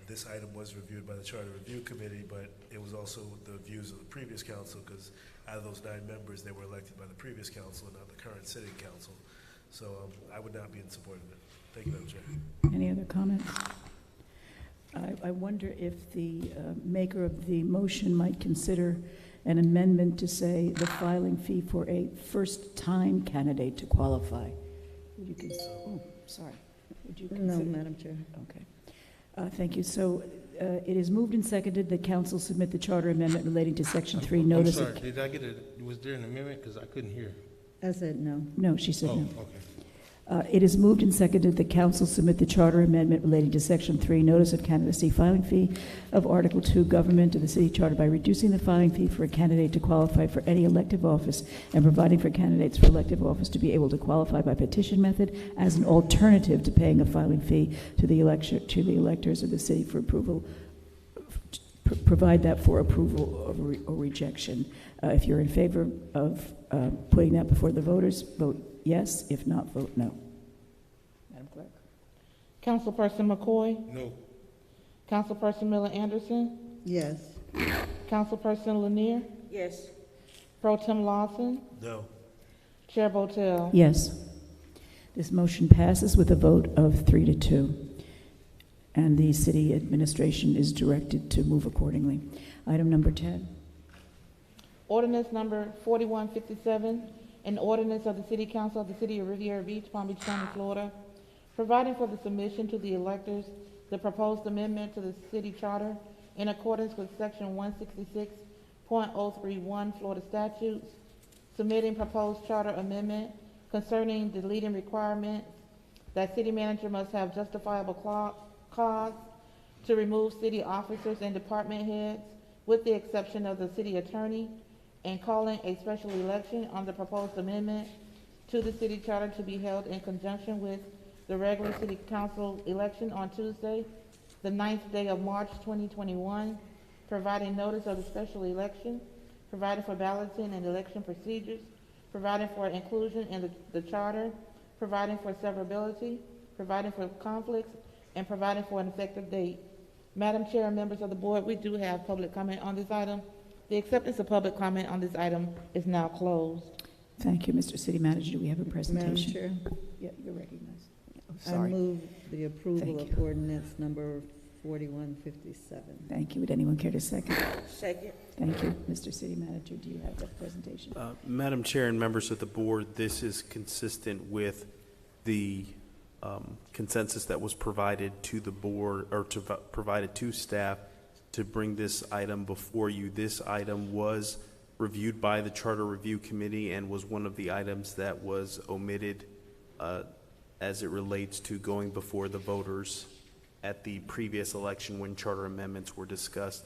This item was reviewed by the Charter Review Committee, but it was also the views of the previous council, because out of those 9 members, they were elected by the previous council and not the current sitting council. So I would not be in support of it. Thank you, Madam Chair.
Any other comments? I wonder if the maker of the motion might consider an amendment to say the filing fee for a first-time candidate to qualify. Would you oh, sorry. Would you consider?
No, Madam Chair.
Okay. Thank you. So it is moved and seconded that council submit the charter amendment relating to Section 3 notice.
I'm sorry, did I get was there an amendment? Because I couldn't hear.
I said no.
No, she said no.
Okay.
It is moved and seconded that council submit the charter amendment relating to Section 3 notice of candidacy filing fee of Article 2 government of the city charter by reducing the filing fee for a candidate to qualify for any elective office and providing for candidates for elective office to be able to qualify by petition method as an alternative to paying a filing fee to the electors of the city for approval. Provide that for approval or rejection. If you're in favor of putting that before the voters, vote yes. If not, vote no. Madam Clerk.
Councilperson McCoy?
No.
Councilperson Miller Anderson?
Yes.
Councilperson Lanier?
Yes.
Pro Tem Lawson?
No.
Chair Botel?
Yes. This motion passes with a vote of 3-2. And the city administration is directed to move accordingly. Item number 10.
Ordinance number 4157, an ordinance of the City Council of the City of Riviera Beach, Palm Beach County, Florida, providing for the submission to the electors the proposed amendment to the city charter in accordance with Section 166.031 Florida statutes, submitting proposed charter amendment concerning deleting requirements that city manager must have justifiable cause to remove city officers and department heads, with the exception of the city attorney, and calling a special election on the proposed amendment to the city charter to be held in conjunction with the regular city council election on Tuesday, the 9th day of March 2021, providing notice of the special election, providing for balloting and election procedures, providing for inclusion in the charter, providing for severability, providing for conflicts, and providing for an effective date. Madam Chair and members of the board, we do have public comment on this item. The acceptance of public comment on this item is now closed.
Thank you, Mr. City Manager. Do we have a presentation?
Madam Chair?
Yeah, you're recognized. Oh,
I
sorry.
move the approval
Thank
of
you.
ordinance number 4157.
Thank you. Would anyone care to second?
Second.
Thank you. Mr. City Manager, do you have that presentation?
Madam Chair and members of the board, this is consistent with the consensus that was provided to the board, or provided to staff, to bring this item before you. This item was reviewed by the Charter Review Committee and was one of the items that was omitted as it relates to going before the voters at the previous election when charter amendments were discussed.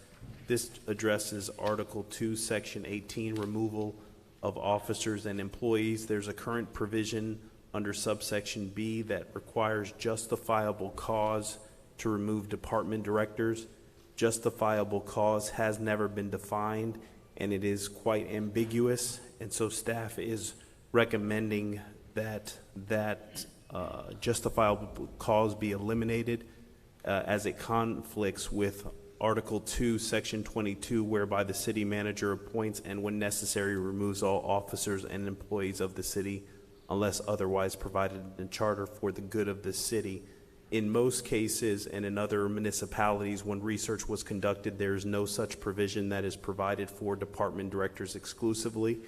This addresses Article 2, Section 18, removal of officers and employees. There's a current provision under subsection B that requires justifiable cause to remove department directors. Justifiable cause has never been defined, and it is quite ambiguous, and so staff is recommending that justifiable cause be eliminated as it conflicts with Article 2, Section 22, whereby the city manager appoints and, when necessary, removes all officers and employees of the city unless otherwise provided in the charter for the good of the city. In most cases and in other municipalities, when research was conducted, there is no such provision that is provided for department directors exclusively.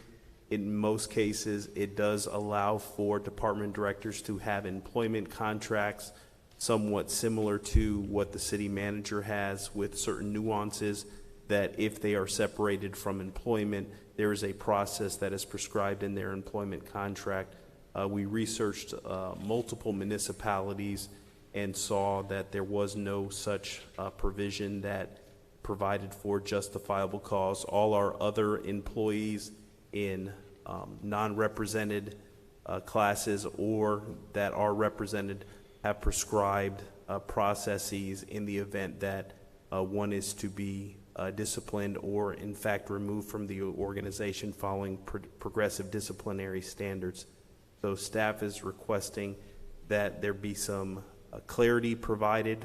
In most cases, it does allow for department directors to have employment contracts somewhat similar to what the city manager has, with certain nuances that if they are separated from employment, there is a process that is prescribed in their employment contract. We researched multiple municipalities and saw that there was no such provision that provided for justifiable cause. All our other employees in non-represented classes or that are represented have prescribed processes in the event that one is to be disciplined or in fact removed from the organization following progressive disciplinary standards. So staff is requesting that there be some clarity provided,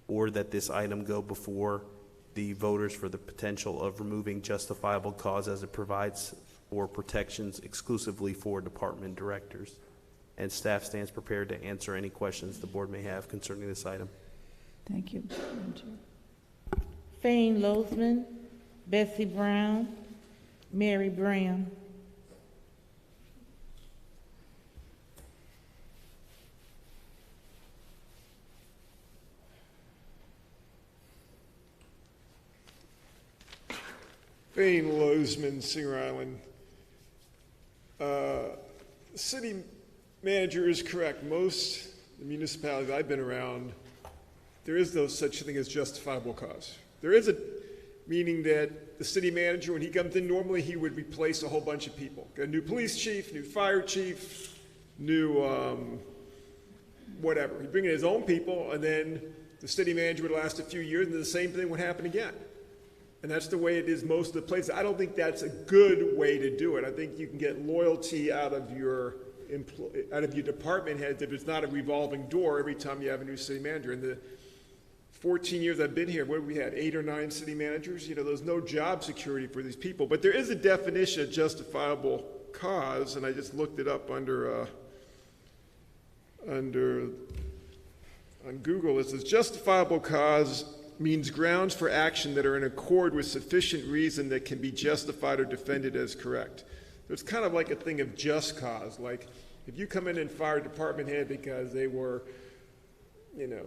or that this item go before the voters for the potential of removing justifiable cause, as it provides for protections exclusively for department directors. And staff stands prepared to answer any questions the board may have concerning this item.
Thank you.
Fane Lozman, Bessie Brown, Mary Brown.
Fane Lozman, Singer Island. City manager is correct. Most the municipalities I've been around, there is no such thing as justifiable cause. There is a meaning that the city manager, when he comes in, normally he would replace a whole bunch of people. Got a new police chief, new fire chief, new whatever. He'd bring in his own people, and then the city manager would last a few years, and then the same thing would happen again. And that's the way it is most of the places. I don't think that's a good way to do it. I think you can get loyalty out of your department heads if it's not a revolving door every time you have a new city manager. In the 14 years I've been here, what have we had, 8 or 9 city managers? You know, there's no job security for these people. But there is a definition of justifiable cause, and I just looked it up on Google. It says justifiable cause means grounds for action that are in accord with sufficient reason that can be justified or defended as correct. So it's kind of like a thing of just cause. Like if you come in and fire a department head because they were, you know,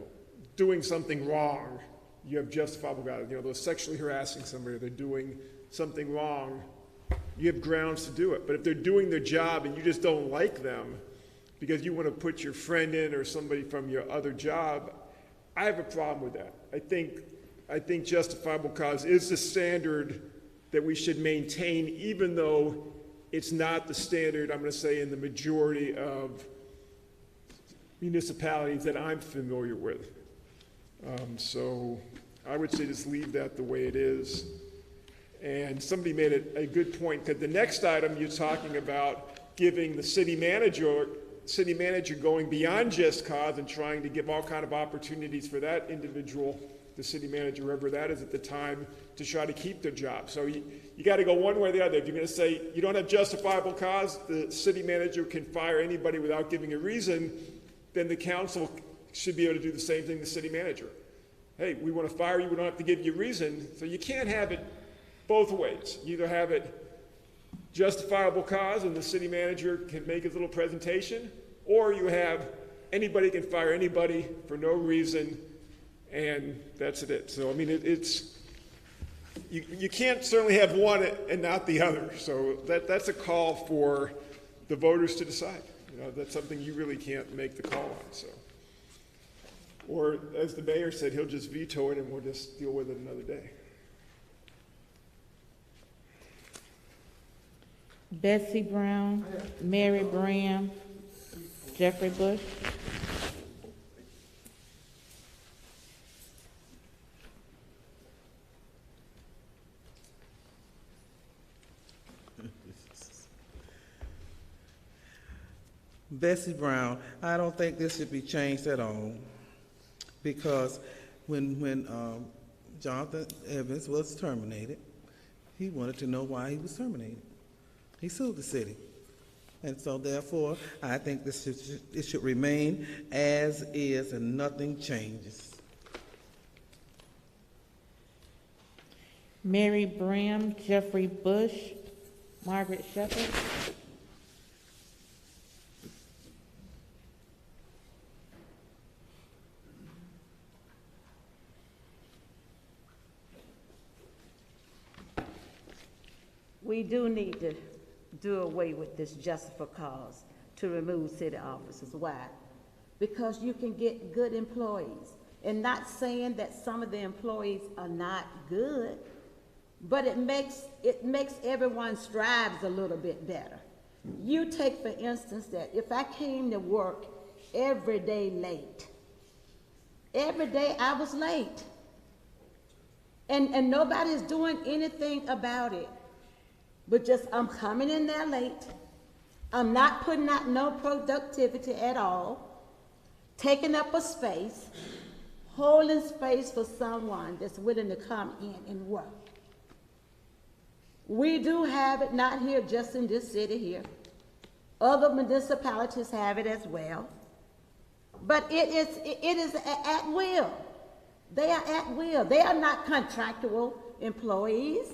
doing something wrong, you have justifiable cause. You know, they're sexually harassing somebody, they're doing something wrong, you have grounds to do it. But if they're doing their job and you just don't like them because you want to put your friend in or somebody from your other job, I have a problem with that. I think justifiable cause is the standard that we should maintain, even though it's not the standard, I'm going to say, in the majority of municipalities that I'm familiar with. So I would say just leave that the way it is. And somebody made a good point, because the next item you're talking about giving the city manager going beyond just cause and trying to give all kind of opportunities for that individual, the city manager, whoever that is at the time, to try to keep their job. So you got to go one way or the other. If you're going to say you don't have justifiable cause, the city manager can fire anybody without giving a reason, then the council should be able to do the same thing to the city manager. Hey, we want to fire you, we don't have to give you a reason. So you can't have it both ways. You either have it justifiable cause and the city manager can make his little presentation, or you have anybody can fire anybody for no reason, and that's it. So I mean, you can't certainly have one and not the other. So that's a call for the voters to decide. You know, that's something you really can't make the call on. So, or as the mayor said, he'll just veto it and we'll just deal with it another day.
Betsy Brown, Mary Bram, Jeffrey Bush.
Bessie Brown, I don't think this should be changed at all, because when Jonathan Evans was terminated, he wanted to know why he was terminated. He sued the city. And so therefore, I think it should remain as is and nothing changes.
Mary Bram, Jeffrey Bush, Margaret Shepherd.
We do need to do away with this just for cause to remove city officers. Why? Because you can get good employees. And not saying that some of the employees are not good, but it makes everyone strives a little bit better. You take, for instance, that if I came to work every day late, every day I was late, and nobody's doing anything about it. But just, I'm coming in there late. I'm not putting out no productivity at all, taking up a space, holding space for someone that's willing to come in and work. We do have it, not here, just in this city here. Other municipalities have it as well. But it is at will. They are at will. They are not contractual employees.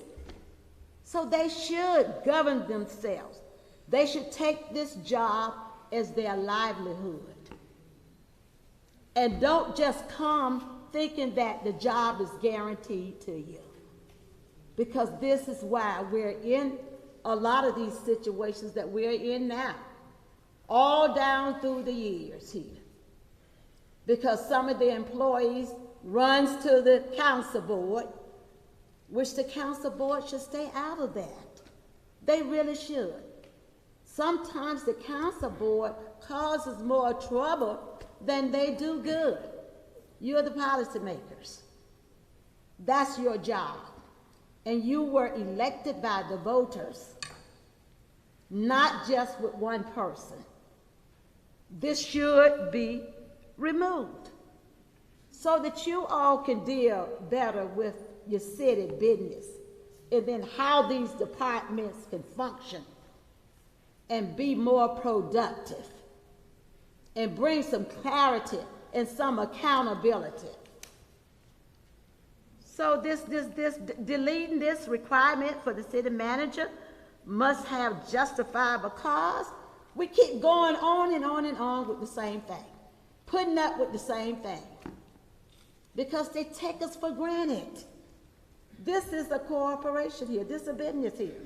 So they should govern themselves. They should take this job as their livelihood. And don't just come thinking that the job is guaranteed to you. Because this is why we're in a lot of these situations that we're in now, all down through the years here. Because some of the employees runs to the council board, which the council board should stay out of that. They really should. Sometimes the council board causes more trouble than they do good. You're the policymakers. That's your job. And you were elected by the voters, not just with one person. This should be removed so that you all can deal better with your city business, and then how these departments can function and be more productive and bring some clarity and some accountability. So this deleting this requirement for the city manager must have justifiable cause. We keep going on and on and on with the same thing, putting up with the same thing, because they take us for granted. This is a corporation here. This is a business here.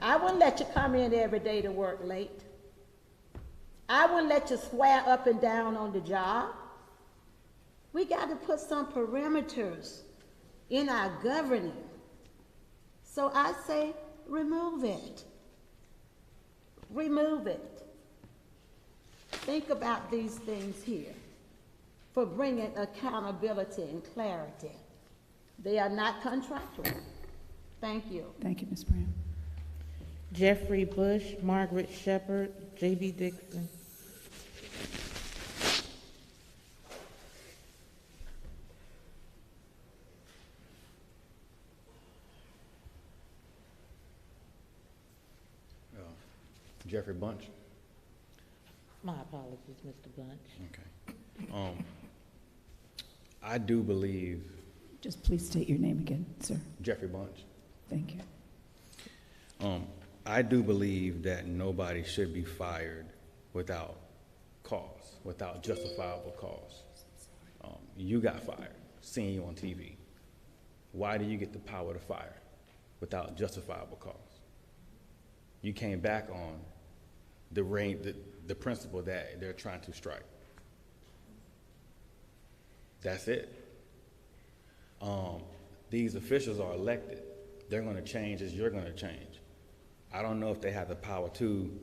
I wouldn't let you come in every day to work late. I wouldn't let you swear up and down on the job. We got to put some parameters in our governing. So I say remove it. Remove it. Think about these things here for bringing accountability and clarity. They are not contractual. Thank you.
Thank you, Ms. Brown.
Jeffrey Bush, Margaret Shepherd, J.B. Dixon.
Jeffrey Bunch.
My apologies, Mr. Bunch.
Okay. I do believe.
Just please state your name again, sir.
Jeffrey Bunch.
Thank you.
I do believe that nobody should be fired without cause, without justifiable cause. You got fired, seeing you on TV. Why do you get the power to fire without justifiable cause? You came back on the principle that they're trying to strike. That's it. These officials are elected. They're going to change as you're going to change. I don't know if they have the power to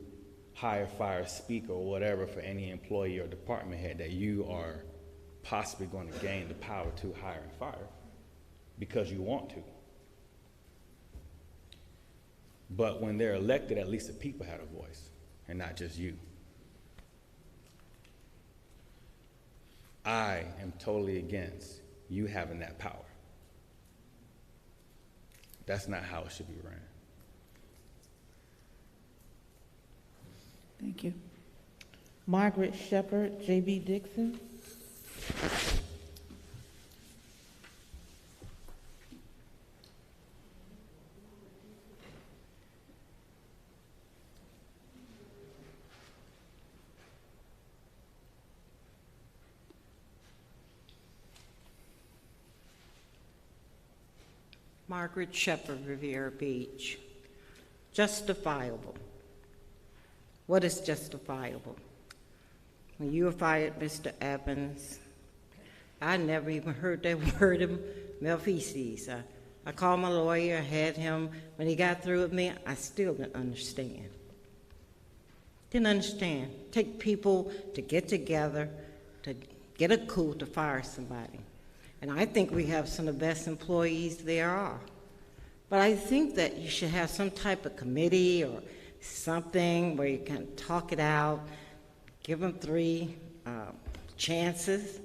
hire, fire, speak, or whatever for any employee or department head that you are possibly going to gain the power to hire and fire because you want to. But when they're elected, at least the people have a voice and not just you. I am totally against you having that power. That's not how it should be ran.
Thank you.
Margaret Shepherd, J.B. Dixon.
Margaret Shepherd, Riviera Beach. Justifiable. What is justifiable? When you were fired, Mr. Evans, I never even heard that word of malfeasance. I called my lawyer, had him, when he got through with me, I still didn't understand. Didn't understand. Take people to get together, to get a coup to fire somebody. And I think we have some of the best employees there are. But I think that you should have some type of committee or something where you can talk it out, give them 3 chances,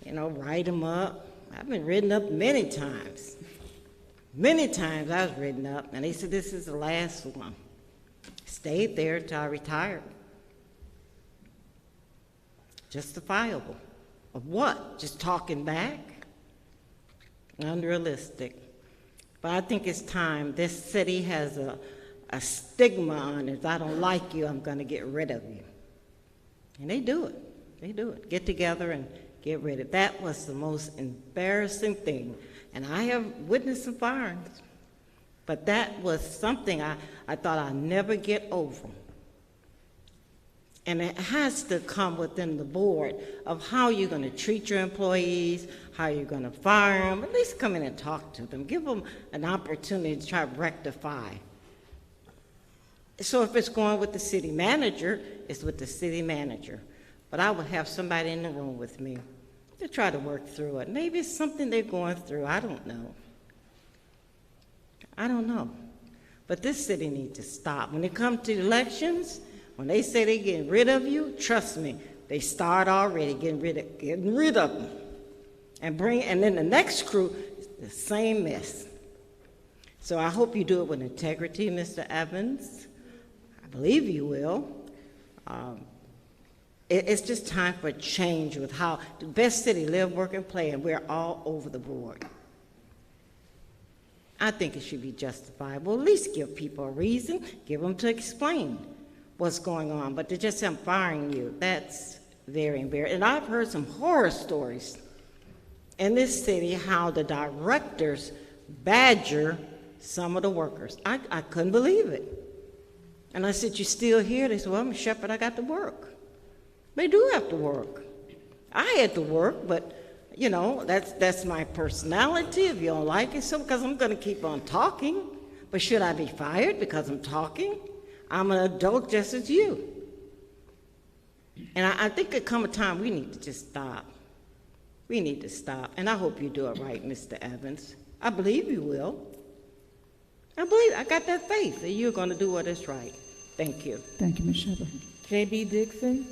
write them up. I've been written up many times. Many times I was written up, and they said, this is the last one. Stayed there until I retired. Justifiable. Of what? Just talking back? Unrealistic. But I think it's time. This city has a stigma on it. If I don't like you, I'm going to get rid of you. And they do it. They do it. Get together and get rid of it. That was the most embarrassing thing. And I have witnessed some firings. But that was something I thought I'd never get over. And it has to come within the board of how you're going to treat your employees, how you're going to fire them. At least come in and talk to them. Give them an opportunity to try to rectify. So if it's going with the city manager, it's with the city manager. But I would have somebody in the room with me to try to work through it. Maybe it's something they're going through. I don't know. I don't know. But this city needs to stop. When it comes to elections, when they say they're getting rid of you, trust me, they start already getting rid of them. And then the next crew, the same mess. So I hope you do it with integrity, Mr. Evans. I believe you will. It's just time for a change with how the best city live, work, and play, and we're all over the board. I think it should be justifiable. At least give people a reason, give them to explain what's going on. But to just say I'm firing you, that's very embarrassing. And I've heard some horror stories in this city how the directors badger some of the workers. I couldn't believe it. And I said, you still here? They said, well, I'm a shepherd, I got to work. They do have to work. I had to work, but that's my personality. If you don't like it, so because I'm going to keep on talking. But should I be fired because I'm talking? I'm an adult just as you. And I think there come a time we need to just stop. We need to stop. And I hope you do it right, Mr. Evans. I believe you will. I got that faith that you're going to do what is right. Thank you.
Thank you, Ms. Shepherd.
J.B. Dixon.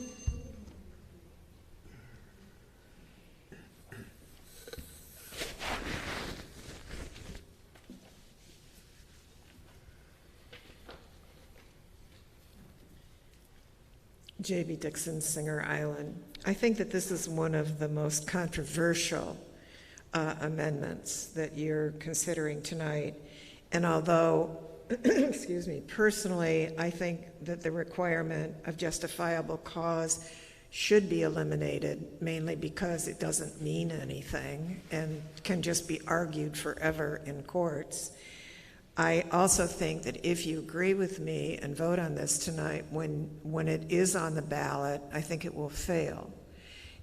J.B. Dixon, Singer Island. I think that this is one of the most controversial amendments that you're considering tonight. And although, excuse me, personally, I think that the requirement of justifiable cause should be eliminated, mainly because it doesn't mean anything and can just be argued forever in courts. I also think that if you agree with me and vote on this tonight, when it is on the ballot, I think it will fail.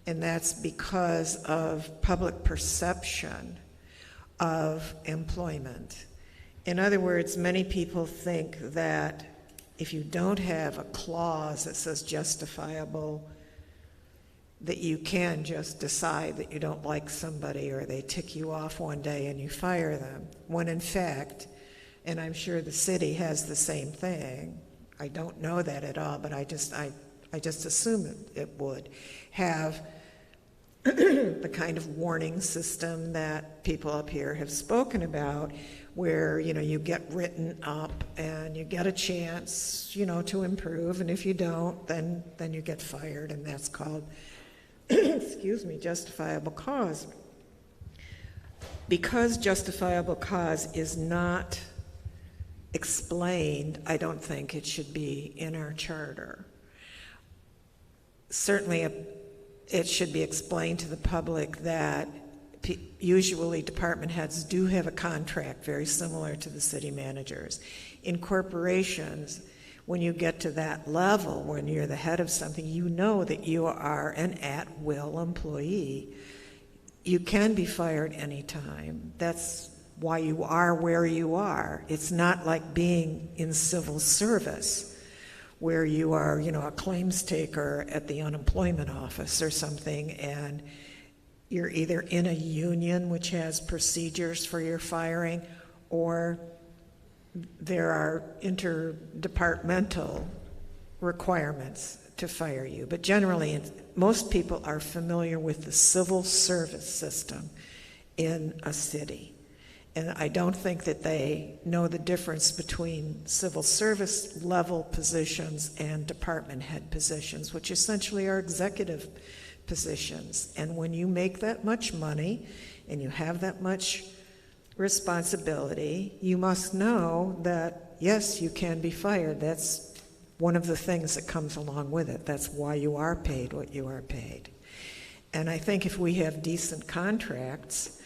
And that's because of public perception of employment. In other words, many people think that if you don't have a clause that says justifiable, that you can just decide that you don't like somebody or they tick you off one day and you fire them, when in fact, and I'm sure the city has the same thing, I don't know that at all, but I just assume it would have the kind of warning system that people up here have spoken about, where, you know, you get written up and you get a chance, you know, to improve, and if you don't, then you get fired, and that's called excuse me, justifiable cause. Because justifiable cause is not explained, I don't think it should be in our charter. Certainly it should be explained to the public that usually department heads do have a contract very similar to the city managers. In corporations, when you get to that level, when you're the head of something, you know that you are an at-will employee. You can be fired anytime. That's why you are where you are. It's not like being in civil service, where you are, you know, a claims taker at the unemployment office or something, and you're either in a union which has procedures for your firing, or there are interdepartmental requirements to fire you. But generally, most people are familiar with the civil service system in a city. And I don't think that they know the difference between civil service level positions and department head positions, which essentially are executive positions. And when you make that much money and you have that much responsibility, you must know that, yes, you can be fired. That's one of the things that comes along with it. That's why you are paid what you are paid. And I think if we have decent contracts,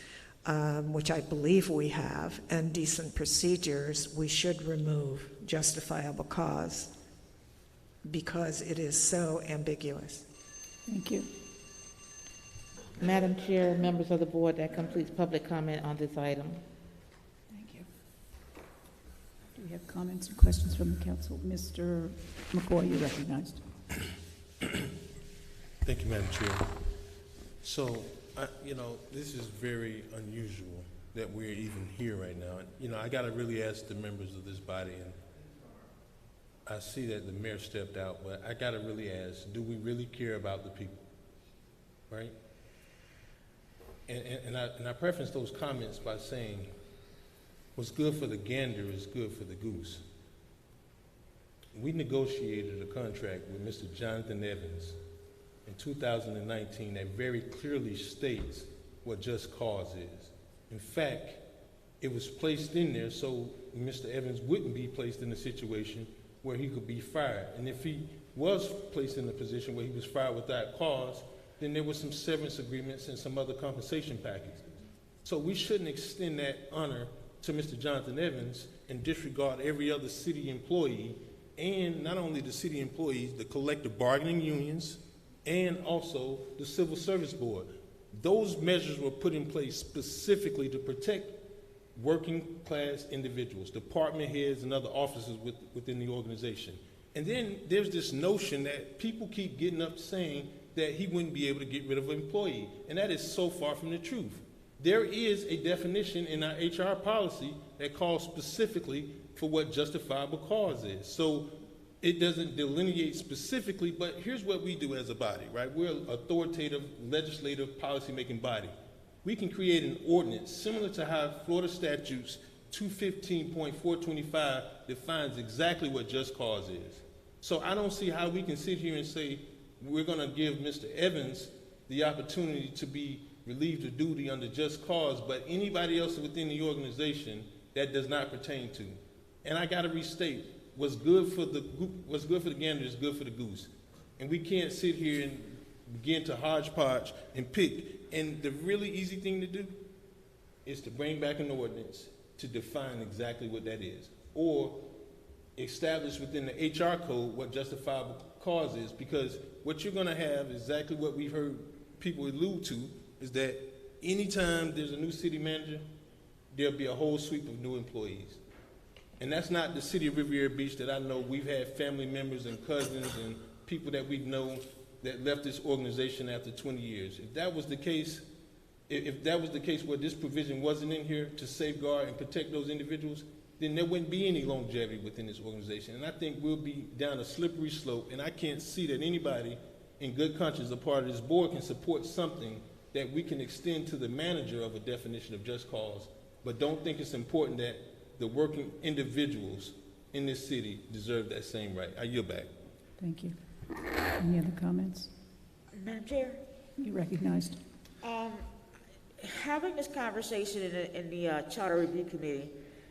which I believe we have, and decent procedures, we should remove justifiable cause because it is so ambiguous.
Thank you.
Madam Chair, members of the board, that completes public comment on this item.
Thank you. Do we have comments or questions from the council? Mr. McCoy, you're recognized.
Thank you, Madam Chair. So, you know, this is very unusual that we're even here right now. You know, I got to really ask the members of this body, and I see that the mayor stepped out, but I got to really ask, do we really care about the people, right? And I preface those comments by saying, what's good for the gander is good for the goose. We negotiated a contract with Mr. Jonathan Evans in 2019 that very clearly states what just cause is. In fact, it was placed in there so Mr. Evans wouldn't be placed in a situation where he could be fired. And if he was placed in a position where he was fired without cause, then there were some severance agreements and some other compensation packages. So we shouldn't extend that honor to Mr. Jonathan Evans and disregard every other city employee, and not only the city employees, the collective bargaining unions, and also the Civil Service Board. Those measures were put in place specifically to protect working class individuals, department heads, and other officers within the organization. And then there's this notion that people keep getting up saying that he wouldn't be able to get rid of an employee, and that is so far from the truth. There is a definition in our HR policy that calls specifically for what justifiable cause is. So it doesn't delineate specifically, but here's what we do as a body, right? We're an authoritative, legislative, policy-making body. We can create an ordinance similar to how Florida statutes 215.425 defines exactly what just cause is. So I don't see how we can sit here and say we're going to give Mr. Evans the opportunity to be relieved of duty under just cause, but anybody else within the organization that does not pertain to. And I got to restate, what's good for the gander is good for the goose. And we can't sit here and begin to hodgepodge and pick. And the really easy thing to do is to bring back an ordinance to define exactly what that is, or establish within the HR code what justifiable cause is, because what you're going to have is exactly what we've heard people allude to, is that anytime there's a new city manager, there'll be a whole sweep of new employees. And that's not the city of Riviera Beach that I know. We've had family members and cousins and people that we know that left this organization after 20 years. If that was the case, where this provision wasn't in here to safeguard and protect those individuals, then there wouldn't be any longevity within this organization. And I think we'll be down a slippery slope, and I can't see that anybody in good conscience, a part of this board, can support something that we can extend to the manager of a definition of just cause, but don't think it's important that the working individuals in this city deserve that same right. I yield back.
Thank you. Any other comments?
Madam Chair?
You recognized.
Having this conversation in the Charter Review Committee,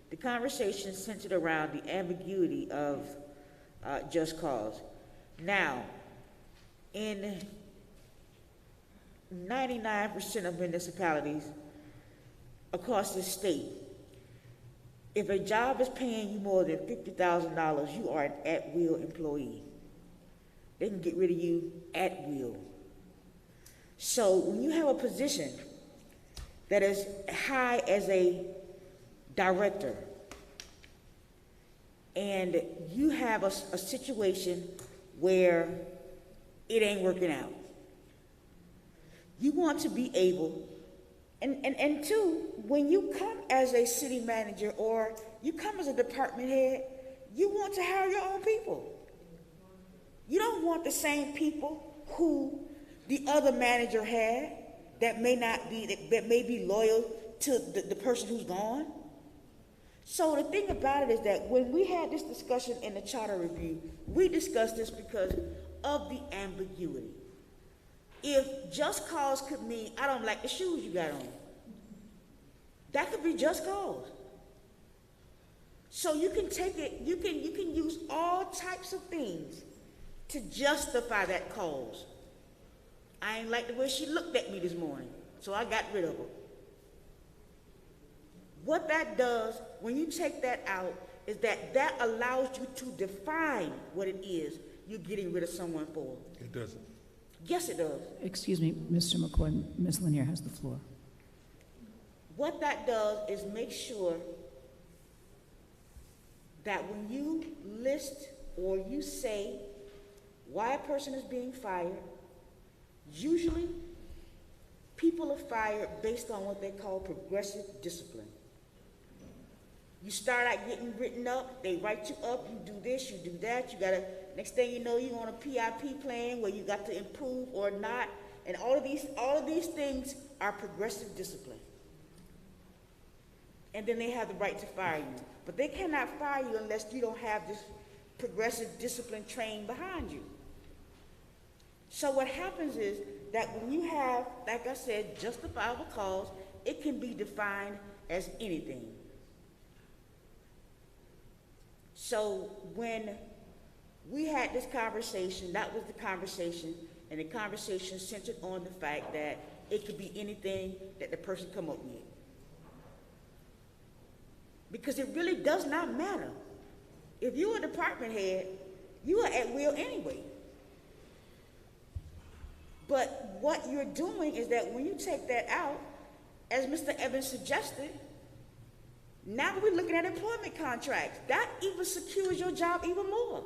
the conversation centered around the ambiguity of just cause. Now, in 99% of municipalities across the state, if a job is paying you more than $50,000, you are an at-will employee. They can get rid of you at will. So when you have a position that is high as a director, and you have a situation where it ain't working out, you want to be able, and two, when you come as a city manager or you come as a department head, you want to hire your own people. You don't want the same people who the other manager had that may be loyal to the person who's gone. So the thing about it is that when we had this discussion in the charter review, we discussed this because of the ambiguity. If just cause could mean, I don't like the shoes you got on, that could be just cause. So you can take it, you can use all types of things to justify that cause. I ain't like the way she looked at me this morning, so I got rid of her. What that does, when you take that out, is that allows you to define what it is you're getting rid of someone for.
It doesn't.
Yes, it does.
Excuse me, Mr. McCoy, Ms. Lanier has the floor.
What that does is make sure that when you list or you say why a person is being fired, usually people are fired based on what they call progressive discipline. You start out getting written up, they write you up, you do this, you do that, you gotta, next thing you know, you're on a PIP plan where you got to improve or not, and all of these things are progressive discipline. And then they have the right to fire you. But they cannot fire you unless you don't have this progressive discipline trained behind you. So what happens is that when you have, like I said, justifiable cause, it can be defined as anything. So when we had this conversation, that was the conversation, and the conversation centered on the fact that it could be anything that the person come up with. Because it really does not matter. If you're a department head, you are at will anyway. But what you're doing is that when you take that out, as Mr. Evans suggested, now we're looking at employment contracts. That even secures your job even more.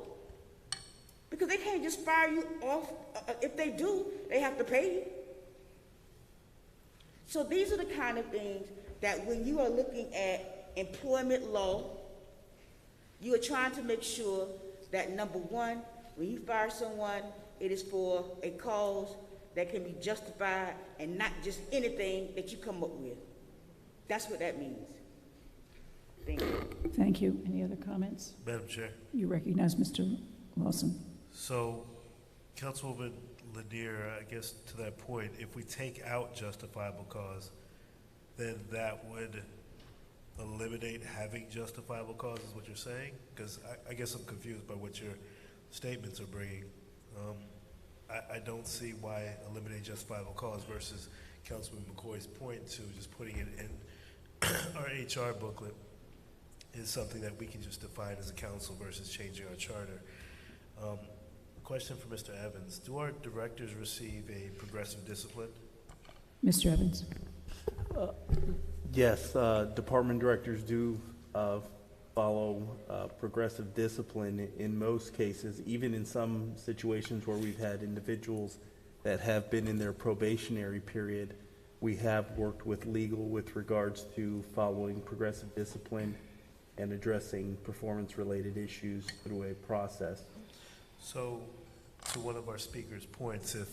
Because they can't just fire you off. If they do, they have to pay you. So these are the kind of things that when you are looking at employment law, you are trying to make sure that, number one, when you fire someone, it is for a cause that can be justified and not just anything that you come up with. That's what that means. Thank you.
Thank you. Any other comments?
Madam Chair.
You recognize Mr. Lawson.
So, Councilwoman Lanier, I guess to that point, if we take out justifiable cause, then that would eliminate having justifiable cause, is what you're saying? Because I guess I'm confused by what your statements are bringing. I don't see why eliminate justifiable cause versus Councilman McCoy's point to just putting it in our HR booklet is something that we can just define as a council versus changing our charter. Question for Mr. Evans. Do our directors receive a progressive discipline?
Mr. Evans.
Yes, department directors do follow progressive discipline in most cases, even in some situations where we've had individuals that have been in their probationary period. We have worked with legal with regards to following progressive discipline and addressing performance-related issues through a process.
So, to one of our speakers' points, if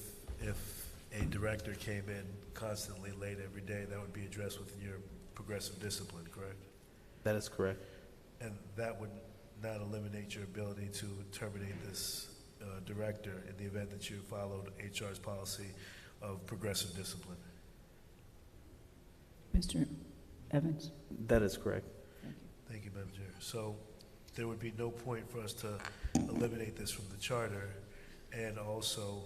a director came in constantly late every day, that would be addressed within your progressive discipline, correct?
That is correct.
And that would not eliminate your ability to terminate this director in the event that you followed HR's policy of progressive discipline.
Mr. Evans?
That is correct.
Thank you, Madam Chair. So there would be no point for us to eliminate this from the charter, and also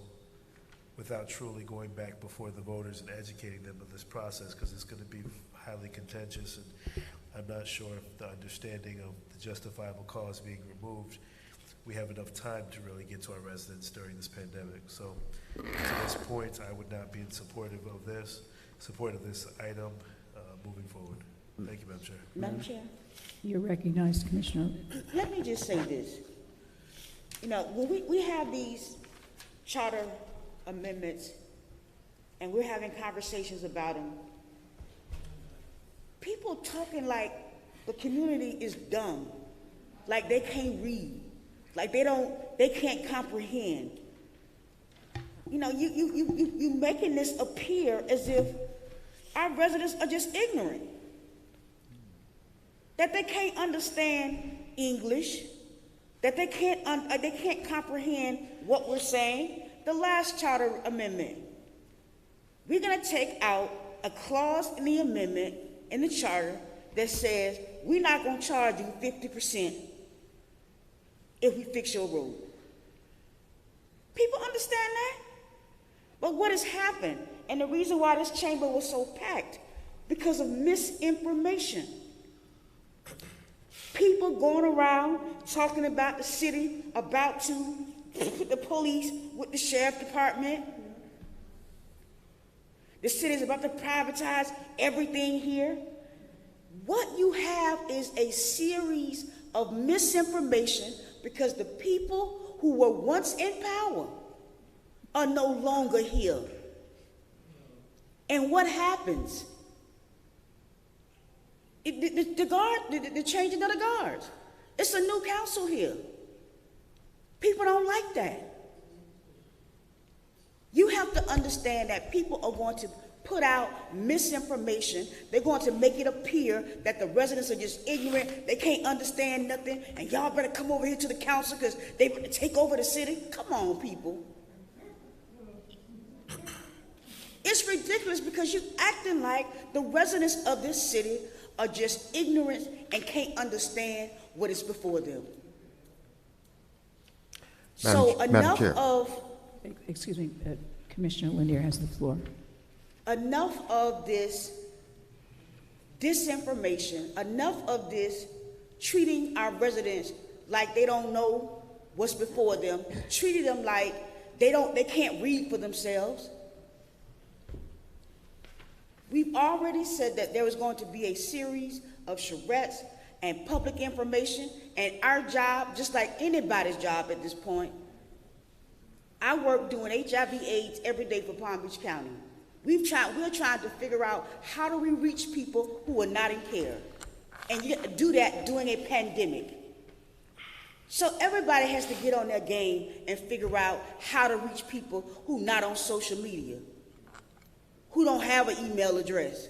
without truly going back before the voters and educating them of this process, because it's going to be highly contentious, and I'm not sure if the understanding of the justifiable cause being removed, we have enough time to really get to our residents during this pandemic. So to this point, I would not be in support of this item moving forward. Thank you, Madam Chair.
Madam Chair?
You're recognized, Commissioner.
Let me just say this. You know, when we have these charter amendments and we're having conversations about them, people talking like the community is dumb, like they can't read, like they can't comprehend. You know, you making this appear as if our residents are just ignorant, that they can't understand English, that they can't comprehend what we're saying. The last charter amendment, we're going to take out a clause in the amendment in the charter that says we're not going to charge you 50% if we fix your road. People understand that? But what has happened, and the reason why this chamber was so packed, because of misinformation. People going around talking about the city about to put the police with the sheriff department. The city is about to privatize everything here. What you have is a series of misinformation because the people who were once in power are no longer here. And what happens? The changing of the guards. It's a new council here. People don't like that. You have to understand that people are going to put out misinformation. They're going to make it appear that the residents are just ignorant. They can't understand nothing. And y'all better come over here to the council because they better take over the city. Come on, people. It's ridiculous because you're acting like the residents of this city are just ignorant and can't understand what is before them.
Madam Chair.
Excuse me, Commissioner Lanier has the floor.
Enough of this disinformation, enough of this treating our residents like they don't know what's before them, treating them like they can't read for themselves. We've already said that there was going to be a series of charrettes and public information, and our job, just like anybody's job at this point, I work doing HIV/AIDS every day for Palm Beach County. We're trying to figure out how do we reach people who are not in care, and you have to do that during a pandemic. So everybody has to get on their game and figure out how to reach people who are not on social media, who don't have an email address.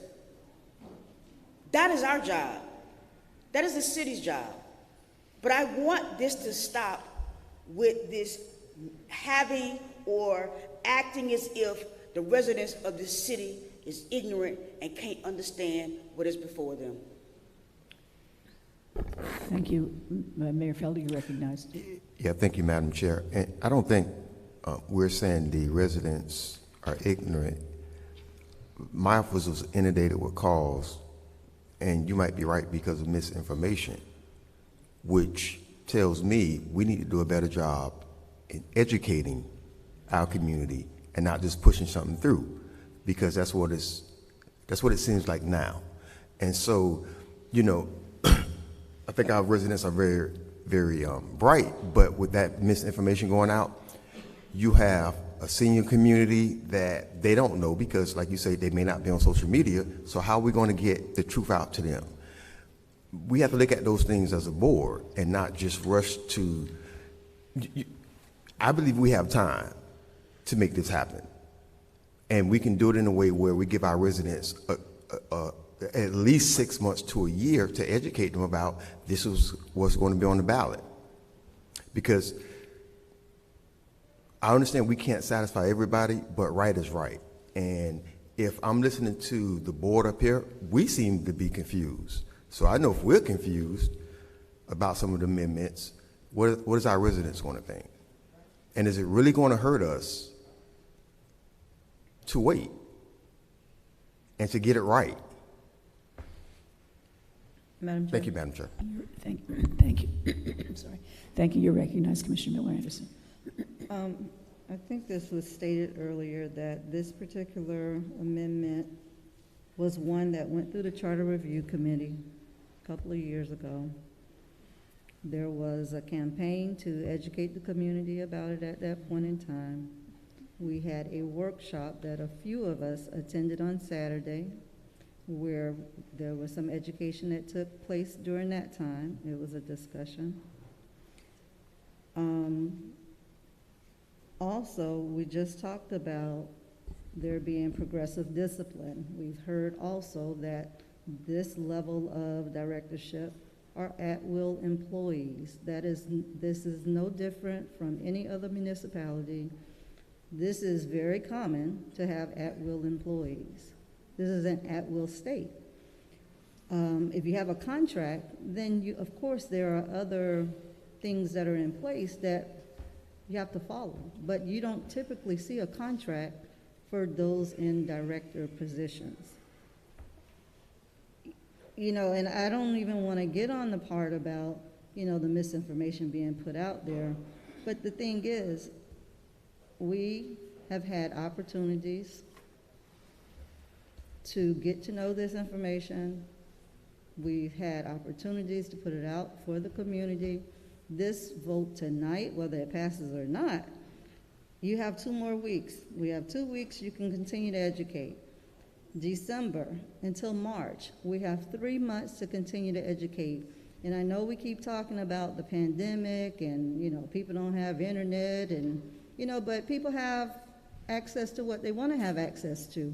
That is our job. That is the city's job. But I want this to stop with this having or acting as if the residents of this city is ignorant and can't understand what is before them.
Thank you. Mayor Felder, you recognized.
Yeah, thank you, Madam Chair. And I don't think we're saying the residents are ignorant. My office was inundated with calls, and you might be right because of misinformation, which tells me we need to do a better job in educating our community and not just pushing something through, because that's what it seems like now. And so, you know, think our residents are very, very bright, but with that misinformation going out, you have a senior community that they don't know because, like you say, they may not be on social media. So how are we going to get the truth out to them? We have to look at those things as a board and not just rush to. I believe we have time to make this happen, and we can do it in a way where we give our residents at least 6 months to a year to educate them about this is what's going to be on the ballot. Because I understand we can't satisfy everybody, but right is right. And if I'm listening to the board up here, we seem to be confused. So I know if we're confused about some of the amendments, what is our residents going to think? And is it really going to hurt us to wait and to get it right?
Madam Chair.
Thank you, Madam Chair.
Thank you. I'm sorry. Thank you. You're recognized, Commissioner Miller-Anderson.
I think this was stated earlier that this particular amendment was one that went through the Charter Review Committee a couple of years ago. There was a campaign to educate the community about it at that point in time. We had a workshop that a few of us attended on Saturday, where there was some education that took place during that time. It was a discussion. Also, we just talked about there being progressive discipline. We've heard also that this level of directorship are at-will employees. This is no different from any other municipality. This is very common to have at-will employees. This is an at-will state. If you have a contract, then of course there are other things that are in place that you have to follow, but you don't typically see a contract for those in director positions. And I don't even want to get on the part about, the misinformation being put out there, but the thing is, we have had opportunities to get to know this information. We've had opportunities to put it out for the community. This vote tonight, whether it passes or not, you have 2 more weeks. We have 2 weeks you can continue to educate. December until March, we have 3 months to continue to educate. And I know we keep talking about the pandemic and, people don't have internet and, but people have access to what they want to have access to.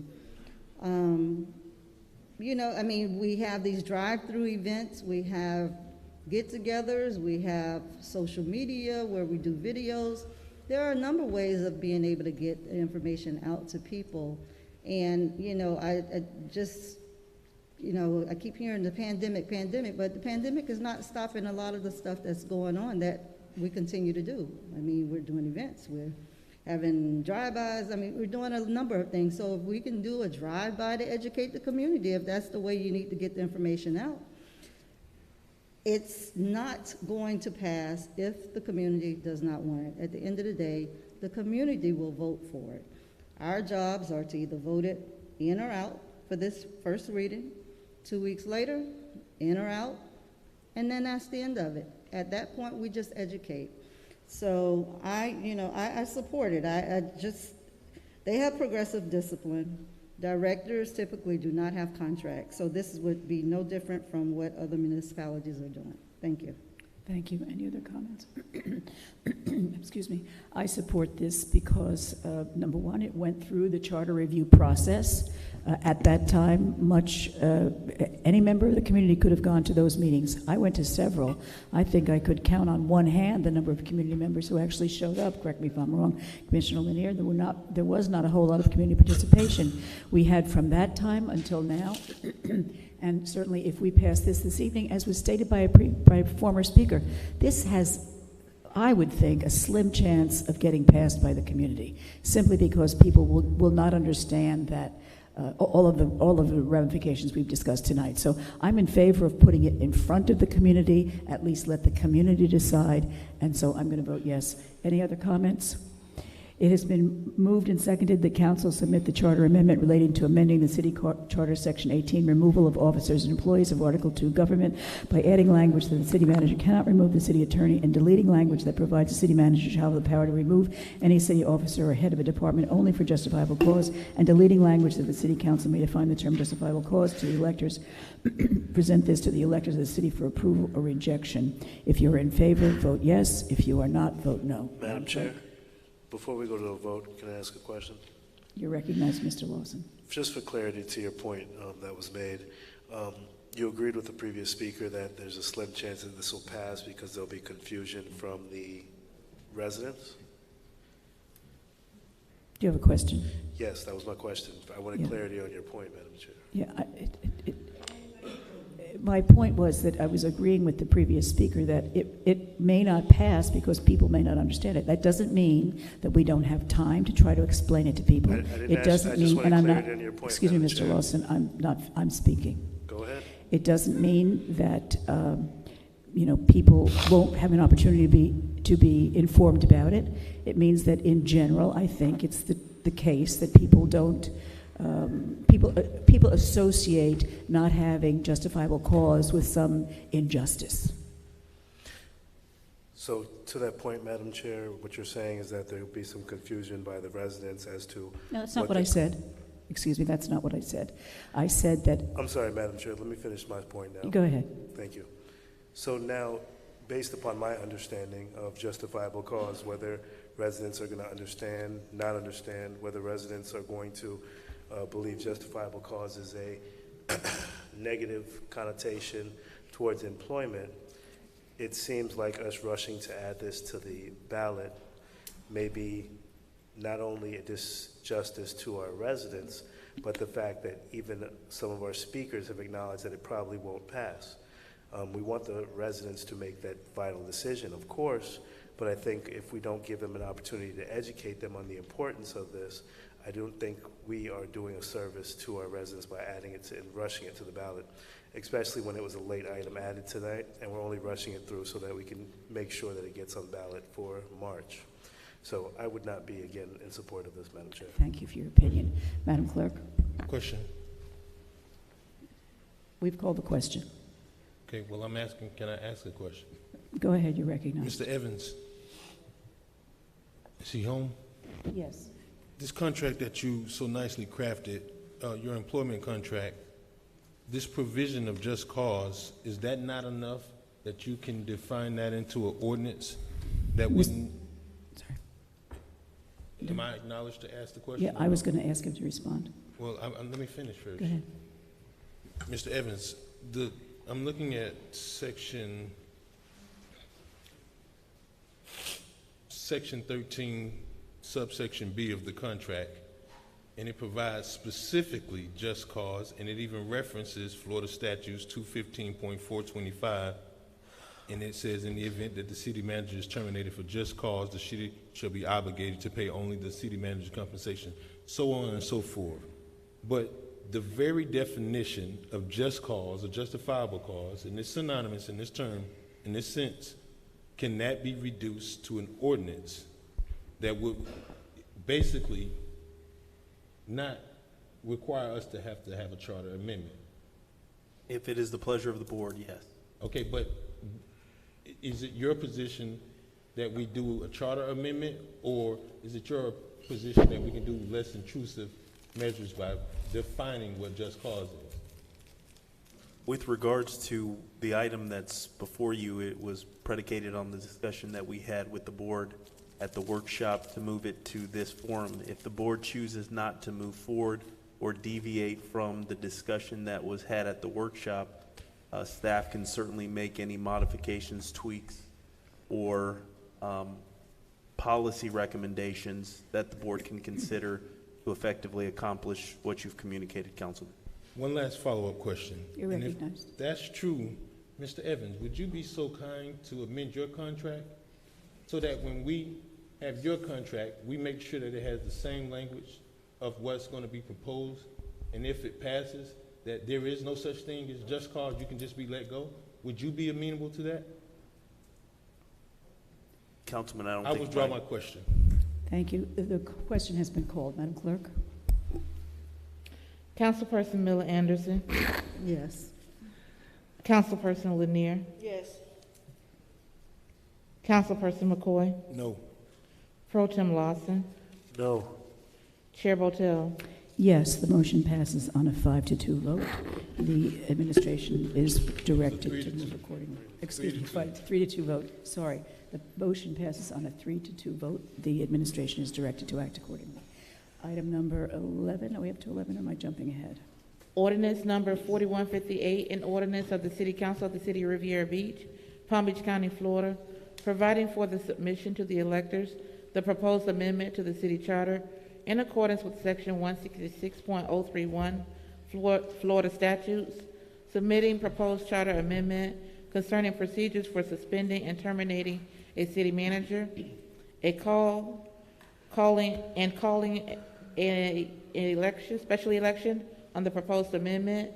We have these drive-through events, we have get-togethers, we have social media where we do videos. There are a number of ways of being able to get information out to people. And, I keep hearing the pandemic, but the pandemic is not stopping a lot of the stuff that's going on that we continue to do. We're doing events, we're having drive-bys, we're doing a number of things. So if we can do a drive-by to educate the community, if that's the way you need to get the information out, it's not going to pass if the community does not want it. At the end of the day, the community will vote for it. Our jobs are to either vote it in or out for this first reading, 2 weeks later, in or out, and then that's the end of it. At that point, we just educate. So I support it. They have progressive discipline. Directors typically do not have contracts, so this would be no different from what other municipalities are doing. Thank you.
Thank you. Any other comments? Excuse me. I support this because, number one, it went through the charter review process. At that time, any member of the community could have gone to those meetings. I went to several. I think I could count on one hand the number of community members who actually showed up. Correct me if I'm wrong, Commissioner Lanier. There was not a whole lot of community participation. We had from that time until now. And certainly if we pass this evening, as was stated by a former speaker, this has, I would think, a slim chance of getting passed by the community, simply because people will not understand that all of the ramifications we've discussed tonight. So I'm in favor of putting it in front of the community, at least let the community decide, and so I'm going to vote yes. Any other comments? It has been moved and seconded that council submit the charter amendment relating to amending the city charter section 18, removal of officers and employees of Article 2 government by adding language that the city manager cannot remove the city attorney and deleting language that provides the city manager shall have the power to remove any city officer or head of a department only for justifiable cause, and deleting language that the city council may define the term justifiable cause to the electors, present this to the electors of the city for approval or rejection. If you're in favor, vote yes. If you are not, vote no.
Madam Chair, before we go to a vote, can I ask a question?
You're recognized, Mr. Lawson.
Just for clarity to your point that was made, you agreed with the previous speaker that there's a slim chance that this will pass because there'll be confusion from the residents?
Do you have a question?
Yes, that was my question. I wanted clarity on your point, Madam Chair.
Yeah, my point was that I was agreeing with the previous speaker that it may not pass because people may not understand it. That doesn't mean that we don't have time to try to explain it to people. It doesn't mean, and I'm not, excuse me, Mr. Lawson, I'm speaking.
Go ahead.
It doesn't mean that, people won't have an opportunity to be informed about it. It means that in general, I think it's the case that people don't, people associate not having justifiable cause with some injustice.
So to that point, Madam Chair, what you're saying is that there will be some confusion by the residents as to...
No, that's not what I said. Excuse me, that's not what I said. I said that...
I'm sorry, Madam Chair, let me finish my point now.
Go ahead.
Thank you. So now, based upon my understanding of justifiable cause, whether residents are going to understand, not understand, whether residents are going to believe justifiable cause is a negative connotation towards employment, it seems like us rushing to add this to the ballot may be not only a disjustice to our residents, but the fact that even some of our speakers have acknowledged that it probably won't pass. We want the residents to make that vital decision, of course, but I think if we don't give them an opportunity to educate them on the importance of this, I don't think we are doing a service to our residents by adding it to and rushing it to the ballot, especially when it was a late item added tonight, and we're only rushing it through so that we can make sure that it gets on the ballot for March. So I would not be, again, in support of this, Madam Chair.
Thank you for your opinion. Madam Clerk?
Question.
We've called the question.
Okay, well, I'm asking, can I ask a question?
Go ahead, you're recognized.
Mr. Evans, is he home?
Yes.
This contract that you so nicely crafted, your employment contract, this provision of just cause, is that not enough that you can define that into an ordinance that wouldn't...
Sorry.
Am I acknowledged to ask the question?
Yeah, I was going to ask him to respond.
Well, let me finish first.
Go ahead.
Mr. Evans, I'm looking at section 13, subsection B of the contract, and it provides specifically just cause, and it even references Florida Statutes 215.425, and it says in the event that the city manager is terminated for just cause, the city shall be obligated to pay only the city manager's compensation, so on and so forth. But the very definition of just cause, or justifiable cause, and it's synonymous in this term, in this sense, can that be reduced to an ordinance that would basically not require us to have a charter amendment?
If it is the pleasure of the board, yes.
Okay, but is it your position that we do a charter amendment, or is it your position that we can do less intrusive measures by defining what just cause is?
With regards to the item that's before you, it was predicated on the discussion that we had with the board at the workshop to move it to this forum. If the board chooses not to move forward or deviate from the discussion that was had at the workshop, staff can certainly make any modifications, tweaks, or policy recommendations that the board can consider to effectively accomplish what you've communicated, Councilman.
One last follow-up question.
You're recognized.
And if that's true, Mr. Evans, would you be so kind to amend your contract so that when we have your contract, we make sure that it has the same language of what's going to be proposed, and if it passes, that there is no such thing as just cause, you can just be let go? Would you be amenable to that?
Councilman, I
withdraw my question.
Thank you. The question has been called. Madam Clerk?
Councilperson Miller Anderson.
Yes.
Councilperson Lanier.
Yes.
Councilperson McCoy.
No.
Pro Tem Lawson.
No.
Chair Botel.
Yes, the motion passes on a 5-2 vote. The administration is directed to move accordingly. Excuse me, 3-2 vote. Sorry. The motion passes on a 3-2 vote. The administration is directed to act accordingly. Item number 11. Are we up to 11 or am I jumping ahead?
Ordinance number 4158, an ordinance of the City Council of the City of Riviera Beach, Palm Beach County, Florida, providing for the submission to the electors the proposed amendment to the city charter in accordance with Section 166.031 Florida statutes, submitting proposed charter amendment concerning procedures for suspending and terminating a city manager, calling a special election on the proposed amendment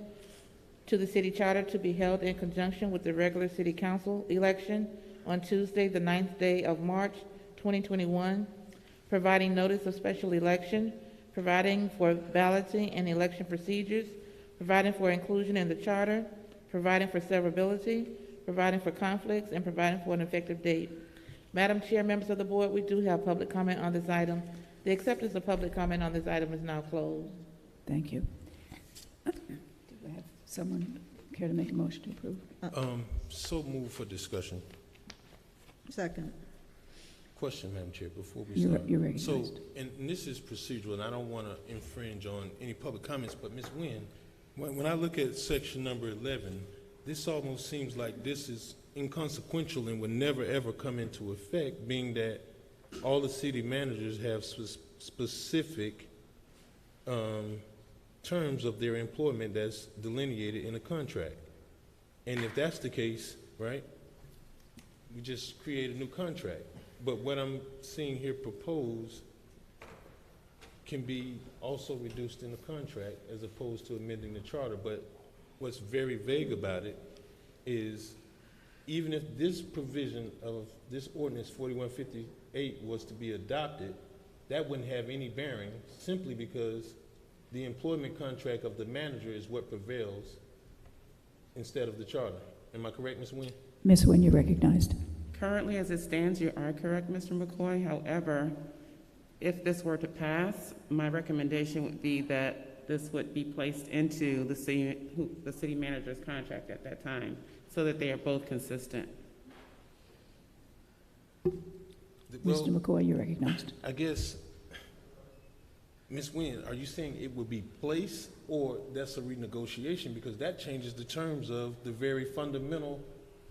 to the city charter to be held in conjunction with the regular city council election on Tuesday, the 9th day of March, 2021, providing notice of special election, providing for balloting and election procedures, providing for inclusion in the charter, providing for severability, providing for conflicts, and providing for an effective date. Madam Chair, members of the board, we do have public comment on this item. The acceptance of public comment on this item is now closed.
Thank you. Do we have someone care to make a motion to approve?
So move for discussion.
Second.
Question, Madam Chair, before we
You're
start.
recognized.
So, and this is procedural, and I don't want to infringe on any public comments, but Ms. Nguyen, when I look at section number 11, this almost seems like this is inconsequential and would never ever come into effect, being that all the city managers have specific terms of their employment that's delineated in a contract. And if that's the case, right, we just create a new contract. But what I'm seeing here proposed can be also reduced in the contract as opposed to amending the charter. But what's very vague about it is even if this provision of this ordinance 4158 was to be adopted, that wouldn't have any bearing simply because the employment contract of the manager is what prevails instead of the charter. Am I correct, Ms. Nguyen?
Ms. Nguyen, you're recognized.
Currently, as it stands, you are correct, Mr. McCoy. However, if this were to pass, my recommendation would be that this would be placed into the city manager's contract at that time, so that they are both consistent.
Well,
Mr. McCoy, you're recognized.
I guess, Ms. Nguyen, are you saying it would be placed or that's a renegotiation? Because that changes the terms of the very fundamental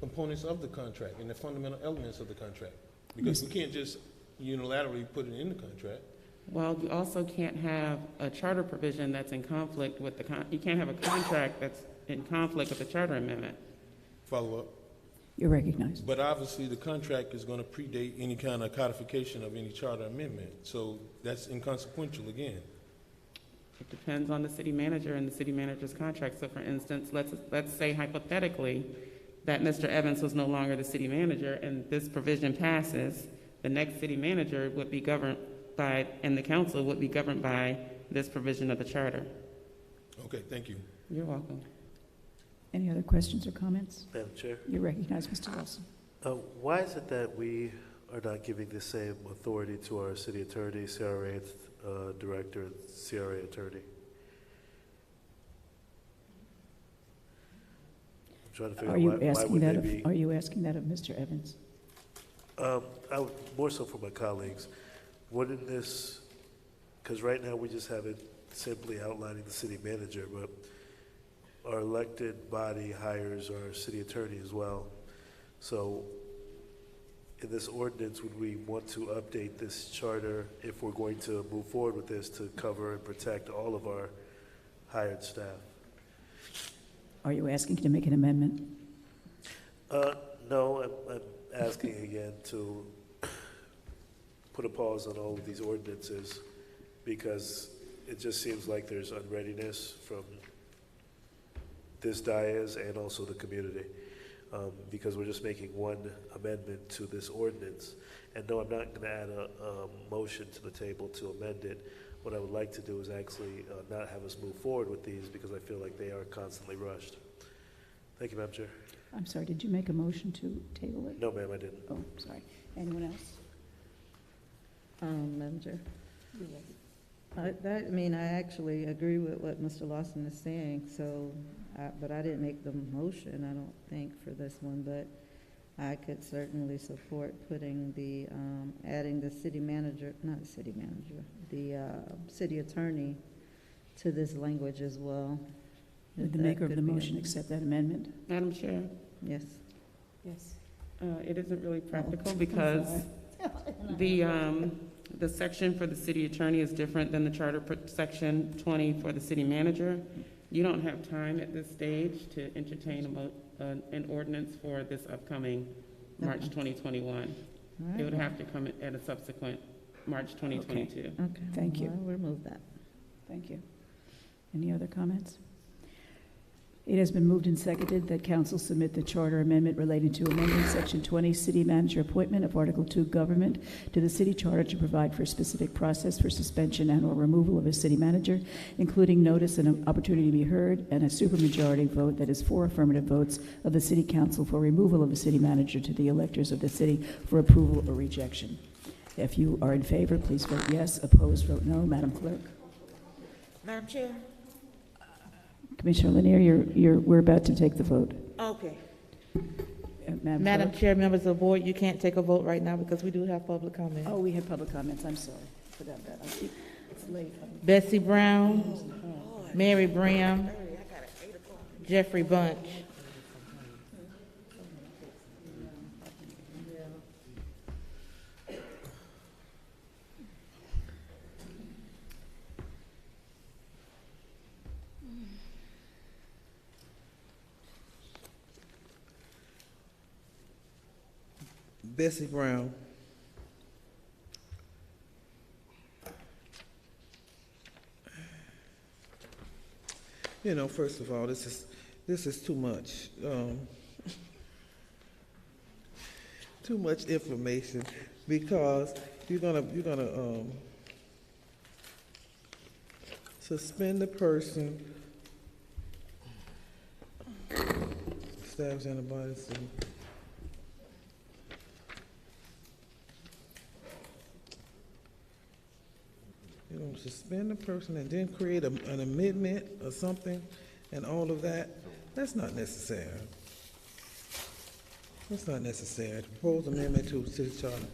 components of the contract and the fundamental elements of the contract. Because we can't just unilaterally put it in the contract.
Well, you also can't have a charter provision that's in conflict with you can't have a contract that's in conflict with the charter amendment.
Follow up.
You're recognized.
But obviously the contract is going to predate any kind of codification of any charter amendment. So that's inconsequential again.
It depends on the city manager and the city manager's contract. So for instance, let's say hypothetically that Mr. Evans was no longer the city manager and this provision passes, the next city manager would be governed by, and the council would be governed by this provision of the charter.
Okay, thank you.
You're welcome.
Any other questions or comments?
Madam Chair?
You're recognized, Mr. Wilson.
Why is it that we are not giving the same authority to our city attorney, CRA director, and CRA attorney? I'm trying to figure
Are
out
you
why
asking
would
that
they
of,
be?
are you asking that of Mr. Evans?
More so for my colleagues. Wouldn't this, because right now we just have it simply outlining the city manager, but our elected body hires our city attorney as well. So in this ordinance, would we want to update this charter if we're going to move forward with this to cover and protect all of our hired staff?
Are you asking to make an amendment?
No, I'm asking again to put a pause on all of these ordinances because it just seems like there's unreadiness from this dais and also the community. because we're just making one amendment to this ordinance. And no, I'm not going to add a motion to the table to amend it. What I would like to do is actually not have us move forward with these because I feel like they are constantly rushed. Thank you, Madam Chair.
I'm sorry, did you make a motion to table it?
No, ma'am, I didn't.
Oh, sorry. Anyone else?
Madam Chair. I actually agree with what Mr. Lawson is saying, so, but I didn't make the motion, I don't think, for this one, but I could certainly support putting the, adding the city manager, not the city manager, the city attorney to this language as well.
Did the maker of the motion accept that amendment?
Madam Chair?
Yes.
Yes.
It isn't really practical because the section for the city attorney is different than the charter section 20 for the city manager. You don't have time at this stage to entertain an ordinance for this upcoming March 2021.
Right.
It would have to come at a subsequent March 2022.
Okay.
Thank you.
We'll remove that.
Thank you. Any other comments? It has been moved and seconded that council submit the charter amendment relating to amending section 20 city manager appointment of article 2 government to the city charter to provide for a specific process for suspension and or removal of a city manager, including notice and an opportunity to be heard and a supermajority vote, that is 4 affirmative votes of the city council for removal of a city manager to the electors of the city for approval or rejection. If you are in favor, please vote yes. Opposed, vote no. Madam Clerk.
Madam Chair?
Commissioner Lanier, we're about to take the vote.
Okay.
Madam Chair, members of the board, you can't take a vote right now because we do have public comment.
Oh, we have public comments. I'm sorry. Forgot that. It's late.
Bessie Brown, Mary Bram, Jeffrey Bunch.
Bessie Brown. You know, first of all, this is too much. Too much information, because you're gonna suspend the person. Stabs antibodies. You're going to suspend the person and then create an amendment or something and all of that. That's not necessary. That's not necessary. Proposed amendment to city charter.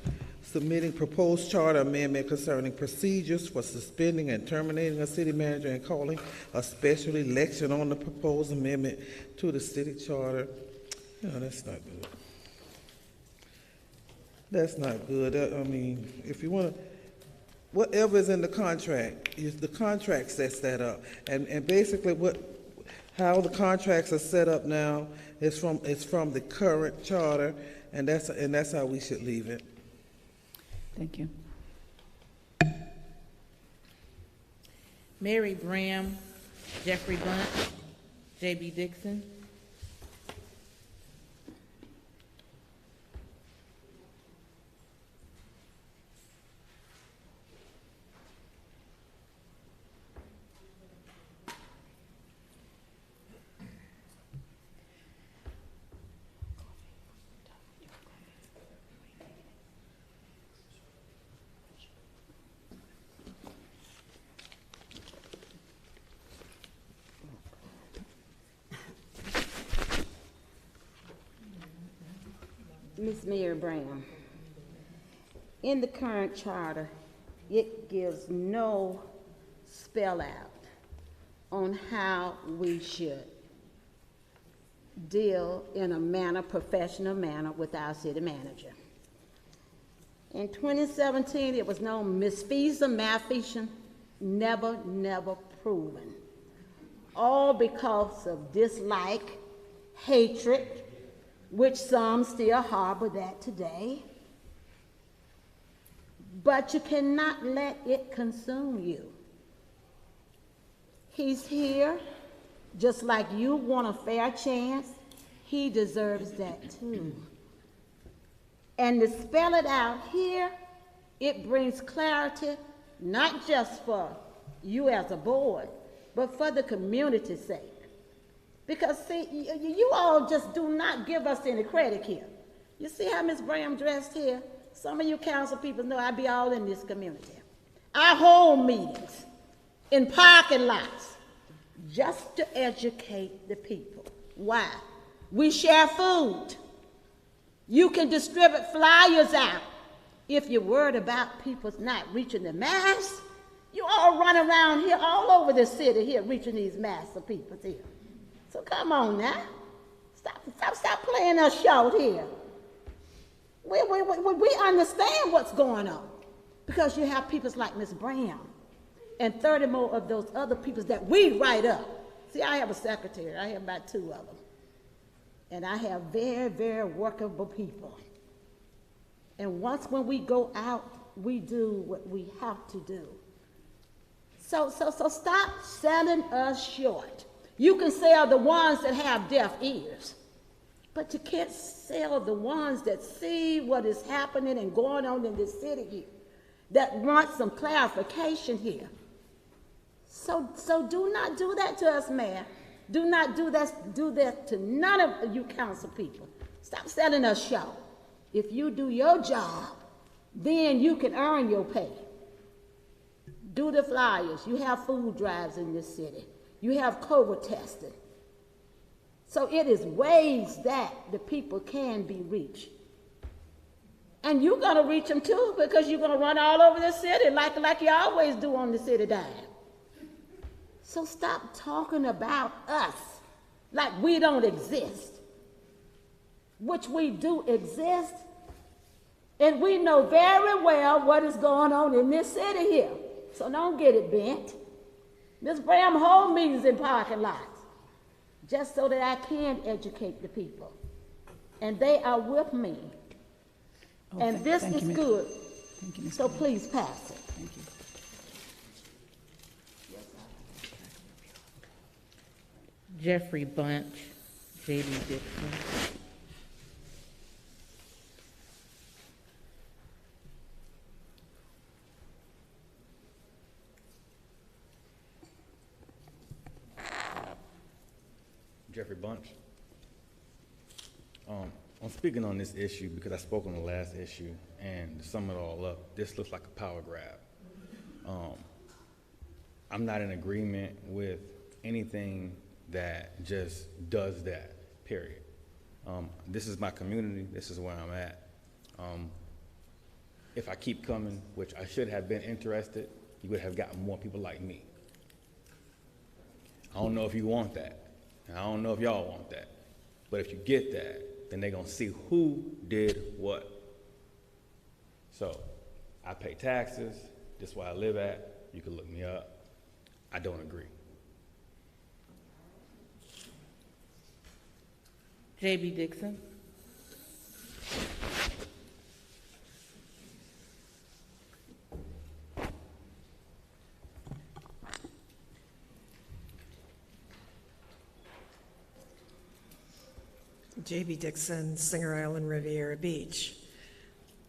Submitting proposed charter amendment concerning procedures for suspending and terminating a city manager and calling a special election on the proposed amendment to the city charter. No, that's not good. That's not good. I mean, if you want to, whatever is in the contract, the contract sets that up, and basically how the contracts are set up now is from the current charter, and that's how we should leave it.
Thank you.
Mary Bram, Jeffrey Bunch, J.B. Dixon.
Ms. Mary Brown, in the current charter, it gives no spell out on how we should deal in a professional manner with our city manager. In 2017, it was no misfeasance, malfeasance, never proven. All because of dislike, hatred, which some still harbor that today. But you cannot let it consume you. He's here, just like you want a fair chance. he deserves that too. And to spell it out here, it brings clarity, not just for you as a board, but for the community's sake. Because see, you all just do not give us any credit here. You see how Ms. Graham dressed here? Some of you council people know I be all in this community. I hold meetings in parking lots just to educate the people. Why? We share food. You can distribute flyers out. If you're worried about people not reaching the mass, you all run around here all over the city here reaching these mass of people here. So come on now. Stop playing us short here. We understand what's going on because you have people like Ms. Brown and 30 more of those other people that we write up. See, I have a secretary. I have about 2 of them. And I have very, very workable people. And when we go out, we do what we have to do. So stop selling us short. You can sell the ones that have deaf ears, but you can't sell the ones that see what is happening and going on in this city here, that want some clarification here. So do not do that to us, Mayor. Do not do that to none of you council people. Stop selling us short. If you do your job, then you can earn your pay. Do the flyers. You have food drives in this city. You have COVID testing. So it is ways that the people can be reached. And you're going to reach them too because you're going to run all over the city like you always do on the city dime. So stop talking about us like we don't exist, which we do exist. And we know very well what is going on in this city here. So don't get it bent. Ms. Graham hold meetings in parking lots just so that I can educate the people. And they are with me. And this is good.
Thank you, Ms.
So please pass it.
Thank you.
Jeffrey Bunch, J.D. Dixon.
Jeffrey Bunch. I'm speaking on this issue because I spoke on the last issue, and to sum it all up, this looks like a power grab. I'm not in agreement with anything that just does that, period. This is my community, this is where I'm at. If I keep coming, which I should have been interested, you would have gotten more people like me. I don't know if you want that. And I don't know if y'all want that, but if you get that, then they're gonna see who did what. So, I pay taxes, this is where I live at, you can look me up. I don't agree.
J.B. Dixon.
J.B. Dixon, Singer Island, Riviera Beach.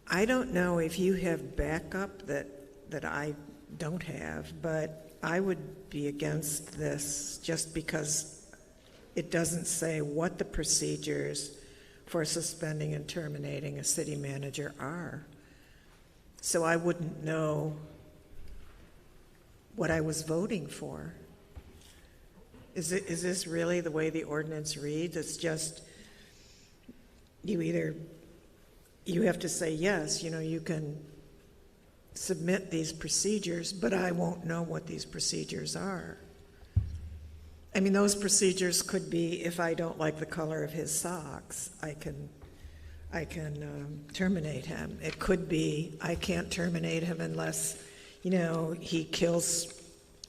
I don't know if you have backup that I don't have, but I would be against this just because it doesn't say what the procedures for suspending and terminating a city manager are. So I wouldn't know what I was voting for. Is this really the way the ordinance reads? It's just you have to say, yes, you can submit these procedures, but I won't know what these procedures are. I mean, those procedures could be, if I don't like the color of his socks, I can terminate him. It could be, I can't terminate him unless, he kills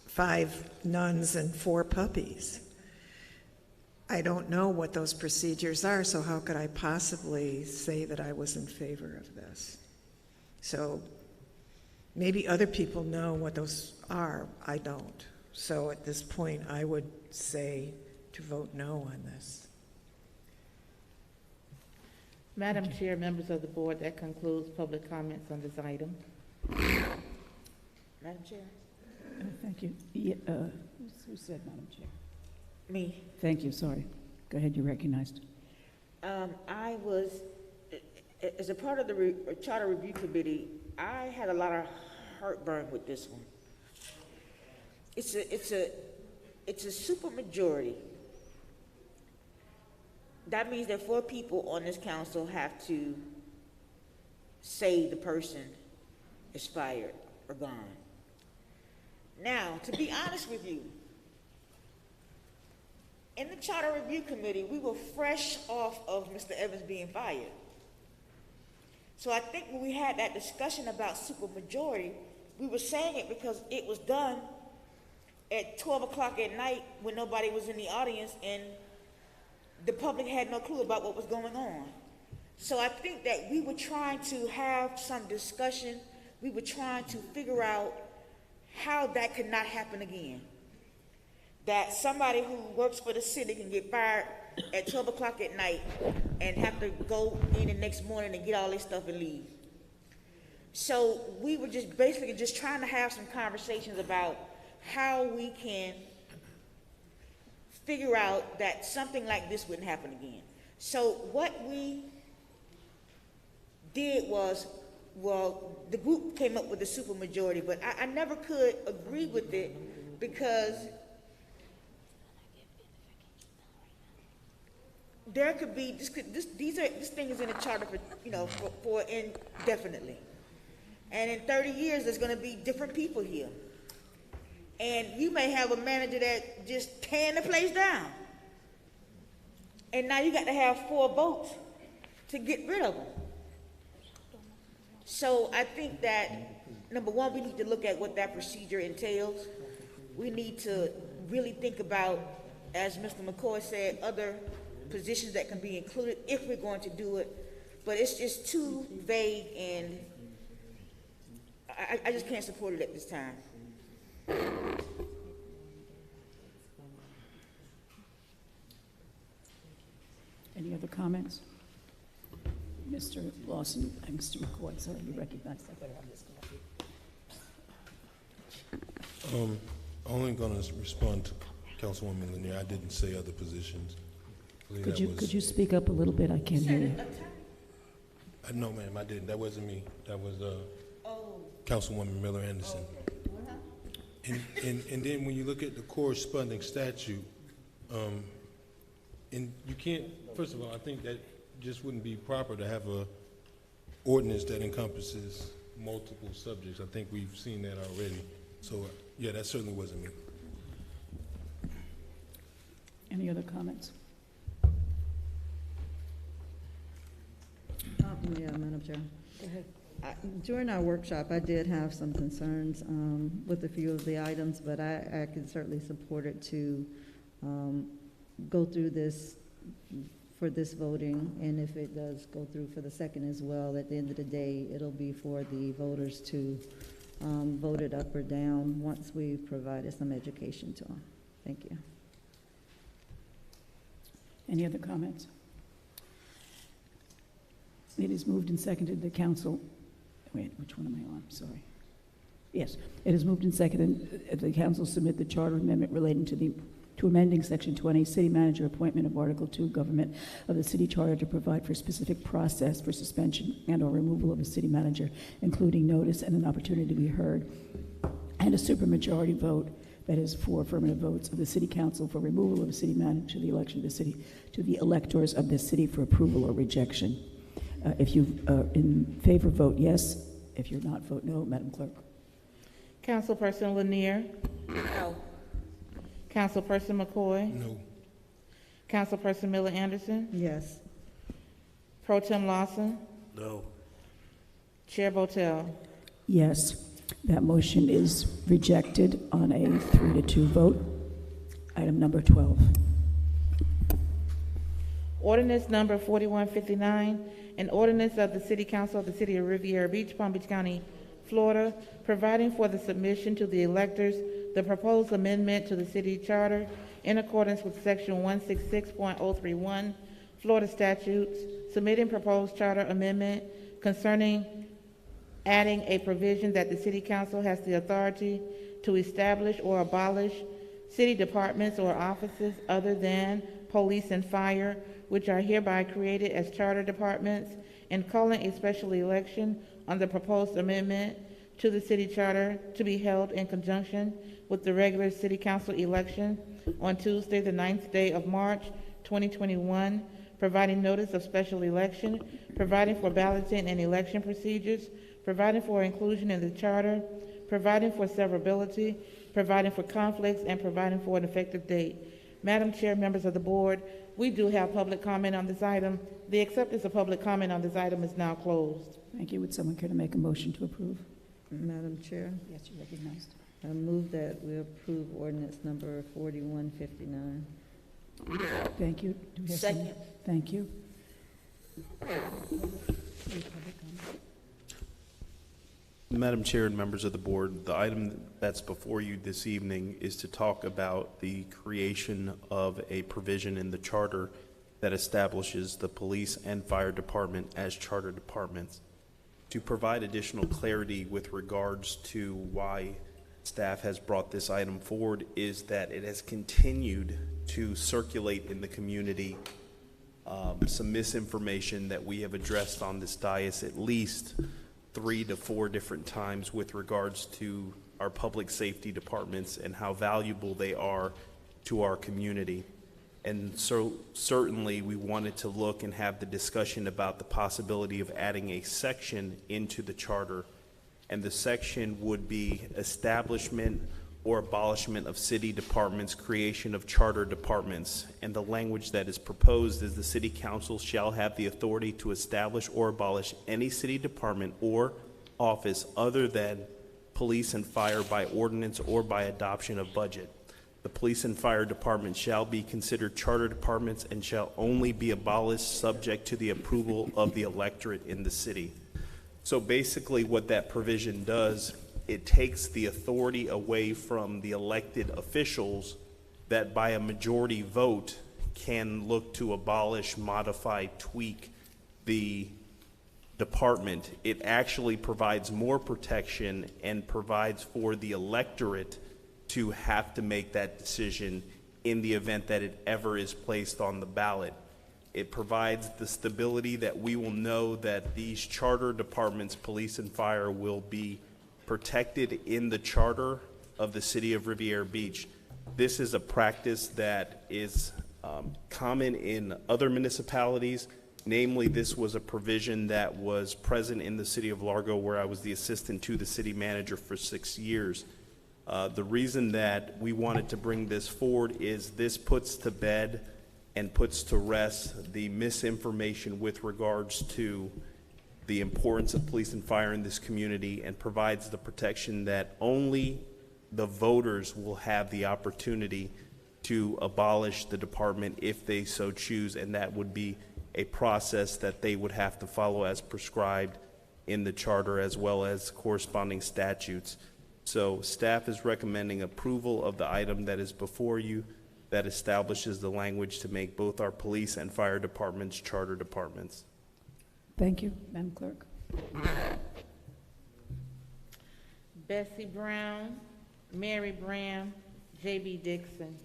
5 nuns and 4 puppies. I don't know what those procedures are, so how could I possibly say that I was in favor of this? So maybe other people know what those are. I don't. So at this point, I would say to vote no on this.
Madam Chair, members of the board, that concludes public comments on this item.
Madam Chair?
Thank you. Yeah, who said Madam Chair?
Me.
Thank you, sorry. Go ahead, you're recognized.
I was, as a part of the Charter Review Committee, I had a lot of heartburn with this one. It's a super majority. That means that 4 people on this council have to say the person is fired or gone. Now, to be honest with you, in the Charter Review Committee, we were fresh off of Mr. Evans being fired. So I think when we had that discussion about supermajority, we were saying it because it was done at 12 o'clock at night when nobody was in the audience and the public had no clue about what was going on. So I think that we were trying to have some discussion. We were trying to figure out how that could not happen again. That somebody who works for the city can get fired at 12 o'clock at night and have to go in the next morning and get all this stuff and leave. So we were just basically just trying to have some conversations about how we can figure out that something like this wouldn't happen again. So what we did was, well, the group came up with a supermajority, but I never could agree with it because there could be, this thing is in the charter for, for indefinitely. And in 30 years, there's gonna be different people here. And you may have a manager that just tearing the place down. And now you got to have 4 votes to get rid of them. So I think that, number one, we need to look at what that procedure entails. We need to really think about, as Mr. McCoy said, other positions that can be included if we're going to do it. But it's just too vague, and I just can't support it at this time.
Any other comments? Mr. Lawson and Mr. McCoy, sorry, you recognize that better on this copy.
Only going to respond to Councilwoman Lanier. I didn't say other positions.
Could you speak up a little bit? I can't hear you.
No, ma'am, I didn't. That wasn't me. That was Councilwoman Miller Anderson. And then when you look at the corresponding statute, and you can't, first of all, I think that just wouldn't be proper to have a ordinance that encompasses multiple subjects. I think we've seen that already. So, yeah, that certainly wasn't me.
Any other comments?
Yeah, Madam Chair.
Go ahead.
During our workshop, I did have some concerns with a few of the items, but I can certainly support it to go through this for this voting, and if it does go through for the second as well, at the end of the day, it'll be for the voters to vote it up or down once we've provided some education to them. Thank you.
Any other comments? It is moved and seconded the council. Wait, which one am I on? Sorry. Yes, it is moved and seconded the council submit the charter amendment relating to amending Section 20, City Manager Appointment of Article 2, Government of the City Charter to provide for a specific process for suspension and/or removal of a city manager, including notice and an opportunity to be heard, and a supermajority vote, that is 4 affirmative votes of the City Council for removal of a city manager to the election of the city, to the electors of the city for approval or rejection. If you are in favor, vote yes. If you're not, vote no. Madam Clerk.
Councilperson Lanier?
No.
Councilperson McCoy?
No.
Councilperson Miller Anderson?
Yes.
Pro Tem Lawson?
No.
Chair Botel?
Yes. That motion is rejected on a 3-2 vote. Item number 12.
Ordinance number 4159, an ordinance of the City Council of the City of Riviera Beach, Palm Beach County, Florida, providing for the submission to the electors the proposed amendment to the city charter in accordance with section 166.031 Florida statutes, submitting proposed charter amendment concerning adding a provision that the City Council has the authority to establish or abolish city departments or offices other than police and fire, which are hereby created as charter departments, and calling a special election on the proposed amendment to the city charter to be held in conjunction with the regular City Council election on Tuesday, the 9th day of March, 2021, providing notice of special election, providing for balloting and election procedures, providing for inclusion in the charter, providing for severability, providing for conflicts, and providing for an effective date. Madam Chair, members of the board, we do have public comment on this item. The acceptance of public comment on this item is now closed.
Thank you. Would someone care to make a motion to approve?
Madam Chair,
Yes, you're recognized.
I move that we approve ordinance number 4159.
Thank you. Do we have
Second.
someone? Thank you.
Madam Chair and members of the board, the item that's before you this evening is to talk about the creation of a provision in the charter that establishes the police and fire department as charter departments. To provide additional clarity with regards to why staff has brought this item forward is that it has continued to circulate in the community some misinformation that we have addressed on this dais at least 3 to 4 different times with regards to our public safety departments and how valuable they are to our community. And so certainly we wanted to look and have the discussion about the possibility of adding a section into the charter. And the section would be establishment or abolishment of city departments, creation of charter departments. And the language that is proposed is the city council shall have the authority to establish or abolish any city department or office other than police and fire by ordinance or by adoption of budget. The police and fire department shall be considered charter departments and shall only be abolished subject to the approval of the electorate in the city. So basically what that provision does, it takes the authority away from the elected officials that by a majority vote can look to abolish, modify, tweak the department. It actually provides more protection and provides for the electorate to have to make that decision in the event that it ever is placed on the ballot. It provides the stability that we will know that these charter departments, police and fire, will be protected in the charter of the city of Riviera Beach. This is a practice that is common in other municipalities. Namely, this was a provision that was present in the city of Largo, where I was the assistant to the city manager for 6 years. The reason that we wanted to bring this forward is this puts to bed and puts to rest the misinformation with regards to the importance of police and fire in this community, and provides the protection that only the voters will have the opportunity to abolish the department if they so choose, and that would be a process that they would have to follow as prescribed in the charter as well as corresponding statutes. So staff is recommending approval of the item that is before you that establishes the language to make both our police and fire departments charter departments.
Thank you, Madam Clerk.
Bessie Brown, Mary Bram, J.B. Dixon.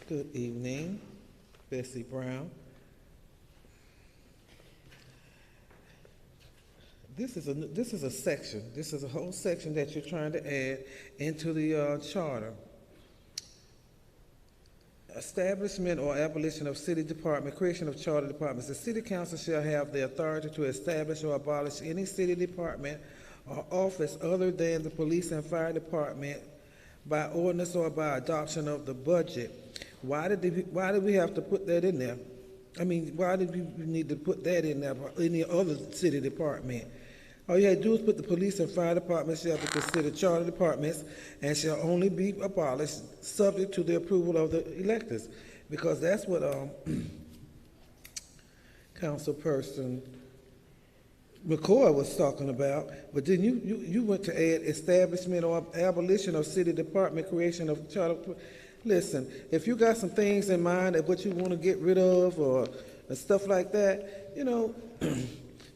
Good evening, Bessie Brown. This is a section. This is a whole section that you're trying to add into the charter. Establishment or abolition of city department, creation of charter departments. The city council shall have the authority to establish or abolish any city department or office other than the police and fire department by ordinance or by adoption of the budget. Why did we have to put that in there? I mean, why did we need to put that in there for any other city department? All you had to do is put the police and fire departments shall be considered charter departments and shall only be abolished subject to the approval of the electors. Because that's what Councilperson McCoy was talking about. But then you went to add establishment or abolition of city department, creation of charter. Listen, if you got some things in mind of what you want to get rid of or stuff like that, you know,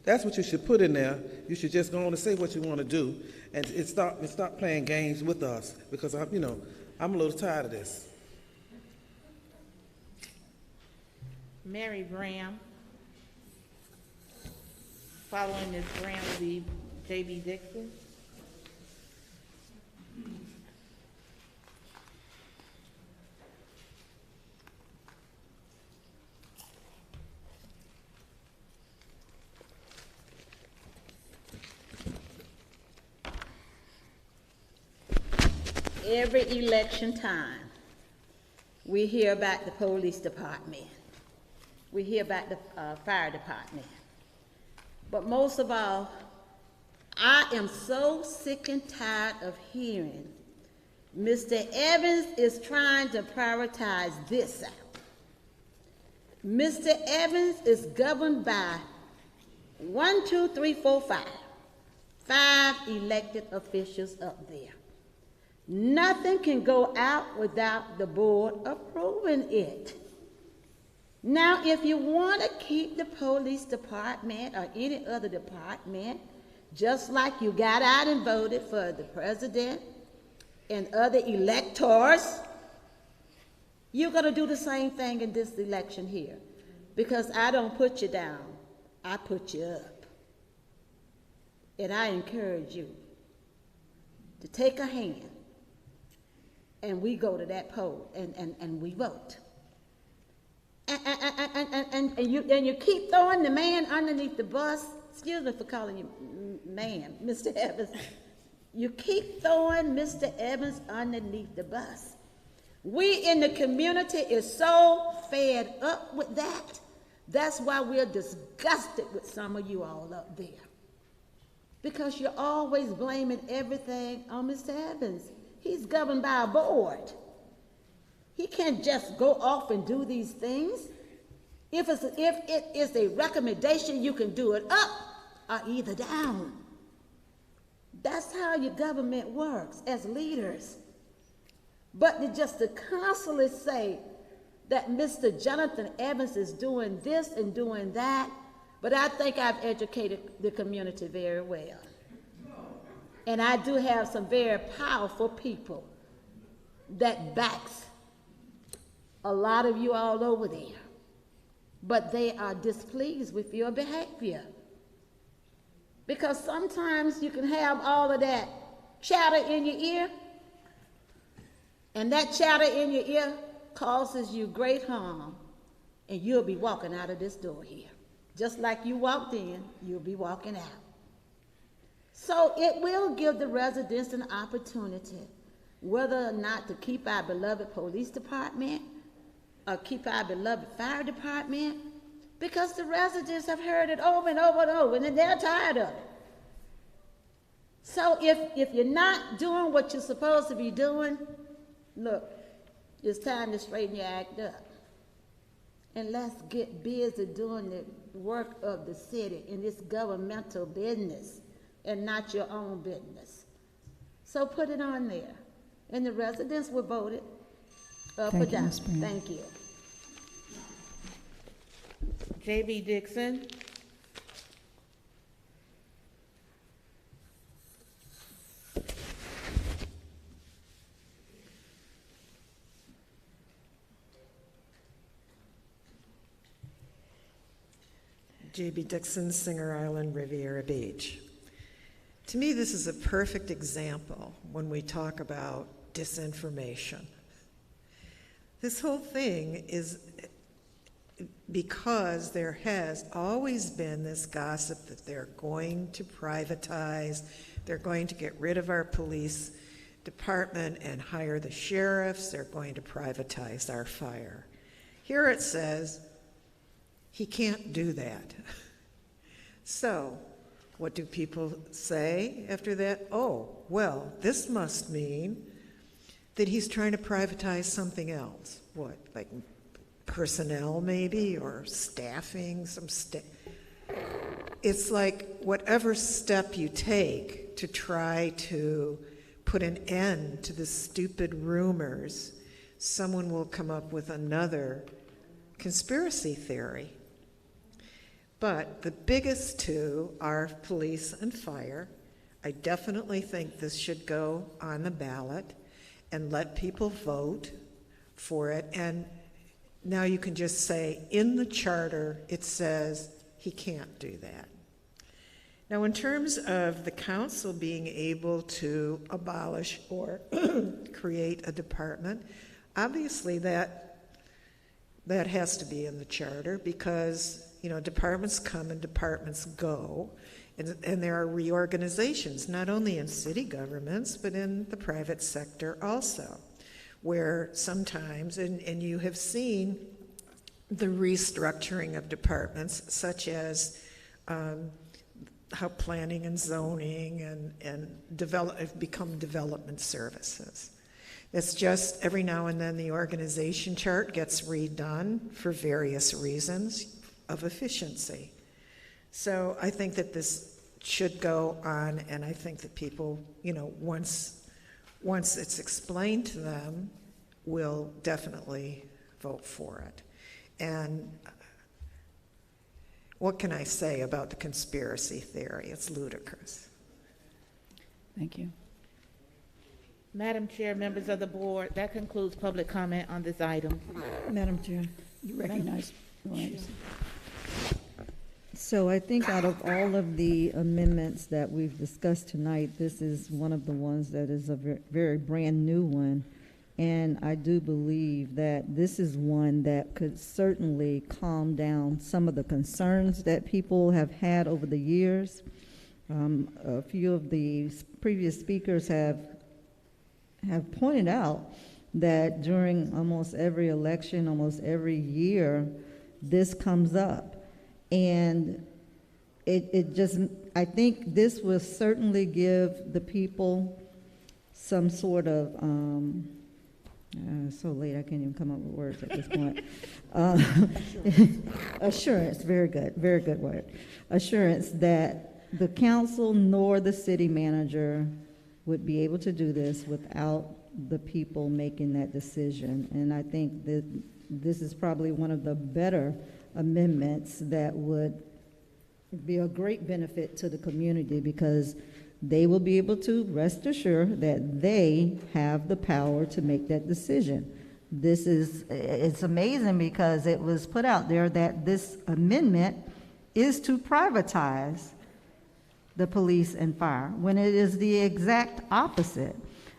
that's what you should put in there. You should just go on and say what you want to do, and stop playing games with us, because I'm a little tired of this.
Mary Graham. Following Ms. Graham will be J.B. Dixon.
Every election time, we hear about the police department. We hear about the fire department. But most of all, I am so sick and tired of hearing Mr. Evans is trying to prioritize this out. Mr. Evans is governed by 5 elected officials up there. Nothing can go out without the board approving it. Now, if you want to keep the police department or any other department, just like you got out and voted for the president and other electors, you're going to do the same thing in this election here. Because I don't put you down, I put you up. And I encourage you to take a hand and we go to that poll and we vote. And you keep throwing the man underneath the bus. Excuse me for calling you man, Mr. Evans. You keep throwing Mr. Evans underneath the bus. We in the community is so fed up with that. That's why we're disgusted with some of you all up there. Because you're always blaming everything on Mr. Evans. He's governed by a board. He can't just go off and do these things. If it is a recommendation, you can do it up or either down. That's how your government works as leaders. But to constantly say that Mr. Jonathan Evans is doing this and doing that, but I think I've educated the community very well. And I do have some very powerful people that backs a lot of you all over there. But they are displeased with your behavior. Because sometimes you can have all of that chatter in your ear, and that chatter in your ear causes you great harm, and you'll be walking out of this door here. Just like you walked in, you'll be walking out. So it will give the residents an opportunity, whether or not to keep our beloved police department or keep our beloved fire department, because the residents have heard it over and over and over, and they're tired of it. So if you're not doing what you're supposed to be doing, look, it's time to straighten your act up. And let's get busy doing the work of the city in this governmental business and not your own business. So put it on there. And the residents will vote it up or down. Thank you.
J.B. Dixon.
J.B. Dixon, Singer Island, Riviera Beach. To me, this is a perfect example when we talk about disinformation. This whole thing is because there has always been this gossip that they're going to privatize, they're going to get rid of our police department and hire the sheriffs, they're going to privatize our fire. Here it says he can't do that. So What do people say after that? Oh, well, this must mean that he's trying to privatize something else. What, like personnel maybe, or staffing, It's like whatever step you take to try to put an end to the stupid rumors, someone will come up with another conspiracy theory. But the biggest two are police and fire. I definitely think this should go on the ballot and let people vote for it. And now you can just say, in the charter, it says he can't do that. Now, in terms of the council being able to abolish or create a department, obviously that has to be in the charter because, you know, departments come and departments go, and there are reorganizations, not only in city governments, but in the private sector also, where sometimes, and you have seen the restructuring of departments, such as how planning and zoning and have become development services. It's just every now and then the organization chart gets redone for various reasons of efficiency. So I think that this should go on, and I think that people, you know, once it's explained to them, will definitely vote for it. And what can I say about the conspiracy theory? It's ludicrous.
Thank you.
Madam Chair, members of the board, that concludes public comment on this item.
Madam Chair.
You recognize.
So I think out of all of the amendments that we've discussed tonight, this is one of the ones that is a very brand new one. And I do believe that this is one that could certainly calm down some of the concerns that people have had over the years. A few of the previous speakers have pointed out that during almost every election, almost every year, this comes up. And it just, I think this will certainly give the people some sort of, so late I can't even come up with words at this point. Assurance, very good word. Assurance that the council nor the city manager would be able to do this without the people making that decision. And I think that this is probably one of the better amendments that would be a great benefit to the community, because they will be able to rest assured that they have the power to make that decision. It's amazing because it was put out there that this amendment is to privatize the police and fire, when it is the exact opposite.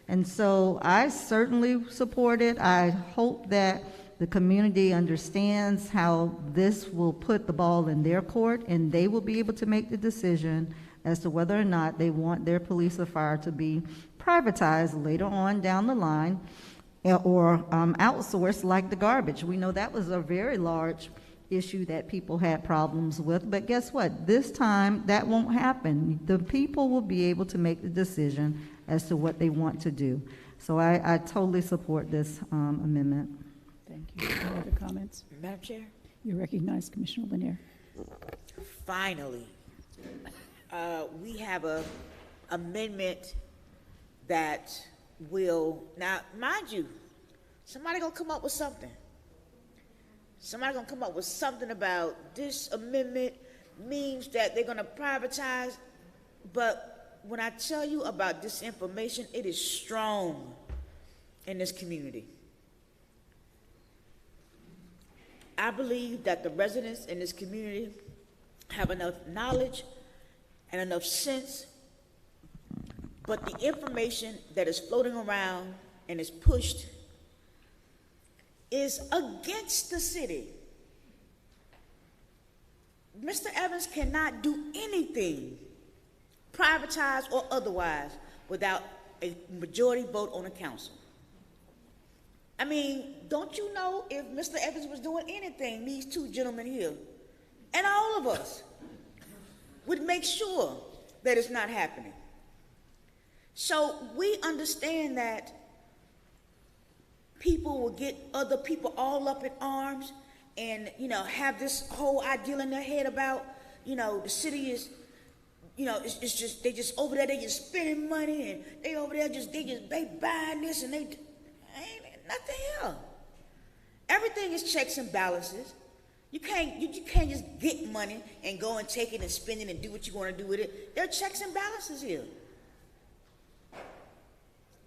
And so I certainly support it. I hope that the community understands how this will put the ball in their court, and they will be able to make the decision as to whether or not they want their police or fire to be privatized later on down the line, or outsourced like the garbage. We know that was a very large issue that people had problems with, but guess what? This time that won't happen. The people will be able to make the decision as to what they want to do. So I totally support this amendment.
Thank you. Any other comments?
Madam Chair?
You recognize Commissioner Lanier.
Finally, we have a amendment that will, now, mind you, somebody gonna come up with something. Somebody gonna come up with something about this amendment means that they're gonna privatize, but when I tell you about this information, it is strong in this community. I believe that the residents in this community have enough knowledge and enough sense, but the information that is floating around and is pushed is against the city. Mr. Evans cannot do anything, privatized or otherwise, without a majority vote on the council. I mean, don't you know if Mr. Evans was doing anything, these two gentlemen here, and all of us, would make sure that it's not happening. So we understand that people will get other people all up in arms and, have this whole ideal in their head about, the city is, it's just, they just over there, they just spending money, and they over there they buying this, and they ain't nothing here. Everything is checks and balances. You can't just get money and go and take it and spend it and do what you want to do with it. There are checks and balances here.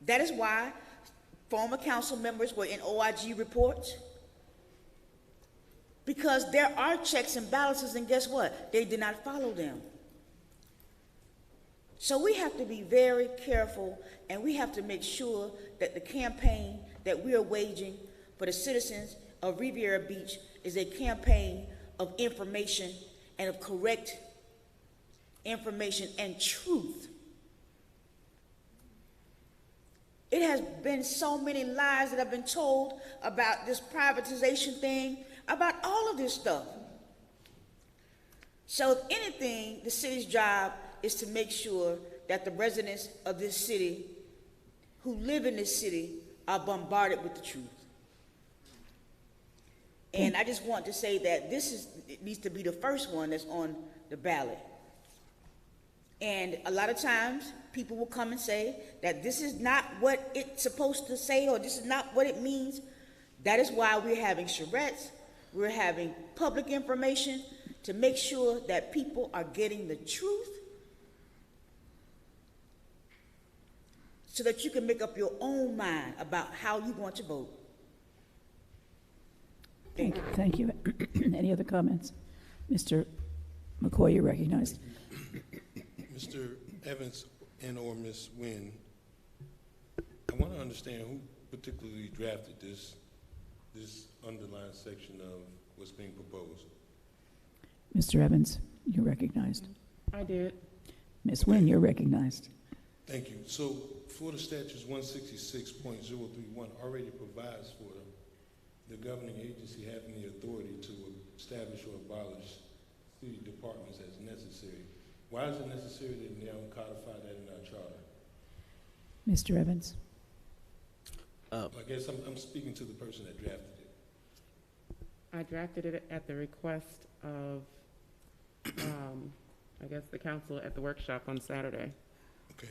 That is why former council members were in OIG reports. Because there are checks and balances, and guess what? They did not follow them. So we have to be very careful, and we have to make sure that the campaign that we are waging for the citizens of Riviera Beach is a campaign of information and of correct information and truth. It has been so many lies that have been told about this privatization thing, about all of this stuff. So if anything, the city's job is to make sure that the residents of this city who live in this city are bombarded with the truth. And I just want to say that it needs to be the first one that's on the ballot. And a lot of times, people will come and say that this is not what it's supposed to say, or this is not what it means. That is why we're having charrettes, we're having public information to make sure that people are getting the truth so that you can make up your own mind about how you want to vote.
Thank you. Any other comments? Mr. McCoy, you're recognized.
Mr. Evans and or Ms. Nguyen, I want to understand who particularly drafted this underlying section of what's being proposed.
Mr. Evans, you're recognized.
I did.
Ms. Nguyen, you're recognized.
Thank you. So Florida Statutes 166.031 already provides for the governing agency having the authority to establish or abolish city departments as necessary. Why is it necessary that they don't codify that in our charter?
Mr. Evans.
I guess I'm speaking to the person that drafted it.
I drafted it at the request of, I guess, the council at the workshop on Saturday.
Okay.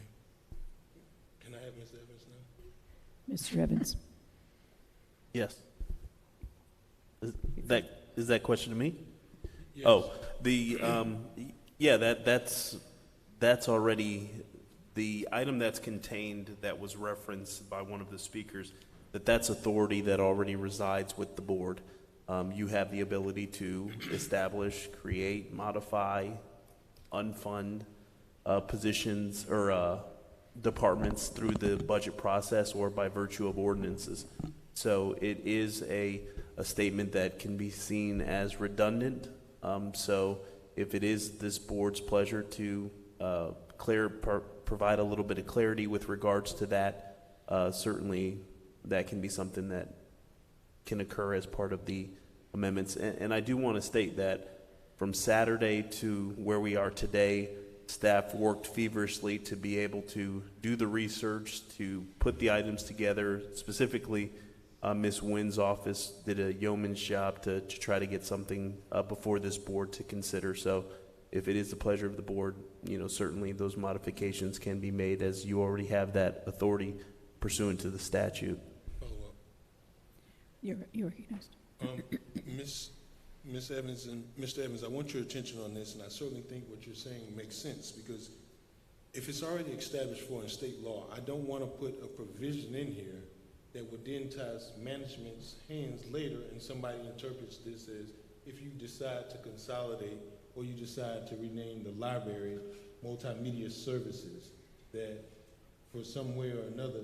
Can I have Ms. Evans now?
Mr. Evans.
Yes. Is that question to me?
Yes.
Oh, yeah, that's already the item that's contained that was referenced by one of the speakers, that's authority that already resides with the board. You have the ability to establish, create, modify, unfund positions or departments through the budget process or by virtue of ordinances. So it is a statement that can be seen as redundant. So if it is this board's pleasure to provide a little bit of clarity with regards to that, certainly that can be something that can occur as part of the amendments. And I do want to state that from Saturday to where we are today, staff worked feverishly to be able to do the research, to put the items together. Specifically, Ms. Nguyen's office did a yeoman's job to try to get something before this board to consider. So if it is the pleasure of the board, certainly those modifications can be made, as you already have that authority pursuant to the statute.
Follow up.
You're recognized.
Ms. Evans and Mr. Evans, I want your attention on this, and I certainly think what you're saying makes sense, because if it's already established for in state law, I don't want to put a provision in here that would then tie management's hands later, and somebody interprets this as if you decide to consolidate or you decide to rename the library multimedia services, that for some way or another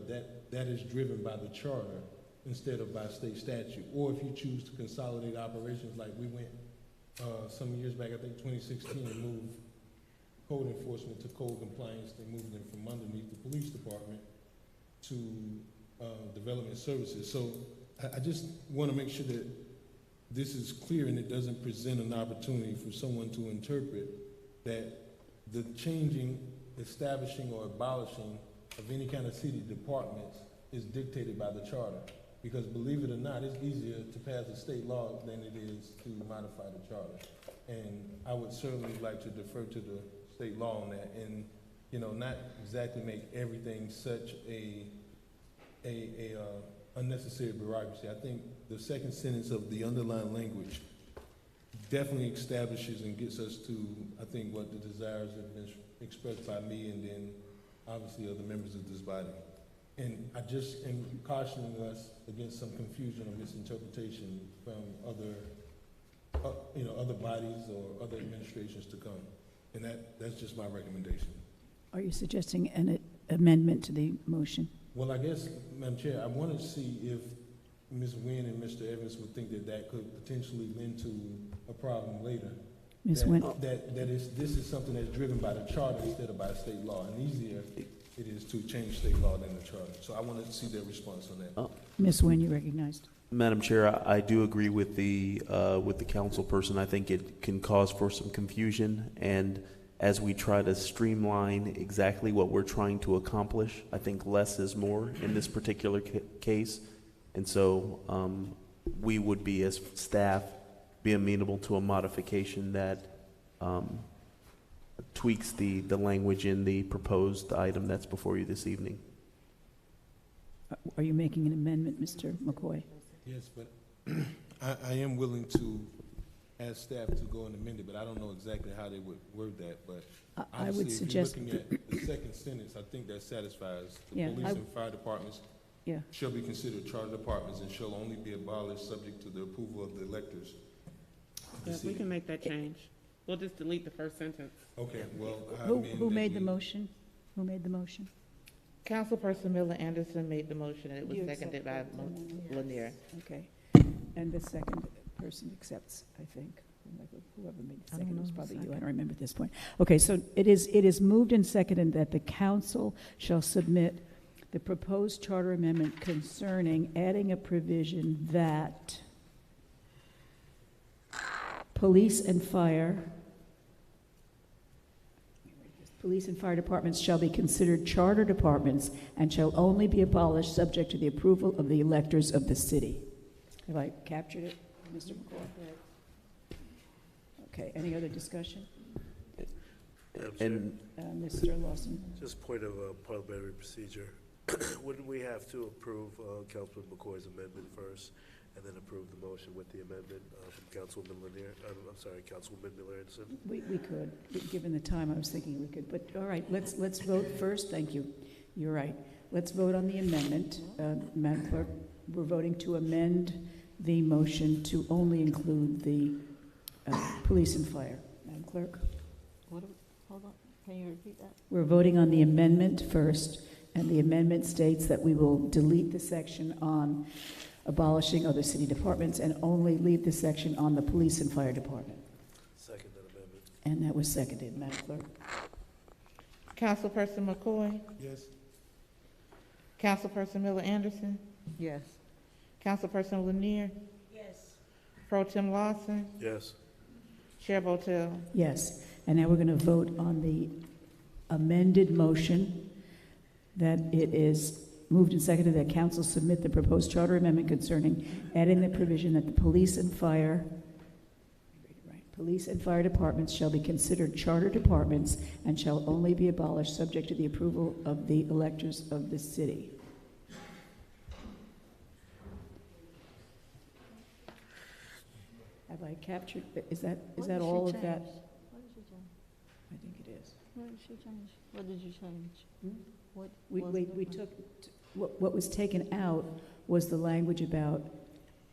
that is driven by the charter instead of by state statute. Or if you choose to consolidate operations, like we went some years back, I think 2016, and moved code enforcement to code compliance. They moved them from underneath the police department to development services. So I just want to make sure that this is clear and it doesn't present an opportunity for someone to interpret that
the changing, establishing, or abolishing of any kind of city departments is dictated by the charter. Because believe it or not, it's easier to pass a state law than it is to modify the charter. And I would certainly like to defer to the state law on that, and not exactly make everything such a unnecessary bureaucracy. I think the second sentence of the underlying language definitely establishes and gets us to, I think, what the desires have been expressed by me and then obviously other members of this body. And I just am cautioning us against some confusion or misinterpretation from other bodies or other administrations to come. And that's just my recommendation.
Are you suggesting an amendment to the motion?
Well, I guess, Madam Chair, I want to see if Ms. Nguyen and Mr. Evans would think that could potentially lend to a problem later.
Ms. Nguyen?
This is something that's driven by the charter instead of by state law, and easier it is to change state law than the charter. So I want to see their response on that.
Ms. Nguyen, you recognized.
Madam Chair, I do agree with the council person. I think it can cause for some confusion, and as we try to streamline exactly what we're trying to accomplish, I think less is more in this particular case. And so we would be, as staff, be amenable to a modification that tweaks the language in the proposed item that's before you this evening.
Are you making an amendment, Mr. McCoy?
Yes, but I am willing to ask staff to go and amend it, but I don't know exactly how they would word that. But
I would suggest,
if you're looking at the second sentence, I think that satisfies the police and fire departments shall be considered charter departments and shall only be abolished subject to the approval of the electors.
Yes, we can make that change. We'll just delete the first sentence.
Okay, well,
who made the motion? Who made the motion?
Councilperson Miller Anderson made the motion, and it was seconded by Lanier.
Okay. And the second person accepts, I think. Whoever made the second, it was probably you. I don't remember at this point. Okay, so it is moved and seconded that the council shall submit the proposed charter amendment concerning adding a provision that police and fire departments shall be considered charter departments and shall only be abolished subject to the approval of the electors of the city. Have I captured it, Mr. McCoy? Okay, any other discussion?
And
Mr. Lawson?
Just point of parliamentary procedure. Wouldn't we have to approve Councilman McCoy's amendment first and then approve the motion with the amendment from Councilwoman Lanier? I'm sorry, Councilwoman Miller Anderson? We
could. Given the time, I was thinking we could. But all right, let's vote first. Thank you. You're right. Let's vote on the amendment. Madam Clerk, we're voting to amend the motion to only include the police and fire. Madam Clerk?
Hold on. Can you repeat that?
We're voting on the amendment first, and the amendment states that we will delete the section on abolishing other city departments and only leave the section on the police and fire department.
Second that amendment.
And that was seconded, Madam Clerk.
Councilperson McCoy?
Yes.
Councilperson Miller Anderson?
Yes.
Councilperson Lanier?
Yes.
Pro Tem Lawson?
Yes.
Chair Botel?
Yes. And now we're going to vote on the amended motion that it is moved and seconded that council submit the proposed charter amendment concerning adding the provision that the police and fire departments shall be considered charter departments and shall only be abolished subject to the approval of the electors of the city. Have I captured, is that all of that?
What did you change?
I think it is.
What did she change? What did you change? What
We took, what was taken out was the language about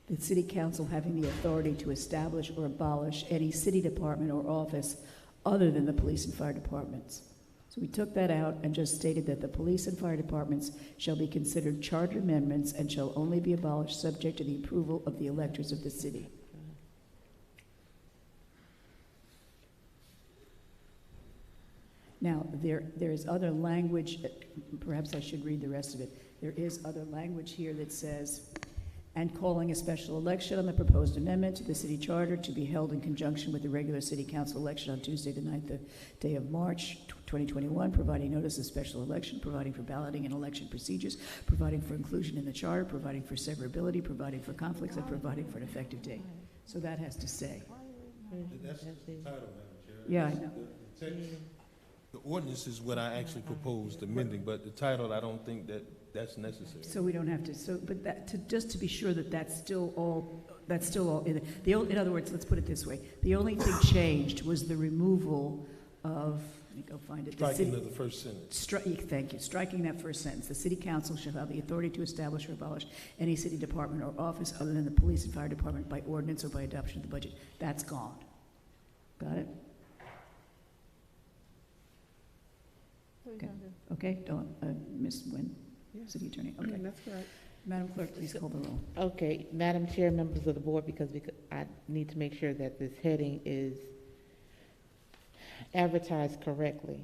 the city council having the authority to establish or abolish any city department or office other than the police and fire departments. So we took that out and just stated that the police and fire departments shall be considered charter amendments and shall only be abolished subject to the approval of the electors of the city. Now, there is other language, perhaps I should read the rest of it. There is other language here that says, and calling a special election on the proposed amendment to the city charter to be held in conjunction with the regular city council election on Tuesday, the 9th day of March, 2021, providing notice of special election, providing for balloting and election procedures, providing for inclusion in the charter, providing for severability, providing for conflicts, and providing for an effective date. So that has to say.
That's the title, Madam Chair.
Yeah, I know.
The ordinance is what I actually proposed amending, but the title, I don't think that's necessary.
So we don't have to, so, but that, just to be sure that that's still all in it. In other words, let's put it this way. The only thing changed was the removal of, let me go find it.
Striking of the first sentence.
Thank you. Striking that first sentence. The city council shall have the authority to establish or abolish any city department or office other than the police and fire department by ordinance or by adoption of the budget. That's gone. Got it? Okay. Okay. Ms. Nguyen, City Attorney. Okay.
That's correct.
Madam Clerk, please call the roll.
Okay, Madam Chair, members of the board, because I need to make sure that this heading is advertised correctly.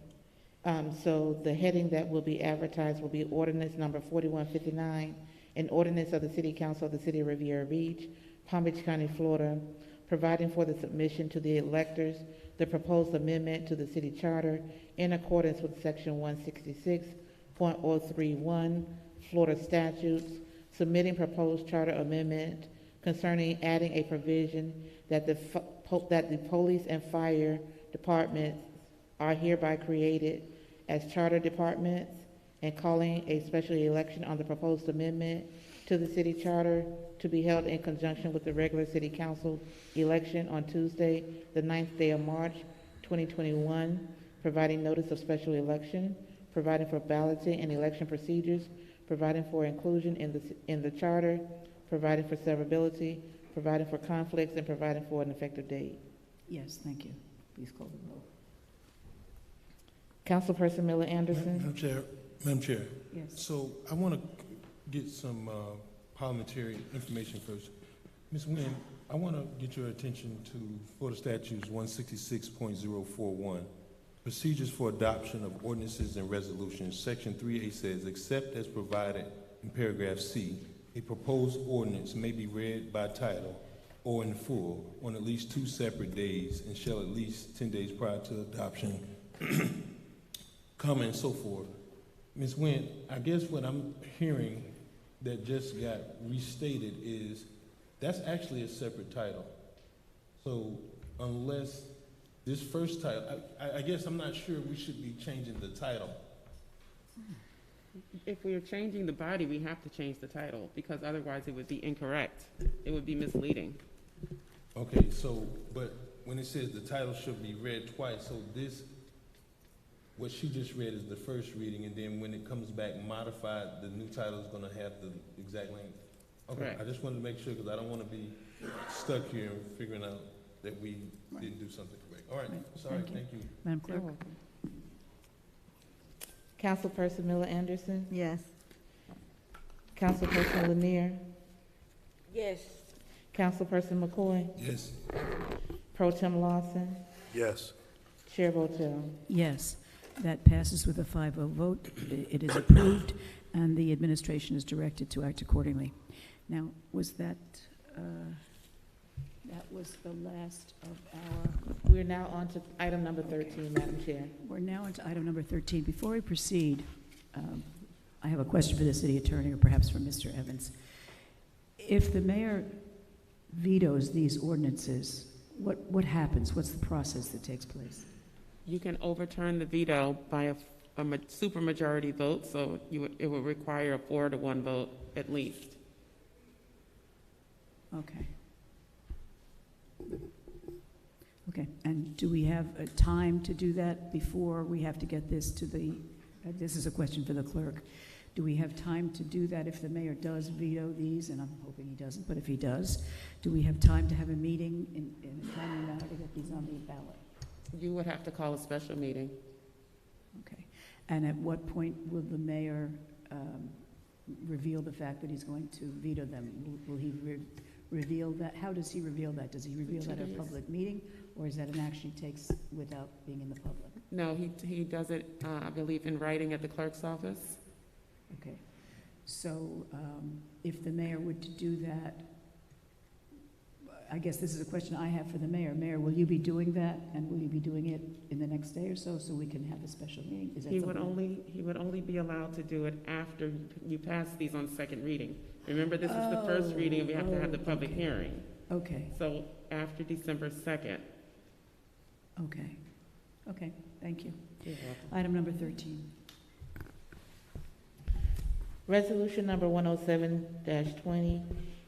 So the heading that will be advertised will be ordinance number 4159, an ordinance of the City Council of the City of Riviera Beach, Palm Beach County, Florida, providing for the submission to the electors the proposed amendment to the city charter in accordance with section 166.031 Florida statutes, submitting proposed charter amendment concerning adding a provision that the police and fire departments are hereby created as charter departments, and calling a special election on the proposed amendment to the city charter to be held in conjunction with the regular city council election on Tuesday, the 9th day of March, 2021, providing notice of special election, providing for balloting and election procedures, providing for inclusion in the charter, providing for severability, providing for conflicts, and providing for an effective date.
Yes, thank you. Please call the roll.
Councilperson Miller Anderson.
Madam Chair.
Yes.
So I want to get some parliamentary information first. Ms. Nguyen, I want to get your attention to Florida Statutes 166.041, procedures for adoption of ordinances and resolutions. Section 3A says, except as provided in paragraph C, a proposed ordinance may be read by title or in full on at least 2 separate days and shall at least 10 days prior to adoption comment and so forth. Ms. Nguyen, I guess what I'm hearing that just got restated is that's actually a separate title. So unless this first title, I guess I'm not sure we should be changing the title.
If we are changing the body, we have to change the title, because otherwise it would be incorrect. It would be misleading.
Okay, so, but when it says the title should be read twice, so this, what she just read is the first reading, and then when it comes back modified, the new title is going to have the exact length. Okay,
Correct.
I just wanted to make sure, because I don't want to be stuck here and figuring out that we didn't do something correct. All right, sorry, thank you.
Madam Clerk.
Councilperson Miller Anderson.
Yes.
Councilperson Lanier.
Yes.
Councilperson McCoy.
Yes.
Pro Tem Lawson.
Yes.
Chair Votel.
Yes. That passes with a 5-0 vote. It is approved, and the administration is directed to act accordingly. Now, was that was the last of our...
We're now on to item number 13, Madam Chair.
We're now on to item number 13. Before we proceed, I have a question for the city attorney, or perhaps for Mr. Evans. If the mayor vetoes these ordinances, what happens? What's the process that takes place?
You can overturn the veto by a supermajority vote, so it would require a 4-to-1 vote at least.
Okay. Okay, and do we have a time to do that before we have to get this to the, this is a question for the clerk. Do we have time to do that if the mayor does veto these, and I'm hoping he doesn't, but if he does, do we have time to have a meeting in a timely manner to get these on the ballot?
You would have to call a special meeting.
Okay, and at what point will the mayor reveal the fact that he's going to veto them? Will he reveal that? How does he reveal that? Does he reveal that at a public meeting, or is that an action he takes without being in the public?
No, he does it, I believe, in writing at the clerk's office.
Okay. So if the mayor were to do that, I guess this is a question I have for the mayor. Mayor, will you be doing that, and will you be doing it in the next day or so we can have a special meeting? Is that
He would
something-
only be allowed to do it after you pass these on second reading. Remember, this is the first reading, and we have to have the public hearing.
Okay,
So after December 2nd.
okay, okay, thank you.
You're welcome.
Item number 13.
Resolution number 107-20,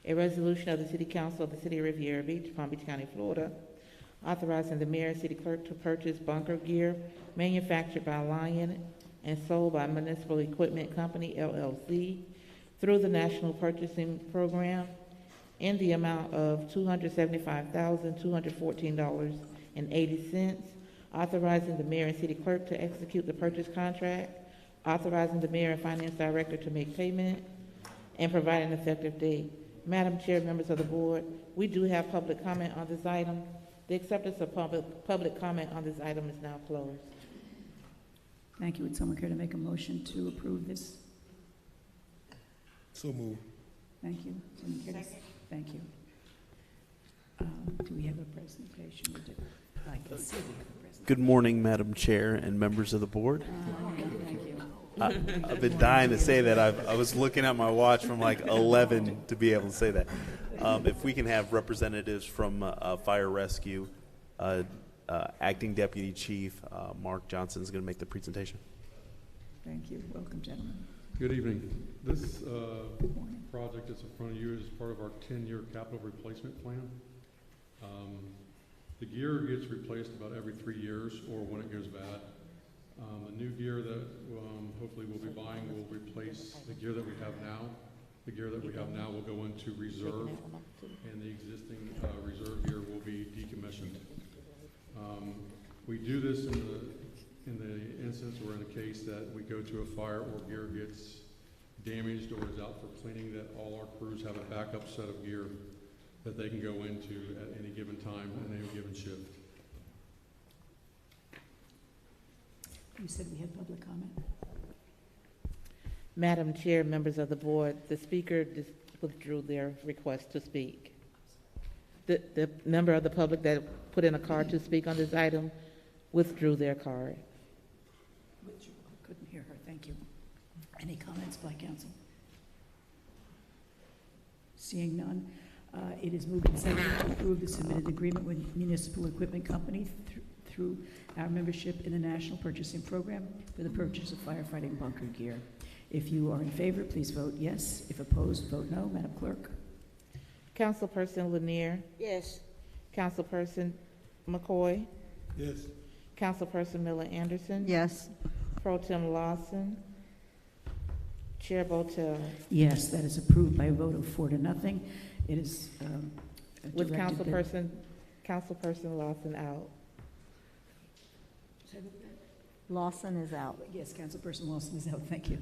a resolution of the City Council of the City of Riviera Beach, Palm Beach County, Florida, authorizing the mayor and city clerk to purchase bunker gear manufactured by Lion and sold by Municipal Equipment Company, LLC, through the National Purchasing Program in the amount of $275,214.80, authorizing the mayor and city clerk to execute the purchase contract, authorizing the mayor and finance director to make payment, and providing an effective date. Madam Chair, members of the board, we do have public comment on this item. The acceptance of public comment on this item is now closed.
Thank you. Would someone care to make a motion to approve this?
So move.
Thank you. Someone care to? Thank you. Do we have a presentation? We do. I can see we have a presentation.
Good morning, Madam Chair and members of the board.
Thank you.
I've been dying to say that. I was looking at my watch from like 11 to be able to say that. If we can have representatives from Fire Rescue, Acting Deputy Chief Mark Johnson is going to make the presentation.
Thank you. Welcome, gentlemen.
Good evening. This project that's in front of you is part of our 10-year capital replacement plan. The gear gets replaced about every 3 years or when it goes bad. The new gear that hopefully we'll be buying will replace the gear that we have now. The gear that we have now will go into reserve, and the existing reserve gear will be decommissioned. We do this in the instance or in the case that we go to a fire or gear gets damaged or is out for cleaning, that all our crews have a backup set of gear that they can go into at any given time in any given shift.
You said we had public comment.
Madam Chair, members of the board, the speaker withdrew their request to speak. The member of the public that put in a card to speak on this item withdrew their card.
Couldn't hear her. Thank you. Any comments by council? Seeing none, it is moved and seconded to approve the submitted agreement with Municipal Equipment Company through our membership in the National Purchasing Program for the purchase of firefighting bunker gear. If you are in favor, please vote yes. If opposed, vote no. Madam Clerk.
Councilperson Lanier?
Yes.
Councilperson McCoy?
Yes.
Councilperson Miller Anderson?
Yes.
Pro Tem Lawson? Chair Botel?
Yes, that is approved by a vote of 4-0. It is
With
directed that-
Councilperson Lawson out.
Lawson is out.
Yes, Councilperson Lawson is out. Thank you.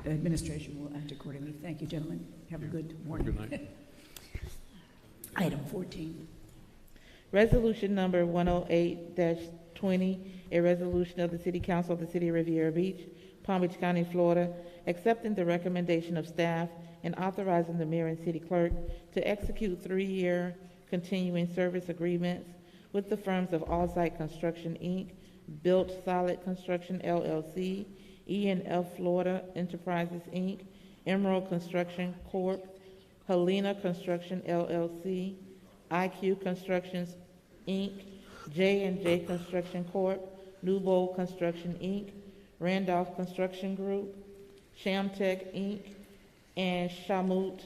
Administration will act accordingly. Thank you, gentlemen. Have a good morning.
Good night.
Item 14.
Resolution number 108-20, a resolution of the City Council of the City of Riviera Beach, Palm Beach County, Florida, accepting the recommendation of staff and authorizing the mayor and city clerk to execute 3-year continuing service agreements with the firms of Allsite Construction, Inc., Built Solid Construction, LLC, E&F Florida Enterprises, Inc., Emerald Construction Corp., Helena Construction, LLC, IQ Constructions, Inc., J&J Construction Corp., New Bold Construction, Inc., Randolph Construction Group, Shamtech, Inc., and Shamut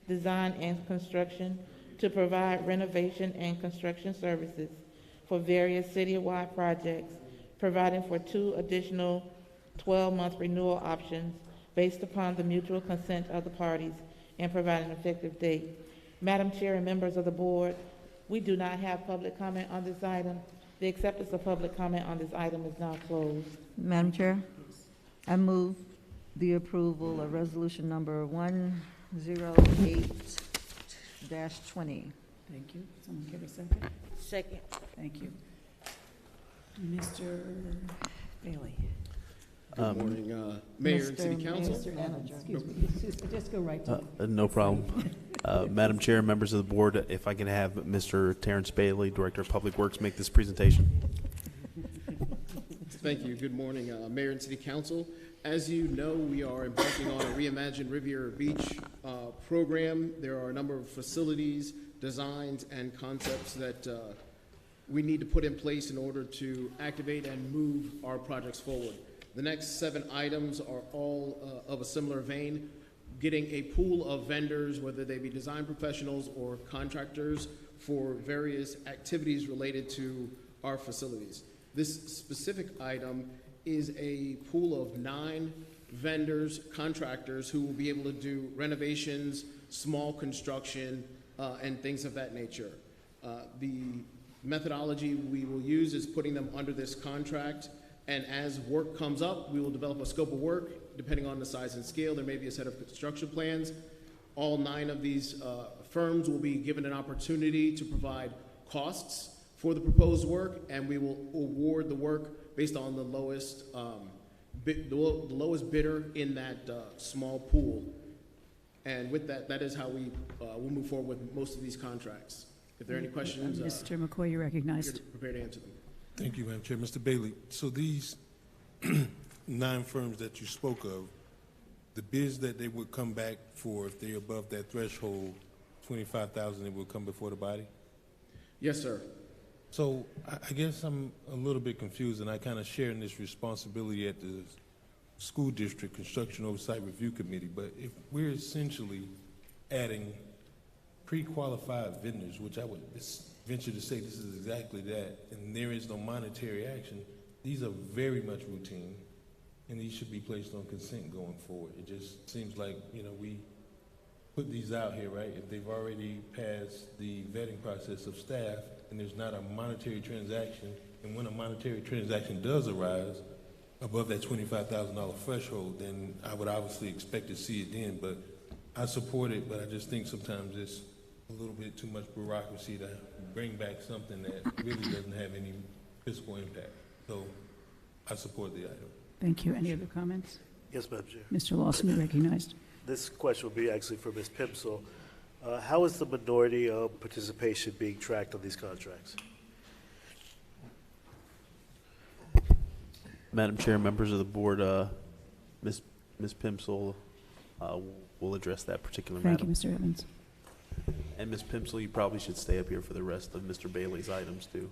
Design and Construction to provide renovation and construction services for various citywide projects, providing for 2 additional 12-month renewal options based upon the mutual consent of the parties, and provide an effective date. Madam Chair and members of the board, we do not have public comment on this item. The acceptance of public comment on this item is now closed.
Madam Chair, I move the approval of resolution number 108-20.
Thank you. Someone give a second.
Second.
Thank you. Mr. Bailey.
Good morning, Mayor and City Council.
Excuse me, just go right to it.
No problem. Madam Chair, members of the board, if I can have Mr. Terrence Bailey, Director of Public Works, make this presentation.
Thank you. Good morning, Mayor and City Council. As you know, we are embarking on a Reimagine Riviera Beach program. There are a number of facilities, designs, and concepts that we need to put in place in order to activate and move our projects forward. The next 7 items are all of a similar vein, getting a pool of vendors, whether they be design professionals or contractors, for various activities related to our facilities. This specific item is a pool of 9 vendors, contractors who will be able to do renovations, small construction, and things of that nature. The methodology we will use is putting them under this contract, and as work comes up, we will develop a scope of work. Depending on the size and scale, there may be a set of construction plans. All 9 of these firms will be given an opportunity to provide costs for the proposed work, and we will award the work based on the lowest bidder in that small pool. And with that, that is how we will move forward with most of these contracts. If there are any questions,
Mr. McCoy, you're recognized.
We're prepared to answer them.
Thank you, Madam Chair. Mr. Bailey, so these 9 firms that you spoke of, the bids that they would come back for, if they're above that threshold, 25,000, it will come before the body?
Yes, sir.
So I guess I'm a little bit confused, and I kind of share in this responsibility at the School District Construction Oversight Review Committee, but if we're essentially adding pre-qualified vendors, which I would venture to say this is exactly that, and there is no monetary action, these are very much routine, and these should be placed on consent going forward. It just seems like, we put these out here, right? If they've already passed the vetting process of staff, and there's not a monetary transaction, and when a monetary transaction does arise above that $25,000 threshold, then I would obviously expect to see it then, but I support it, but I just think sometimes it's a little bit too much bureaucracy to bring back something that really doesn't have any fiscal impact. So I support the item.
Thank you. Any other comments?
Yes, Madam Chair.
Mr. Lawson, you're recognized.
This question will be actually for Ms. Pimsel. How is the minority of participation being tracked on these contracts?
Madam Chair, members of the board, Ms. Pimsel will address that particular matter.
Thank you, Mr. Evans.
And Ms. Pimsel, you probably should stay up here for the rest of Mr. Bailey's items, too.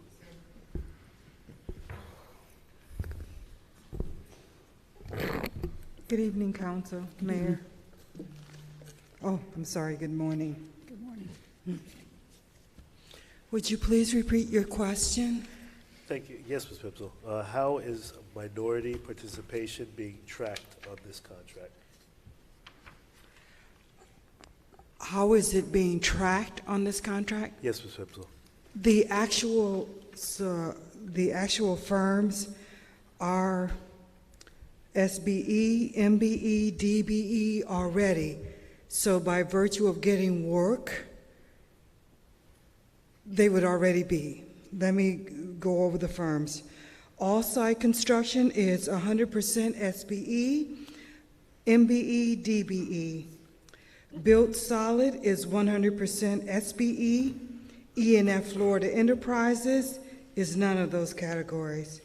Good evening, Council, Mayor. Oh, I'm sorry, good morning.
Good morning.
Would you please repeat your question?
Thank you. Yes, Ms. Pimsel. How is minority participation being tracked on this contract?
How is it being tracked on this contract?
Yes, Ms. Pimsel.
The actual firms are SBE, MBE, DBE already. So by virtue of getting work, they would already be. Let me go over the firms. All-site construction is 100% SBE, MBE, DBE. Built solid is 100% SBE. E&F Florida Enterprises is none of those categories.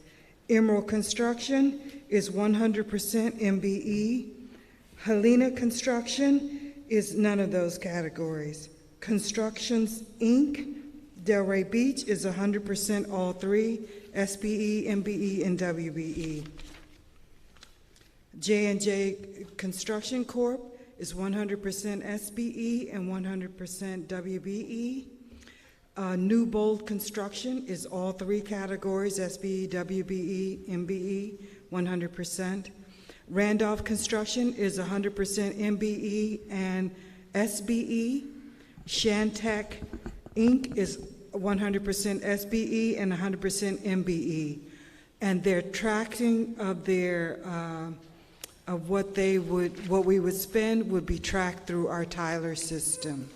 Emerald Construction is 100% MBE. Helena Construction is none of those categories. Constructions, Inc., Delray Beach is 100% all 3, SBE, MBE, and WBE. J&J Construction Corp. is 100% SBE and 100% WBE. New Bold Construction is all 3 categories, SBE, WBE, MBE, 100%. Randolph Construction is 100% MBE and SBE. Shantech Inc. is 100% SBE and 100% MBE. And their tracking of their of what we would spend would be tracked through our Tyler system.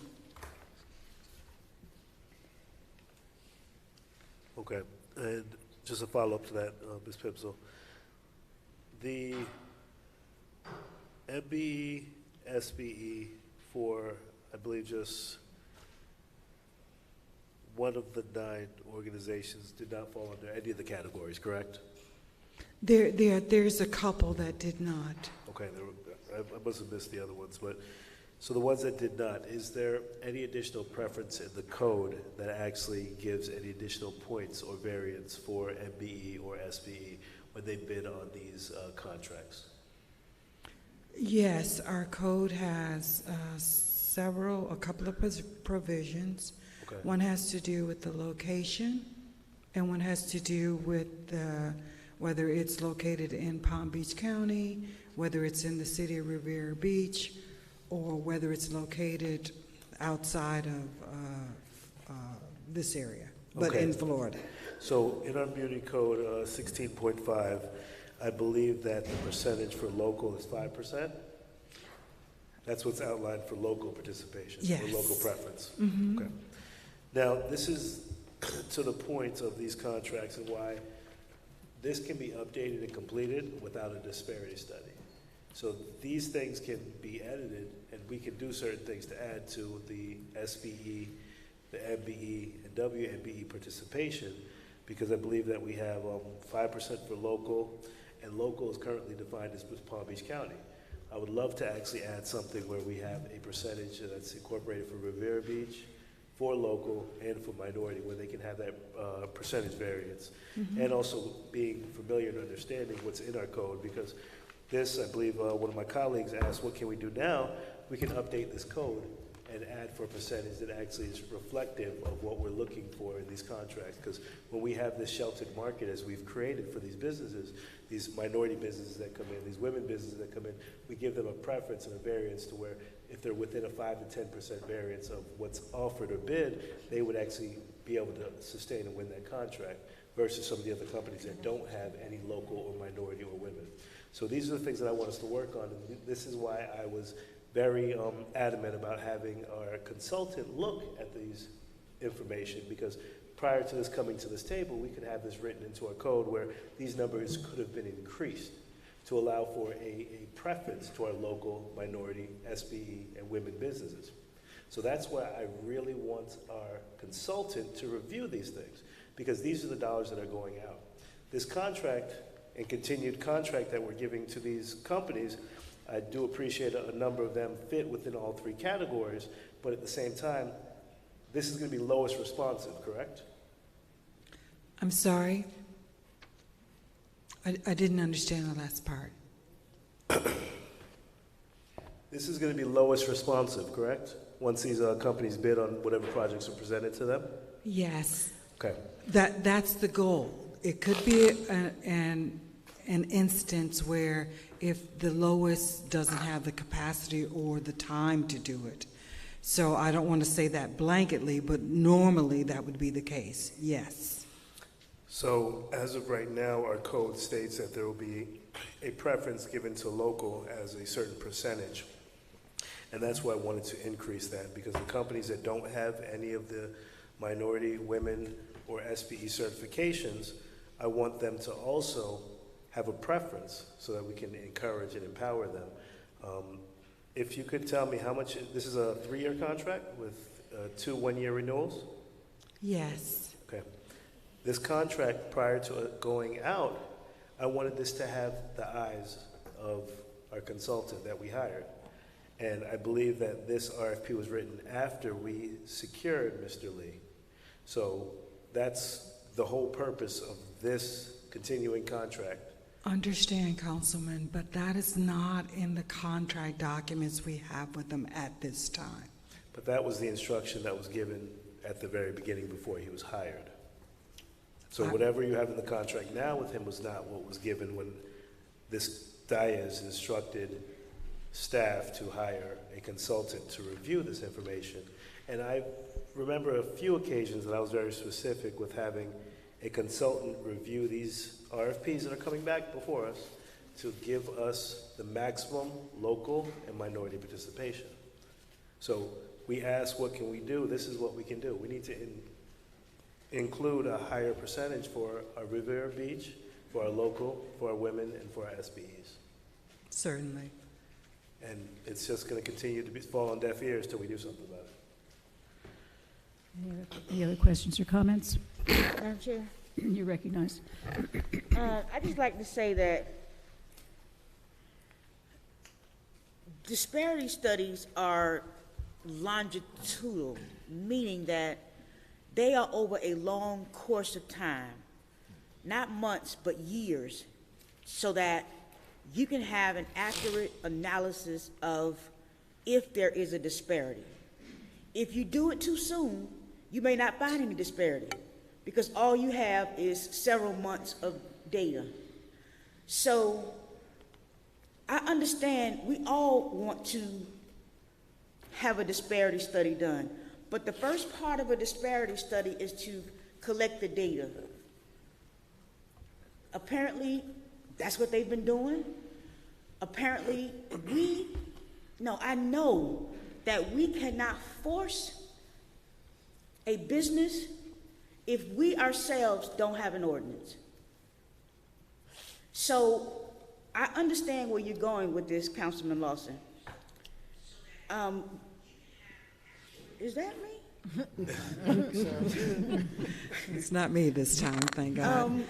Okay, and just a follow-up to that, Ms. Pimsel. The MBE, SBE for, I believe, just one of the 9 organizations did not fall under any of the categories, correct?
There's a couple that did not.
Okay, I must have missed the other ones, but, so the ones that did not, is there any additional preference in the code that actually gives any additional points or variance for MBE or SBE when they bid on these contracts?
Yes, our code has a couple of provisions.
Okay.
One has to do with the location, and one has to do with whether it's located in Palm Beach County, whether it's in the city of Riviera Beach, or whether it's located outside of this area, but
Okay.
in Florida.
So in our Muni Code 16.5, I believe that the percentage for local is 5%. That's what's outlined for local participation,
Yes.
or local preference.
Mhm.
Okay. Now, this is to the point of these contracts and why this can be updated and completed without a disparity study. So these things can be edited, and we can do certain things to add to the SBE, the MBE, and WMBE participation, because I believe that we have 5% for local, and local is currently defined as Palm Beach County. I would love to actually add something where we have a percentage that's incorporated for Riviera Beach, for local, and for minority, where they can have that percentage variance.
Mhm.
And also being familiar and understanding what's in our code, because this, I believe, one of my colleagues asked, what can we do now? We can update this code and add for a percentage that actually is reflective of what we're looking for in these contracts. Because when we have this sheltered market, as we've created for these businesses, these minority businesses that come in, these women businesses that come in, we give them a preference and a variance to where if they're within a 5 to 10% variance of what's offered or bid, they would actually be able to sustain and win that contract versus some of the other companies that don't have any local or minority or women. So these are the things that I want us to work on, and this is why I was very adamant about having our consultant look at these information, because prior to this coming to this table, we could have this written into our code where these numbers could have been increased to allow for a preference to our local, minority, SBE, and women businesses. So that's why I really want our consultant to review these things, because these are the dollars that are going out. This contract and continued contract that we're giving to these companies, I do appreciate a number of them fit within all 3 categories, but at the same time, this is going to be lowest responsive, correct?
I'm sorry. I didn't understand the last part.
This is going to be lowest responsive, correct? Once these companies bid on whatever projects are presented to them?
Yes.
Okay.
That's the goal. It could be an instance where if the lowest doesn't have the capacity or the time to do it. So I don't want to say that blanketly, but normally that would be the case, yes.
So as of right now, our code states that there will be a preference given to local as a certain percentage. And that's why I wanted to increase that, because the companies that don't have any of the minority, women, or SBE certifications, I want them to also have a preference so that we can encourage and empower them. If you could tell me how much, this is a 3-year contract with 2 one-year renewals?
Yes.
Okay. This contract, prior to it going out, I wanted this to have the eyes of our consultant that we hired. And I believe that this RFP was written after we secured Mr. Lee. So that's the whole purpose of this continuing contract.
Understand, Councilman, but that is not in the contract documents we have with them at this time.
But that was the instruction that was given at the very beginning before he was hired. So whatever you have in the contract now with him was not what was given when this Diaz instructed staff to hire a consultant to review this information. And I remember a few occasions that I was very specific with having a consultant review these RFPs that are coming back before us to give us the maximum local and minority participation. So we asked, what can we do? This is what we can do. We need to include a higher percentage for our Riviera Beach, for our local, for our women, and for our SBEs.
Certainly.
And it's just going to continue to fall on deaf ears till we do something about it.
Any other questions or comments?
Madam Chair?
You're recognized.
I'd just like to say that disparity studies are longitudinal, meaning that they are over a long course of time, not months, but years, so that you can have an accurate analysis of if there is a disparity. If you do it too soon, you may not find any disparity because all you have is several months of data. So I understand we all want to have a disparity study done, but the first part of a disparity study is to collect the data. Apparently, that's what they've been doing. Apparently, I know that we cannot force a business if we ourselves don't have an ordinance. So I understand where you're going with this, Councilman Lawson. Is that me?
It's not me this time, thank God.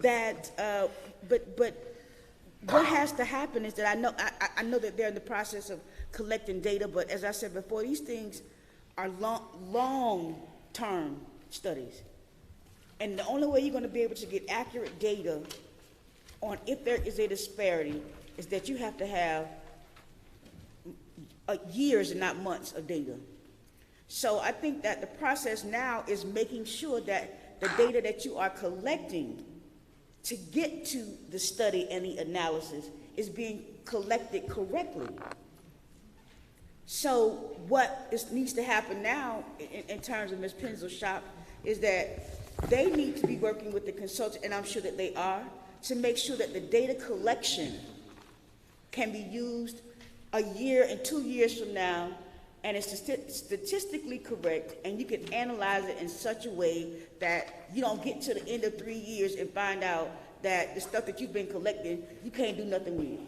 But what has to happen is that I know that they're in the process of collecting data, but as I said before, these things are long-term studies. And the only way you're going to be able to get accurate data on if there is a disparity is that you have to have years and not months of data. So I think that the process now is making sure that the data that you are collecting to get to the study and the analysis is being collected correctly. So what needs to happen now in terms of Ms. Penzel's shop is that they need to be working with the consultant, and I'm sure that they are, to make sure that the data collection can be used a year and 2 years from now, and it's statistically correct, and you can analyze it in such a way that you don't get to the end of 3 years and find out that the stuff that you've been collecting, you can't do nothing with.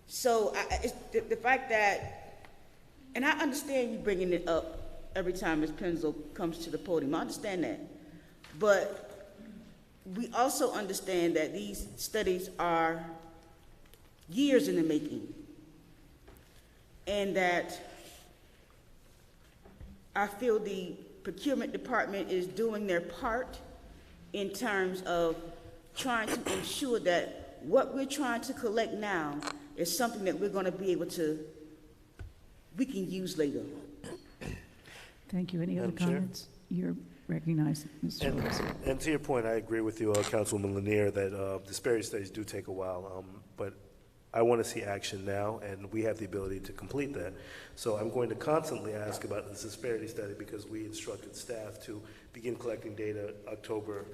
So it's the fact that, and I understand you bringing it up every time Ms. Penzel comes to the podium, I understand that, but we also understand that these studies are years in the making, and that I feel the procurement department is doing their part in terms of trying to ensure that what we're trying to collect now is something that we're going to be able to, we can use later.
Thank you. Any other
Madam Chair?
comments? You're recognized, Mr. Lewis.
And to your point, I agree with you, Councilwoman Lanier, that disparity studies do take a while, but I want to see action now, and we have the ability to complete that. So I'm going to constantly ask about this disparity study because we instructed staff to begin collecting data October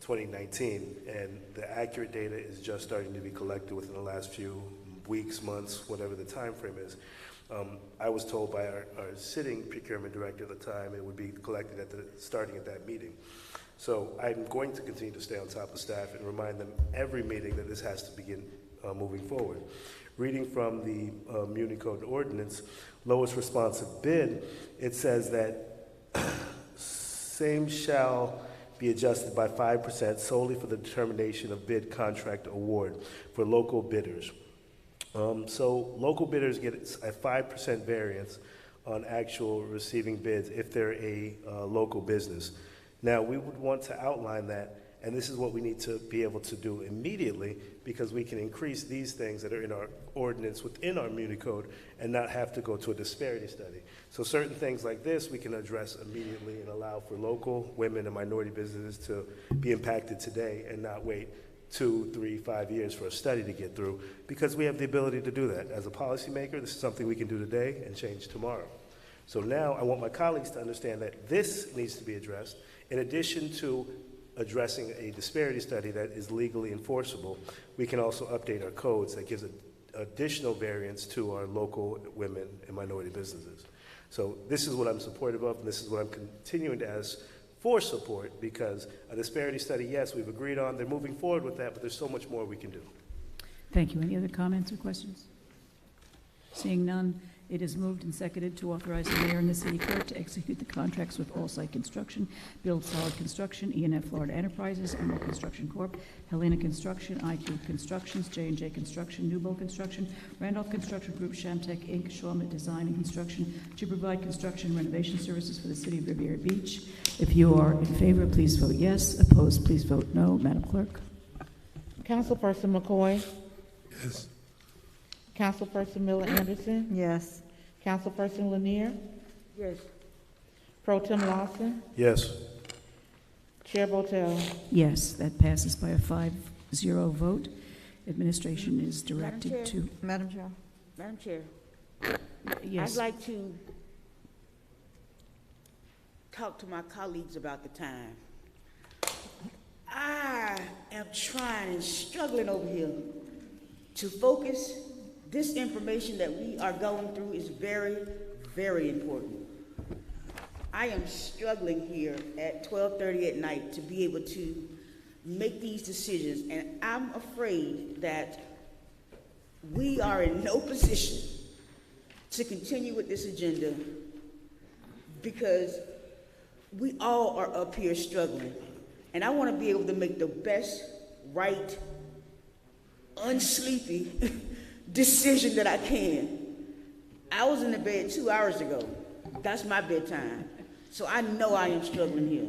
2019, and the accurate data is just starting to be collected within the last few weeks, months, whatever the time frame is. I was told by our sitting procurement director at the time it would be collected starting at that meeting. So I'm going to continue to stay on top of staff and remind them every meeting that this has to begin moving forward. Reading from the Muni Code ordinance, lowest responsive bid, it says that same shall be adjusted by 5% solely for the determination of bid contract award for local bidders. So local bidders get a 5% variance on actual receiving bids if they're a local business. Now, we would want to outline that, and this is what we need to be able to do immediately because we can increase these things that are in our ordinance within our Muni Code and not have to go to a disparity study. So certain things like this we can address immediately and allow for local, women, and minority businesses to be impacted today and not wait 2, 3, 5 years for a study to get through because we have the ability to do that. As a policymaker, this is something we can do today and change tomorrow. So now I want my colleagues to understand that this needs to be addressed in addition to addressing a disparity study that is legally enforceable. We can also update our codes that gives additional variance to our local women and minority businesses. So this is what I'm supportive of, and this is what I'm continuing to ask for support, because a disparity study, yes, we've agreed on, they're moving forward with that, but there's so much more we can do.
Thank you. Any other comments or questions? Seeing none, it is moved and seconded to authorize the mayor and the city clerk to execute the contracts with All Site Construction, Build Solid Construction, E&F Florida Enterprises, Emerald Construction Corp., Helena Construction, IQ Constructions, J&J Construction, Newbold Construction, Randolph Construction Group, Shamtech Inc., Shawmut Design and Construction to provide construction and renovation services for the city of Riviera Beach. If you are in favor, please vote yes. Opposed, please vote no. Madam Clerk.
Councilperson McCoy?
Yes.
Councilperson Miller Anderson?
Yes.
Councilperson Lanier?
Yes.
Pro Tem Lawson?
Yes.
Chair Botel?
Yes, that passes by a 5-0 vote. Administration is directed to...
Madam Chair.
Madam Chair,
Yes.
I'd like to talk to my colleagues about the time. I am trying and struggling over here to focus. This information that we are going through is very, very important. I am struggling here at 12:30 at night to be able to make these decisions, and I'm afraid that we are in no position to continue with this agenda because we all are up here struggling. And I want to be able to make the best, right, unsleepy decision that I can. I was in the bed 2 hours ago. That's my bedtime. So I know I am struggling here.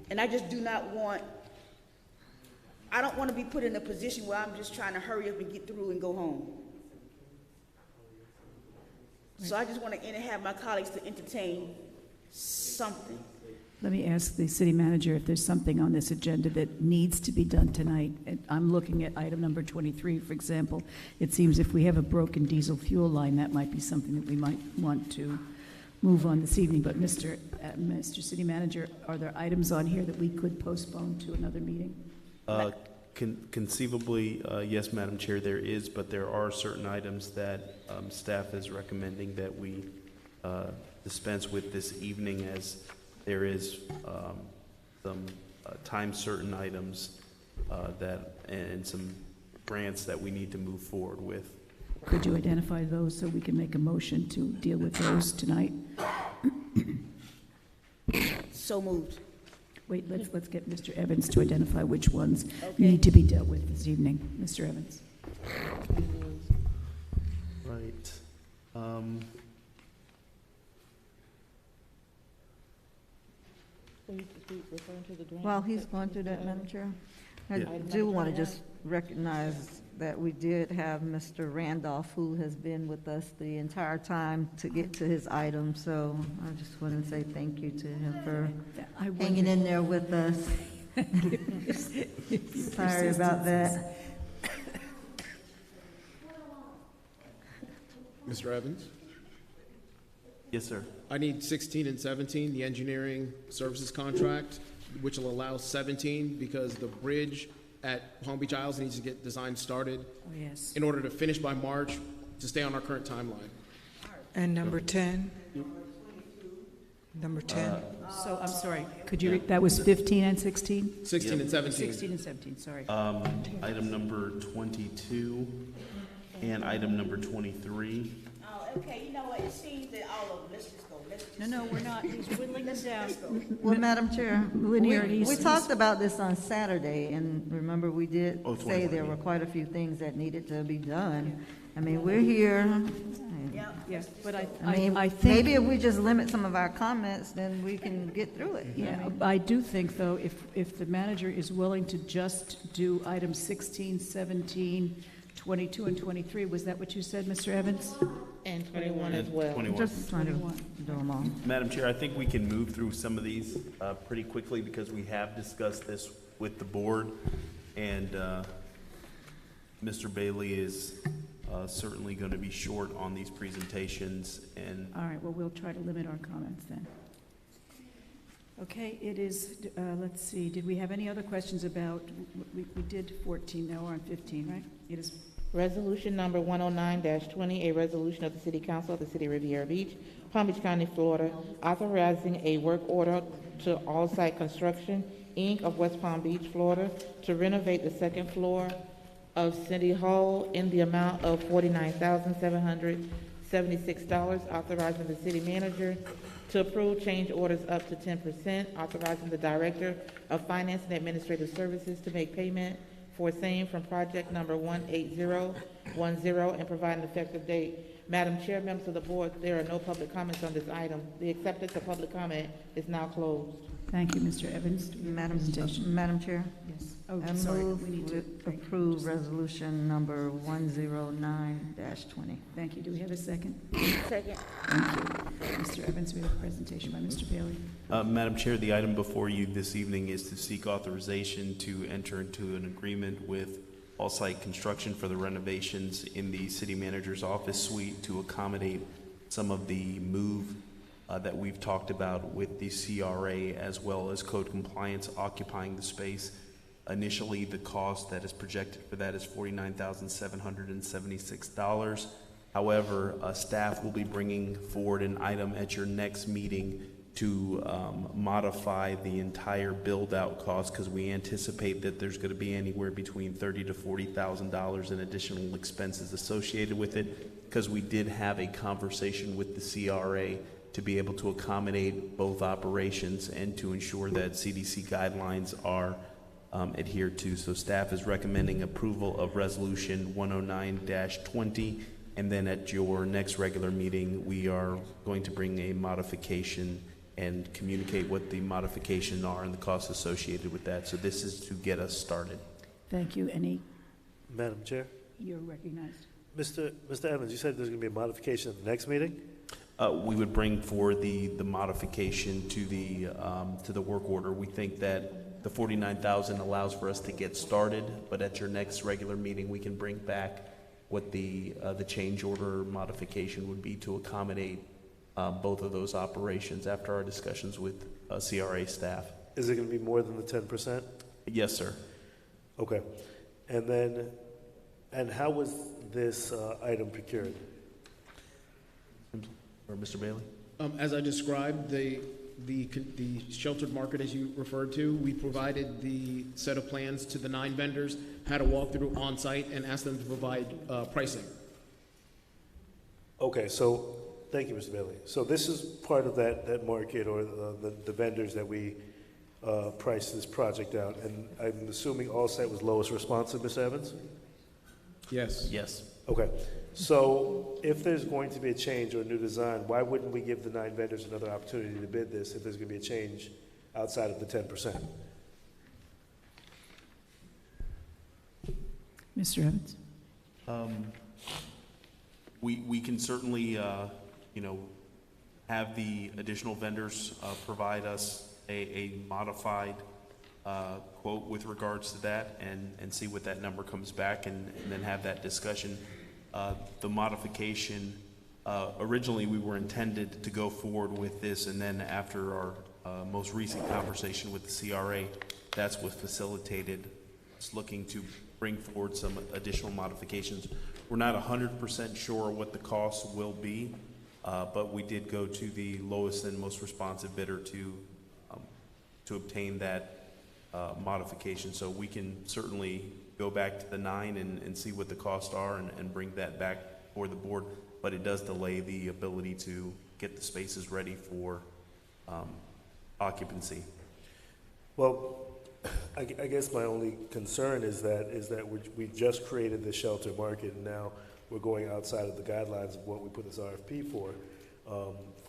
And I just do not want, I don't want to be put in a position where I'm just trying to hurry up and get through and go home. So I just want to have my colleagues to entertain something.
Let me ask the city manager if there's something on this agenda that needs to be done tonight. And I'm looking at item number 23, for example. It seems if we have a broken diesel fuel line, that might be something that we might want to move on this evening. But Mr. City Manager, are there items on here that we could postpone to another meeting?
Conceivably, yes, Madam Chair, there is, but there are certain items that staff is recommending that we dispense with this evening, as there is some time-certain items and some grants that we need to move forward with.
Could you identify those so we can make a motion to deal with those tonight?
So moved.
Wait, let's get Mr. Evans to identify which ones need to be dealt with this evening. Mr. Evans.
Right.
While he's going through that, Madam Chair, I do want to just recognize that we did have Mr. Randolph, who has been with us the entire time to get to his item. So I just want to say thank you to him for hanging in there with us. Sorry about that.
Mr. Evans?
Yes, sir.
I need 16 and 17, the engineering services contract, which will allow 17 because the bridge at Palm Beach Isles needs to get design started in order to finish by March to stay on our current timeline.
And number 10? Number 10?
So, I'm sorry, could you, that was 15 and 16?
16 and 17.
16 and 17, sorry.
Item number 22 and item number 23.
Oh, okay, you know what, it seems that all of them, let's just go.
No, we're not, he's whittling them down.
Well, Madam Chair,
Linear,
we talked about this on Saturday, and remember, we did say there
20.
were quite a few things that needed to be done. I mean, we're here.
Yes, but I think...
Maybe if we just limit some of our comments, then we can get through it.
Yeah, I do think, though, if the manager is willing to just do items 16, 17, 22, and 23, was that what you said, Mr. Evans?
And 21 as well.
21.
Just trying to do them all.
Madam Chair, I think we can move through some of these pretty quickly because we have discussed this with the board, and Mr. Bailey is certainly going to be short on these presentations. And
all right, well, we'll try to limit our comments then. Okay, it is, let's see, did we have any other questions about, we did 14, now we're on 15, right? It is
Resolution number 109-20, a resolution of the City Council of the City of Riviera Beach, Palm Beach County, Florida, authorizing a work order to All-Site Construction, Inc. of West Palm Beach, Florida, to renovate the second floor of City Hall in the amount of $49,776, authorizing the city manager to approve change orders up to 10%, authorizing the Director of Finance and Administrative Services to make payment for same from project number 18010 and provide an effective date. Madam Chair, members of the board, there are no public comments on this item. The acceptance of public comment is now closed.
Thank you, Mr. Evans.
Madam Chair?
Yes.
I
Oh, sorry.
move
We need
to
to
approve resolution number 109-20.
Thank you. Do we have a second?
Second.
Thank you. Mr. Evans, we have a presentation by Mr. Bailey.
Madam Chair, the item before you this evening is to seek authorization to enter into an agreement with All-Site Construction for the renovations in the city manager's office suite to accommodate some of the move that we've talked about with the CRA as well as code compliance occupying the space. Initially, the cost that is projected for that is $49,776. However, staff will be bringing forward an item at your next meeting to modify the entire build-out cost because we anticipate that there's going to be anywhere between $30,000 to $40,000 in additional expenses associated with it, because we did have a conversation with the CRA to be able to accommodate both operations and to ensure that CDC guidelines are adhered to. So staff is recommending approval of resolution 109-20, and then at your next regular meeting, we are going to bring a modification and communicate what the modifications are and the costs associated with that. So this is to get us started.
Thank you. Any?
Madam Chair?
You're recognized.
Mr. Evans, you said there's going to be a modification at the next meeting?
We would bring forward the modification to the work order. We think that the $49,000 allows for us to get started, but at your next regular meeting, we can bring back what the change order modification would be to accommodate both of those operations after our discussions with CRA staff.
Is it going to be more than the 10%?
Yes, sir.
Okay. And how was this item procured?
Or Mr. Bailey?
As I described, the sheltered market, as you referred to, we provided the set of plans to the 9 vendors, had a walkthrough on site, and asked them to provide pricing.
Okay, so thank you, Mr. Bailey. So this is part of that market or the vendors that we priced this project out, and I'm assuming All-Site was lowest responsive, Ms. Evans?
Yes.
Yes.
Okay. So if there's going to be a change or a new design, why wouldn't we give the 9 vendors another opportunity to bid this if there's going to be a change outside of the 10%?
Mr. Evans?
We can certainly, have the additional vendors provide us a modified quote with regards to that and see what that number comes back and then have that discussion. The modification, originally we were intended to go forward with this, and then after our most recent conversation with the CRA, that's what facilitated us looking to bring forward some additional modifications. We're not 100% sure what the cost will be, but we did go to the lowest and most responsive bidder to obtain that modification. So we can certainly go back to the 9 and see what the costs are and bring that back for the board, but it does delay the ability to get the spaces ready for occupancy.
Well, I guess my only concern is that we just created the shelter market, and now we're going outside of the guidelines of what we put this RFP for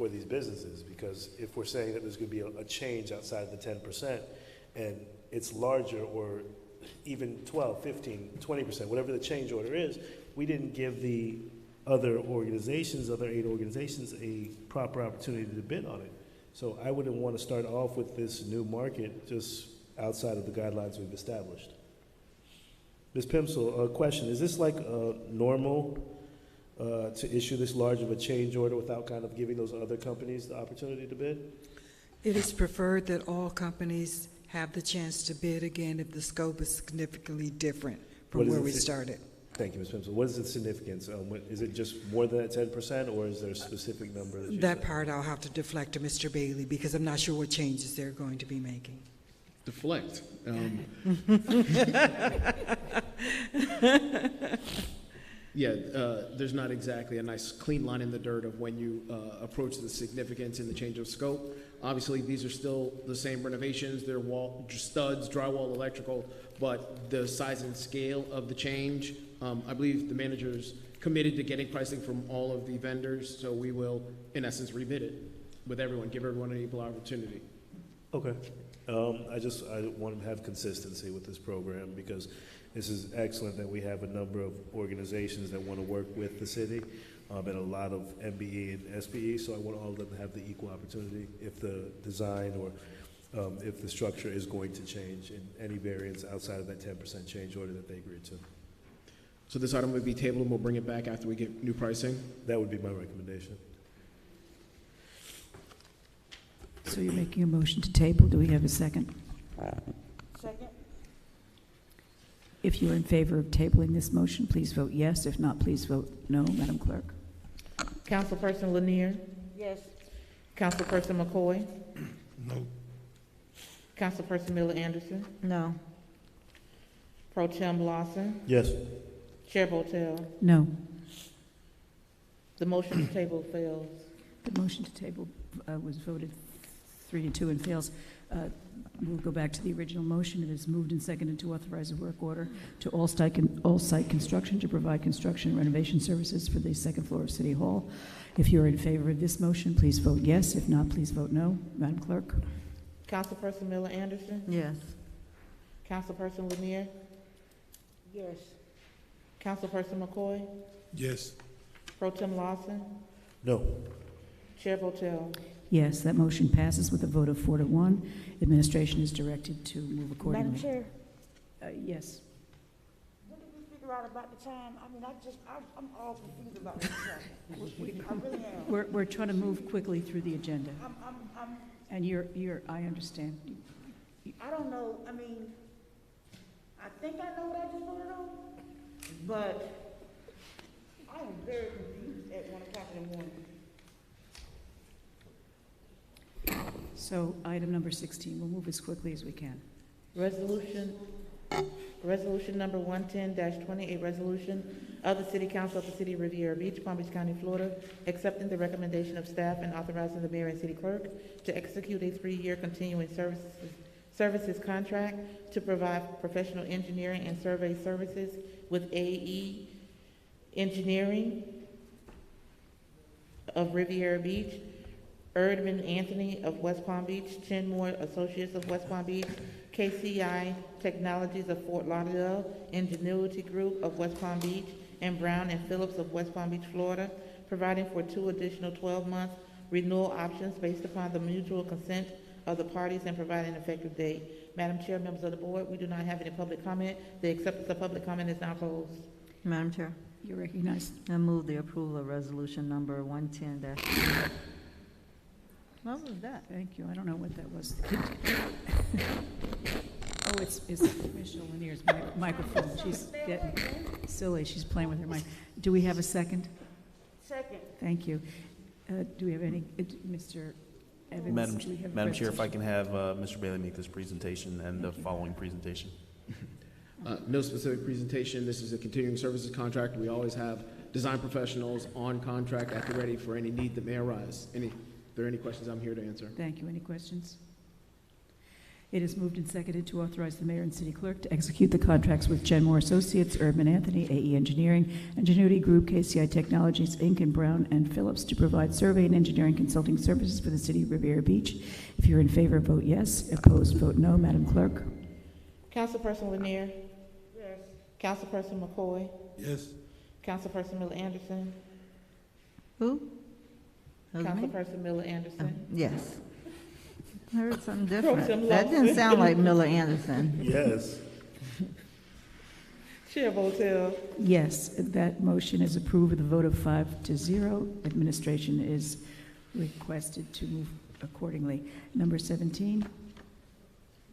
these businesses. Because if we're saying that there's going to be a change outside of the 10%, and it's larger or even 12, 15, 20%, whatever the change order is, we didn't give the other 8 organizations, a proper opportunity to bid on it. So I wouldn't want to start off with this new market just outside of the guidelines we've established. Ms. Pimsel, a question. Is this like normal to issue this large of a change order without kind of giving those other companies the opportunity to bid?
It is preferred that all companies have the chance to bid again if the scope is significantly different from where we started.
Thank you, Ms. Pimpson. What is the significance? Is it just more than that 10%, or is there a specific number that you
That
said?
part I'll have to deflect to Mr. Bailey because I'm not sure what changes they're going to be making.
Deflect. Yeah, there's not exactly a nice clean line in the dirt of when you approach the significance in the change of scope. Obviously, these are still the same renovations. They're wall studs, drywall, electrical, but the size and scale of the change, I believe the manager's committed to getting pricing from all of the vendors, so we will, in essence, rebid it with everyone, give everyone an equal opportunity.
Okay. I want to have consistency with this program because this is excellent that we have a number of organizations that want to work with the city and a lot of MBE and SBE, so I want all of them to have the equal opportunity if the design or if the structure is going to change in any variance outside of that 10% change order that they agreed to.
So this item would be tabled and we'll bring it back after we get new pricing?
That would be my recommendation.
So you're making a motion to table. Do we have a second?
Second?
If you're in favor of tabling this motion, please vote yes. If not, please vote no. Madam Clerk.
Councilperson Lanier?
Yes.
Councilperson McCoy?
No.
Councilperson Miller Anderson?
No.
Pro Tem Lawson?
Yes.
Chair Botel?
No.
The motion to table fails.
The motion to table was voted 3-2 and fails. We'll go back to the original motion. It is moved and seconded to authorize a work order to all site construction to provide construction and renovation services for the second floor of City Hall. If you're in favor of this motion, please vote yes. If not, please vote no. Madam Clerk.
Councilperson Miller Anderson?
Yes.
Councilperson Lanier?
Yes.
Councilperson McCoy?
Yes.
Pro Tem Lawson?
No.
Chair Botel?
Yes, that motion passes with a vote of 4-1. Administration is directed to move accordingly.
Madam Chair,
Yes.
what did we figure out about the time? I mean, I'm all confused about this stuff. I really am.
We're trying to move quickly through the agenda.
I'm,
And I understand.
I don't know, I mean, I think I know what I just voted on, but I am very confused at 1 o'clock in the morning.
So item number 16, we'll move as quickly as we can.
Resolution number 110-20, a resolution of the City Council of the City of Riviera Beach, Palm Beach County, Florida, accepting the recommendation of staff and authorizing the mayor and city clerk to execute a 3-year continuing services contract to provide professional engineering and survey services with AE Engineering of Riviera Beach, Erdman Anthony of West Palm Beach, Chenmore Associates of West Palm Beach, KCI Technologies of Fort Lauderdale, Ingenuity Group of West Palm Beach, and Brown and Phillips of West Palm Beach, Florida, providing for 2 additional 12-month renewal options based upon the mutual consent of the parties and providing an effective date. Madam Chair, members of the board, we do not have any public comment. The acceptance of public comment is now closed.
Madam Chair,
You're recognized.
I move the approval of resolution number 110-. What was that?
Thank you. I don't know what that was. Oh, it's Commissioner Lanier's microphone. She's getting silly. She's playing with her mic. Do we have a second?
Second.
Thank you. Do we have any, Mr. Evans? do we have a
Madam Chair, if I
presentation?
can have Mr. Bailey make this presentation and the following presentation.
No specific presentation. This is a continuing services contract. We always have design professionals on contract at the ready for any need that may arise. If there are any questions, I'm here to answer.
Thank you. Any questions? It is moved and seconded to authorize the mayor and city clerk to execute the contracts with Genmore Associates, Erdman Anthony, AE Engineering, Ingenuity Group, KCI Technologies, Inc., and Brown and Phillips to provide survey and engineering consulting services for the city of Riviera Beach. If you're in favor, vote yes. Opposed, vote no. Madam Clerk.
Councilperson Lanier?
Yes.
Councilperson McCoy?
Yes.
Councilperson Miller Anderson?
Who? That was me?
Councilperson Miller Anderson?
Yes. I heard something
Pro
different.
Tem
That didn't
Lawson.
sound like Miller Anderson.
Yes.
Chair Botel?
Yes, that motion is approved with a vote of 5-0. Administration is requested to move accordingly. Number 17.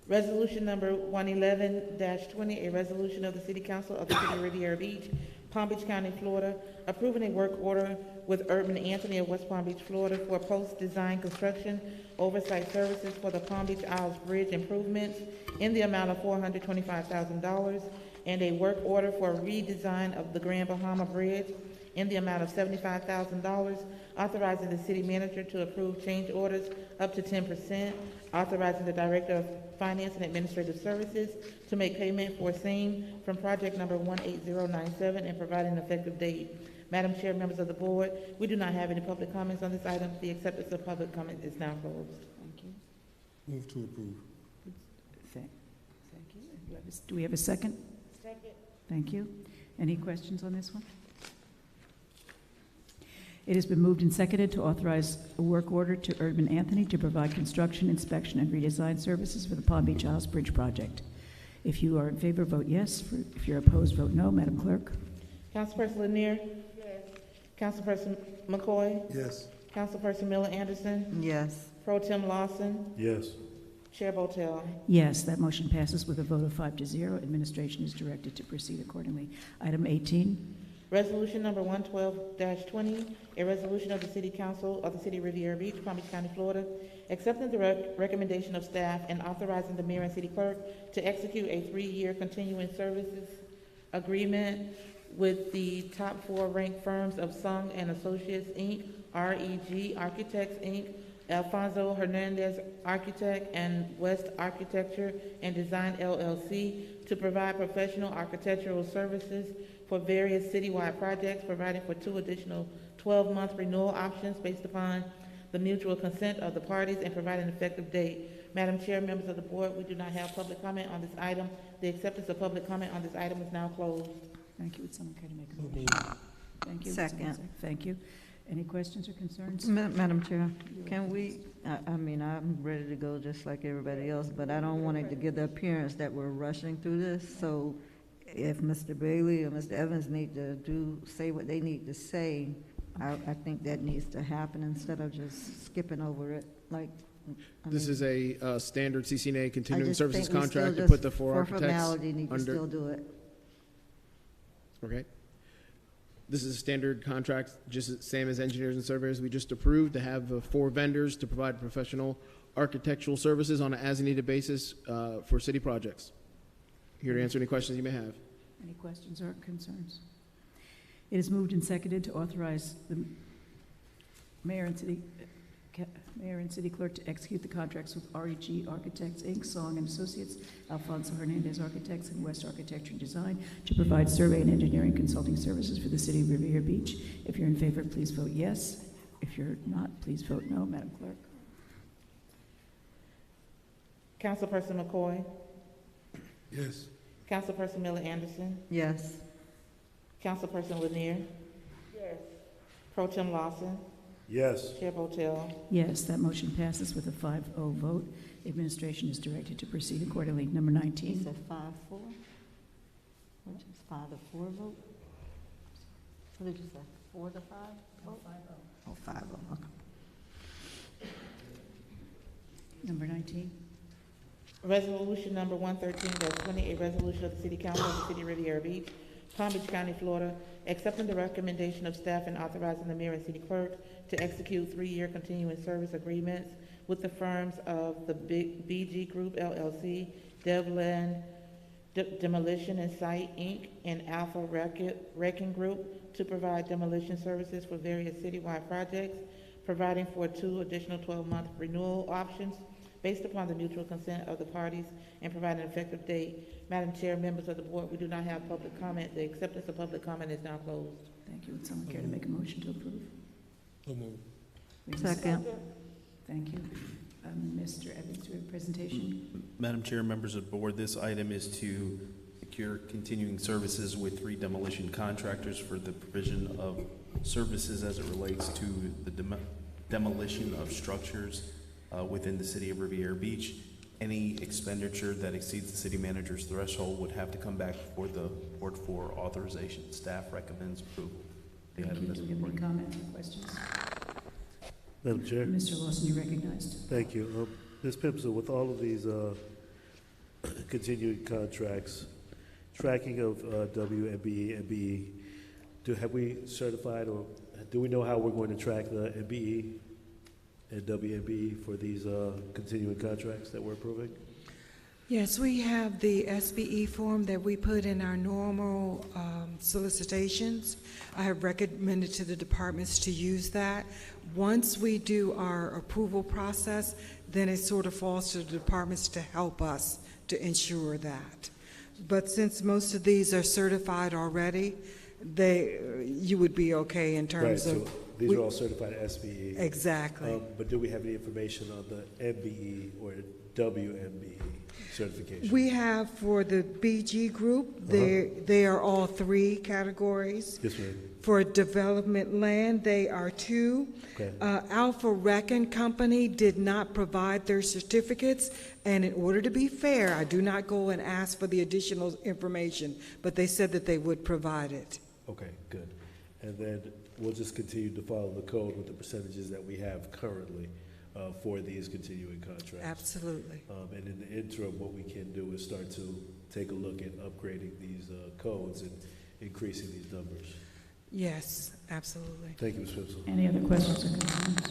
Resolution number 111-20, a resolution of the City Council of the City of Riviera Beach, Palm Beach County, Florida, approving a work order with Urban Anthony of West Palm Beach, Florida for post-design construction oversight services for the Palm Beach Isles Bridge improvements in the amount of $425,000, and a work order for redesign of the Grand Bahama Bridge in the amount of $75,000, authorizing the city manager to approve change orders up to 10%, authorizing the Director of Finance and Administrative Services to make payment for same from project number 18097 and providing an effective date. Madam Chair, members of the board, we do not have any public comments on this item. The acceptance of public comment is now closed.
Thank you.
Move to approve.
Thank you. Do we have a second?
Second.
Thank you. Any questions on this one? It has been moved and seconded to authorize a work order to Urban Anthony to provide construction, inspection, and redesign services for the Palm Beach Isles Bridge project. If you are in favor, vote yes. If you're opposed, vote no. Madam Clerk?
Councilperson Lanier? Yes. Councilperson McCoy?
Yes.
Councilperson Miller Anderson?
Yes.
Pro Tem Lawson?
Yes.
Chair Botel?
Yes, that motion passes with a vote of 5-0. Administration is directed to proceed accordingly. Item 18.
Resolution number 112-20, a resolution of the City Council of the City of Riviera Beach, Palm Beach County, Florida, accepting the recommendation of staff and authorizing the mayor and city clerk to execute a 3-year continuing services agreement with the top 4 ranked firms of Sung and Associates, Inc., REG Architects, Inc., Alfonso Hernandez Architect, and West Architecture and Design, LLC, to provide professional architectural services for various citywide projects, providing for 2 additional 12-month renewal options based upon the mutual consent of the parties, and providing an effective date. Madam Chair, members of the board, we do not have public comment on this item. The acceptance of public comment on this item is now closed.
Thank you. Would someone care to make a motion? Thank you.
Second.
Thank you. Any questions or concerns?
Madam Chair, can we, I mean, I'm ready to go just like everybody else, but I don't want it to give the appearance that we're rushing through this. So if Mr. Bailey or Mr. Evans need to say what they need to say, I think that needs to happen instead of just skipping over it. Like,
This is a standard CCNA
I
continuing
just
services
think we
contract
still
to put
just,
the 4
for
architects
formality, need to
under.
still do it.
Okay. This is a standard contract, just the same as engineers and surveyors we just approved, to have 4 vendors to provide professional architectural services on an as-needed basis for city projects. Here to answer any questions you may have.
Any questions or concerns? It is moved and seconded to authorize the mayor and city clerk to execute the contracts with REG Architects, Inc., Song and Associates, Alfonso Hernandez Architects, and West Architecture and Design to provide survey and engineering consulting services for the city of Riviera Beach. If you're in favor, please vote yes. If you're not, please vote no. Madam Clerk?
Councilperson McCoy?
Yes.
Councilperson Miller Anderson?
Yes.
Councilperson Lanier? Yes. Pro Tem Lawson?
Yes.
Chair Botel?
Yes, that motion passes with a 5-0 vote. Administration is directed to proceed accordingly. Number
You
19.
said 5-4? Which is 5-4 vote? What did you say, 4-5 vote? 5-0. Oh, 5-0, okay.
Number 19.
Resolution number 113-20, a resolution of the City Council of the City of Riviera Beach, Palm Beach County, Florida, accepting the recommendation of staff and authorizing the mayor and city clerk to execute 3-year continuing service agreements with the firms of the BG Group, LLC, Devland Demolition and Site, Inc., and Alpha Wrecking Group to provide demolition services for various citywide projects, providing for 2 additional 12-month renewal options based upon the mutual consent of the parties, and provide an effective date. Madam Chair, members of the board, we do not have public comment. The acceptance of public comment is now closed.
Thank you. Would someone care to make a motion to approve?
So moved.
We have a
Second.
Thank you. Mr. Evans, do we have a presentation?
Madam Chair, members of the board, this item is to secure continuing services with 3 demolition contractors for the provision of services as it relates to the demolition of structures within the city of Riviera Beach. Any expenditure that exceeds the city manager's threshold would have to come back before the board for authorization. Staff recommends approval.
Thank you. Do we have any comments or questions?
Madam Chair?
Mr. Lawson, you're recognized.
Thank you. Ms. Pimpson, with all of these continuing contracts, tracking of WMBE, MBE. Have we certified, or do we know how we're going to track the MBE and WMBE for these continuing contracts that we're approving?
Yes, we have the SBE form that we put in our normal solicitations. I have recommended to the departments to use that. Once we do our approval process, then it sort of falls to the departments to help us to ensure that. But since most of these are certified already, you would be okay in terms of...
So these are all certified SBE.
Exactly.
But do we have any information on the MBE or WMBE certification?
We have for the BG group, they are all 3 categories.
Yes, ma'am.
For development land, they are 2.
Okay.
Alpha Reckon Company did not provide their certificates, and in order to be fair, I do not go and ask for the additional information, but they said that they would provide it.
Okay, good. And then we'll just continue to follow the code with the percentages that we have currently for these continuing contracts.
Absolutely.
And in the interim, what we can do is start to take a look at upgrading these codes and increasing these numbers.
Yes, absolutely.
Thank you, Ms. Phipson.
Any other questions or concerns?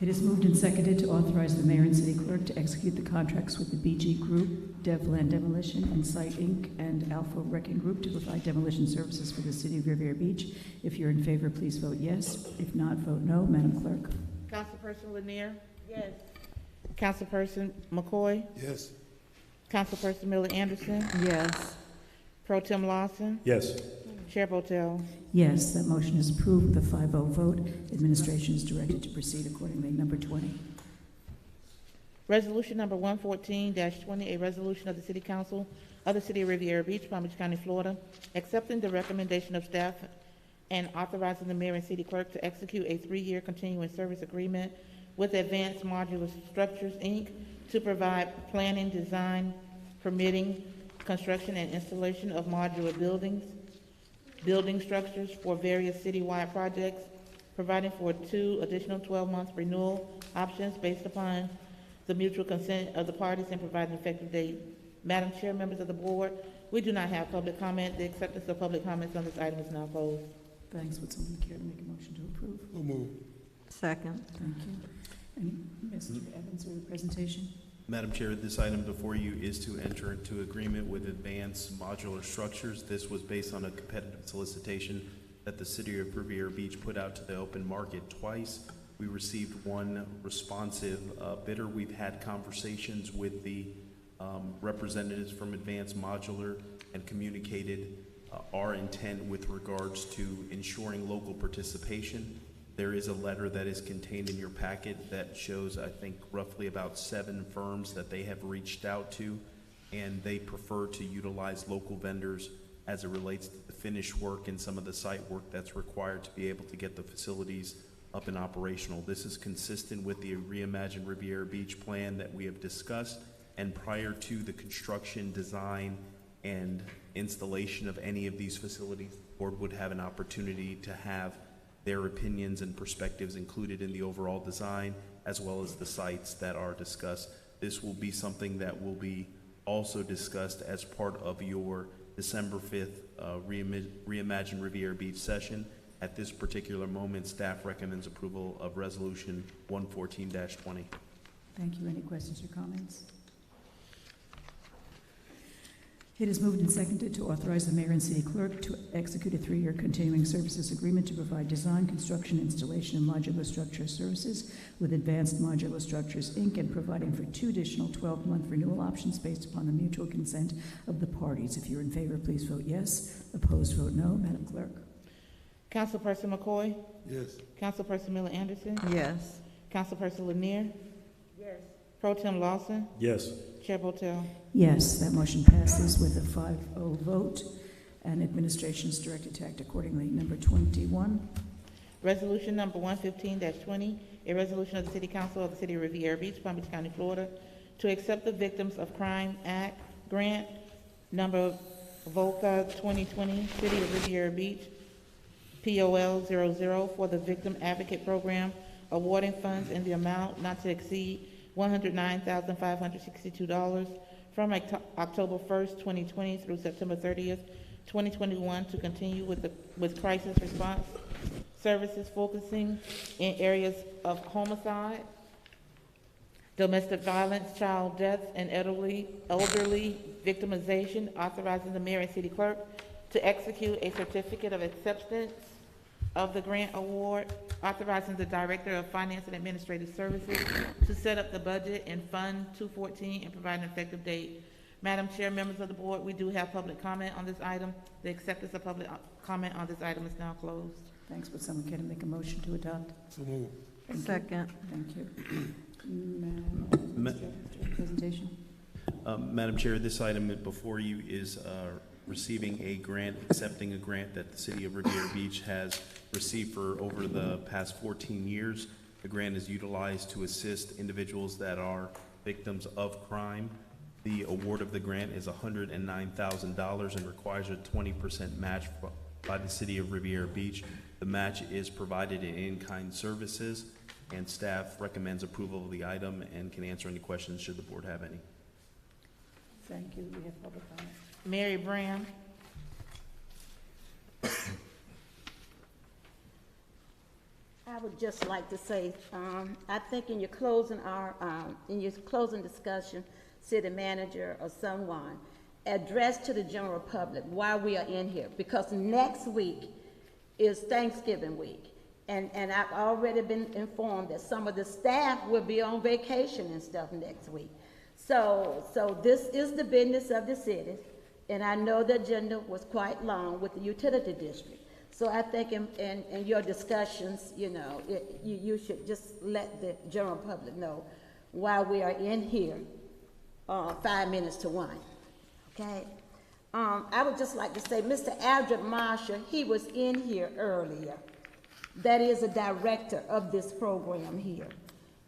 It is moved and seconded to authorize the mayor and city clerk to execute the contracts with the BG Group, Devland Demolition, Insight Inc., and Alpha Wrecking Group to provide demolition services for the city of Riviera Beach. If you're in favor, please vote yes. If not, vote no. Madam Clerk.
Councilperson Lanier? Yes. Councilperson McCoy?
Yes.
Councilperson Miller Anderson?
Yes.
Pro Tem Lawson?
Yes.
Chair Botel?
Yes, that motion is approved with a 5-0 vote. Administration is directed to proceed accordingly. Number 20.
Resolution number 114-20, a resolution of the City Council of the City of Riviera Beach, Palm Beach County, Florida, accepting the recommendation of staff and authorizing the mayor and city clerk to execute a 3-year continuing service agreement with Advanced Modular Structures, Inc. to provide planning, design, permitting, construction, and installation of modular building structures for various citywide projects, providing for 2 additional 12-month renewal options based upon the mutual consent of the parties, and providing an effective date. Madam Chair, members of the board, we do not have public comment. The acceptance of public comments on this item is now closed.
Thanks. Would someone care to make a motion to approve?
We'll move.
Second.
Thank you. And Mr. Evans, with the presentation.
Madam Chair, this item before you is to enter into agreement with Advanced Modular Structures. This was based on a competitive solicitation that the City of Riviera Beach put out to the open market twice. We received 1 responsive bidder. We've had conversations with the representatives from Advanced Modular and communicated our intent with regards to ensuring local participation. There is a letter that is contained in your packet that shows, I think, roughly about 7 firms that they have reached out to, and they prefer to utilize local vendors as it relates to the finished work and some of the site work that's required to be able to get the facilities up and operational. This is consistent with the Reimagine Riviera Beach plan that we have discussed, and prior to the construction, design, and installation of any of these facilities, the board would have an opportunity to have their opinions and perspectives included in the overall design, as well as the sites that are discussed. This will be something that will be also discussed as part of your December 5th Reimagine Riviera Beach session. At this particular moment, staff recommends approval of Resolution 114-20.
Thank you. Any questions or comments? It is moved and seconded to authorize the mayor and city clerk to execute a 3-year continuing services agreement to provide design, construction, installation, and modular structure services with Advanced Modular Structures, Inc., and providing for 2 additional 12-month renewal options based upon the mutual consent of the parties. If you're in favor, please vote yes. Opposed, vote no. Madam Clerk.
Councilperson McCoy?
Yes.
Councilperson Miller Anderson?
Yes.
Councilperson Lanier? Yes. Pro Tem Lawson?
Yes.
Chair Botel?
Yes, that motion passes with a 5-0 vote, and administration is directed to act accordingly. Number 21.
Resolution number 115-20, a resolution of the City Council of the City of Riviera Beach, Palm Beach County, Florida, to accept the Victims of Crime Act grant number VOCA 2020, City of Riviera Beach, POL 00, for the Victim Advocate Program, awarding funds in the amount not to exceed $109,562 from October 1st, 2020 through September 30th, 2021 to continue with crisis response services focusing in areas of homicide, domestic violence, child death, and elderly victimization, authorizing the mayor and city clerk to execute a certificate of acceptance of the grant award, authorizing the Director of Finance and Administrative Services to set up the budget and Fund 214 and provide an effective date. Madam Chair, members of the board, we do have public comment on this item. The acceptance of public comment on this item is now closed.
Thanks. Would someone care to make a motion to adopt?
So moved.
Second.
Thank you. Presentation.
Madam Chair, this item before you is receiving a grant, accepting a grant that the City of Riviera Beach has received for over the past 14 years. The grant is utilized to assist individuals that are victims of crime. The award of the grant is $109,000 and requires a 20% match by the City of Riviera Beach. The match is provided in in-kind services, and staff recommends approval of the item and can answer any questions should the board have any.
Thank you. We have public comment.
Mary Brown.
I would just like to say, I think in your closing discussion, city manager or someone, address to the general public why we are in here, because next week is Thanksgiving week. And I've already been informed that some of the staff will be on vacation and stuff next week. So this is the business of the city, and I know the agenda was quite long with the utility district. So I think in your discussions, you should just let the general public know why we are in here 5 minutes to 1, okay? I would just like to say, Mr. Aldred Marshall, he was in here earlier. That is a director of this program here.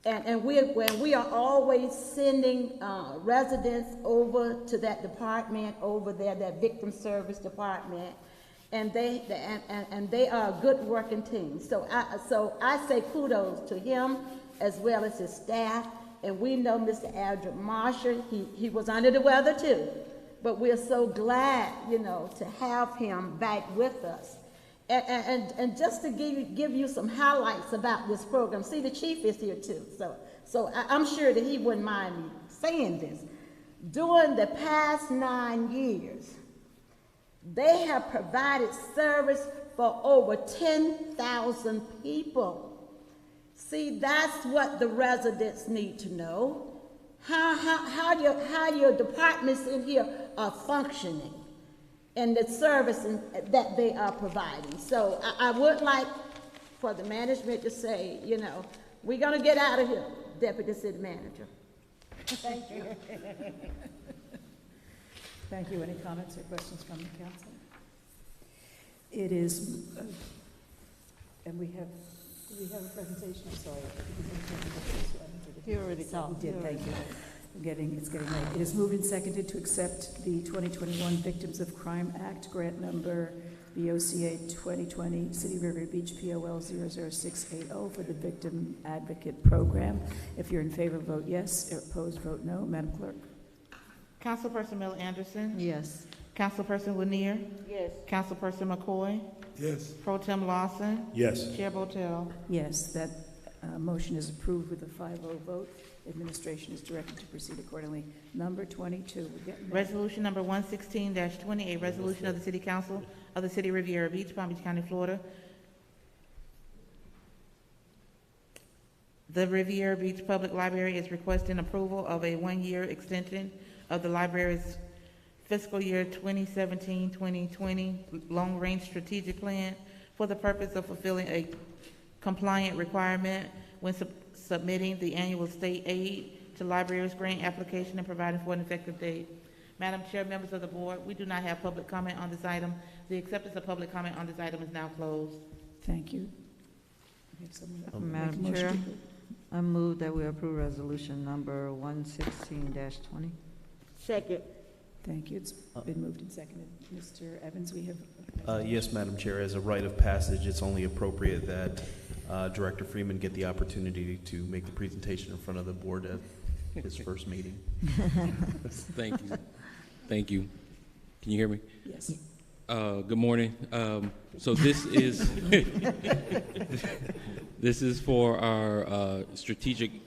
And we are always sending residents over to that department over there, that victim service department, and they are a good working team. So I say kudos to him as well as his staff. And we know Mr. Aldred Marshall, he was under the weather too, but we're so glad, to have him back with us. And just to give you some highlights about this program, see, the chief is here too, so I'm sure that he wouldn't mind me saying this. During the past 9 years, they have provided service for over 10,000 people. See, that's what the residents need to know. How your departments in here are functioning and the service that they are providing. So I would like for the management to say, we're going to get out of here, Deputy City Manager. Thank you.
Thank you. Any comments or questions from the council? It is, and we have a presentation? I'm sorry.
You already talked.
We did, thank you. It's getting late. It is moved and seconded to accept the 2021 Victims of Crime Act grant number BOCA 2020 City of Riviera Beach POL 00680 for the Victim Advocate Program. If you're in favor, vote yes. Opposed, vote no. Madam Clerk.
Councilperson Miller Anderson.
Yes.
Councilperson Lanier.
Yes.
Councilperson McCoy.
Yes.
Pro Tem Lawson.
Yes.
Chair Botel.
Yes, that motion is approved with a 5-0 vote. Administration is directed to proceed accordingly. Number 22. We're getting there.
Resolution number 116-20, a resolution of the City Council of the City of Riviera Beach, Palm Beach County, Florida. The Riviera Beach Public Library is requesting approval of a 1-year extension of the library's fiscal year 2017-2020 long-range strategic plan for the purpose of fulfilling a compliant requirement when submitting the annual state aid to libraries grant application and providing for an effective date. Madam Chair, members of the board, we do not have public comment on this item. The acceptance of public comment on this item is now closed.
Thank you. We have someone that will make a
Madam
motion
Chair,
to-
I move that we approve resolution number 116-20.
Second.
Thank you. It's been moved and seconded. Mr. Evans, we have.
Yes, Madam Chair, as a rite of passage, it's only appropriate that Director Freeman get the opportunity to make the presentation in front of the board his first meeting.
Thank you. Thank you. Can you hear me?
Yes.
Good morning. So this is this is for our strategic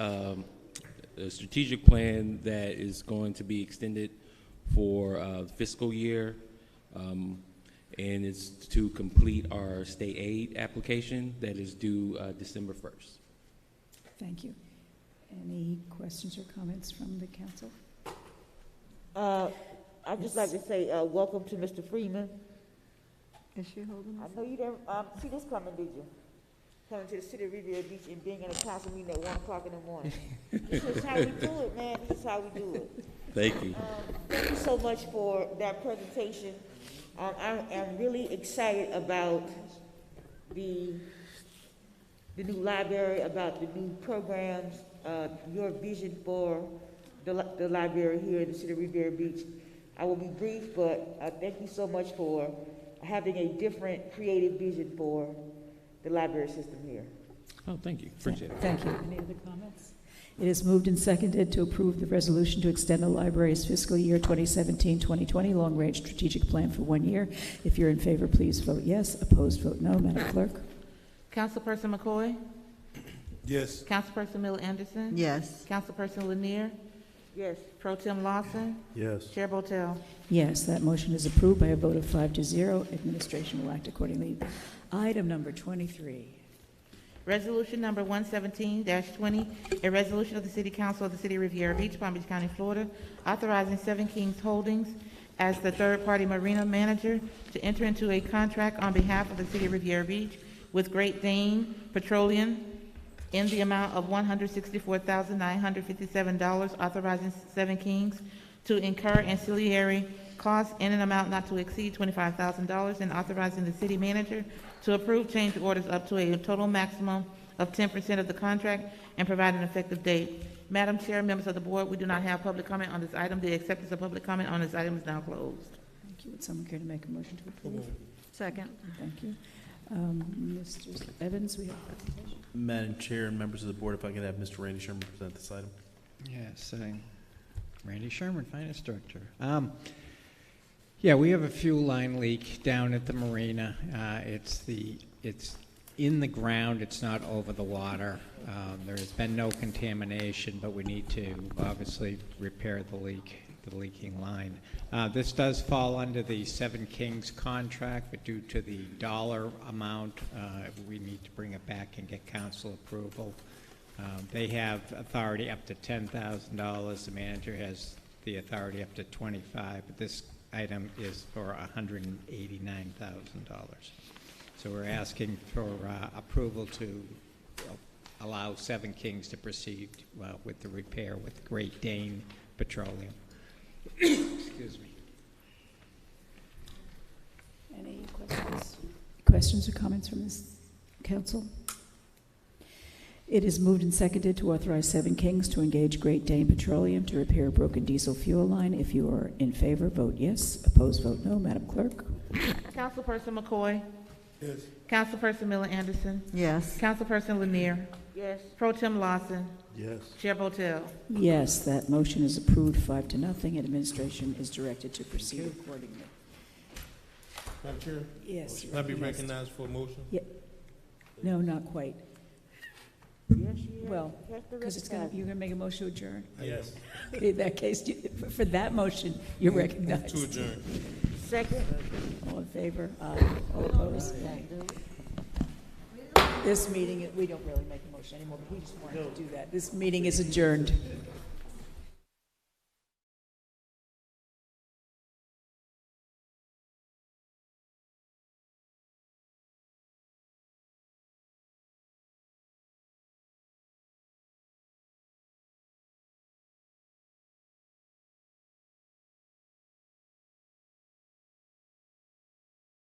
plan that is going to be extended for fiscal year, and it's to complete our state aid application that is due December 1st.
Thank you. Any questions or comments from the council?
I'd just like to say, welcome to Mr. Freeman.
Is she holding
I know you didn't see this coming, did you? Coming to the city of Riviera Beach and being in a council meeting at 1 o'clock in the morning. This is how we do it, man. This is how we do it.
Thank you.
Thank you so much for that presentation. I am really excited about the new library, about the new programs, your vision for the library here in the city of Riviera Beach. I will be brief, but thank you so much for having a different creative vision for the library system here.
Oh, thank you. Appreciate it.
Thank you. Any other comments? It is moved and seconded to approve the resolution to extend the library's fiscal year 2017-2020 long-range strategic plan for 1 year. If you're in favor, please vote yes. Opposed, vote no. Madam Clerk?
Councilperson McCoy?
Yes.
Councilperson Miller Anderson?
Yes.
Councilperson Lanier?
Yes.
Pro Tem Lawson?
Yes.
Chair Botel?
Yes, that motion is approved by a vote of 5-0. Administration will act accordingly. Item number 23.
Resolution number 117-20, a resolution of the City Council of the City of Riviera Beach, Palm Beach County, Florida, authorizing Seven Kings Holdings as the third-party marina manager to enter into a contract on behalf of the City of Riviera Beach with Great Dane Petroleum in the amount of $164,957, authorizing Seven Kings to incur ancillary costs in an amount not to exceed $25,000, and authorizing the city manager to approve change orders up to a total maximum of 10% of the contract and provide an effective date. Madam Chair, members of the board, we do not have public comment on this item. The acceptance of public comment on this item is now closed.
Thank you. Would someone care to make a motion to approve?
Second.
Thank you. Mr. Evans, we have a presentation.
Madam Chair and members of the board, if I could have Mr. Randy Sherman present this item.
Yes, Randy Sherman, Finance Director. Yeah, we have a fuel line leak down at the Marina. It's in the ground. It's not over the water. There has been no contamination, but we need to obviously repair the leaking line. This does fall under the Seven Kings contract, but due to the dollar amount, we need to bring it back and get council approval. They have authority up to $10,000. The manager has the authority up to $25,000, but this item is for $189,000. So we're asking for approval to allow Seven Kings to proceed with the repair with Great Dane Petroleum. Excuse me.
Any questions? Questions or comments from this council? It is moved and seconded to authorize Seven Kings to engage Great Dane Petroleum to repair a broken diesel fuel line. If you are in favor, vote yes. Opposed, vote no. Madam Clerk?
Councilperson McCoy?
Yes.
Councilperson Miller Anderson?
Yes.
Councilperson Lanier?
Yes.
Pro Tem Lawson?
Yes.
Chair Botel?
Yes, that motion is approved 5-0, and administration is directed to proceed accordingly.
Madam Chair?
Yes.
Can I be recognized for a motion?
Yeah. No, not quite.
Yes, you
Well, because you're going to make a motion to adjourn?
Yes.
Okay, in that case, for that motion, you're recognized.
To adjourn.
Second.
All in favor? Aye. All opposed? This meeting, we don't really make a motion anymore, but he just wanted to do that. This meeting is adjourned.